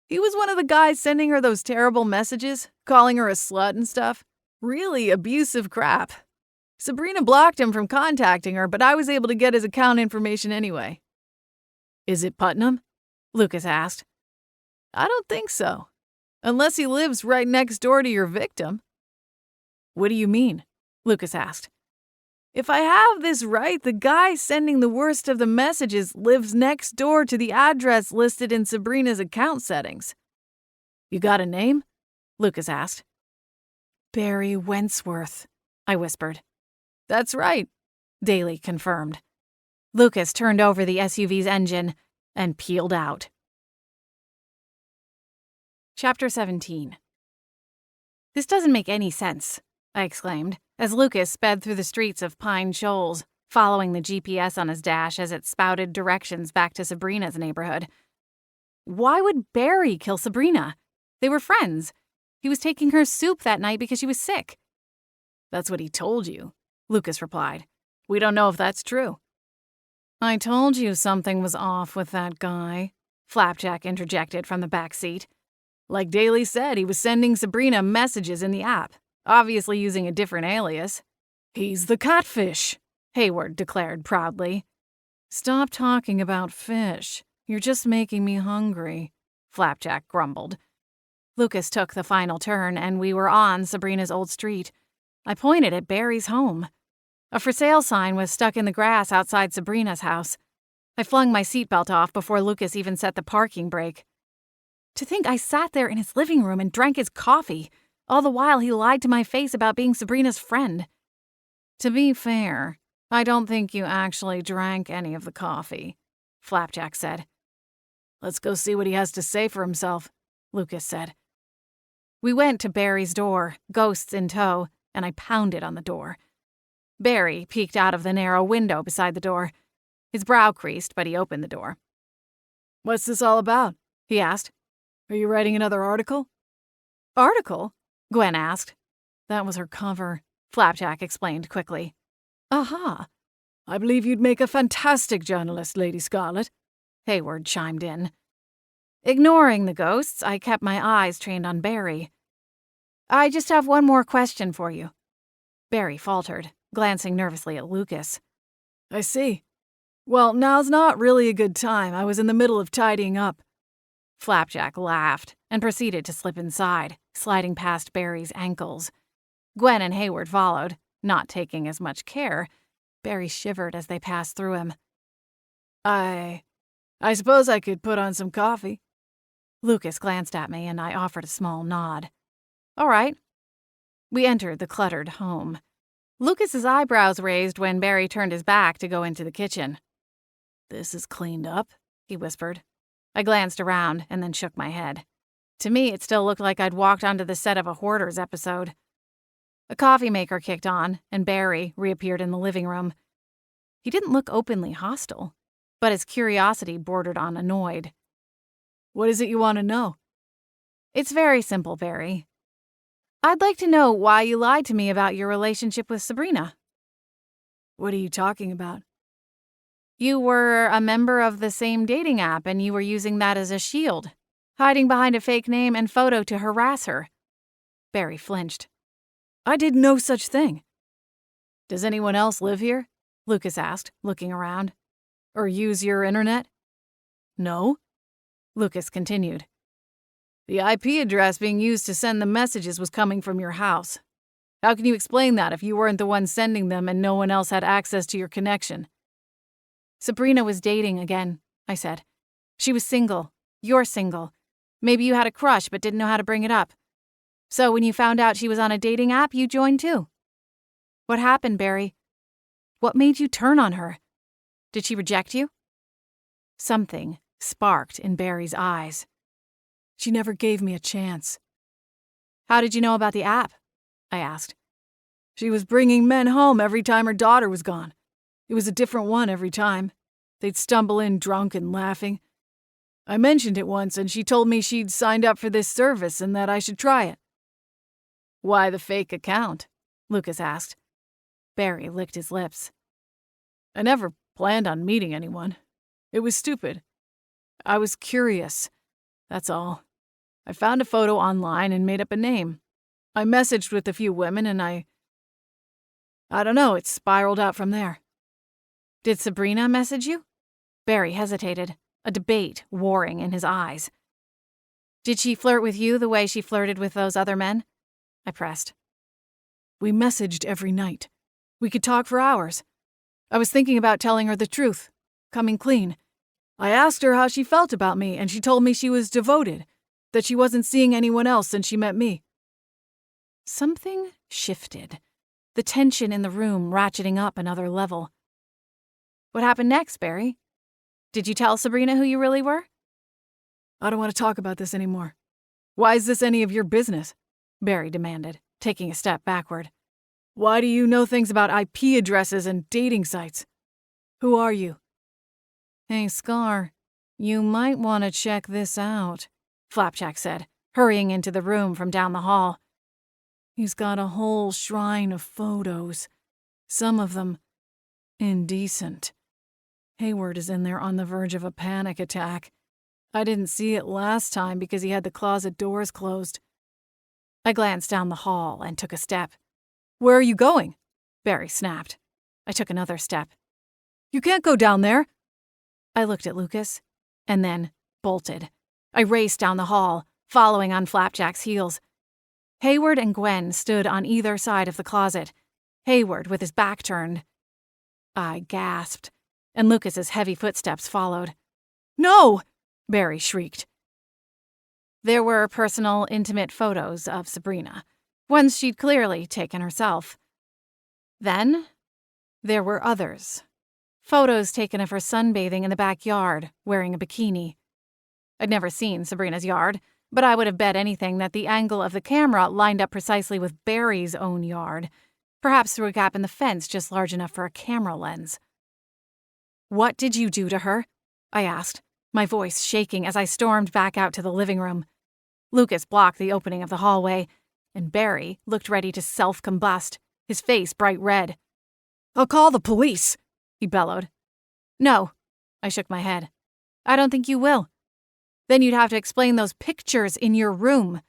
He was one of the guys sending her those terrible messages, calling her a slut and stuff. Really abusive crap. Sabrina blocked him from contacting her, but I was able to get his account information anyway. Is it Putnam? Lucas asked. I don't think so. Unless he lives right next door to your victim. What do you mean? Lucas asked. If I have this right, the guy sending the worst of the messages lives next door to the address listed in Sabrina's account settings. You got a name? Lucas asked. Barry Wentworth, I whispered. That's right, Daly confirmed. Lucas turned over the SUV's engine and peeled out. Chapter 17. This doesn't make any sense, I exclaimed, as Lucas sped through the streets of Pine Shoals, following the GPS on his dash as it spouted directions back to Sabrina's neighborhood. Why would Barry kill Sabrina? They were friends. He was taking her soup that night because she was sick. That's what he told you, Lucas replied. We don't know if that's true. I told you something was off with that guy, Flapjack interjected from the back seat. Like Daly said, he was sending Sabrina messages in the app, obviously using a different alias. He's the catfish, Hayward declared proudly. Stop talking about fish. You're just making me hungry, Flapjack grumbled. Lucas took the final turn, and we were on Sabrina's old street. I pointed at Barry's home. A for sale sign was stuck in the grass outside Sabrina's house. I flung my seatbelt off before Lucas even set the parking brake. To think I sat there in his living room and drank his coffee, all the while he lied to my face about being Sabrina's friend. To be fair, I don't think you actually drank any of the coffee, Flapjack said. Let's go see what he has to say for himself, Lucas said. We went to Barry's door, ghosts in tow, and I pounded on the door. Barry peeked out of the narrow window beside the door. His brow creased, but he opened the door. "What's this all about?" he asked. "Are you writing another article?" "Article?" Gwen asked. That was her cover, Flapjack explained quickly. "Aha! I believe you'd make a fantastic journalist, Lady Scarlet," Hayward chimed in. Ignoring the ghosts, I kept my eyes trained on Barry. "I just have one more question for you." Barry faltered, glancing nervously at Lucas. "I see. Well, now's not really a good time. I was in the middle of tidying up." Flapjack laughed and proceeded to slip inside, sliding past Barry's ankles. Gwen and Hayward followed, not taking as much care. Barry shivered as they passed through him. I suppose I could put on some coffee." Lucas glanced at me and I offered a small nod. "All right." We entered the cluttered home. Lucas's eyebrows raised when Barry turned his back to go into the kitchen. "This is cleaned up," he whispered. I glanced around and then shook my head. To me, it still looked like I'd walked onto the set of a Hoarders episode. A coffee maker kicked on, and Barry reappeared in the living room. He didn't look openly hostile, but his curiosity bordered on annoyed. "What is it you want to know?" "It's very simple, Barry. I'd like to know why you lied to me about your relationship with Sabrina." "What are you talking about?" "You were a member of the same dating app and you were using that as a shield, hiding behind a fake name and photo to harass her." Barry flinched. "I did no such thing." "Does anyone else live here?" Lucas asked, looking around. "Or use your internet?" "No." Lucas continued. "The IP address being used to send the messages was coming from your house. How can you explain that if you weren't the one sending them and no one else had access to your connection?" "Sabrina was dating again," I said. "She was single. You're single. Maybe you had a crush but didn't know how to bring it up. So when you found out she was on a dating app, you joined too. What happened, Barry? What made you turn on her? Did she reject you?" Something sparked in Barry's eyes. "She never gave me a chance." "How did you know about the app?" I asked. "She was bringing men home every time her daughter was gone. It was a different one every time. They'd stumble in drunk and laughing. I mentioned it once and she told me she'd signed up for this service and that I should try it." "Why the fake account?" Lucas asked. Barry licked his lips. "I never planned on meeting anyone. It was stupid. I was curious. That's all. I found a photo online and made up a name. I messaged with a few women and I don't know, it spiraled out from there." "Did Sabrina message you?" Barry hesitated, a debate warring in his eyes. "Did she flirt with you the way she flirted with those other men?" I pressed. "We messaged every night. We could talk for hours. I was thinking about telling her the truth, coming clean. I asked her how she felt about me, and she told me she was devoted, that she wasn't seeing anyone else since she met me." Something shifted, the tension in the room ratcheting up another level. "What happened next, Barry? Did you tell Sabrina who you really were?" "I don't want to talk about this anymore. Why is this any of your business?" Barry demanded, taking a step backward. "Why do you know things about IP addresses and dating sites? Who are you?" "Hey, Scar, you might want to check this out," Flapjack said, hurrying into the room from down the hall. "He's got a whole shrine of photos. Some of them indecent. Hayward is in there on the verge of a panic attack. I didn't see it last time because he had the closet doors closed." I glanced down the hall and took a step. "Where are you going?" Barry snapped. I took another step. "You can't go down there." I looked at Lucas, and then bolted. I raced down the hall, following on Flapjack's heels. Hayward and Gwen stood on either side of the closet, Hayward with his back turned. I gasped, and Lucas's heavy footsteps followed. "No!" Barry shrieked. There were personal, intimate photos of Sabrina, ones she'd clearly taken herself. Then there were others. Photos taken of her sunbathing in the backyard, wearing a bikini. I'd never seen Sabrina's yard, but I would have bet anything that the angle of the camera lined up precisely with Barry's own yard. perhaps through a gap in the fence just large enough for a camera lens. "What did you do to her?" I asked, my voice shaking as I stormed back out to the living room. Lucas blocked the opening of the hallway, and Barry looked ready to self-combust, his face bright red. "I'll call the police," he bellowed. "No," I shook my head. "I don't think you will. Then you'd have to explain those pictures in your room.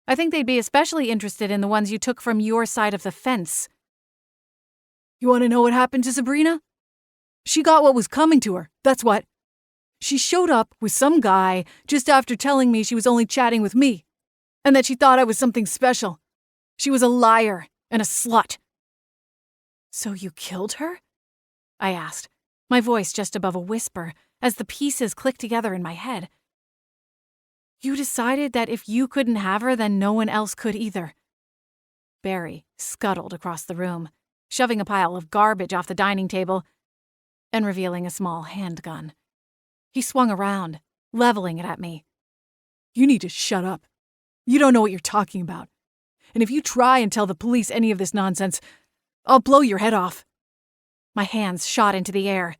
I think they'd be especially interested in the ones you took from your side of the fence." "You want to know what happened to Sabrina? She got what was coming to her, that's what. She showed up with some guy just after telling me she was only chatting with me, and that she thought I was something special. She was a liar and a slut." "So you killed her?" I asked, my voice just above a whisper as the pieces clicked together in my head. "You decided that if you couldn't have her, then no one else could either." Barry scuttled across the room, shoving a pile of garbage off the dining table and revealing a small handgun. He swung around, leveling it at me. "You need to shut up. You don't know what you're talking about. And if you try and tell the police any of this nonsense, I'll blow your head off." My hands shot into the air.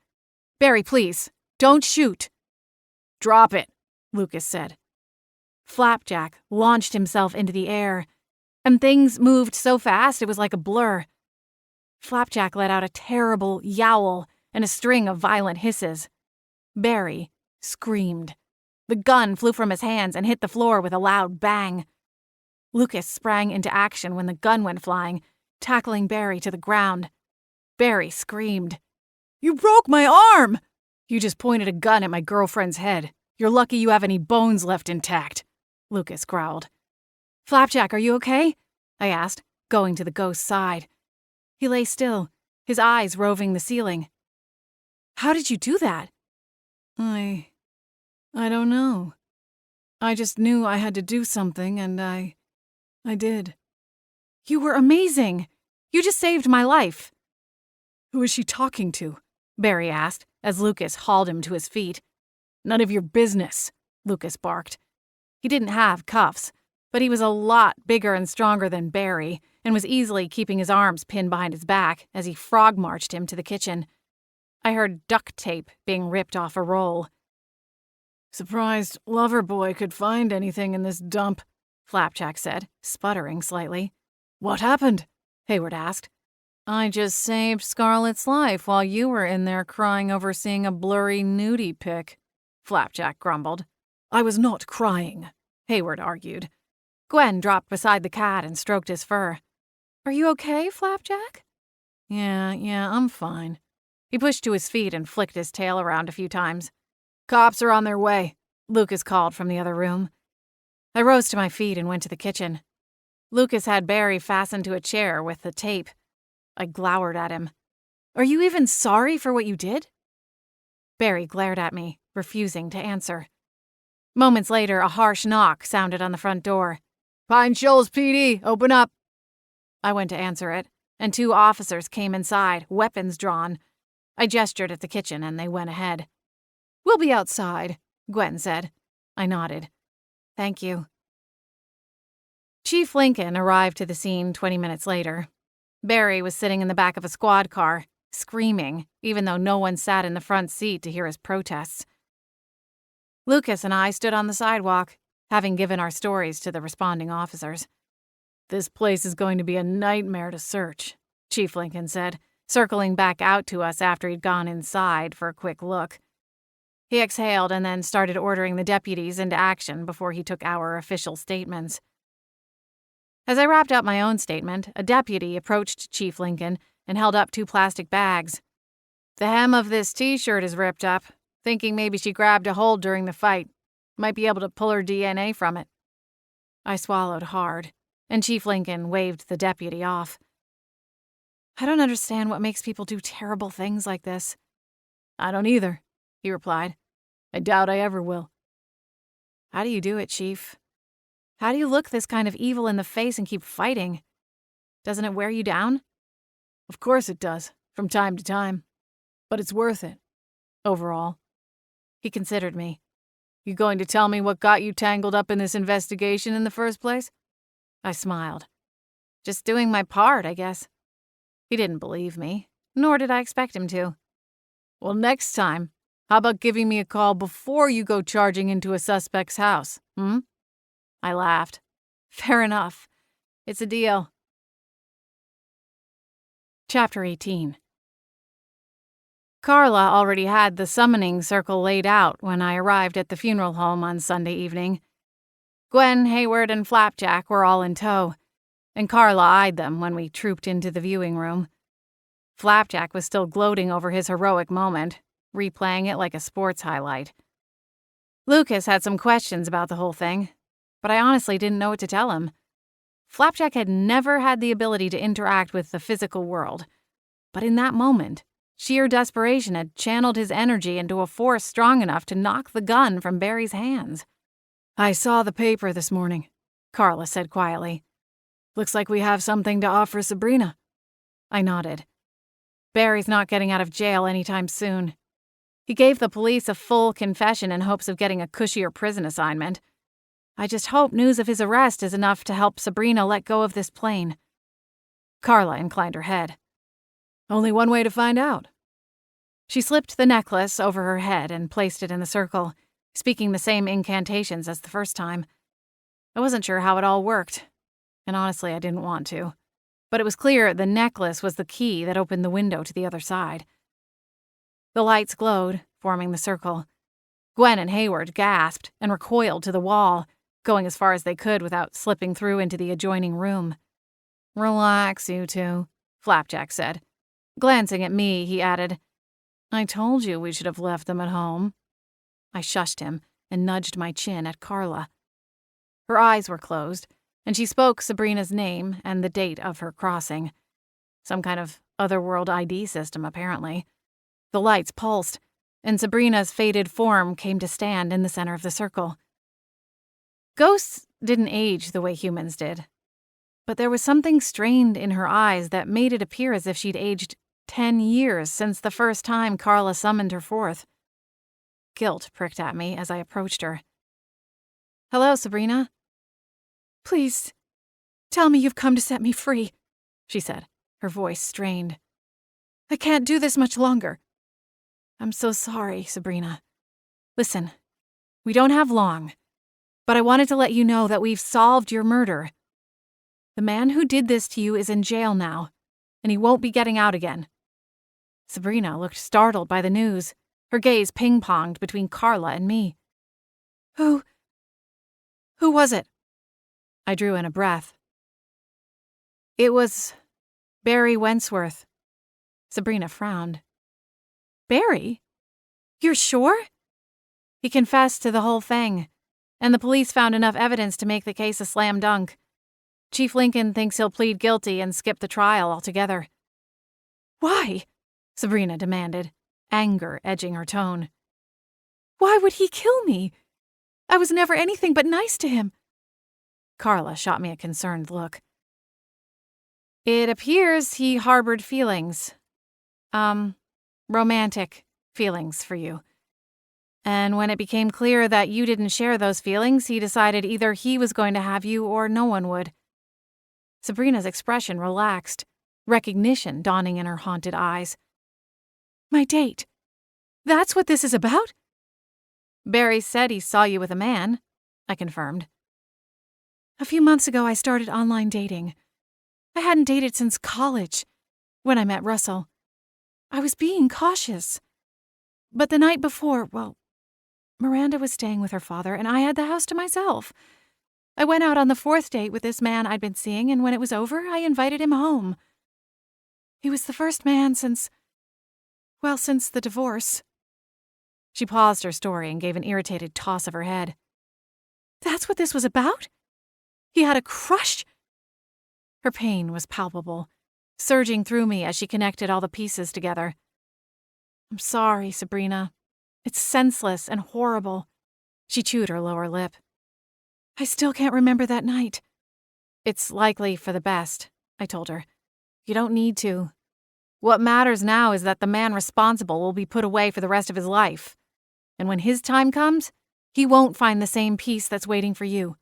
"Barry, please, don't shoot." "Drop it," Lucas said. Flapjack launched himself into the air, and things moved so fast it was like a blur. Flapjack let out a terrible yowl and a string of violent hisses. Barry screamed. The gun flew from his hands and hit the floor with a loud bang. Lucas sprang into action when the gun went flying, tackling Barry to the ground. Barry screamed. "You broke my arm!" "You just pointed a gun at my girlfriend's head. You're lucky you have any bones left intact," Lucas growled. "Flapjack, are you okay?" I asked, going to the ghost's side. He lay still, his eyes roving the ceiling. "How did you do that?" I don't know. I just knew I had to do something, and I did." "You were amazing. You just saved my life." "Who is she talking to?" Barry asked, as Lucas hauled him to his feet. "None of your business," Lucas barked. He didn't have cuffs, but he was a lot bigger and stronger than Barry, and was easily keeping his arms pinned behind his back as he frog-marched him to the kitchen. I heard duct tape being ripped off a roll. "Surprised Loverboy could find anything in this dump," Flapjack said, sputtering slightly. "What happened?" Hayward asked. "I just saved Scarlett's life while you were in there crying over seeing a blurry nudie pic," Flapjack grumbled. "I was not crying," Hayward argued. Gwen dropped beside the cat and stroked his fur. "Are you okay, Flapjack?" Yeah, I'm fine." He pushed to his feet and flicked his tail around a few times. "Cops are on their way," Lucas called from the other room. I rose to my feet and went to the kitchen. Lucas had Barry fastened to a chair with the tape. I glowered at him. "Are you even sorry for what you did?" Barry glared at me, refusing to answer. Moments later, a harsh knock sounded on the front door. "Pine Shoals PD, open up." I went to answer it, and 2 officers came inside, weapons drawn. I gestured at the kitchen, and they went ahead. "We'll be outside," Gwen said. I nodded. "Thank you." Chief Lincoln arrived to the scene 20 minutes later. Barry was sitting in the back of a squad car, screaming, even though no one sat in the front seat to hear his protests. Lucas and I stood on the sidewalk, having given our stories to the responding officers. "This place is going to be a nightmare to search," Chief Lincoln said, circling back out to us after he'd gone inside for a quick look. He exhaled and then started ordering the deputies into action before he took our official statements. As I wrapped up my own statement, a deputy approached Chief Lincoln and held up 2 plastic bags. "The hem of this t-shirt is ripped up, thinking maybe she grabbed a hold during the fight. Might be able to pull her DNA from it." I swallowed hard, and Chief Lincoln waved the deputy off. "I don't understand what makes people do terrible things like this." "I don't either," he replied. "I doubt I ever will." "How do you do it, Chief? How do you look this kind of evil in the face and keep fighting? Doesn't it wear you down?" "Of course it does, from time to time. But it's worth it, overall." He considered me. "You going to tell me what got you tangled up in this investigation in the first place?" I smiled. "Just doing my part, I guess." He didn't believe me, nor did I expect him to. Well, next time, how about giving me a call before you go charging into a suspect's house, I laughed. Fair enough. It's a deal. Chapter 18. Carla already had the summoning circle laid out when I arrived at the funeral home on Sunday evening. Gwen, Hayward, and Flapjack were all in tow, and Carla eyed them when we trooped into the viewing room. Flapjack was still gloating over his heroic moment, replaying it like a sports highlight. Lucas had some questions about the whole thing, but I honestly didn't know what to tell him. Flapjack had never had the ability to interact with the physical world, but in that moment, sheer desperation had channeled his energy into a force strong enough to knock the gun from Barry's hands. I saw the paper this morning, Carla said quietly. Looks like we have something to offer Sabrina. I nodded. Barry's not getting out of jail anytime soon. He gave the police a full confession in hopes of getting a cushier prison assignment. I just hope news of his arrest is enough to help Sabrina let go of this plane. Carla inclined her head. Only one way to find out. She slipped the necklace over her head and placed it in the circle, speaking the same incantations as the first time. I wasn't sure how it all worked, and honestly I didn't want to. But it was clear the necklace was the key that opened the window to the other side. The lights glowed, forming the circle. Gwen and Hayward gasped and recoiled to the wall, going as far as they could without slipping through into the adjoining room. Relax, you two, Flapjack said. Glancing at me, he added, I told you we should have left them at home. I shushed him and nudged my chin at Carla. Her eyes were closed, and she spoke Sabrina's name and the date of her crossing. Some kind of otherworld ID system, apparently. The lights pulsed, and Sabrina's faded form came to stand in the center of the circle. Ghosts didn't age the way humans did, but there was something strained in her eyes that made it appear as if she'd aged 10 years since the first time Carla summoned her forth. Guilt pricked at me as I approached her. Hello, Sabrina. Please, tell me you've come to set me free, she said, her voice strained. I can't do this much longer. I'm so sorry, Sabrina. Listen, we don't have long, but I wanted to let you know that we've solved your murder. The man who did this to you is in jail now, and he won't be getting out again. Sabrina looked startled by the news, her gaze ping-ponged between Carla and me. Who was it? I drew in a breath. It was Barry Wentworth. Sabrina frowned. Barry? You're sure? He confessed to the whole thing, and the police found enough evidence to make the case a slam dunk. Chief Lincoln thinks he'll plead guilty and skip the trial altogether. Why? Sabrina demanded, anger edging her tone. Why would he kill me? I was never anything but nice to him. Carla shot me a concerned look. It appears he harbored feelings. Romantic feelings for you. And when it became clear that you didn't share those feelings, he decided either he was going to have you or no one would. Sabrina's expression relaxed, recognition dawning in her haunted eyes. My date? That's what this is about? Barry said he saw you with a man, I confirmed. A few months ago, I started online dating. I hadn't dated since college, when I met Russell. I was being cautious. But the night before, Miranda was staying with her father, and I had the house to myself. I went out on the 4th date with this man I'd been seeing, and when it was over, I invited him home. He was the first man since the divorce. She paused her story and gave an irritated toss of her head. That's what this was about? He had a crush? Her pain was palpable, surging through me as she connected all the pieces together. I'm sorry, Sabrina. It's senseless and horrible. She chewed her lower lip. I still can't remember that night. It's likely for the best, I told her. You don't need to. What matters now is that the man responsible will be put away for the rest of his life. And when his time comes, he won't find the same peace that's waiting for you.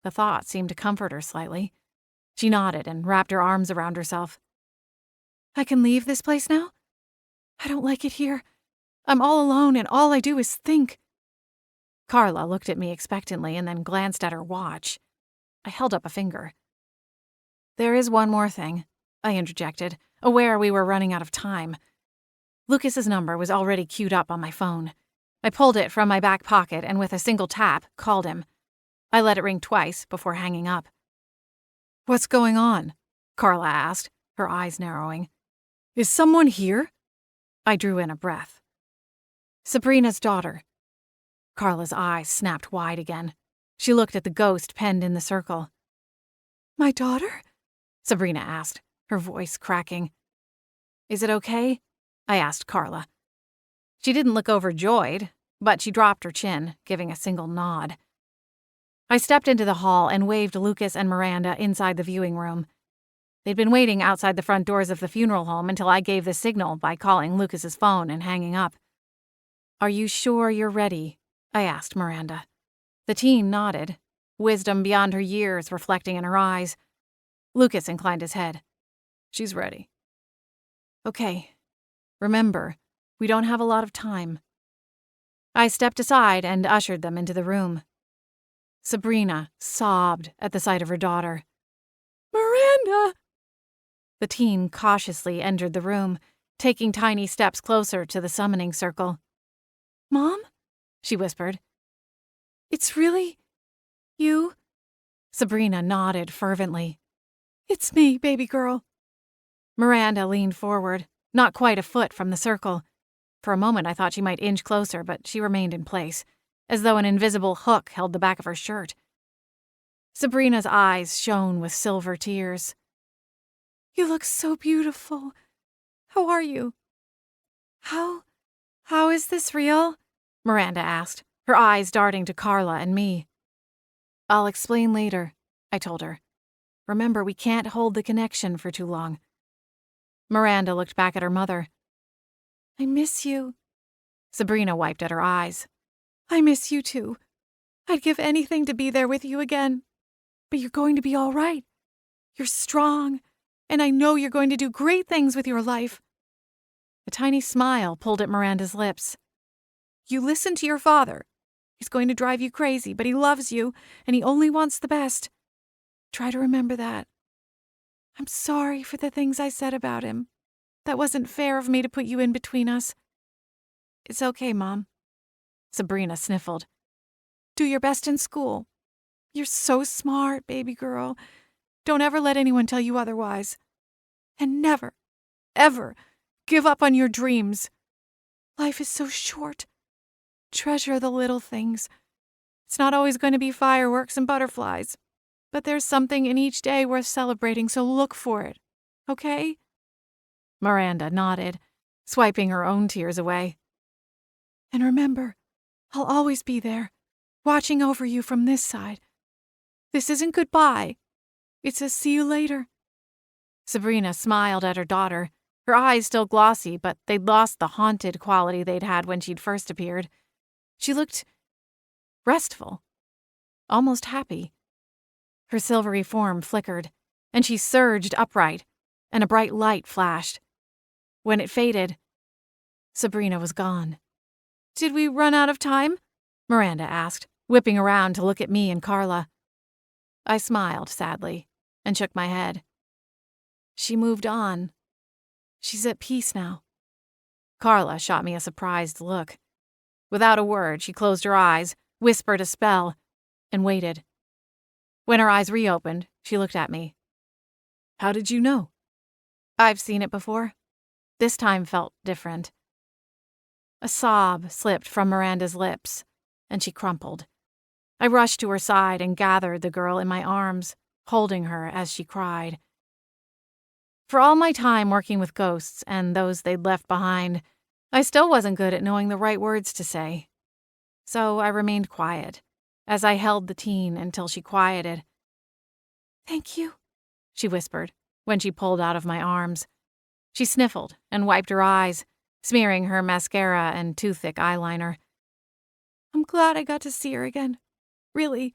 The thought seemed to comfort her slightly. She nodded and wrapped her arms around herself. I can leave this place now? I don't like it here. I'm all alone and all I do is think. Carla looked at me expectantly and then glanced at her watch. I held up a finger. There is one more thing, I interjected, aware we were running out of time. Lucas's number was already queued up on my phone. I pulled it from my back pocket and with a single tap, called him. I let it ring twice before hanging up. What's going on? Carla asked, her eyes narrowing. Is someone here? I drew in a breath. Sabrina's daughter. Carla's eyes snapped wide again. She looked at the ghost penned in the circle. My daughter? Sabrina asked, her voice cracking. Is it okay? I asked Carla. She didn't look overjoyed, but she dropped her chin, giving a single nod. I stepped into the hall and waved Lucas and Miranda inside the viewing room. They'd been waiting outside the front doors of the funeral home until I gave the signal by calling Lucas's phone and hanging up. Are you sure you're ready? I asked Miranda. The teen nodded, wisdom beyond her years reflecting in her eyes. Lucas inclined his head. She's ready. Okay. Remember, we don't have a lot of time. I stepped aside and ushered them into the room. Sabrina sobbed at the sight of her daughter. Miranda! The teen cautiously entered the room, taking tiny steps closer to the summoning circle. Mom? She whispered. It's really you? Sabrina nodded fervently. It's me, baby girl. Miranda leaned forward, not quite a foot from the circle. For a moment I thought she might inch closer, but she remained in place, as though an invisible hook held the back of her shirt. Sabrina's eyes shone with silver tears. You look so beautiful. How are you? How is this real? Miranda asked, her eyes darting to Carla and me. I'll explain later, I told her. Remember, we can't hold the connection for too long. Miranda looked back at her mother. I miss you. Sabrina wiped at her eyes. I miss you too. I'd give anything to be there with you again. But you're going to be all right. You're strong, and I know you're going to do great things with your life. A tiny smile pulled at Miranda's lips. You listen to your father. He's going to drive you crazy, but he loves you, and he only wants the best. Try to remember that. I'm sorry for the things I said about him. That wasn't fair of me to put you in between us. It's okay, Mom. Sabrina sniffled. Do your best in school. You're so smart, baby girl. Don't ever let anyone tell you otherwise. And never, ever give up on your dreams. Life is so short. Treasure the little things. It's not always going to be fireworks and butterflies, but there's something in each day worth celebrating, so look for it, okay? Miranda nodded, swiping her own tears away. And remember, I'll always be there, watching over you from this side. This isn't goodbye. It's a see you later. Sabrina smiled at her daughter, her eyes still glossy, but they'd lost the haunted quality they'd had when she'd first appeared. She looked restful, almost happy. Her silvery form flickered, and she surged upright, and a bright light flashed. When it faded, Sabrina was gone. Did we run out of time? Miranda asked, whipping around to look at me and Carla. I smiled sadly and shook my head. She moved on. She's at peace now. Carla shot me a surprised look. Without a word, she closed her eyes, whispered a spell, and waited. When her eyes reopened, she looked at me. How did you know? I've seen it before. This time felt different. A sob slipped from Miranda's lips, and she crumpled. I rushed to her side and gathered the girl in my arms, holding her as she cried. For all my time working with ghosts and those they'd left behind, I still wasn't good at knowing the right words to say. So I remained quiet, as I held the teen until she quieted. Thank you, she whispered, when she pulled out of my arms. She sniffled and wiped her eyes, smearing her mascara and too-thick eyeliner. I'm glad I got to see her again. Really,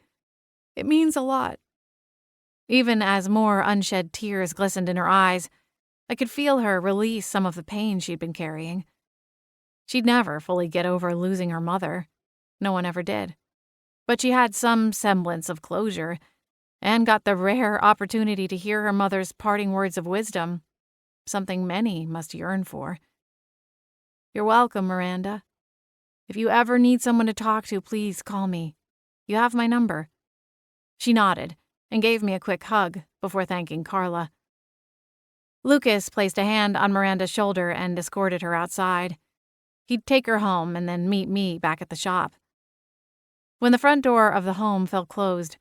it means a lot. Even as more unshed tears glistened in her eyes, I could feel her release some of the pain she'd been carrying. She'd never fully get over losing her mother. No one ever did. But she had some semblance of closure, and got the rare opportunity to hear her mother's parting words of wisdom, something many must yearn for. You're welcome, Miranda. If you ever need someone to talk to, please call me. You have my number. She nodded and gave me a quick hug before thanking Carla. Lucas placed a hand on Miranda's shoulder and escorted her outside. He'd take her home and then meet me back at the shop. When the front door of the home fell closed,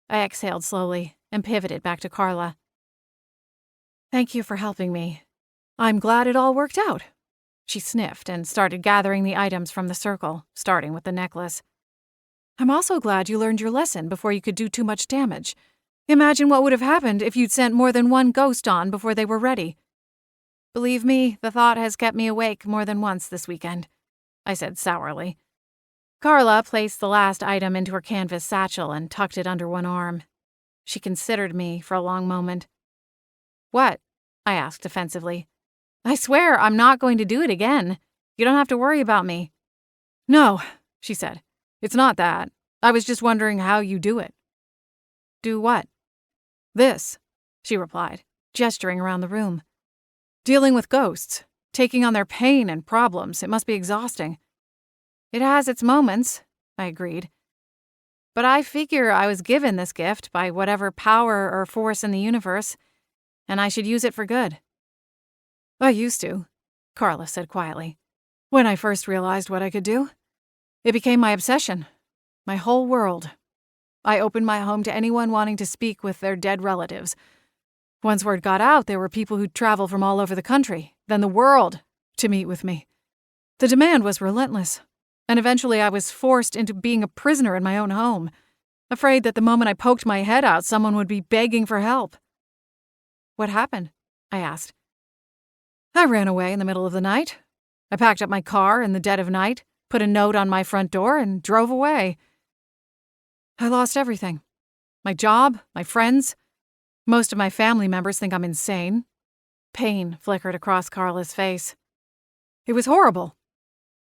I exhaled slowly and pivoted back to Carla. Thank you for helping me. I'm glad it all worked out. She sniffed and started gathering the items from the circle, starting with the necklace. I'm also glad you learned your lesson before you could do too much damage. Imagine what would have happened if you'd sent more than one ghost on before they were ready. Believe me, the thought has kept me awake more than once this weekend, I said sourly. Carla placed the last item into her canvas satchel and tucked it under one arm. She considered me for a long moment. What? I asked defensively. I swear I'm not going to do it again. You don't have to worry about me. No, she said. It's not that. I was just wondering how you do it. Do what? This, she replied, gesturing around the room. Dealing with ghosts, taking on their pain and problems, it must be exhausting. It has its moments, I agreed. But I figure I was given this gift by whatever power or force in the universe, and I should use it for good. I used to, Carla said quietly. When I first realized what I could do, it became my obsession, my whole world. I opened my home to anyone wanting to speak with their dead relatives. Once word got out, there were people who'd travel from all over the country, then the world, to meet with me. The demand was relentless, and eventually I was forced into being a prisoner in my own home, afraid that the moment I poked my head out, someone would be begging for help. What happened? I asked. I ran away in the middle of the night. I packed up my car in the dead of night, put a note on my front door, and drove away. I lost everything. My job, my friends. Most of my family members think I'm insane. Pain flickered across Carla's face. It was horrible.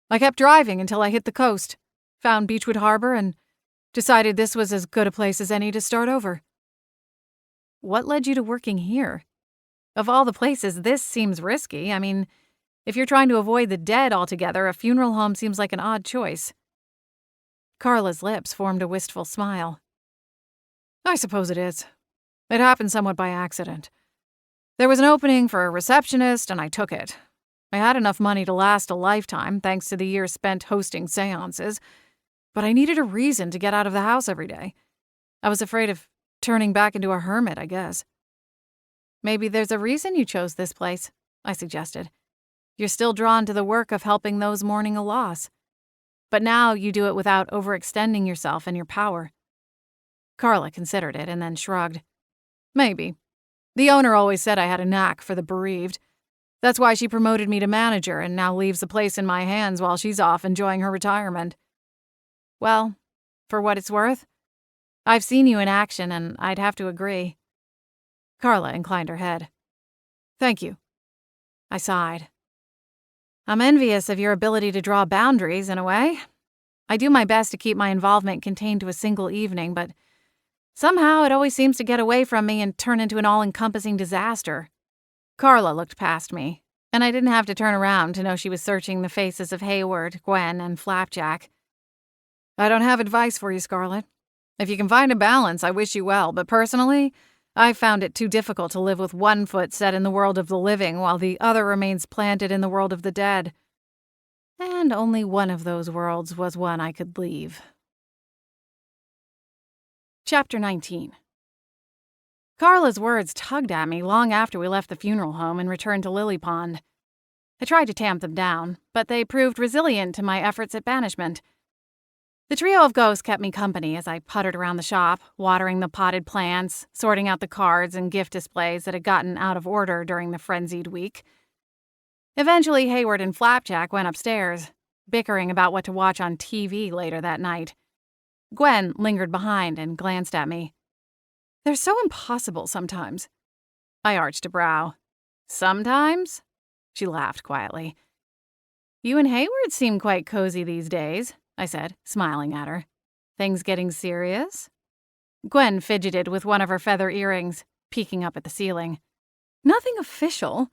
I kept driving until I hit the coast, found Beechwood Harbor, and decided this was as good a place as any to start over. What led you to working here? Of all the places, this seems risky. I mean, if you're trying to avoid the dead altogether, a funeral home seems like an odd choice. Carla's lips formed a wistful smile. I suppose it is. It happened somewhat by accident. There was an opening for a receptionist, and I took it. I had enough money to last a lifetime, thanks to the years spent hosting seances, but I needed a reason to get out of the house every day. I was afraid of turning back into a hermit, I guess. Maybe there's a reason you chose this place, I suggested. You're still drawn to the work of helping those mourning a loss. But now you do it without overextending yourself and your power. Carla considered it and then shrugged. Maybe. The owner always said I had a knack for the bereaved. That's why she promoted me to manager and now leaves the place in my hands while she's off enjoying her retirement. Well, for what it's worth, I've seen you in action and I'd have to agree. Carla inclined her head. Thank you. I sighed. I'm envious of your ability to draw boundaries in a way. I do my best to keep my involvement contained to a single evening, but somehow it always seems to get away from me and turn into an all-encompassing disaster. Carla looked past me, and I didn't have to turn around to know she was searching the faces of Hayward, Gwen, and Flapjack. I don't have advice for you, Scarlett. If you can find a balance, I wish you well, but personally, I've found it too difficult to live with one foot set in the world of the living while the other remains planted in the world of the dead. And only one of those worlds was one I could leave. Chapter 19. Carla's words tugged at me long after we left the funeral home and returned to Lily Pond. I tried to tamp them down, but they proved resilient to my efforts at banishment. The trio of ghosts kept me company as I puttered around the shop, watering the potted plants, sorting out the cards and gift displays that had gotten out of order during the frenzied week. Eventually, Hayward and Flapjack went upstairs, bickering about what to watch on TV later that night. Gwen lingered behind and glanced at me. They're so impossible sometimes. I arched a brow. Sometimes? She laughed quietly. You and Hayward seem quite cozy these days, I said, smiling at her. Things getting serious? Gwen fidgeted with one of her feather earrings, peeking up at the ceiling. Nothing official,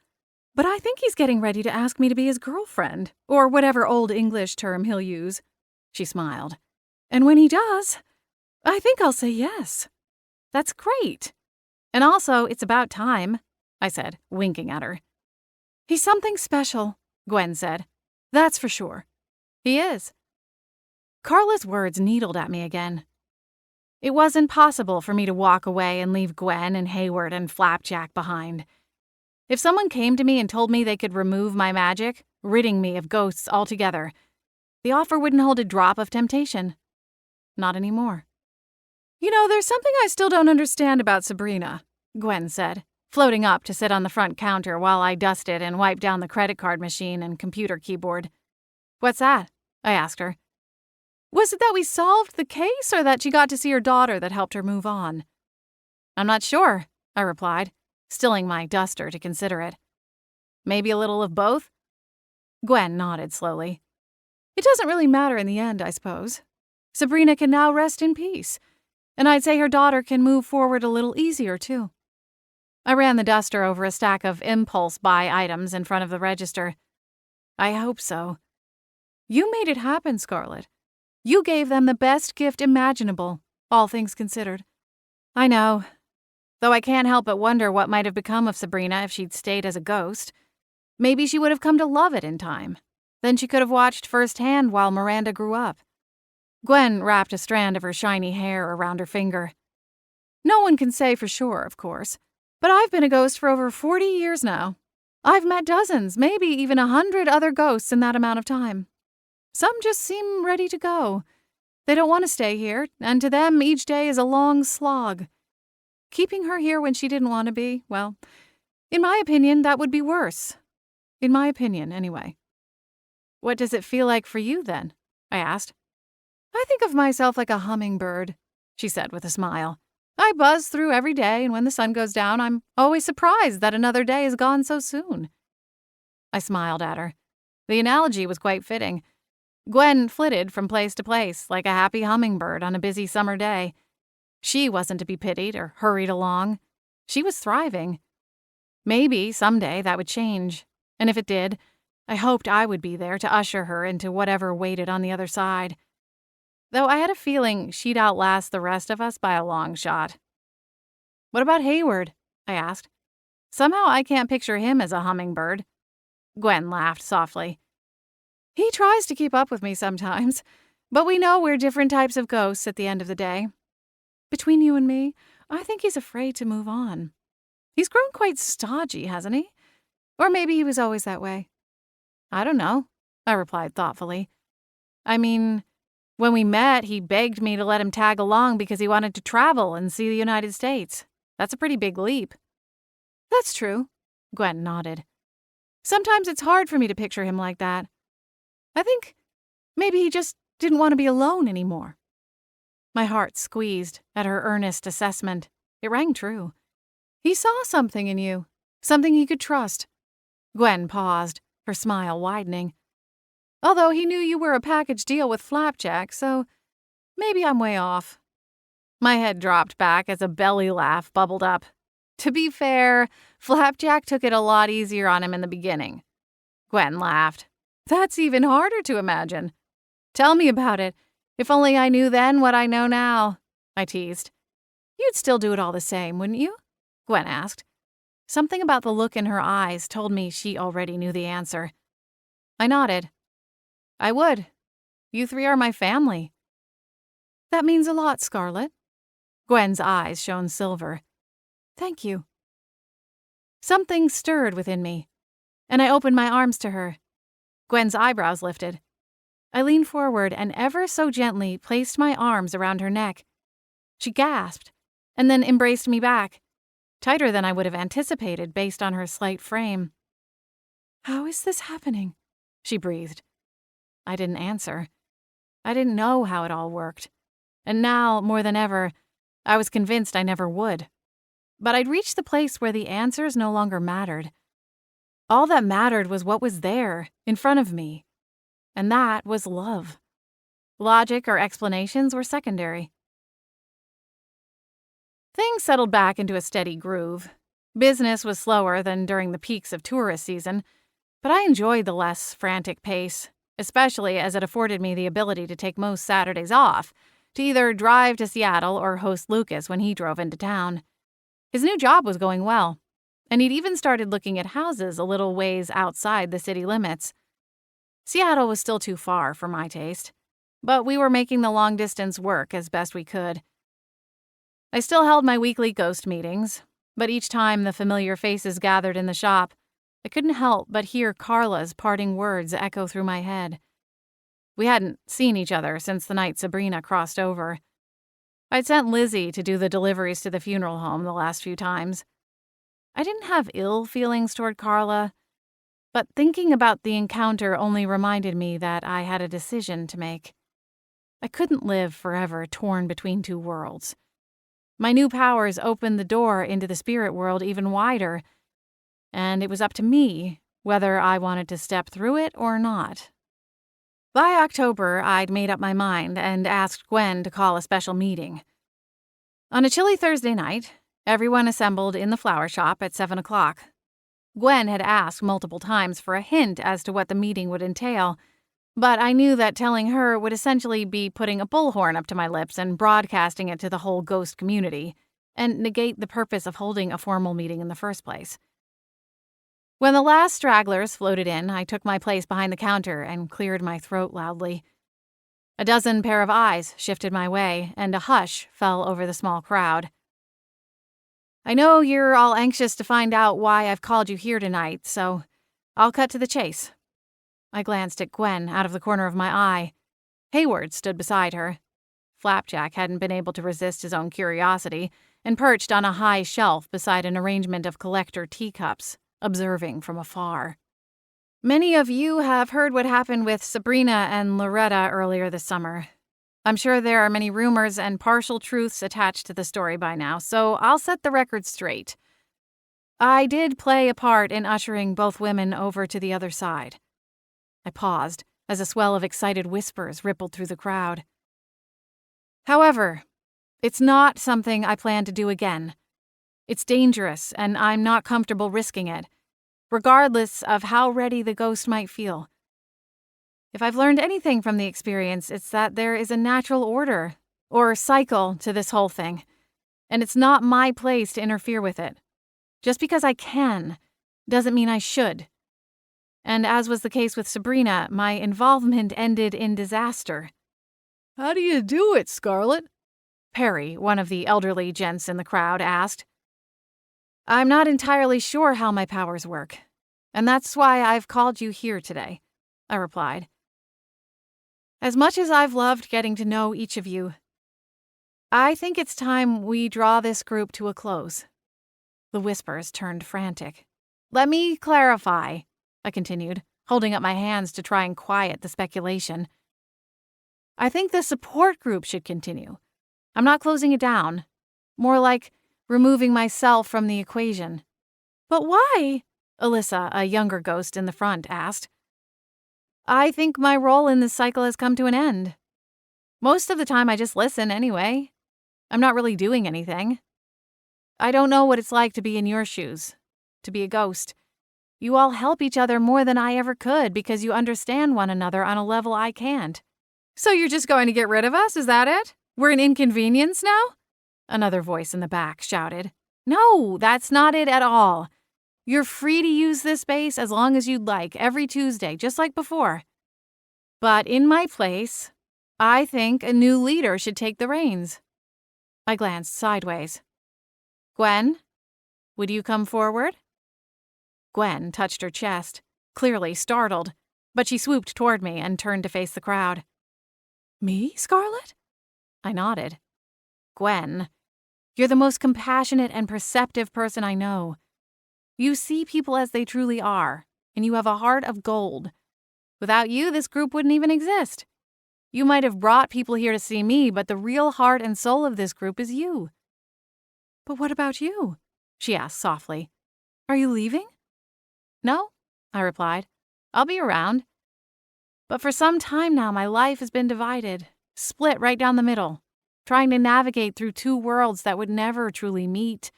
but I think he's getting ready to ask me to be his girlfriend, or whatever old English term he'll use. She smiled. And when he does, I think I'll say yes. That's great. And also, it's about time, I said, winking at her. He's something special, Gwen said. That's for sure. He is. Carla's words needled at me again. It wasn't possible for me to walk away and leave Gwen and Hayward and Flapjack behind. If someone came to me and told me they could remove my magic, ridding me of ghosts altogether, the offer wouldn't hold a drop of temptation. Not anymore. You know, there's something I still don't understand about Sabrina, Gwen said, floating up to sit on the front counter while I dusted and wiped down the credit card machine and computer keyboard. What's that? I asked her. Was it that we solved the case or that she got to see her daughter that helped her move on? I'm not sure, I replied, stilling my duster to consider it. Maybe a little of both? Gwen nodded slowly. It doesn't really matter in the end, I suppose. Sabrina can now rest in peace, and I'd say her daughter can move forward a little easier, too. I ran the duster over a stack of impulse buy items in front of the register. I hope so. You made it happen, Scarlett. You gave them the best gift imaginable, all things considered. I know. Though I can't help but wonder what might have become of Sabrina if she'd stayed as a ghost. Maybe she would have come to love it in time. Then she could have watched firsthand while Miranda grew up. Gwen wrapped a strand of her shiny hair around her finger. No one can say for sure, of course, but I've been a ghost for over 40 years now. I've met dozens, maybe even 100 other ghosts in that amount of time. Some just seem ready to go. They don't want to stay here, and to them each day is a long slog. Keeping her here when she didn't want to be, well, in my opinion, that would be worse. In my opinion, anyway. What does it feel like for you, then? I asked. I think of myself like a hummingbird, she said with a smile. I buzz through every day, and when the sun goes down, I'm always surprised that another day is gone so soon. I smiled at her. The analogy was quite fitting. Gwen flitted from place to place like a happy hummingbird on a busy summer day. She wasn't to be pitied or hurried along. She was thriving. Maybe someday that would change, and if it did, I hoped I would be there to usher her into whatever waited on the other side. Though I had a feeling she'd outlast the rest of us by a long shot. What about Hayward? I asked. Somehow I can't picture him as a hummingbird. Gwen laughed softly. He tries to keep up with me sometimes, but we know we're different types of ghosts at the end of the day. Between you and me, I think he's afraid to move on. He's grown quite stodgy, hasn't he? Or maybe he was always that way. I don't know, I replied thoughtfully. I mean, when we met, he begged me to let him tag along because he wanted to travel and see the United States. That's a pretty big leap. That's true, Gwen nodded. Sometimes it's hard for me to picture him like that. I think maybe he just didn't want to be alone anymore. My heart squeezed at her earnest assessment. It rang true. He saw something in you, something he could trust. Gwen paused, her smile widening. Although he knew you were a package deal with Flapjack, so maybe I'm way off. My head dropped back as a belly laugh bubbled up. To be fair, Flapjack took it a lot easier on him in the beginning. Gwen laughed. That's even harder to imagine. Tell me about it. If only I knew then what I know now, I teased. You'd still do it all the same, wouldn't you? Gwen asked. Something about the look in her eyes told me she already knew the answer. I nodded. I would. You three are my family. That means a lot, Scarlett. Gwen's eyes shone silver. Thank you. Something stirred within me, and I opened my arms to her. Gwen's eyebrows lifted. I leaned forward and ever so gently placed my arms around her neck. She gasped, and then embraced me back, tighter than I would have anticipated based on her slight frame. How is this happening? She breathed. I didn't answer. I didn't know how it all worked, and now, more than ever, I was convinced I never would. But I'd reached the place where the answers no longer mattered. All that mattered was what was there, in front of me. And that was love. Logic or explanations were secondary. Things settled back into a steady groove. Business was slower than during the peaks of tourist season, but I enjoyed the less frantic pace, especially as it afforded me the ability to take most Saturdays off, to either drive to Seattle or host Lucas when he drove into town. His new job was going well, and he'd even started looking at houses a little ways outside the city limits. Seattle was still too far for my taste, but we were making the long distance work as best we could. I still held my weekly ghost meetings, but each time the familiar faces gathered in the shop, I couldn't help but hear Carla's parting words echo through my head. We hadn't seen each other since the night Sabrina crossed over. I'd sent Lizzie to do the deliveries to the funeral home the last few times. I didn't have ill feelings toward Carla, but thinking about the encounter only reminded me that I had a decision to make. I couldn't live forever torn between two worlds. My new powers opened the door into the spirit world even wider, and it was up to me whether I wanted to step through it or not. By October, I'd made up my mind and asked Gwen to call a special meeting. On a chilly Thursday night, everyone assembled in the flower shop at 7 o'clock. Gwen had asked multiple times for a hint as to what the meeting would entail, but I knew that telling her would essentially be putting a bullhorn up to my lips and broadcasting it to the whole ghost community, and negate the purpose of holding a formal meeting in the first place. When the last stragglers floated in, I took my place behind the counter and cleared my throat loudly. A dozen pair of eyes shifted my way, and a hush fell over the small crowd. I know you're all anxious to find out why I've called you here tonight, so I'll cut to the chase. I glanced at Gwen out of the corner of my eye. Hayward stood beside her. Flapjack hadn't been able to resist his own curiosity and perched on a high shelf beside an arrangement of collector teacups, observing from afar. Many of you have heard what happened with Sabrina and Loretta earlier this summer. I'm sure there are many rumors and partial truths attached to the story by now, so I'll set the record straight. I did play a part in ushering both women over to the other side. I paused as a swell of excited whispers rippled through the crowd. However, it's not something I plan to do again. It's dangerous, and I'm not comfortable risking it, regardless of how ready the ghost might feel. If I've learned anything from the experience, it's that there is a natural order, or cycle, to this whole thing, and it's not my place to interfere with it. Just because I can doesn't mean I should. And as was the case with Sabrina, my involvement ended in disaster. How do you do it, Scarlet? Perry, one of the elderly gents in the crowd, asked. I'm not entirely sure how my powers work, and that's why I've called you here today, I replied. As much as I've loved getting to know each of you, I think it's time we draw this group to a close. The whispers turned frantic. Let me clarify, I continued, holding up my hands to try and quiet the speculation. I think the support group should continue. I'm not closing it down. More like removing myself from the equation. But why? Alyssa, a younger ghost in the front, asked. I think my role in this cycle has come to an end. Most of the time I just listen anyway. I'm not really doing anything. I don't know what it's like to be in your shoes, to be a ghost. You all help each other more than I ever could because you understand one another on a level I can't. So you're just going to get rid of us, is that it? We're an inconvenience now? Another voice in the back shouted. No, that's not it at all. You're free to use this space as long as you'd like, every Tuesday, just like before. But in my place, I think a new leader should take the reins. I glanced sideways. Gwen, would you come forward? Gwen touched her chest, clearly startled, but she swooped toward me and turned to face the crowd. Me, Scarlet? I nodded. Gwen, you're the most compassionate and perceptive person I know. You see people as they truly are, and you have a heart of gold. Without you, this group wouldn't even exist. You might have brought people here to see me, but the real heart and soul of this group is you. But what about you? She asked softly. Are you leaving? No, I replied. "I'll be around." But for some time now, my life has been divided, split right down the middle, trying to navigate through two worlds that would never truly meet.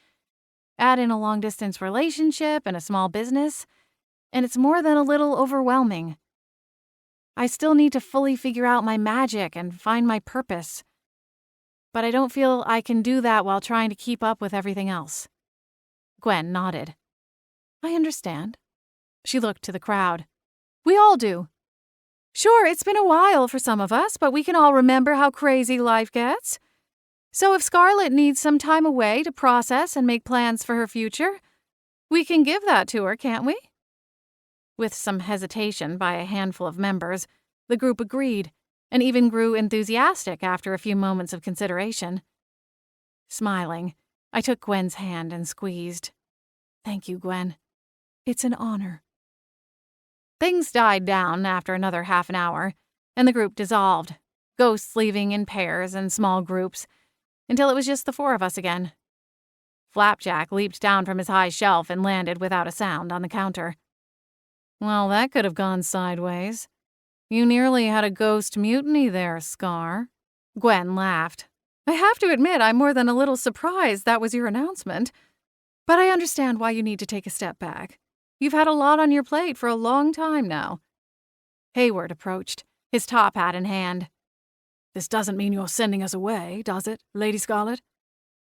Add in a long-distance relationship and a small business, and it's more than a little overwhelming. I still need to fully figure out my magic and find my purpose. But I don't feel I can do that while trying to keep up with everything else. Gwen nodded. I understand. She looked to the crowd. We all do. Sure, it's been a while for some of us, but we can all remember how crazy life gets. So if Scarlett needs some time away to process and make plans for her future, we can give that to her, can't we? With some hesitation by a handful of members, the group agreed, and even grew enthusiastic after a few moments of consideration. Smiling, I took Gwen's hand and squeezed. Thank you, Gwen. It's an honor. Things died down after another half an hour, and the group dissolved, ghosts leaving in pairs and small groups, until it was just the four of us again. Flapjack leaped down from his high shelf and landed without a sound on the counter. Well, that could have gone sideways. You nearly had a ghost mutiny there, Scar. Gwen laughed. I have to admit I'm more than a little surprised that was your announcement. But I understand why you need to take a step back. You've had a lot on your plate for a long time now. Hayward approached, his top hat in hand. This doesn't mean you're sending us away, does it, Lady Scarlett?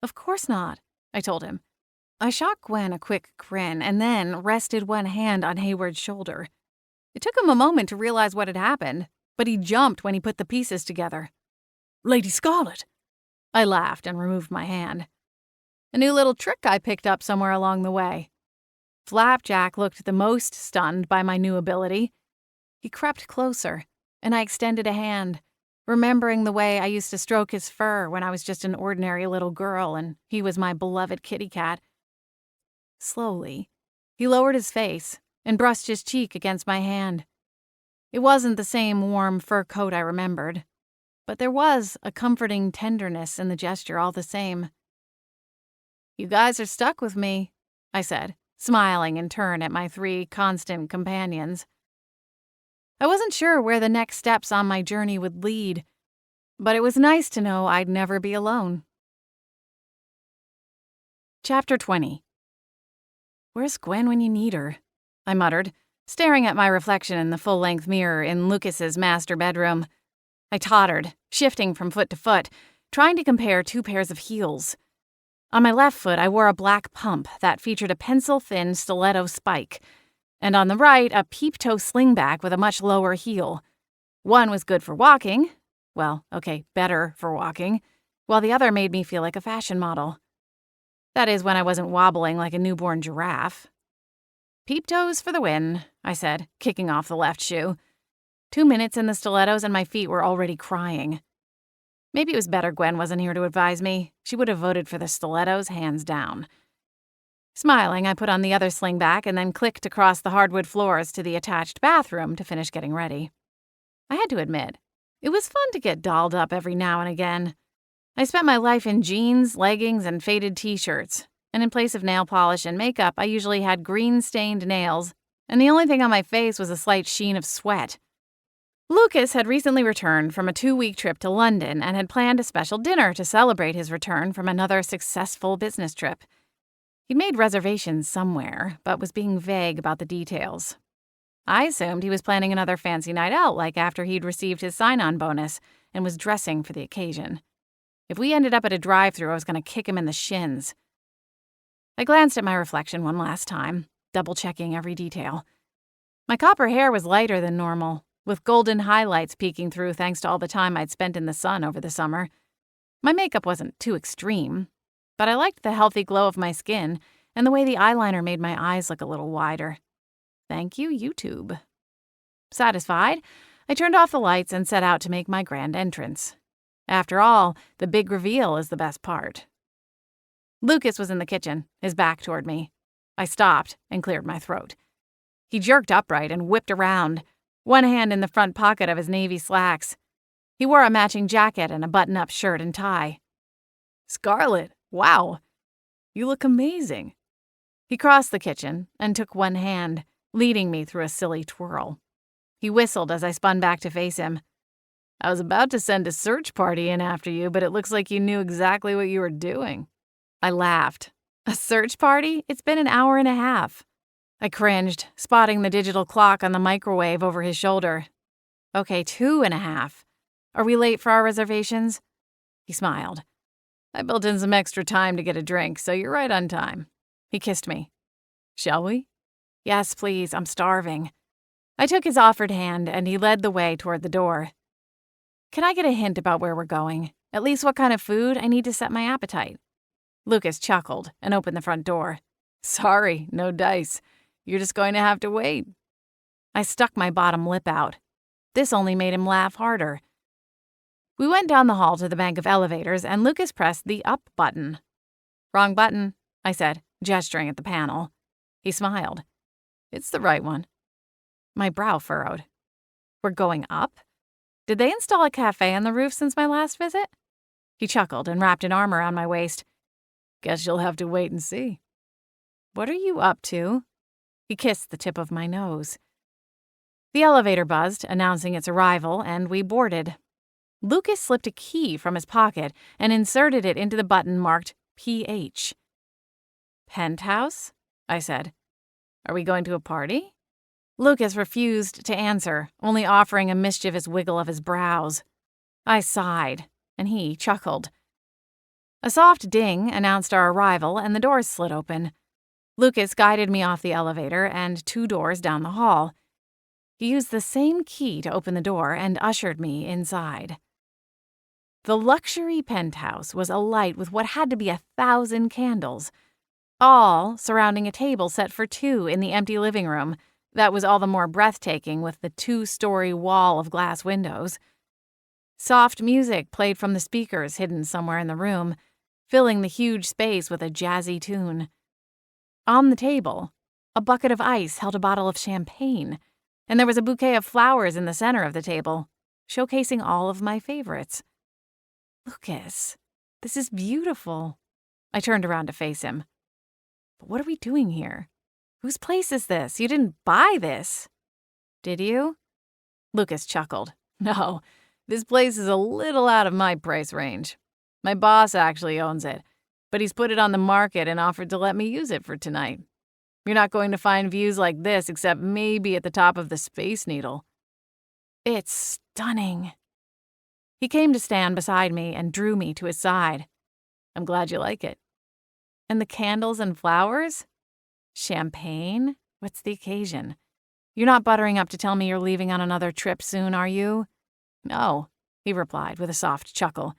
Of course not, I told him. I shot Gwen a quick grin and then rested one hand on Hayward's shoulder. It took him a moment to realize what had happened, but he jumped when he put the pieces together. Lady Scarlett! I laughed and removed my hand. A new little trick I picked up somewhere along the way. Flapjack looked the most stunned by my new ability. He crept closer, and I extended a hand, remembering the way I used to stroke his fur when I was just an ordinary little girl and he was my beloved kitty cat. Slowly, he lowered his face and brushed his cheek against my hand. It wasn't the same warm fur coat I remembered, but there was a comforting tenderness in the gesture all the same. You guys are stuck with me, I said, smiling in turn at my three constant companions. I wasn't sure where the next steps on my journey would lead, but it was nice to know I'd never be alone. Chapter 20. Where's Gwen when you need her? I muttered, staring at my reflection in the full-length mirror in Lucas's master bedroom. I tottered, shifting from foot to foot, trying to compare two pairs of heels. On my left foot, I wore a black pump that featured a pencil-thin stiletto spike, and on the right, a peep-toe slingback with a much lower heel. One was good for walking, better for walking, while the other made me feel like a fashion model. That is, when I wasn't wobbling like a newborn giraffe. Peep-toes for the win, I said, kicking off the left shoe. 2 minutes in the stilettos and my feet were already crying. Maybe it was better Gwen wasn't here to advise me. She would have voted for the stilettos hands down. Smiling, I put on the other slingback and then clicked across the hardwood floors to the attached bathroom to finish getting ready. I had to admit, it was fun to get dolled up every now and again. I spent my life in jeans, leggings, and faded t-shirts, and in place of nail polish and makeup, I usually had green-stained nails, and the only thing on my face was a slight sheen of sweat. Lucas had recently returned from a 2-week trip to London and had planned a special dinner to celebrate his return from another successful business trip. He'd made reservations somewhere, but was being vague about the details. I assumed he was planning another fancy night out, like after he'd received his sign-on bonus, and was dressing for the occasion. If we ended up at a drive-thru, I was going to kick him in the shins. I glanced at my reflection one last time, double-checking every detail. My copper hair was lighter than normal, with golden highlights peeking through thanks to all the time I'd spent in the sun over the summer. My makeup wasn't too extreme, but I liked the healthy glow of my skin and the way the eyeliner made my eyes look a little wider. Thank you, YouTube. Satisfied, I turned off the lights and set out to make my grand entrance. After all, the big reveal is the best part. Lucas was in the kitchen, his back toward me. I stopped and cleared my throat. He jerked upright and whipped around, one hand in the front pocket of his navy slacks. He wore a matching jacket and a button-up shirt and tie. Scarlett, wow, you look amazing. He crossed the kitchen and took one hand, leading me through a silly twirl. He whistled as I spun back to face him. I was about to send a search party in after you, but it looks like you knew exactly what you were doing. I laughed. A search party? It's been an hour and a half. I cringed, spotting the digital clock on the microwave over his shoulder. Okay, 2.5. Are we late for our reservations? He smiled. I built in some extra time to get a drink, so you're right on time. He kissed me. Shall we? Yes, please, I'm starving. I took his offered hand, and he led the way toward the door. Can I get a hint about where we're going? At least what kind of food? I need to set my appetite. Lucas chuckled and opened the front door. Sorry, no dice. You're just going to have to wait. I stuck my bottom lip out. This only made him laugh harder. We went down the hall to the bank of elevators, and Lucas pressed the up button. Wrong button, I said, gesturing at the panel. He smiled. It's the right one. My brow furrowed. We're going up? Did they install a cafe on the roof since my last visit? He chuckled and wrapped an arm around my waist. Guess you'll have to wait and see. What are you up to? He kissed the tip of my nose. The elevator buzzed, announcing its arrival, and we boarded. Lucas slipped a key from his pocket and inserted it into the button marked PH. Penthouse? I said. Are we going to a party? Lucas refused to answer, only offering a mischievous wiggle of his brows. I sighed, and he chuckled. A soft ding announced our arrival, and the doors slid open. Lucas guided me off the elevator and 2 doors down the hall. He used the same key to open the door and ushered me inside. The luxury penthouse was alight with what had to be 1,000 candles, all surrounding a table set for 2 in the empty living room that was all the more breathtaking with the 2-story wall of glass windows. Soft music played from the speakers hidden somewhere in the room, filling the huge space with a jazzy tune. On the table, a bucket of ice held a bottle of champagne, and there was a bouquet of flowers in the center of the table, showcasing all of my favorites. Lucas, this is beautiful. I turned around to face him. But what are we doing here? Whose place is this? You didn't buy this. Did you? Lucas chuckled. No, this place is a little out of my price range. My boss actually owns it, but he's put it on the market and offered to let me use it for tonight. You're not going to find views like this except maybe at the top of the Space Needle. It's stunning. He came to stand beside me and drew me to his side. I'm glad you like it. And the candles and flowers? Champagne? What's the occasion? You're not buttering up to tell me you're leaving on another trip soon, are you? No, he replied with a soft chuckle.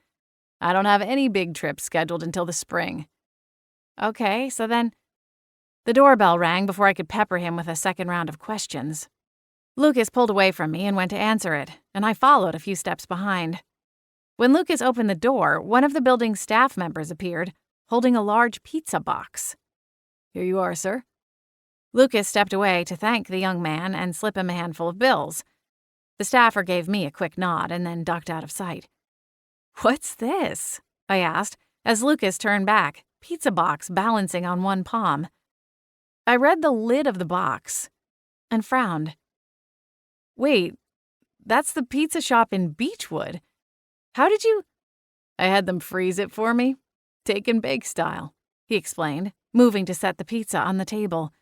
I don't have any big trips scheduled until the spring. Okay, so then... The doorbell rang before I could pepper him with a second round of questions. Lucas pulled away from me and went to answer it, and I followed a few steps behind. When Lucas opened the door, one of the building's staff members appeared, holding a large pizza box. Here you are, sir. Lucas stepped away to thank the young man and slip him a handful of bills. The staffer gave me a quick nod and then ducked out of sight. What's this? I asked, as Lucas turned back, pizza box balancing on one palm. I read the lid of the box and frowned. Wait, that's the pizza shop in Beechwood. How did you... I had them freeze it for me. Take and bake style, he explained, moving to set the pizza on the table.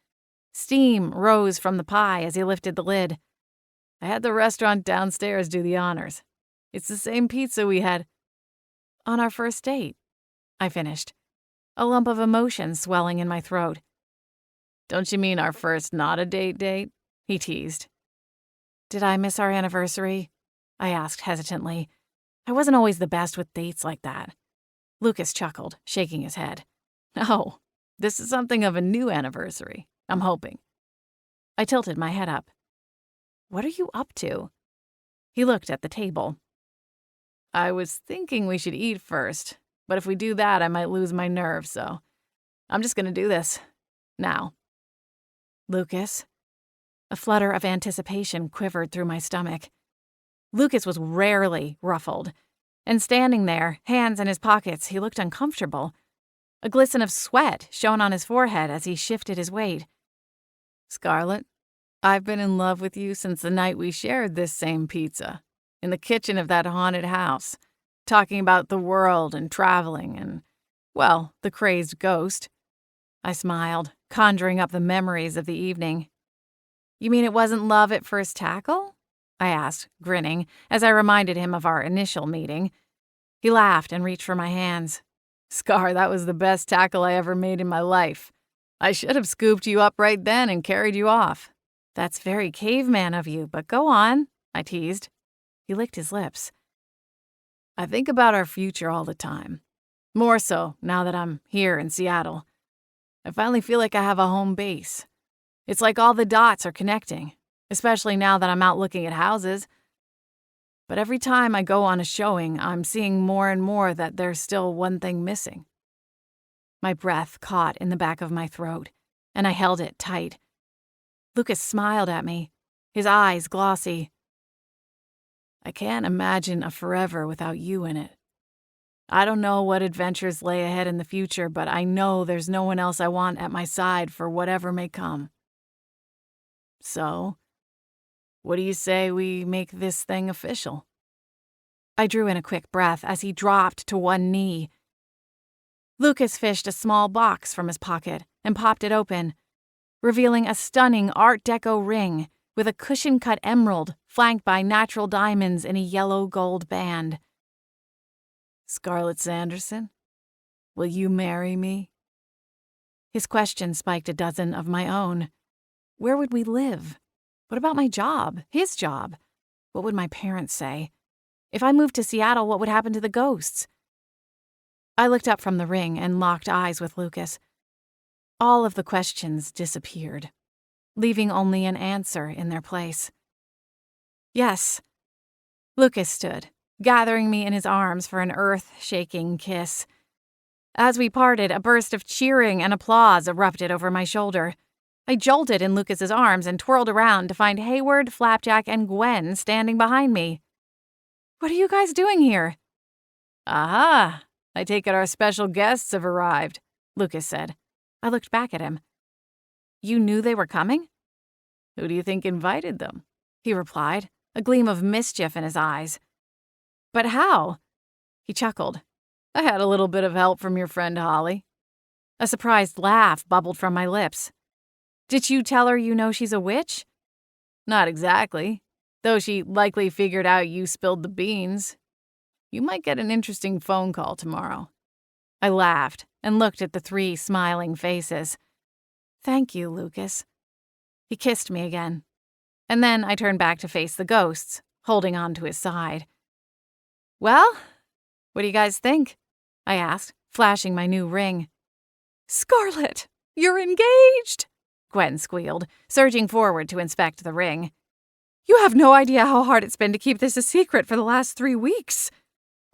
Steam rose from the pie as he lifted the lid. I had the restaurant downstairs do the honors. It's the same pizza we had on our first date, I finished, a lump of emotion swelling in my throat. Don't you mean our first not-a-date? He teased. Did I miss our anniversary? I asked hesitantly. I wasn't always the best with dates like that. Lucas chuckled, shaking his head. No, this is something of a new anniversary, I'm hoping. I tilted my head up. What are you up to? He looked at the table. I was thinking we should eat first, but if we do that, I might lose my nerve, so I'm just going to do this. Now. Lucas. A flutter of anticipation quivered through my stomach. Lucas was rarely ruffled, and standing there, hands in his pockets, he looked uncomfortable. A glisten of sweat shone on his forehead as he shifted his weight. Scarlett, I've been in love with you since the night we shared this same pizza, in the kitchen of that haunted house, talking about the world and traveling and, well, the crazed ghost. I smiled, conjuring up the memories of the evening. You mean it wasn't love at first tackle? I asked, grinning, as I reminded him of our initial meeting. He laughed and reached for my hands. Scar, that was the best tackle I ever made in my life. I should have scooped you up right then and carried you off. That's very caveman of you, but go on, I teased. He licked his lips. I think about our future all the time. More so now that I'm here in Seattle. I finally feel like I have a home base. It's like all the dots are connecting, especially now that I'm out looking at houses. But every time I go on a showing, I'm seeing more and more that there's still one thing missing. My breath caught in the back of my throat, and I held it tight. Lucas smiled at me, his eyes glossy. I can't imagine a forever without you in it. I don't know what adventures lay ahead in the future, but I know there's no one else I want at my side for whatever may come. So, what do you say we make this thing official? I drew in a quick breath as he dropped to one knee. Lucas fished a small box from his pocket and popped it open, revealing a stunning Art Deco ring with a cushion-cut emerald flanked by natural diamonds in a yellow gold band. Scarlett Sanderson, will you marry me? His question spiked a dozen of my own. Where would we live? What about my job? His job? What would my parents say? If I moved to Seattle, what would happen to the ghosts? I looked up from the ring and locked eyes with Lucas. All of the questions disappeared, leaving only an answer in their place. Yes. Lucas stood, gathering me in his arms for an earth-shaking kiss. As we parted, a burst of cheering and applause erupted over my shoulder. I jolted in Lucas's arms and twirled around to find Hayward, Flapjack, and Gwen standing behind me. What are you guys doing here? Aha! I take it our special guests have arrived, Lucas said. I looked back at him. You knew they were coming? Who do you think invited them? He replied, a gleam of mischief in his eyes. But how? He chuckled. I had a little bit of help from your friend Holly. A surprised laugh bubbled from my lips. Did you tell her you know she's a witch? Not exactly, though she likely figured out you spilled the beans. You might get an interesting phone call tomorrow. I laughed and looked at the three smiling faces. Thank you, Lucas. He kissed me again, and then I turned back to face the ghosts, holding on to his side. Well, what do you guys think? I asked, flashing my new ring. Scarlett, you're engaged! Gwen squealed, surging forward to inspect the ring. You have no idea how hard it's been to keep this a secret for the last 3 weeks.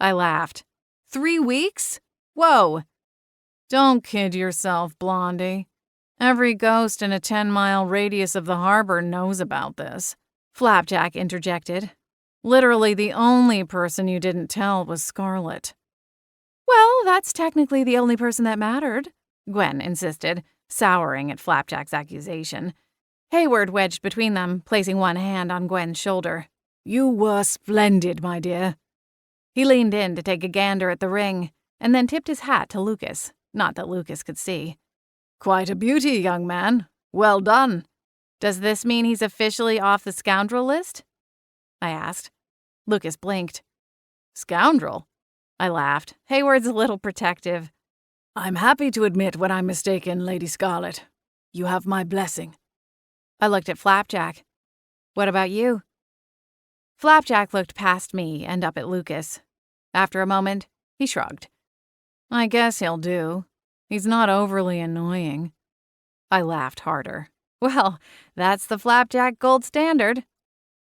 I laughed. 3 weeks? Whoa! Don't kid yourself, Blondie. Every ghost in a 10-mile radius of the harbor knows about this, Flapjack interjected. Literally the only person you didn't tell was Scarlett. Well, that's technically the only person that mattered, Gwen insisted, souring at Flapjack's accusation. Hayward wedged between them, placing one hand on Gwen's shoulder. You were splendid, my dear. He leaned in to take a gander at the ring, and then tipped his hat to Lucas, not that Lucas could see. Quite a beauty, young man. Well done. Does this mean he's officially off the scoundrel list? I asked. Lucas blinked. Scoundrel? I laughed. Hayward's a little protective. I'm happy to admit when I'm mistaken, Lady Scarlett. You have my blessing. I looked at Flapjack. What about you? Flapjack looked past me and up at Lucas. After a moment, he shrugged. I guess he'll do. He's not overly annoying. I laughed harder. Well, that's the Flapjack gold standard.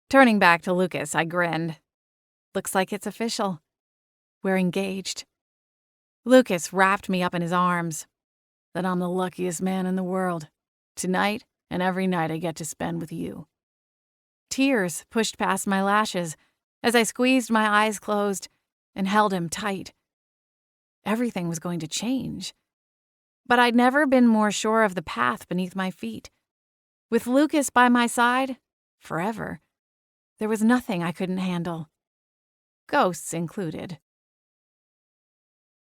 Turning back to Lucas, I grinned. Looks like it's official. We're engaged. Lucas wrapped me up in his arms. Then I'm the luckiest man in the world. Tonight and every night I get to spend with you. Tears pushed past my lashes as I squeezed my eyes closed and held him tight. Everything was going to change. But I'd never been more sure of the path beneath my feet. With Lucas by my side, forever, there was nothing I couldn't handle. Ghosts included.